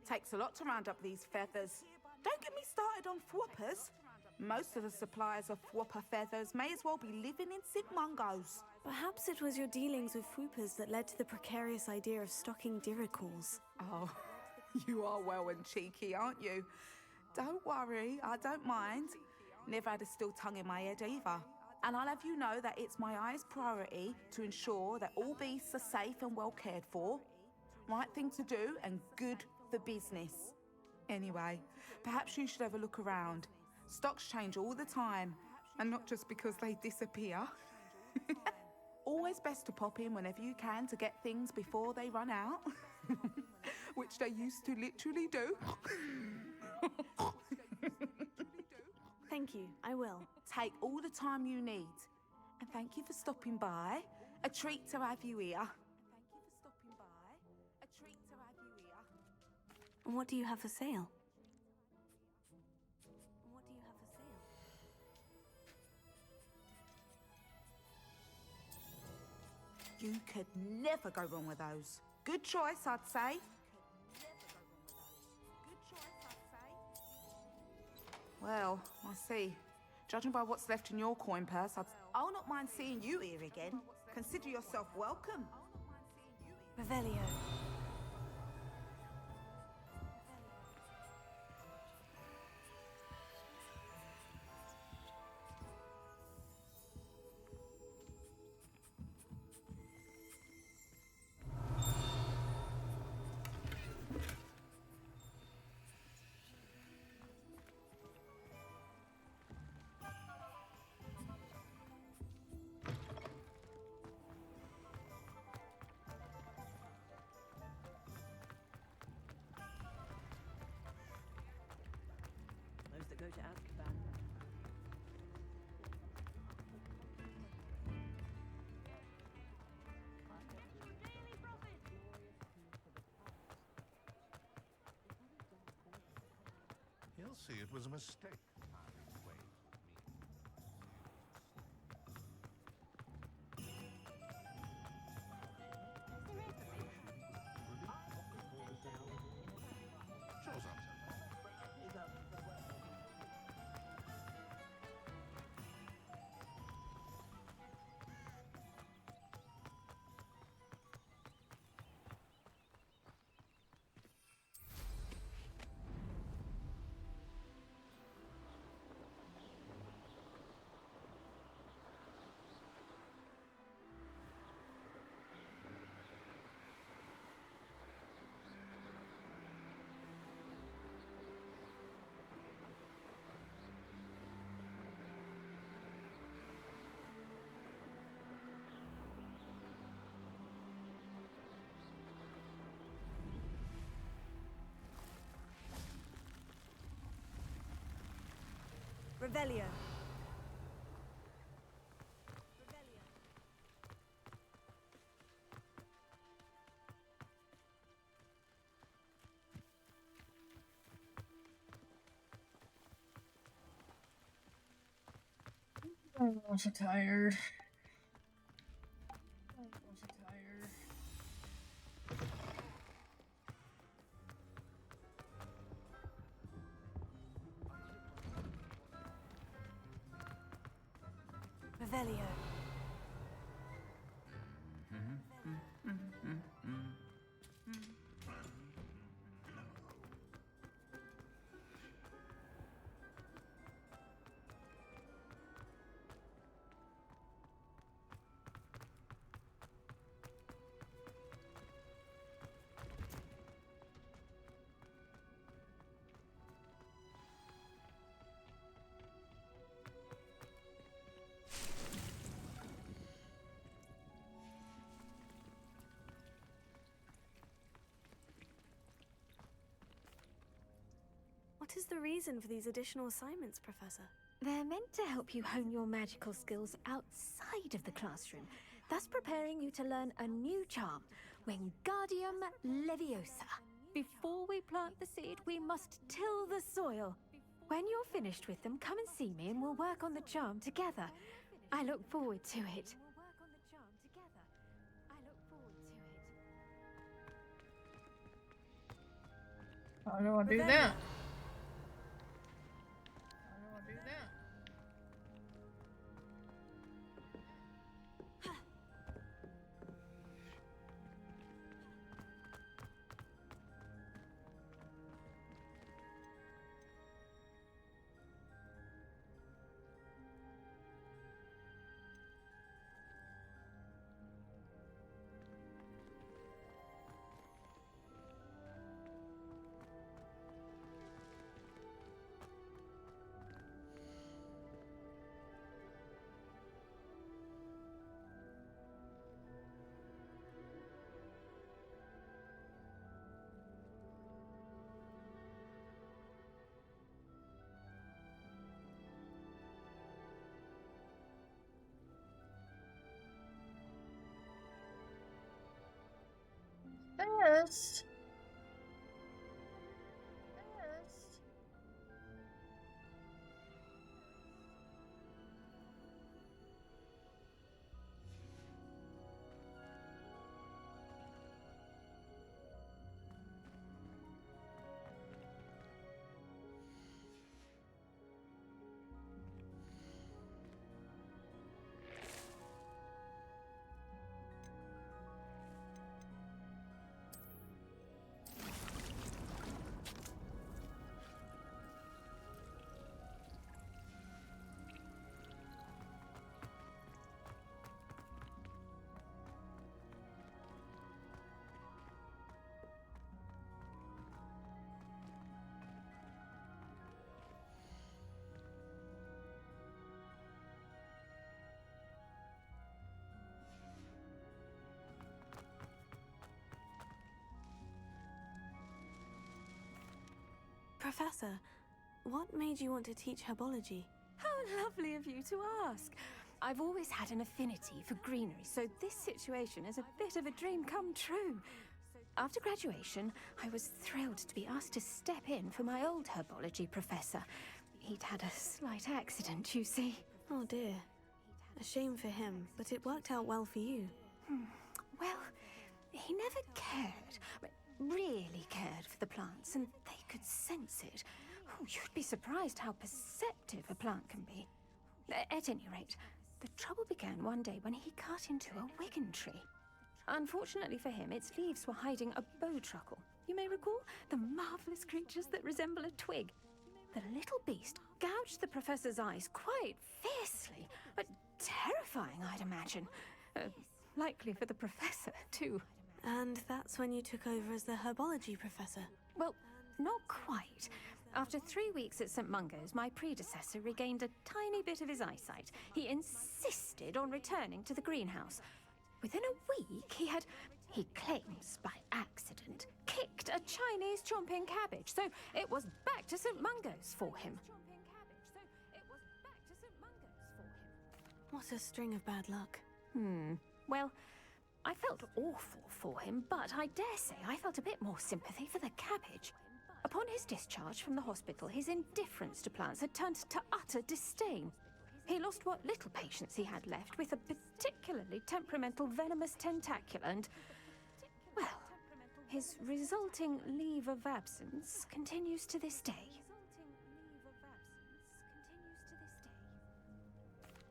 Speaker 14: Takes a lot to round up these feathers. Don't get me started on thwoppers. Most of the suppliers of thwopper feathers may as well be living in St. Mungo's.
Speaker 4: Perhaps it was your dealings with Whoopers that led to the precarious idea of stocking Diricles.
Speaker 14: Oh, you are well and cheeky, aren't you? Don't worry, I don't mind. Never had a still tongue in my head either. And I'll have you know that it's my highest priority to ensure that all beasts are safe and well cared for. Right thing to do and good for business. Anyway, perhaps you should have a look around. Stocks change all the time, and not just because they disappear. Always best to pop in whenever you can to get things before they run out. Which they used to literally do.
Speaker 4: Thank you, I will.
Speaker 14: Take all the time you need. And thank you for stopping by. A treat to have you here.
Speaker 4: And what do you have for sale?
Speaker 14: You could never go wrong with those. Good choice, I'd say. Well, I see. Judging by what's left in your coin purse, I'll not mind seeing you here again. Consider yourself welcome.
Speaker 4: Revelio.
Speaker 5: Those that go to Azkaban.
Speaker 17: He'll see it was a mistake.
Speaker 4: Revelio.
Speaker 1: I'm so tired. I'm so tired.
Speaker 4: Revelio. What is the reason for these additional assignments, Professor?
Speaker 15: They're meant to help you hone your magical skills outside of the classroom, thus preparing you to learn a new charm, Wingardium Leviosa. Before we plant the seed, we must till the soil. When you're finished with them, come and see me and we'll work on the charm together. I look forward to it.
Speaker 1: How do I do that? How do I do that? Best.
Speaker 4: Professor, what made you want to teach herbology?
Speaker 15: How lovely of you to ask. I've always had an affinity for greenery, so this situation is a bit of a dream come true. After graduation, I was thrilled to be asked to step in for my old herbology professor. He'd had a slight accident, you see.
Speaker 4: Oh dear. A shame for him, but it worked out well for you.
Speaker 15: Well, he never cared, really cared for the plants, and they could sense it. Oh, you'd be surprised how perceptive a plant can be. At any rate, the trouble began one day when he cut into a wigan tree. Unfortunately for him, its leaves were hiding a bowtruckle. You may recall the marvelous creatures that resemble a twig. The little beast gouged the professor's eyes quite fiercely, but terrifying, I'd imagine. Likely for the professor, too.
Speaker 4: And that's when you took over as the herbology professor?
Speaker 15: Well, not quite. After 3 weeks at St. Mungo's, my predecessor regained a tiny bit of his eyesight. He insisted on returning to the greenhouse. Within a week, he claims by accident, kicked a Chinese chomping cabbage, so it was back to St. Mungo's for him.
Speaker 4: What a string of bad luck.
Speaker 15: Well, I felt awful for him, but I dare say I felt a bit more sympathy for the cabbage. Upon his discharge from the hospital, his indifference to plants had turned to utter disdain. He lost what little patience he had left with a particularly temperamental venomous tentacula and, well, his resulting leave of absence continues to this day.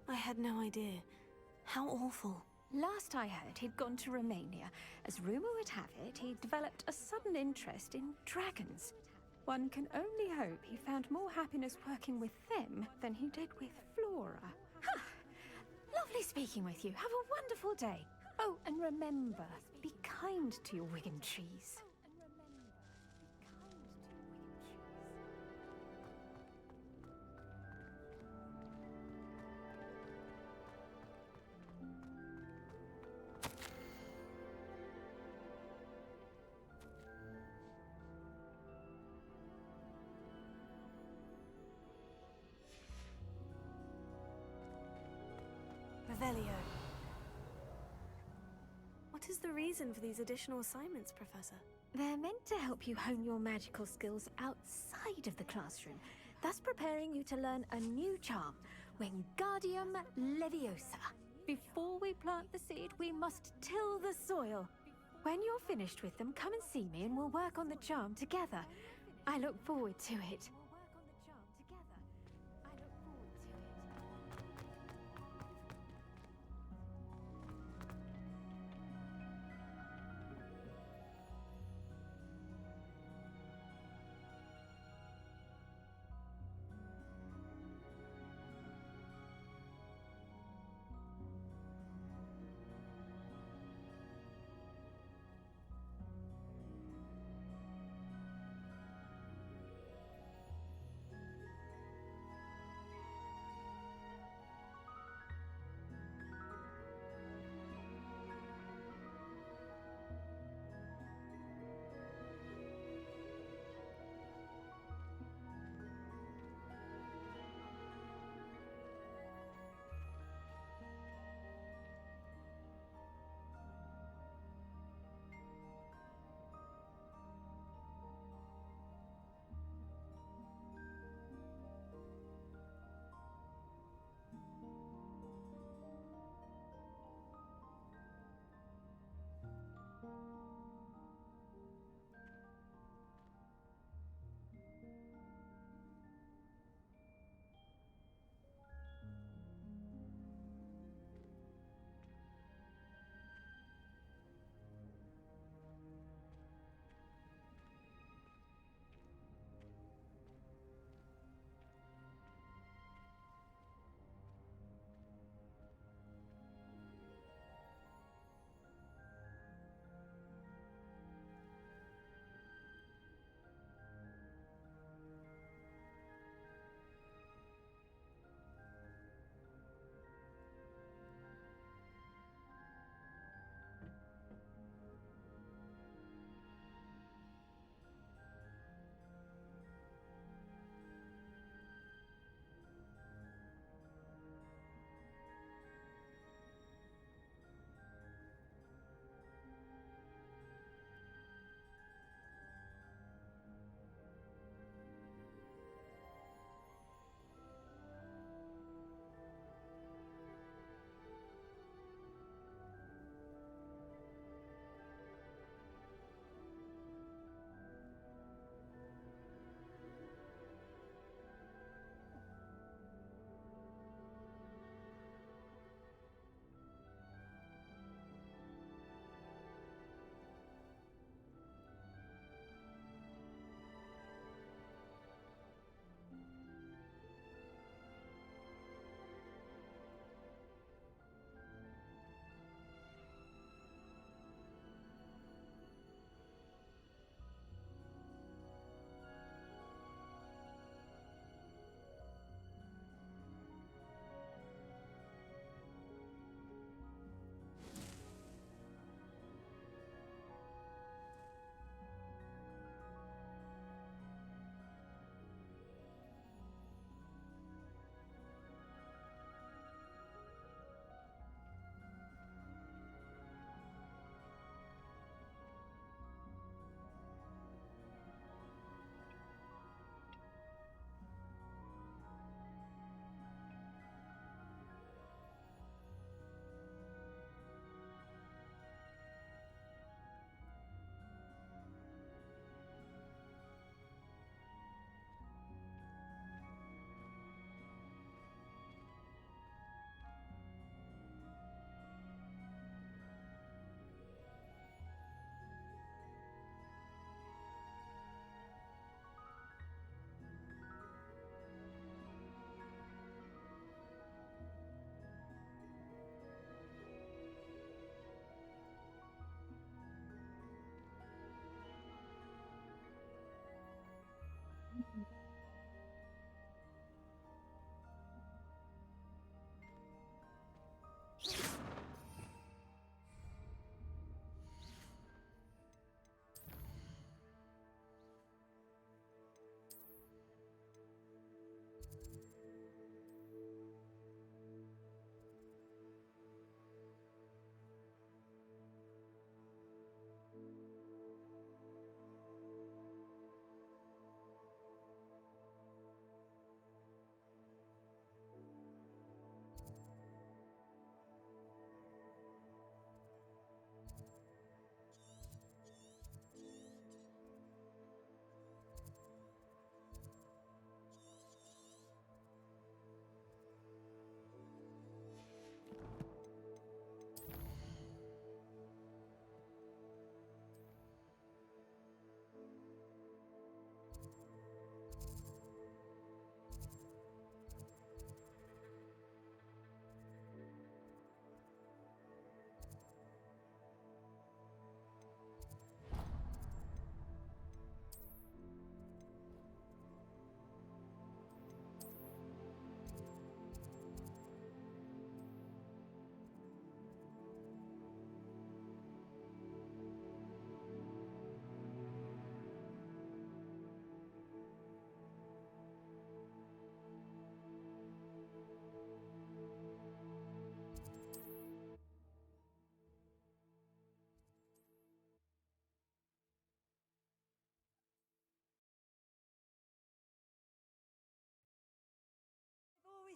Speaker 4: I had no idea. How awful.
Speaker 15: Last I heard, he'd gone to Romania. As rumor would have it, he'd developed a sudden interest in dragons. One can only hope he found more happiness working with them than he did with Flora. Lovely speaking with you. Have a wonderful day. Oh, and remember, be kind to your wigan trees.
Speaker 4: Revelio. What is the reason for these additional assignments, Professor?
Speaker 15: They're meant to help you hone your magical skills outside of the classroom, thus preparing you to learn a new charm, Wingardium Leviosa. Before we plant the seed, we must till the soil. When you're finished with them, come and see me and we'll work on the charm together. I look forward to it.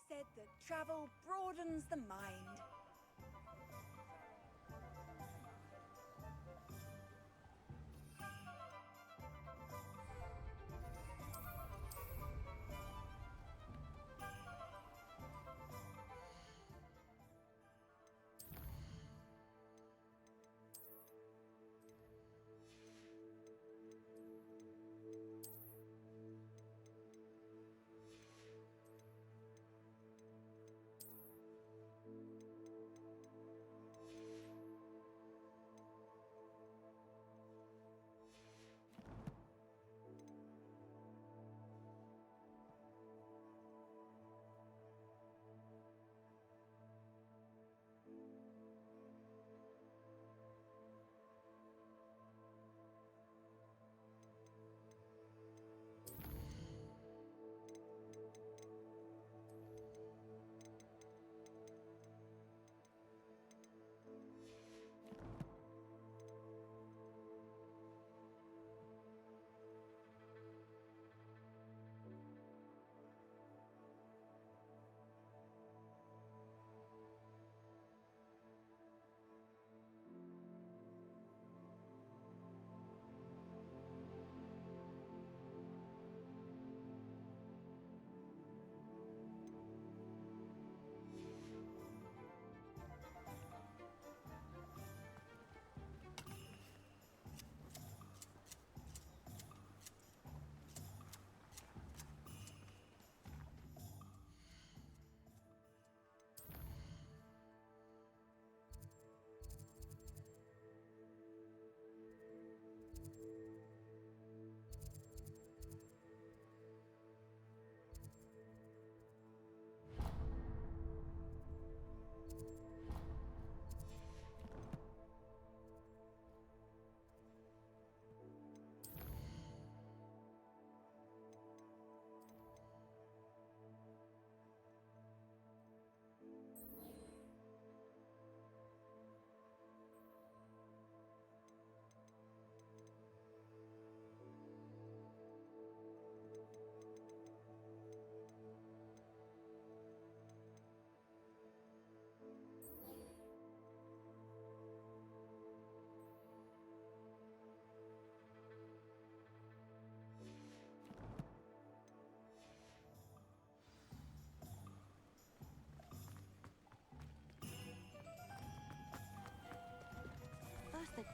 Speaker 6: said that travel broadens the mind.
Speaker 12: First,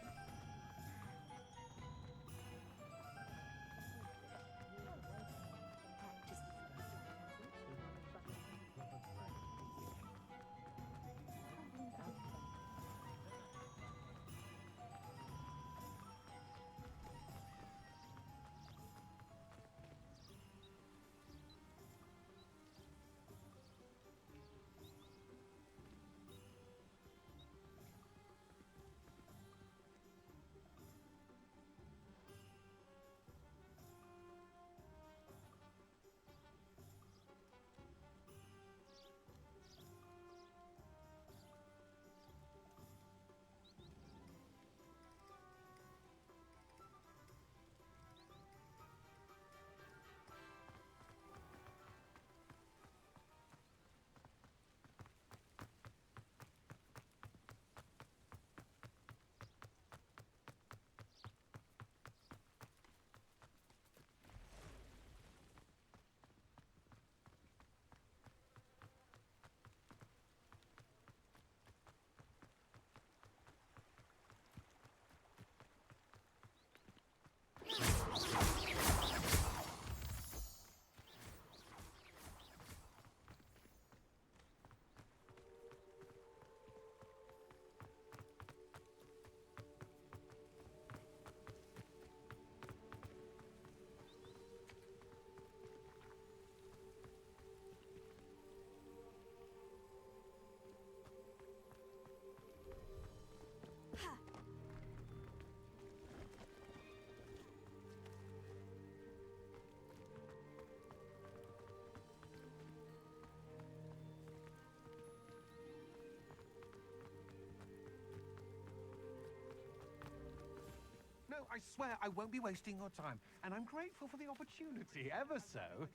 Speaker 20: No, I swear I won't be wasting your time, and I'm grateful for the opportunity, ever so.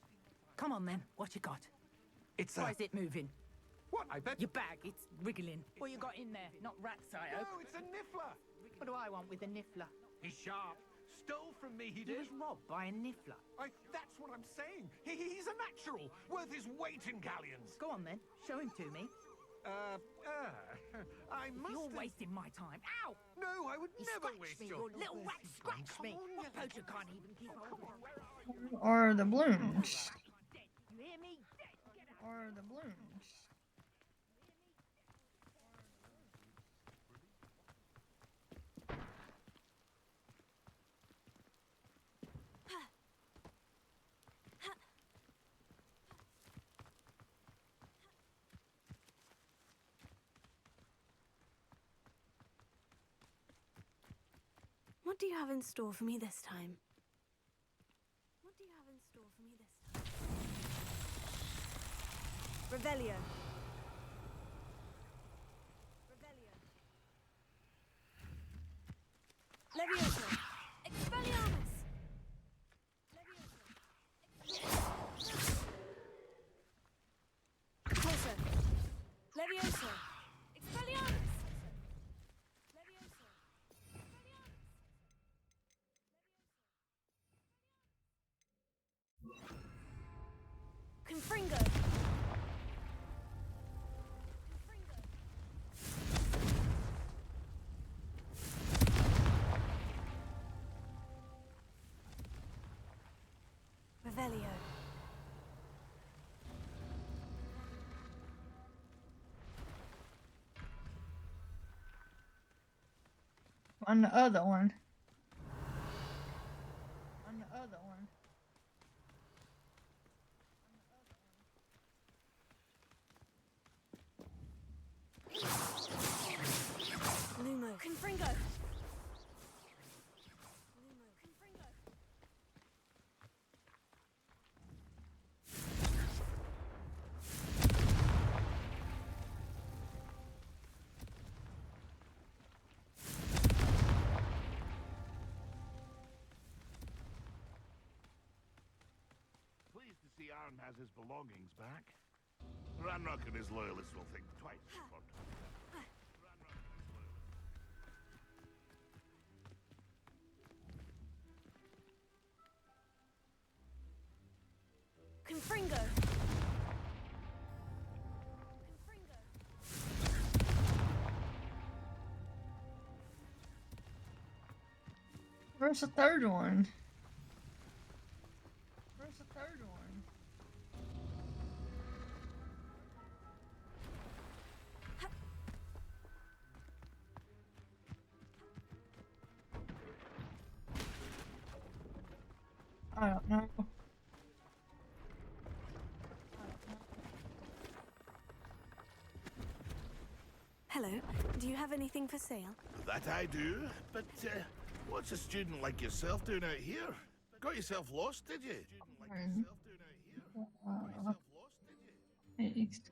Speaker 23: Come on then, what you got?
Speaker 20: It's
Speaker 3: Why is it moving?
Speaker 20: What? I bet.
Speaker 3: Your bag, it's wriggling. What you got in there? Not rats, I hope.
Speaker 20: No, it's a niffler.
Speaker 3: What do I want with a niffler?
Speaker 20: He's sharp. Stole from me, he
Speaker 3: He
Speaker 20: did.
Speaker 3: was robbed by a niffler.
Speaker 20: That's what I'm saying. He's a natural, worth his weight in galleons.
Speaker 3: Go on then, show him to me.
Speaker 20: I must.
Speaker 3: You're wasting my time. Ow!
Speaker 20: No, I would
Speaker 3: You
Speaker 20: never
Speaker 3: scratched
Speaker 20: waste
Speaker 3: me,
Speaker 20: your.
Speaker 3: you little rat scratched me. What poacher can't even keep hold of it?
Speaker 1: Or the balloons.
Speaker 3: You hear me?
Speaker 1: Or the balloons.
Speaker 4: What do you have in store for me this time? What do you have in store for me this time? Revelio. Levioso. Expelliarmus. Corso. Levioso. Expelliarmus. Confringo. Revelio.
Speaker 1: On the other one. On the other one.
Speaker 4: Lumo. Confringo.
Speaker 17: Pleased to see Aaron has his belongings back. Ranrock and his loyalists will think twice before
Speaker 4: Confringo.
Speaker 1: Where's the third one? Where's the third one? I don't know.
Speaker 4: Hello. Do you have anything for sale?
Speaker 17: That I do, but what's a student like yourself doing out here? Got yourself lost, did you?
Speaker 1: East.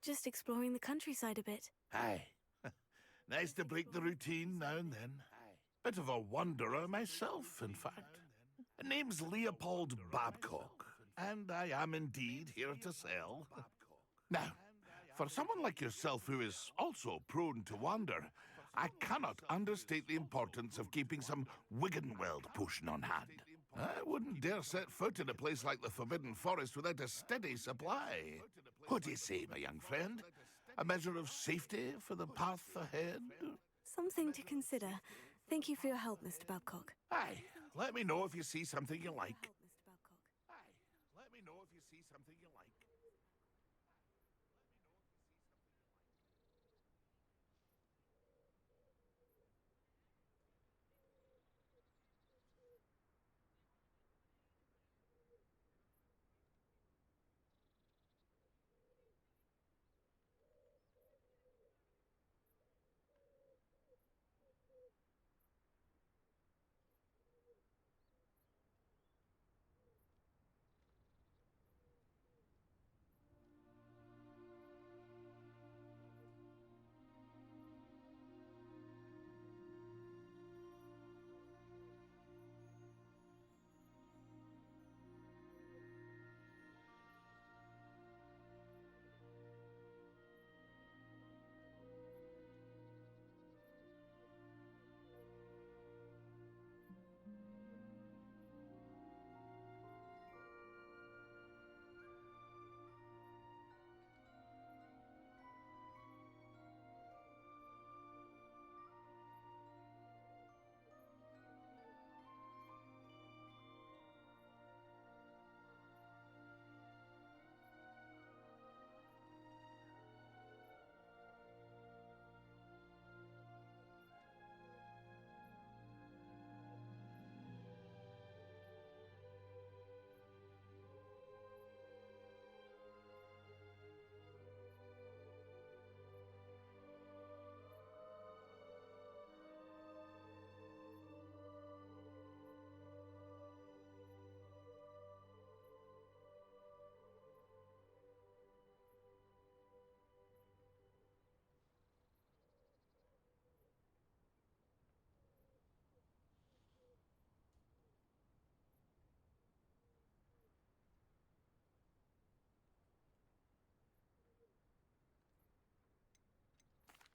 Speaker 4: Just exploring the countryside a bit.
Speaker 17: Aye. Nice to break the routine now and then. Bit of a wanderer myself, in fact. Name's Leopold Babcock, and I am indeed here to sell. Now, for someone like yourself who is also prone to wander, I cannot understate the importance of keeping some Wiggenweld potion on hand. I wouldn't dare set foot in a place like the Forbidden Forest without a steady supply. What do you say, my young friend? A measure of safety for the path ahead?
Speaker 4: Something to consider. Thank you for your help, Mr. Babcock.
Speaker 17: Aye, let me know if you see something you like. Aye, let me know if you see something you like.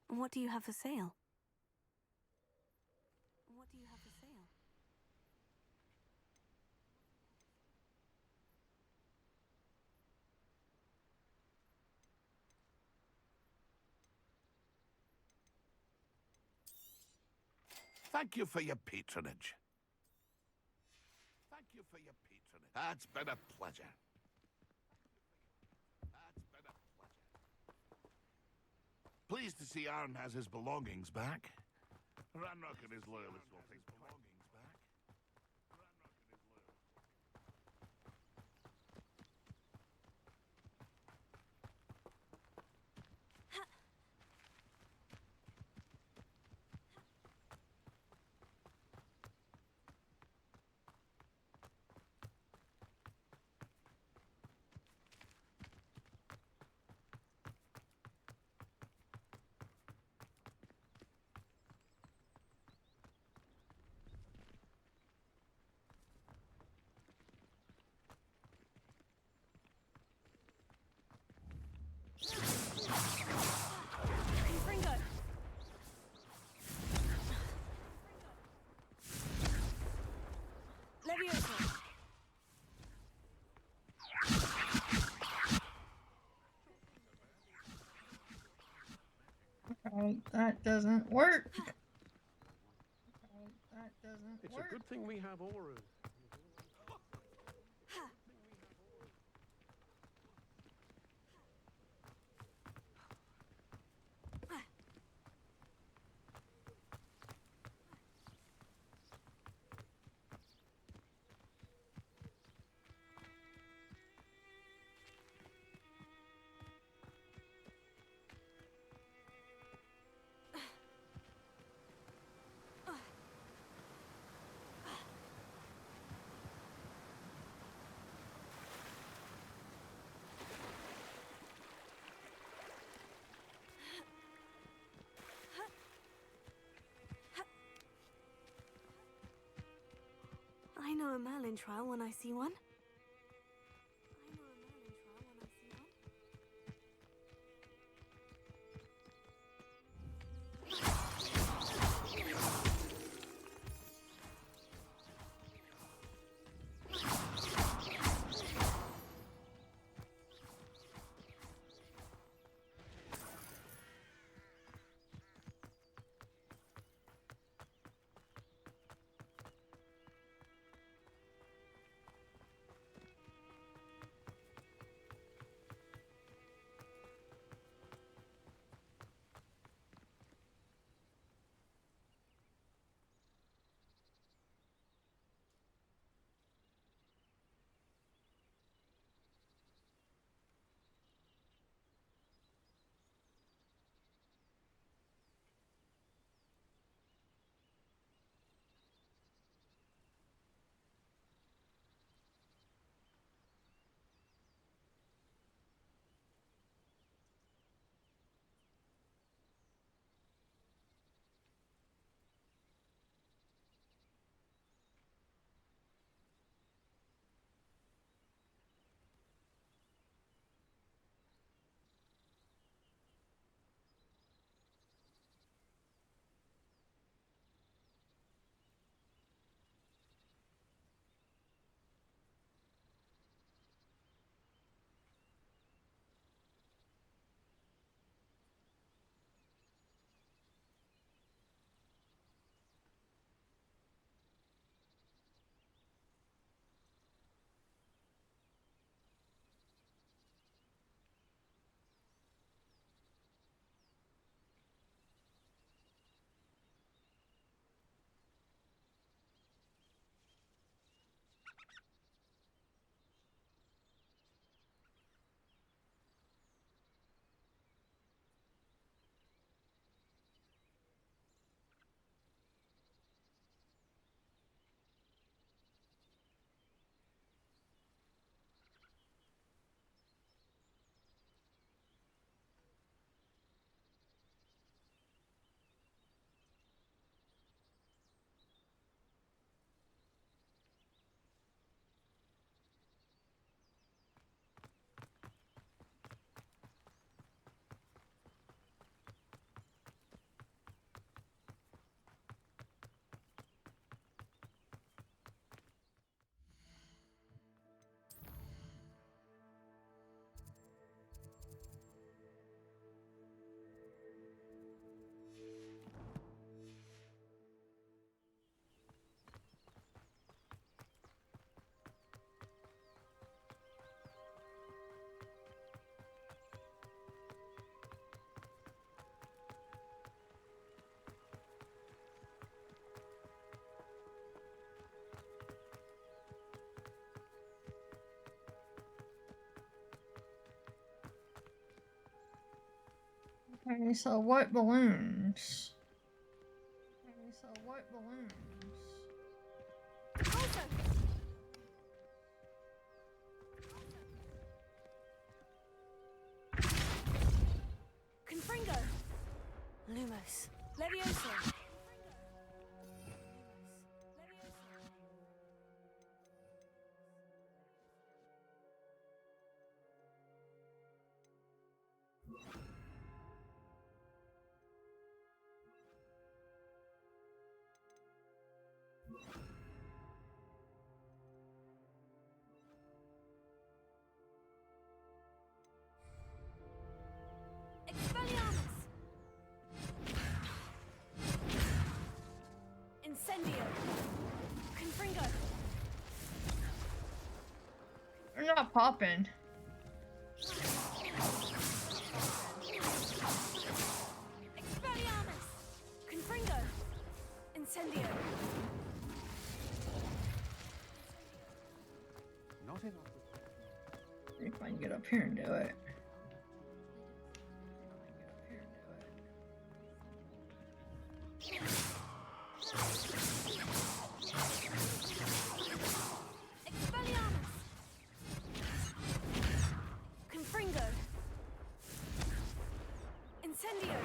Speaker 4: What do you have for sale? What do you have for sale?
Speaker 17: Thank you for your patronage. Thank you for your patronage. That's been a pleasure. That's been a pleasure. Pleased to see Arn has his belongings back. Ranrock and his loyalists will take belongings back. Ranrock and his loyalists.
Speaker 1: Oh, that doesn't work. That doesn't
Speaker 18: It's
Speaker 1: work.
Speaker 18: a good thing we have auras.
Speaker 4: know a Merlin trial when I see one.
Speaker 1: Okay, so what balloons? Okay, so what balloons?
Speaker 4: Confringo! Lumos. Levioso! Expelliarmus! Incendio! Confringo!
Speaker 1: They're not popping.
Speaker 4: Expelliarmus! Confringo! Incendio!
Speaker 1: Not enough. See if I can get up here and do it.
Speaker 4: Expelliarmus! Confringo! Incendio!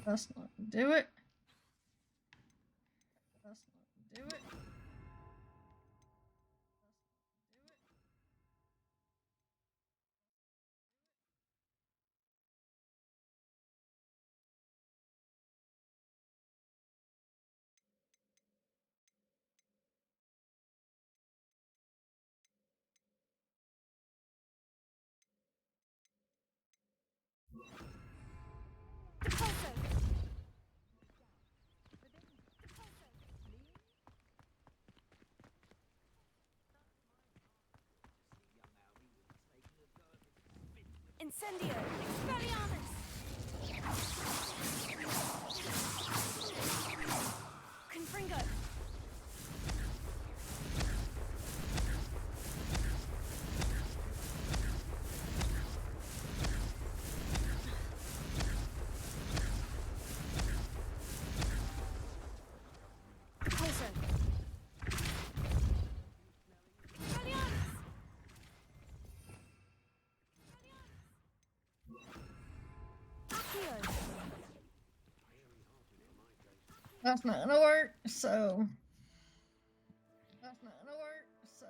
Speaker 1: Let's not do it. Let's not do it.
Speaker 4: Incendio! Expelliarmus! Confringo! Repulso! Expelliarmus! Accio!
Speaker 1: That's not gonna work, so. That's not gonna work, so.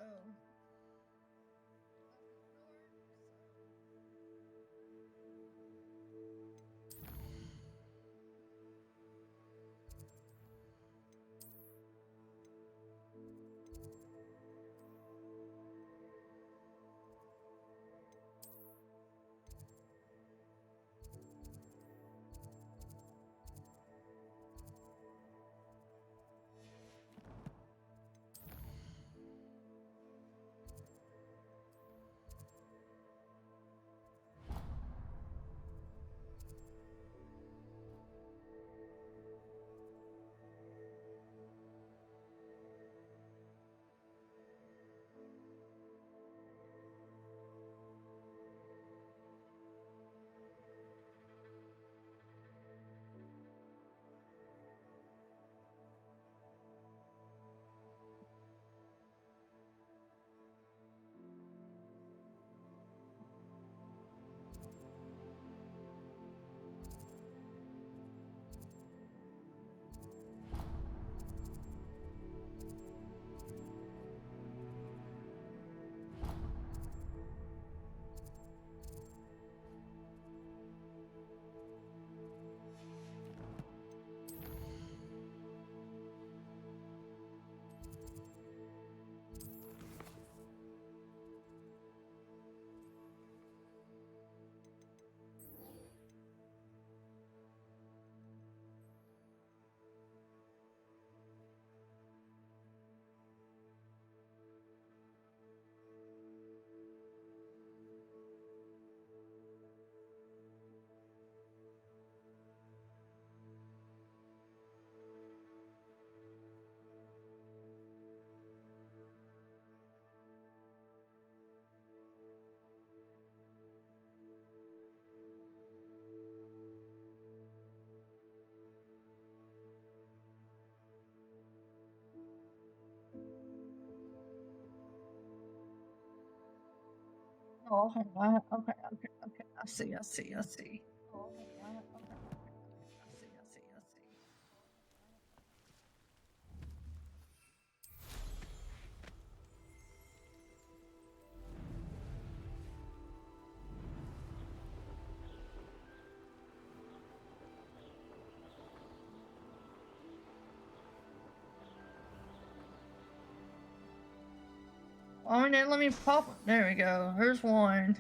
Speaker 1: Oh, okay, okay. I see. Oh, okay, I see. Oh, and then let me pop it. There we go. Here's one.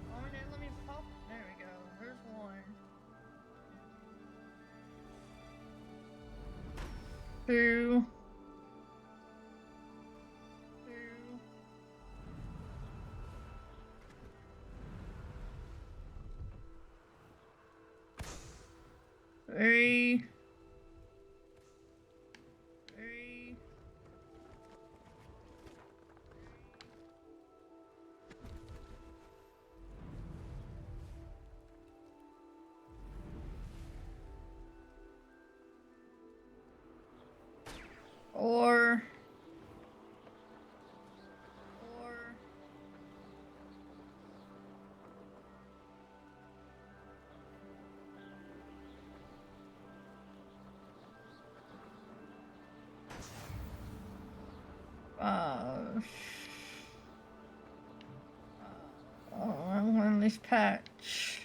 Speaker 1: Oh, and then let me pop it. There we go. Here's one. 2. 3. 4. 5. I'm on this patch.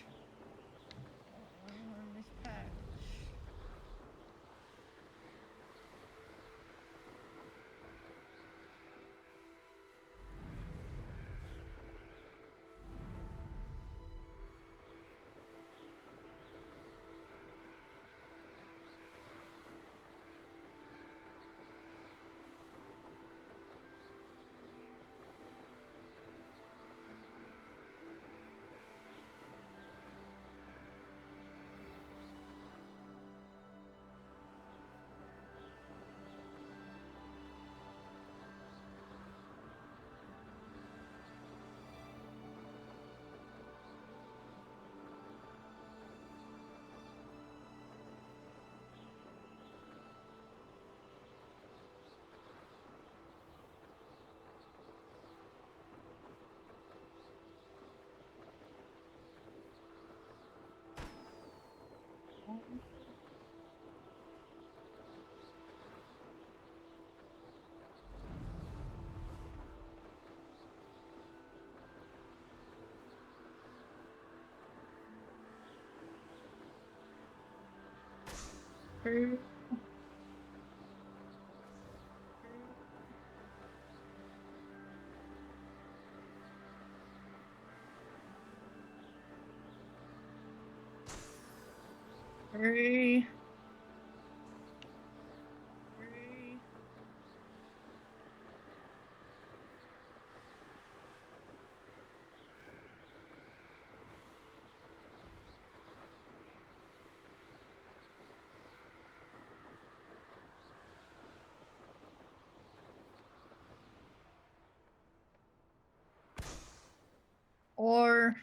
Speaker 1: Three. Or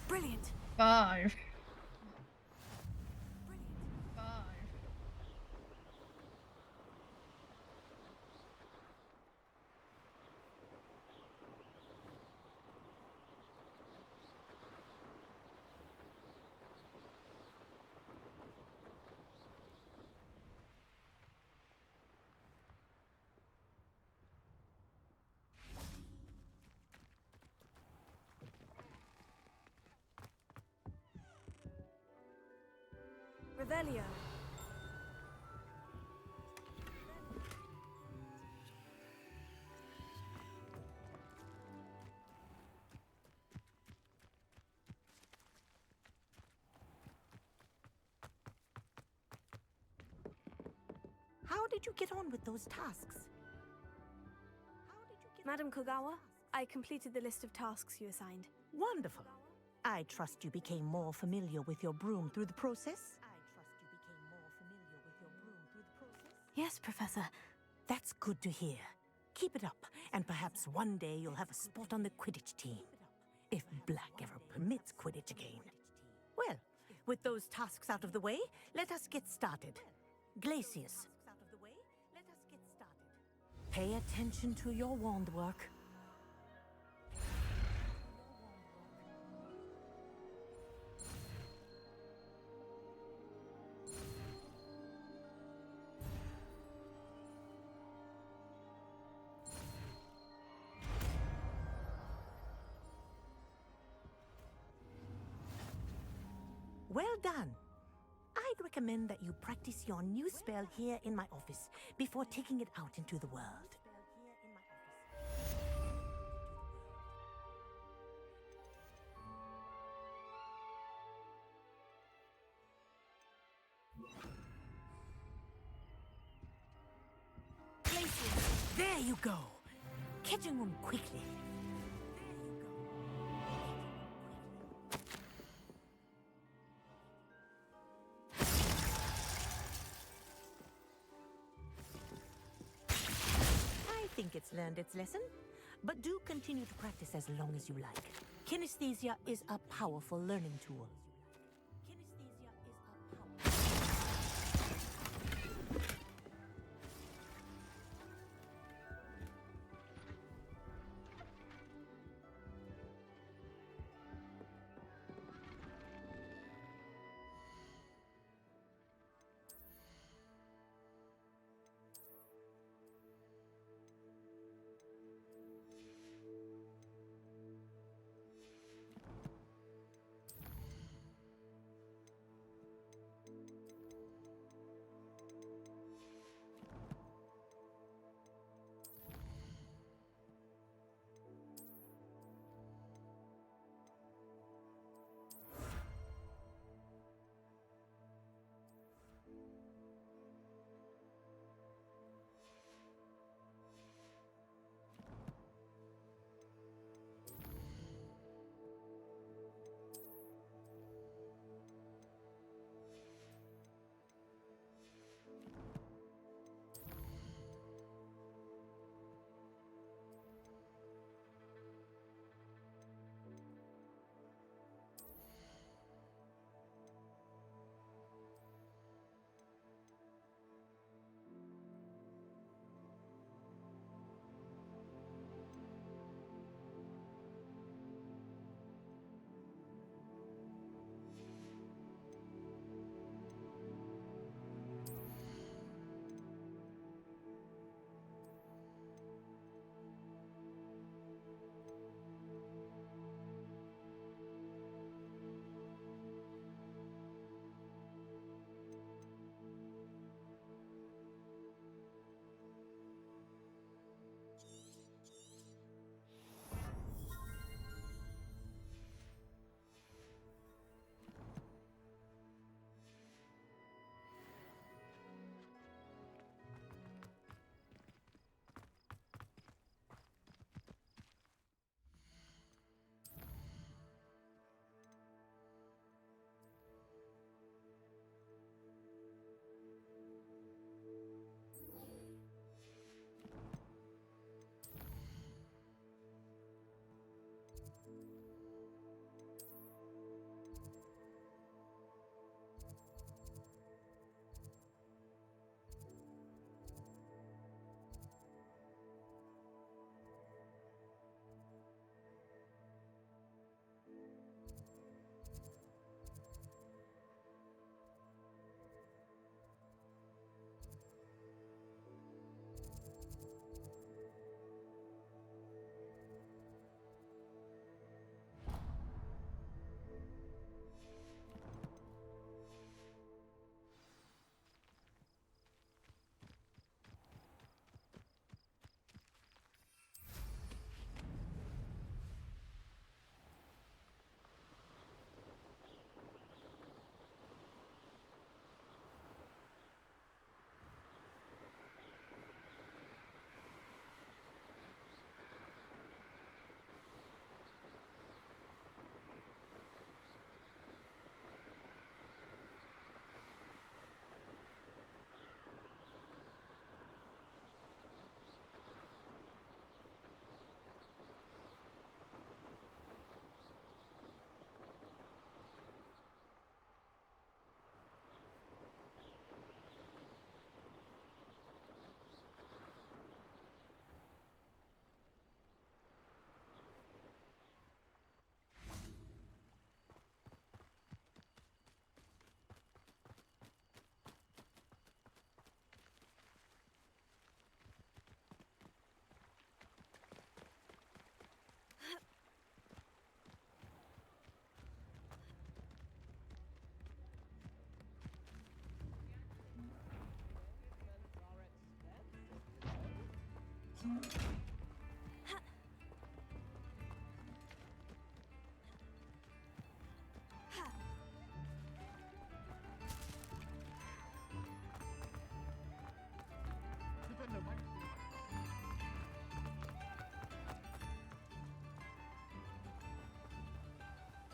Speaker 4: Brilliant.
Speaker 1: 5.
Speaker 4: Revelio.
Speaker 15: How did you get on with those tasks?
Speaker 4: Madam Kogawa, I completed the list of tasks you assigned.
Speaker 15: Wonderful. I trust you became more familiar with your broom through the process?
Speaker 4: Yes, Professor.
Speaker 15: That's good to hear. Keep it up, and perhaps one day you'll have a spot on the Quidditch team. If Black ever permits Quidditch again. Well, with those tasks out of the way, let us get started. Glacius. Pay attention to your wand work. Well done. I'd recommend that you practice your new spell here in my office before taking it out into the world. There you go. Catching on quickly. I think it's learned its lesson, but do continue to practice as long as you like. Kinesthesia is a powerful learning tool.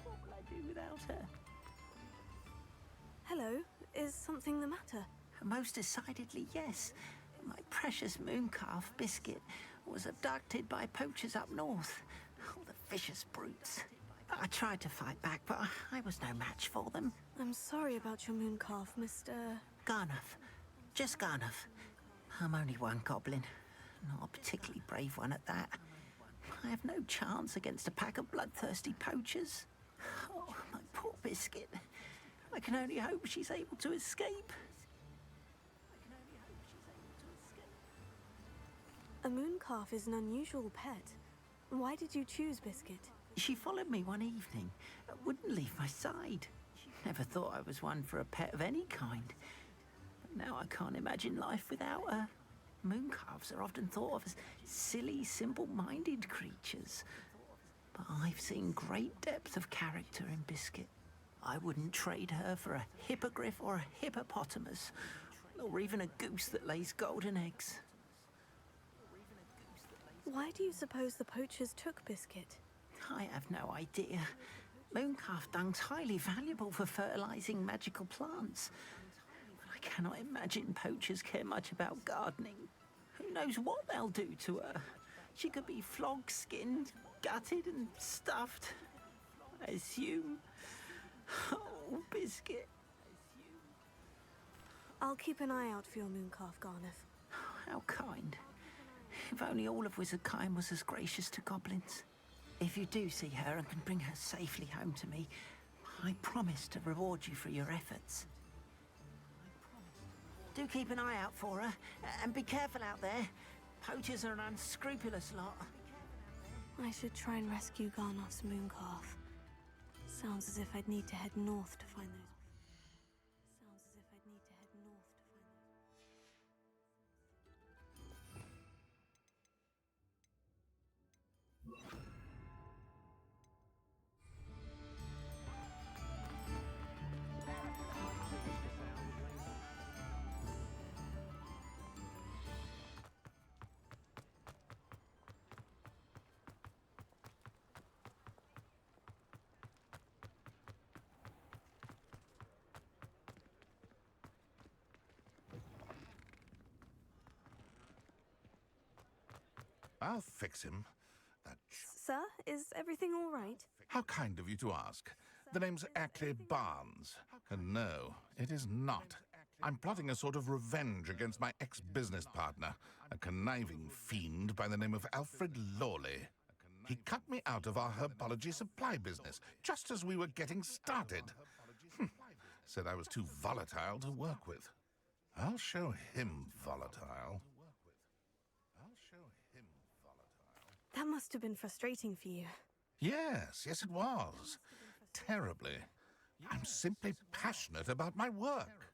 Speaker 5: What will I do without her?
Speaker 4: Hello, is something the matter?
Speaker 5: Most decidedly, yes. My precious mooncalf, Biscuit, was abducted by poachers up north. Oh, the vicious brutes. I tried to fight back, but I was no match for them.
Speaker 4: I'm sorry about your mooncalf, Mr.
Speaker 5: Garnuff. Just Garnuff. I'm only one goblin. Not a particularly brave one at that. I have no chance against a pack of bloodthirsty poachers. Oh, my poor Biscuit. I can only hope she's able to escape.
Speaker 4: A mooncalf is an unusual pet. Why did you choose Biscuit?
Speaker 5: She followed me one evening, wouldn't leave my side. Never thought I was one for a pet of any kind. But now I can't imagine life without her. Mooncalves are often thought of as silly, simple-minded creatures. But I've seen great depth of character in Biscuit. I wouldn't trade her for a hippogriff or a hippopotamus, or even a goose that lays golden eggs.
Speaker 4: Why do you suppose the poachers took Biscuit?
Speaker 5: I have no idea. Mooncalf dung's highly valuable for fertilizing magical plants. But I cannot imagine poachers care much about gardening. Who knows what they'll do to her? She could be flogged, skinned, gutted and stuffed. I assume. Oh, Biscuit.
Speaker 4: I'll keep an eye out for your mooncalf, Garnuff.
Speaker 5: How kind. If only all of Wizardkind was as gracious to goblins. If you do see her and can bring her safely home to me, I promise to reward you for your efforts. Do keep an eye out for her, and be careful out there. Poachers are an unscrupulous lot.
Speaker 4: I should try and rescue Garnuff's mooncalf. Sounds as if I'd need to head north to find those.
Speaker 17: I'll fix him. That
Speaker 4: Sir, is everything all right?
Speaker 17: How kind of you to ask. The name's Ackley Barnes. And no, it is not. I'm plotting a sort of revenge against my ex-business partner, a conniving fiend by the name of Alfred Lawley. He cut me out of our herbology supply business, just as we were getting started. Said I was too volatile to work with. I'll show him volatile.
Speaker 4: That must have been frustrating for you.
Speaker 17: Yes, it was. Terribly. I'm simply passionate about my work.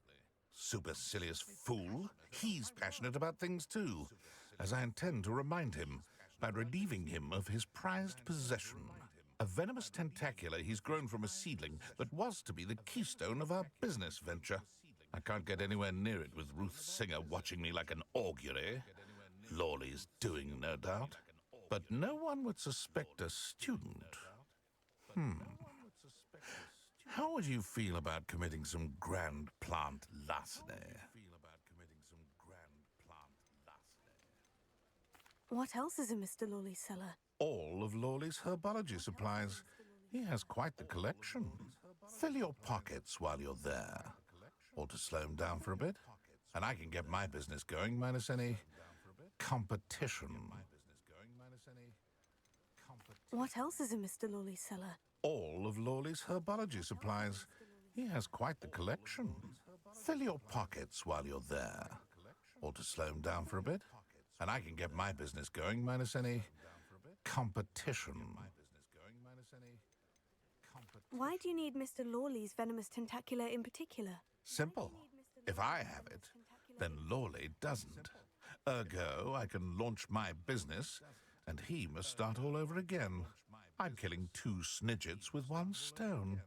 Speaker 17: Supercilious fool. He's passionate about things too, as I intend to remind him by relieving him of his prized possession. A venomous tentacula he's grown from a seedling that was to be the keystone of our business venture. I can't get anywhere near it with Ruth Singer watching me like an augury. Lawley's doing, no doubt. But no one would suspect a student. How would you feel about committing some grand plant larceny?
Speaker 4: What else is in Mr. Lawley's cellar?
Speaker 17: All of Lawley's herbology supplies. He has quite the collection. Fill your pockets while you're there. Or to slow him down for a bit. And I can get my business going minus any competition.
Speaker 4: What else is in Mr. Lawley's cellar?
Speaker 17: All of Lawley's herbology supplies. He has quite the collection. Fill your pockets while you're there. Or to slow him down for a bit. And I can get my business going minus any competition.
Speaker 4: Why do you need Mr. Lawley's venomous tentacula in particular?
Speaker 17: Simple. If I have it, then Lawley doesn't. Ergo, I can launch my business, and he must start all over again. I'm killing 2 snidgets with 1 stone.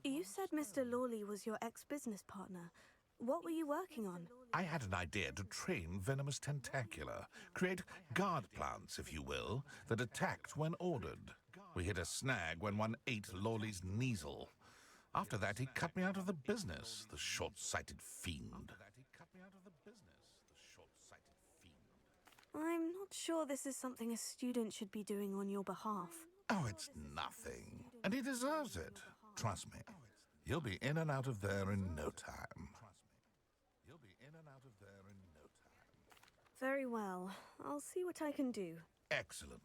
Speaker 4: You said Mr. Lawley was your ex-business partner. What were you working on?
Speaker 17: I had an idea to train Venomous Tentacula, create guard plants, if you will, that attacked when ordered. We hit a snag when one ate Lawley's Kneasel. After that, he cut me out of the business, the short-sighted fiend.
Speaker 4: I'm not sure this is something a student should be doing on your behalf.
Speaker 17: Oh, it's nothing. And he deserves it. Trust me. You'll be in and out of there in no time.
Speaker 4: Very well. I'll see what I can do.
Speaker 17: Excellent.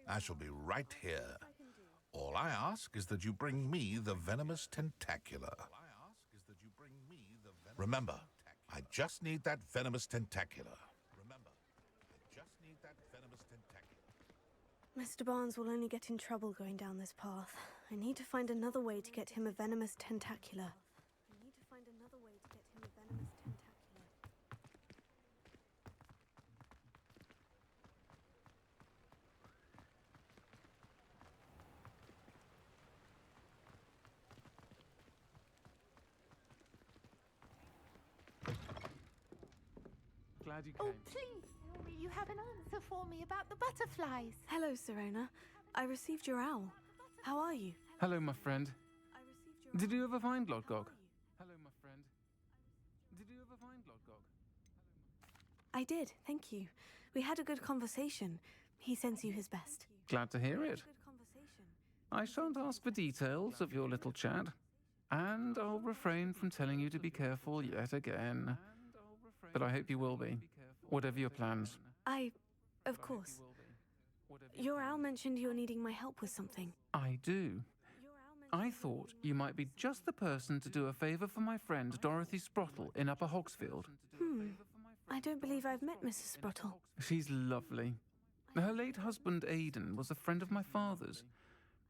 Speaker 17: I shall be right here. All I ask is that you bring me the Venomous Tentacula. Remember, I just need that Venomous Tentacula.
Speaker 4: Mr. Barnes will only get in trouble going down this path. I need to find another way to get him a venomous tentacula.
Speaker 23: Glad you came.
Speaker 15: Oh, please tell me you have an answer for me about the butterflies.
Speaker 4: Hello, Serena. I received your owl. How are you?
Speaker 18: Hello, my friend. Did you ever find Lodgog? Hello, my friend. Did you ever find Lodgog?
Speaker 4: I did, thank you. We had a good conversation. He sends you his best.
Speaker 18: Glad to hear it. I shan't ask for details of your little chat, and I'll refrain from telling you to be careful yet again. But I hope you will be, whatever your plans.
Speaker 4: Of course. Your owl mentioned you're needing my help with something.
Speaker 18: I do. I thought you might be just the person to do a favor for my friend Dorothy Sprottle in Upper Hogsfield.
Speaker 4: I don't believe I've met Mrs. Sprottle.
Speaker 18: She's lovely. Her late husband Aidan was a friend of my father's.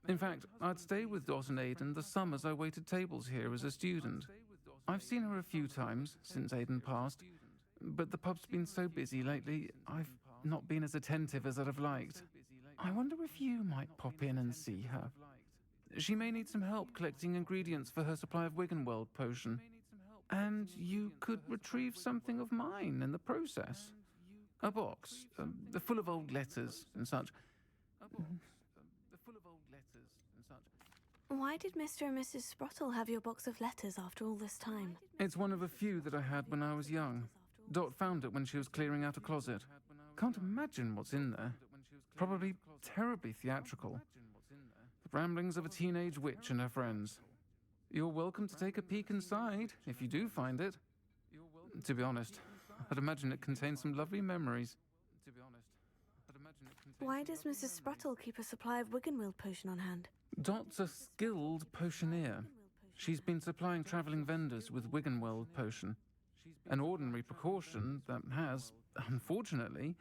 Speaker 18: In fact, I'd stay with Dot and Aidan the summers I waited tables here as a student. I've seen her a few times since Aidan passed, but the pub's been so busy lately, I've not been as attentive as I'd have liked. I wonder if you might pop in and see her. She may need some help collecting ingredients for her supply of Wiggenweld potion. And you could retrieve something of mine in the process. A box, full of old letters and such.
Speaker 4: Why did Mr. and Mrs. Sprottle have your box of letters after all this time?
Speaker 18: It's one of a few that I had when I was young. Dot found it when she was clearing out a closet. Can't imagine what's in there. Probably terribly theatrical. The ramblings of a teenage witch and her friends. You're welcome to take a peek inside, if you do find it. To be honest, I'd imagine it contains some lovely memories.
Speaker 4: Why does Mrs. Sprottle keep a supply of Wiggenweld potion on hand?
Speaker 18: Dot's a skilled potioneer. She's been supplying traveling vendors with Wiggenweld potion. An ordinary precaution that has, unfortunately,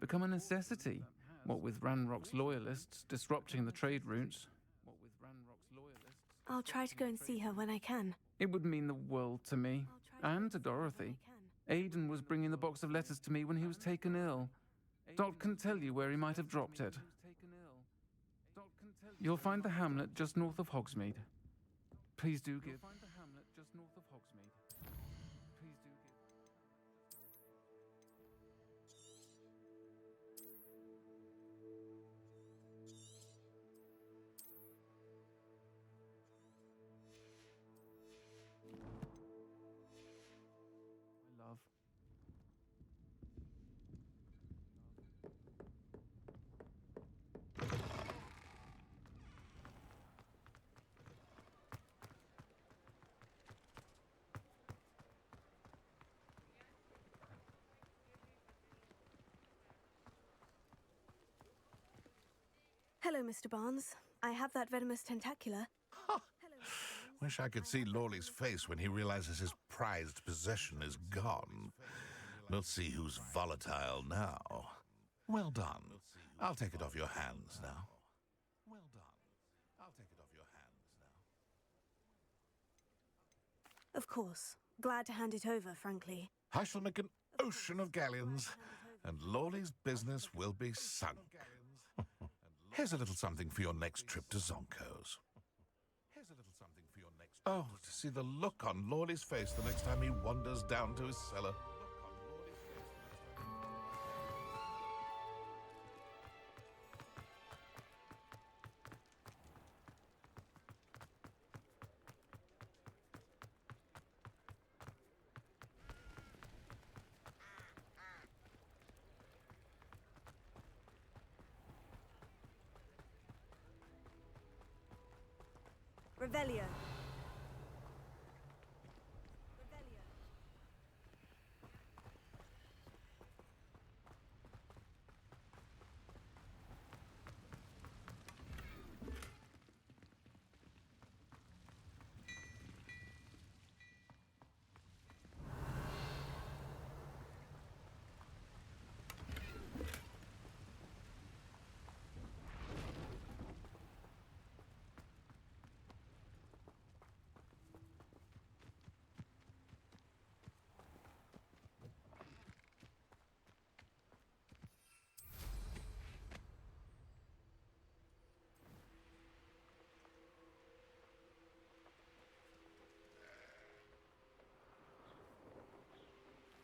Speaker 18: become a necessity, what with Ranrock's loyalists disrupting the trade routes.
Speaker 4: I'll try to go and see her when I can.
Speaker 18: It would mean the world to me, and to Dorothy. Aidan was bringing the box of letters to me when he was taken ill. Dot can tell you where he might have dropped it. You'll find the hamlet just north of Hogsmeade. Please do give.
Speaker 4: Hello, Mr. Barnes. I have that venomous tentacula.
Speaker 17: Wish I could see Lawley's face when he realizes his prized possession is gone. We'll see who's volatile now. Well done. I'll take it off your hands now.
Speaker 4: Of course. Glad to hand it over, frankly.
Speaker 17: I shall make an ocean of galleons, and Lawley's business will be sunk. Here's a little something for your next trip to Zonko's. Oh, to see the look on Lawley's face the next time he wanders down to his cellar.
Speaker 4: Revelio.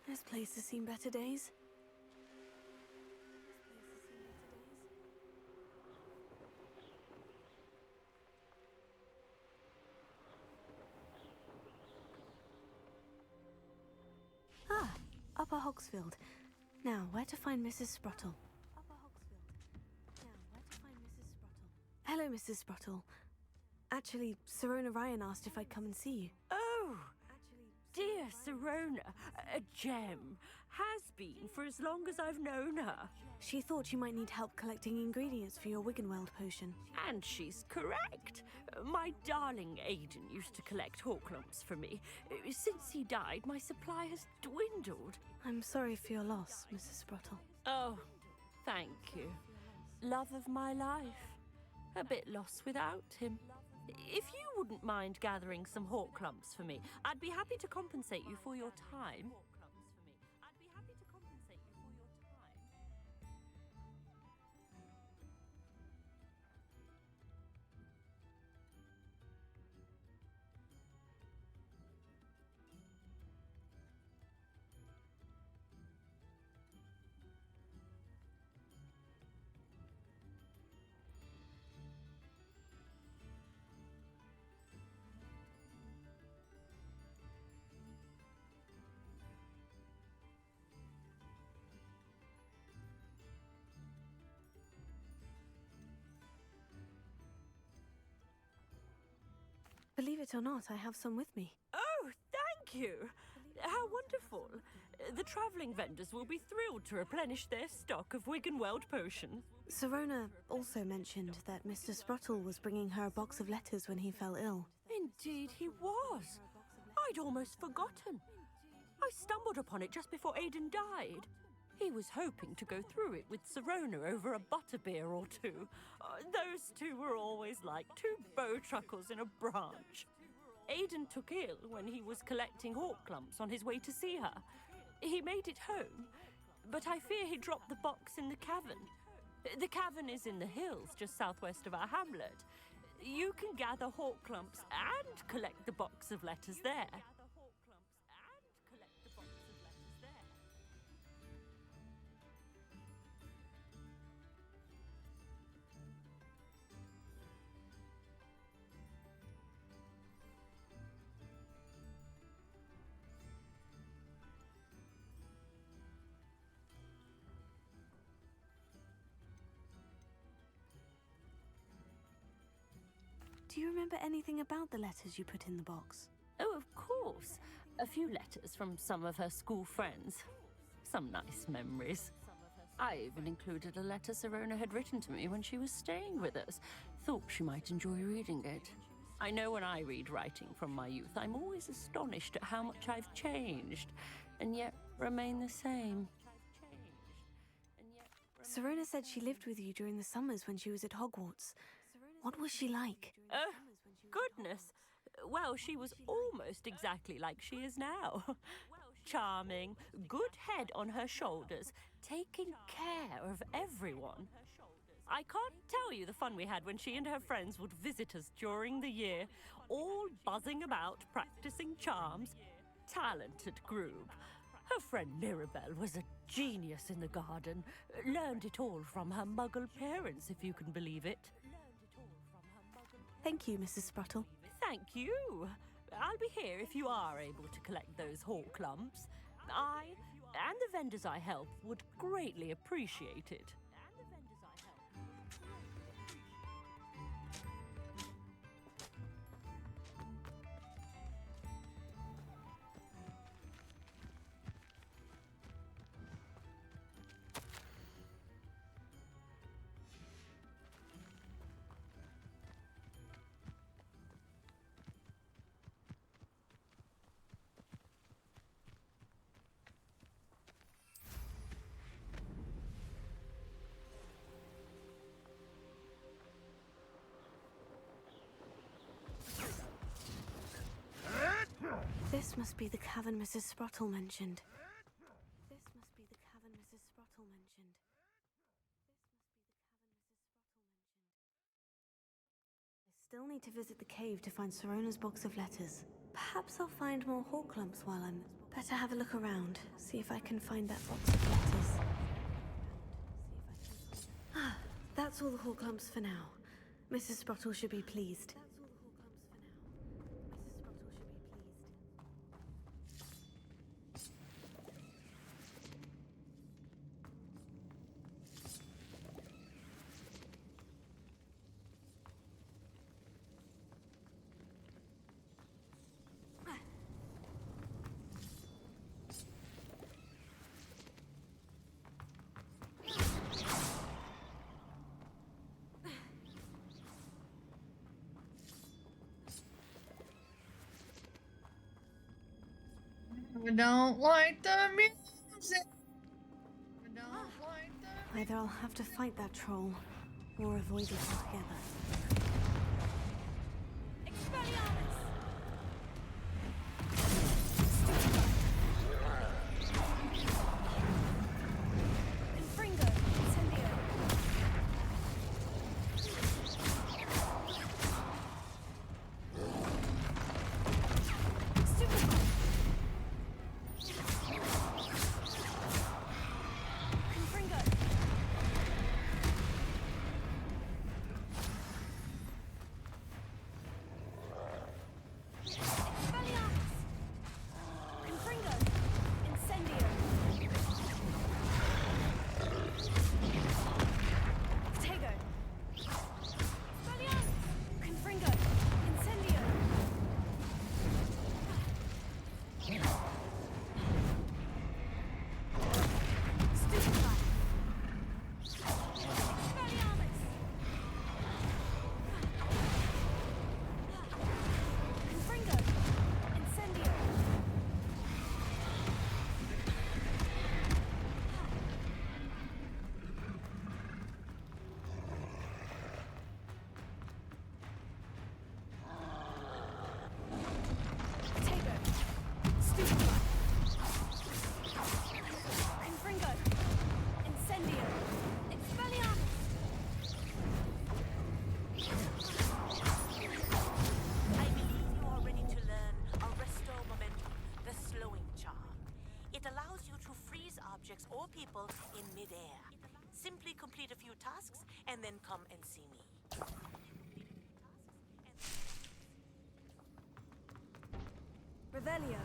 Speaker 4: This place has seen better days. Ah, Upper Hogsfield. Now, where to find Mrs. Sprottle? Hello, Mrs. Sprottle. Actually, Sirona Ryan asked if I'd come and see you.
Speaker 8: Oh, dear Sirona, a gem. Has been for as long as I've known her.
Speaker 4: She thought you might need help collecting ingredients for your Wiggenweld potion.
Speaker 8: And she's correct. My darling Aidan used to collect Horklumps for me. Since he died, my supply has dwindled.
Speaker 4: I'm sorry for your loss, Mrs. Sprottle.
Speaker 8: Oh, thank you. Love of my life. A bit lost without him. If you wouldn't mind gathering some Horklumps for me, I'd be happy to compensate you for your time.
Speaker 4: Believe it or not, I have some with me.
Speaker 8: Oh, thank you! How wonderful! The travelling vendors will be thrilled to replenish their stock of Wiggenweld potions.
Speaker 4: Sirona also mentioned that Mr. Sprottle was bringing her a box of letters when he fell ill.
Speaker 8: Indeed he was. I'd almost forgotten. I stumbled upon it just before Aidan died. He was hoping to go through it with Sirona over a butterbeer or two. Those two were always like two bowtruckles in a branch. Aidan took ill when he was collecting Horklumps on his way to see her. He made it home, but I fear he dropped the box in the cavern. The cavern is in the hills just southwest of our hamlet. You can gather Horklumps and collect the box of letters there.
Speaker 4: Do you remember anything about the letters you put in the box?
Speaker 8: Oh, of course. A few letters from some of her school friends. Some nice memories. I even included a letter Sirona had written to me when she was staying with us. Thought she might enjoy reading it. I know when I read writing from my youth, I'm always astonished at how much I've changed, and yet remain the same.
Speaker 4: Sirona said she lived with you during the summers when she was at Hogwarts. What was she like?
Speaker 8: Goodness. Well, she was almost exactly like she is now. charming, good head on her shoulders, taking care of everyone. I can't tell you the fun we had when she and her friends would visit us during the year, all buzzing about, practicing charms. Talented group. Her friend Mirabelle was a genius in the garden. Learned it all from her muggle parents, if you can believe it.
Speaker 4: Thank you, Mrs. Spruttle.
Speaker 8: Thank you. I'll be here if you are able to collect those hall clumps. I and the vendors I help would greatly appreciate it.
Speaker 4: This must be the cavern Mrs. Spruttle mentioned. I still need to visit the cave to find Sorona's box of letters. Perhaps I'll find more hall clumps while I'm... Better have a look around, see if I can find that box of letters. Ah, that's all the hall clumps for now. Mrs. Spruttle should be pleased.
Speaker 1: I don't like the music. I don't like the...
Speaker 4: Either I'll have to fight that troll, or avoid it altogether.
Speaker 7: Or people in midair. Simply complete a few tasks and then come and see me.
Speaker 4: Revelio.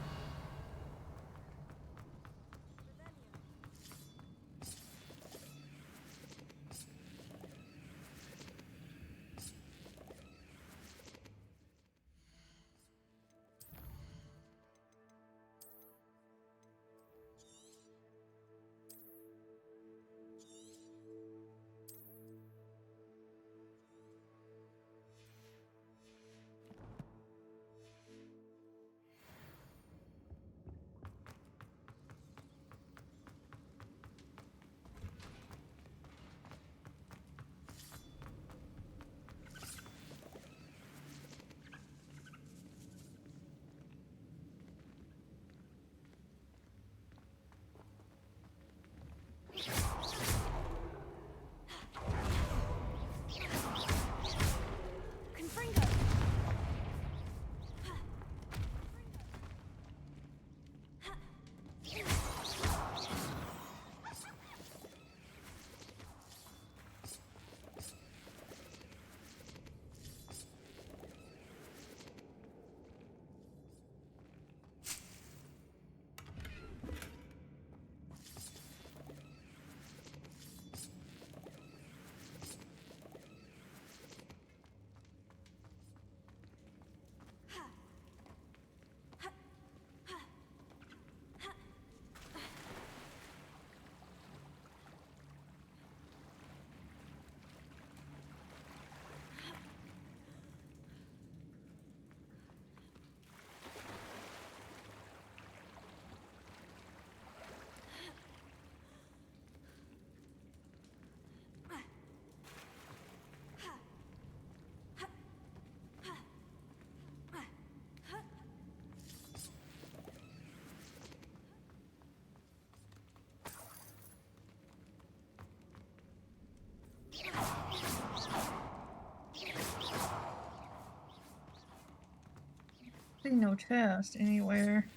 Speaker 1: See no test anywhere.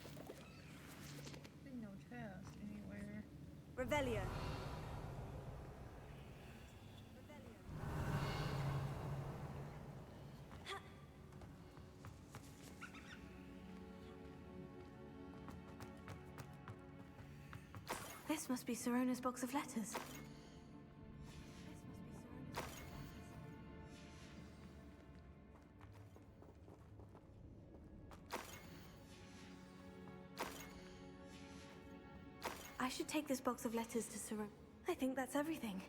Speaker 1: See no test anywhere.
Speaker 4: Revelio. This must be Sirona's box of letters. I should take this box of letters to Sirona. I think that's everything.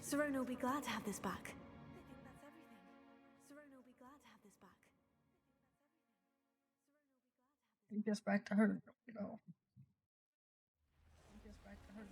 Speaker 4: Sirona will be glad to have this back.
Speaker 1: He gets back to her. You know. He gets back to her.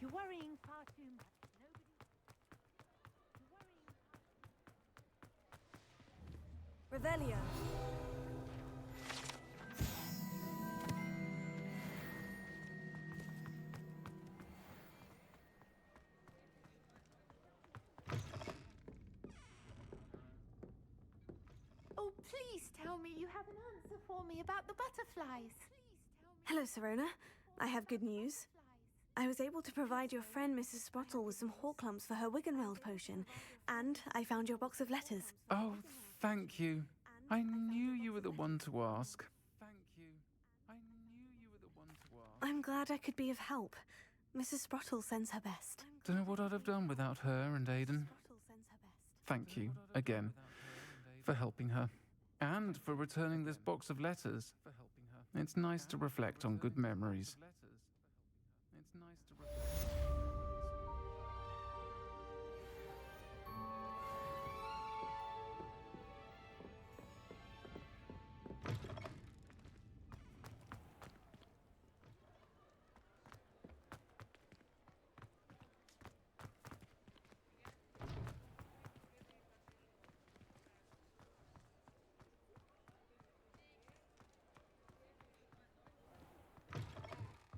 Speaker 15: You're worrying far too much.
Speaker 4: Revelio.
Speaker 15: Oh, please tell me you have an answer for me about the butterflies.
Speaker 4: Hello, Sirona. I have good news. I was able to provide your friend Mrs. Sprottle with some Horklumps for her Wiggenweld potion, and I found your box of letters.
Speaker 18: Oh, thank you. I knew you were the one to ask.
Speaker 4: I'm glad I could be of help. Mrs. Sprottle sends her best.
Speaker 18: Don't know what I'd have done without her and Aidan. Thank you, again, for helping her. And for returning this box of letters. It's nice to reflect on good memories.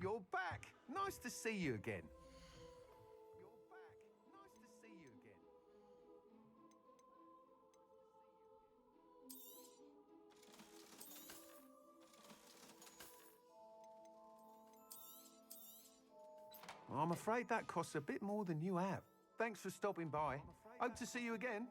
Speaker 20: You're back. Nice to see you again. I'm afraid that costs a bit more than you have. Thanks for stopping by. Hope to see you again.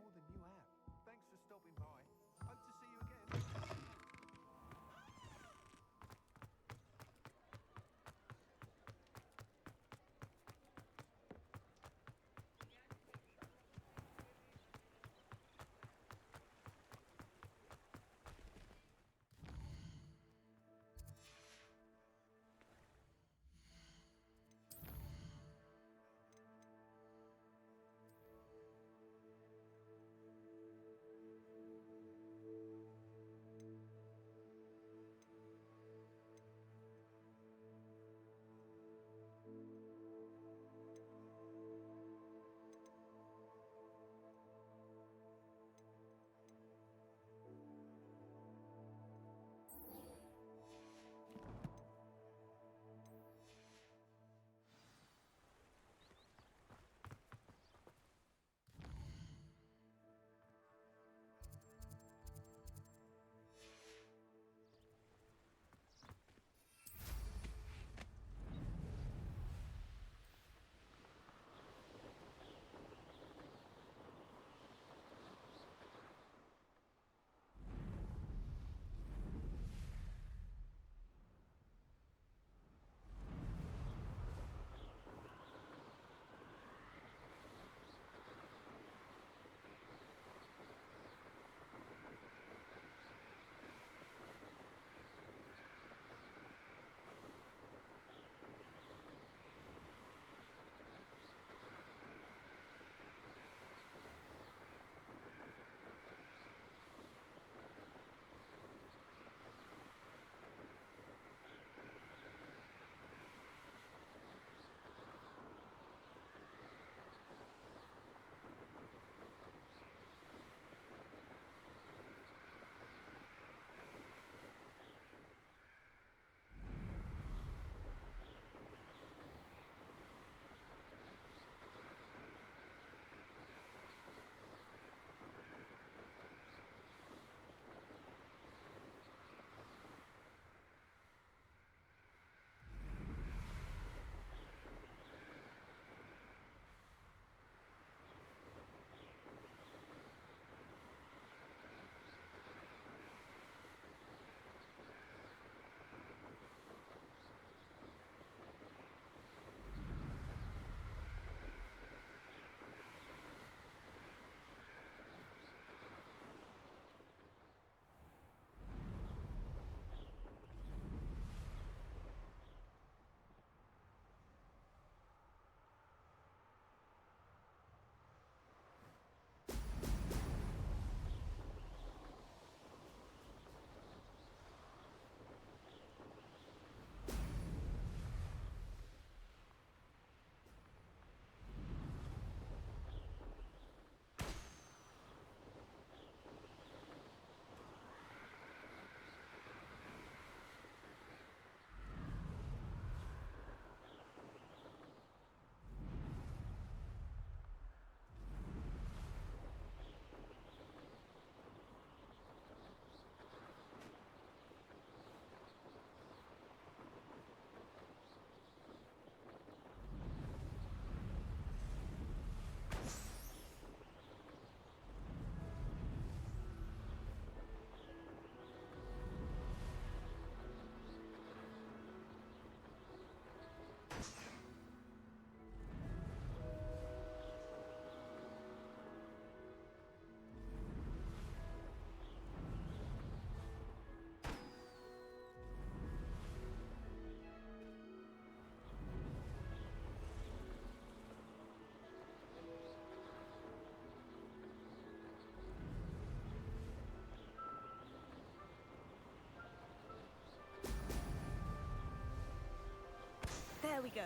Speaker 12: we go.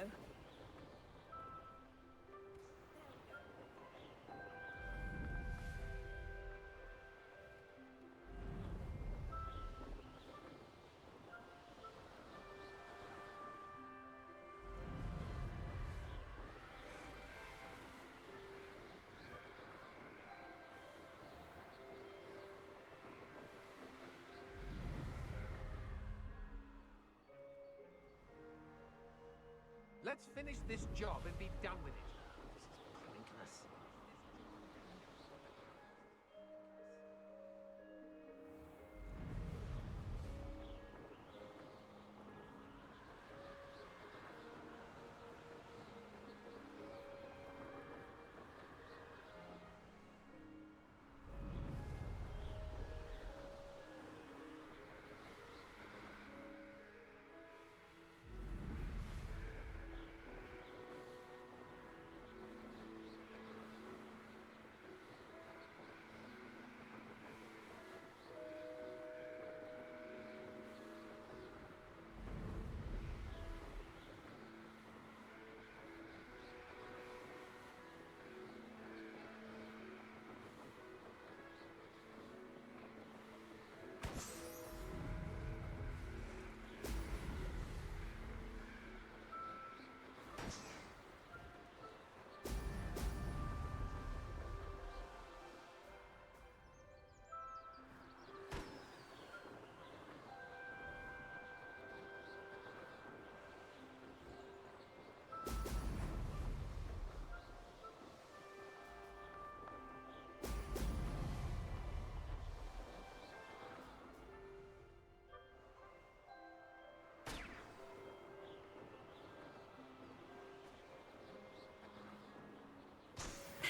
Speaker 20: Let's finish this job and be done with it. This is pointless.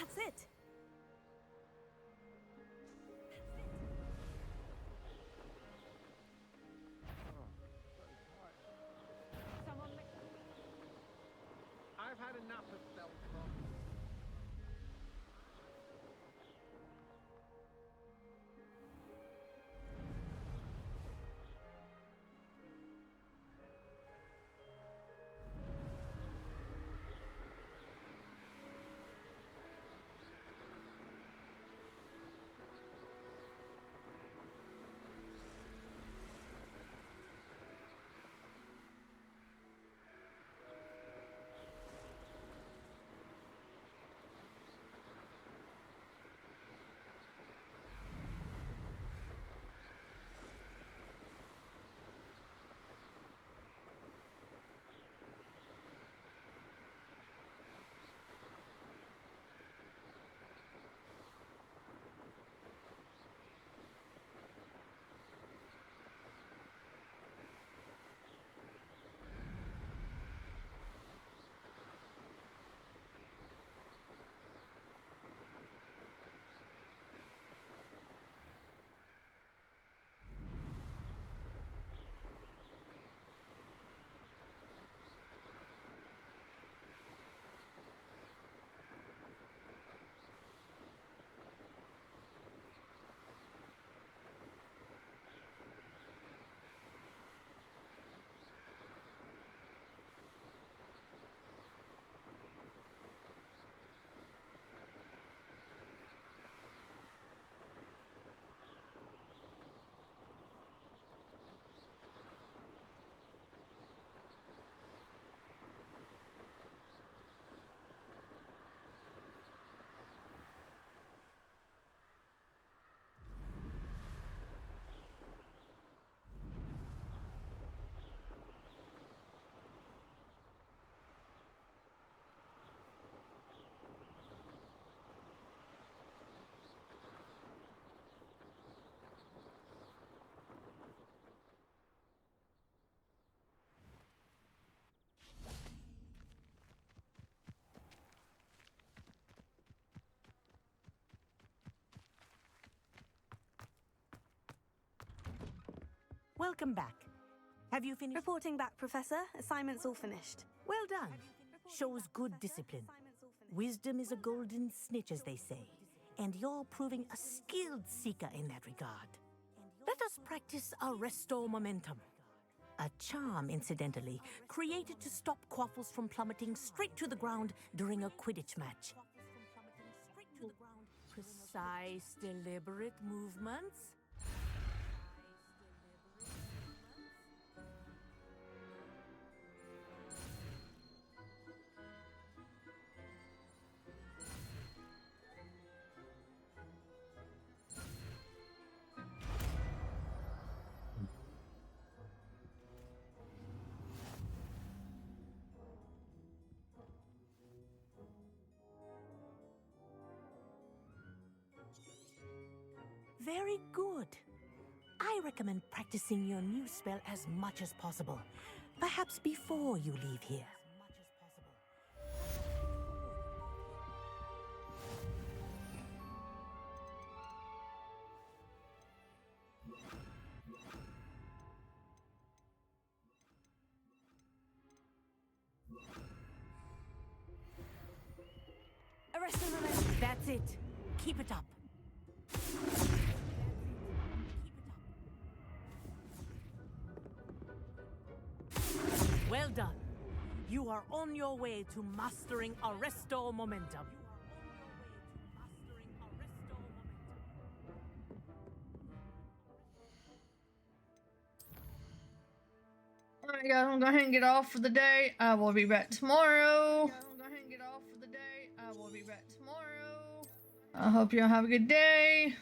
Speaker 12: That's it.
Speaker 20: I've had enough of Feldcroft.
Speaker 16: Welcome back. Have you finished?
Speaker 12: Reporting back, Professor. Assignment's all finished.
Speaker 16: Well done. Shows good discipline. Wisdom is a golden snitch, as they say, and you're proving a skilled seeker in that regard. Let us practice our resto momentum.
Speaker 7: A charm, incidentally, created to stop quaffles from plummeting straight to the ground during a Quidditch match. Precise, deliberate movements. Very good. I recommend practicing your new spell as much as possible. Perhaps before you leave here. Arrest the momentum. That's it. Keep it up. Well done. You are on your way to mastering Arresto Momentum.
Speaker 1: Alright guys, I'm gonna go ahead and get off for the day. I will be back tomorrow. I hope y'all have a good day.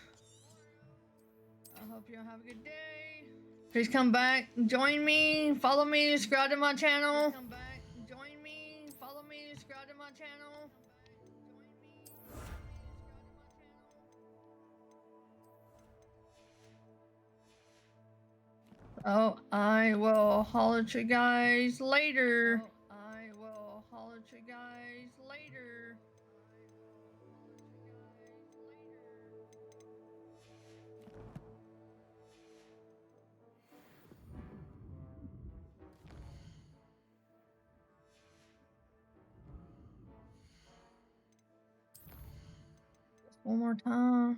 Speaker 1: Please come back, join me, follow me, subscribe to my channel. Oh, I will holler at you guys later. One more time.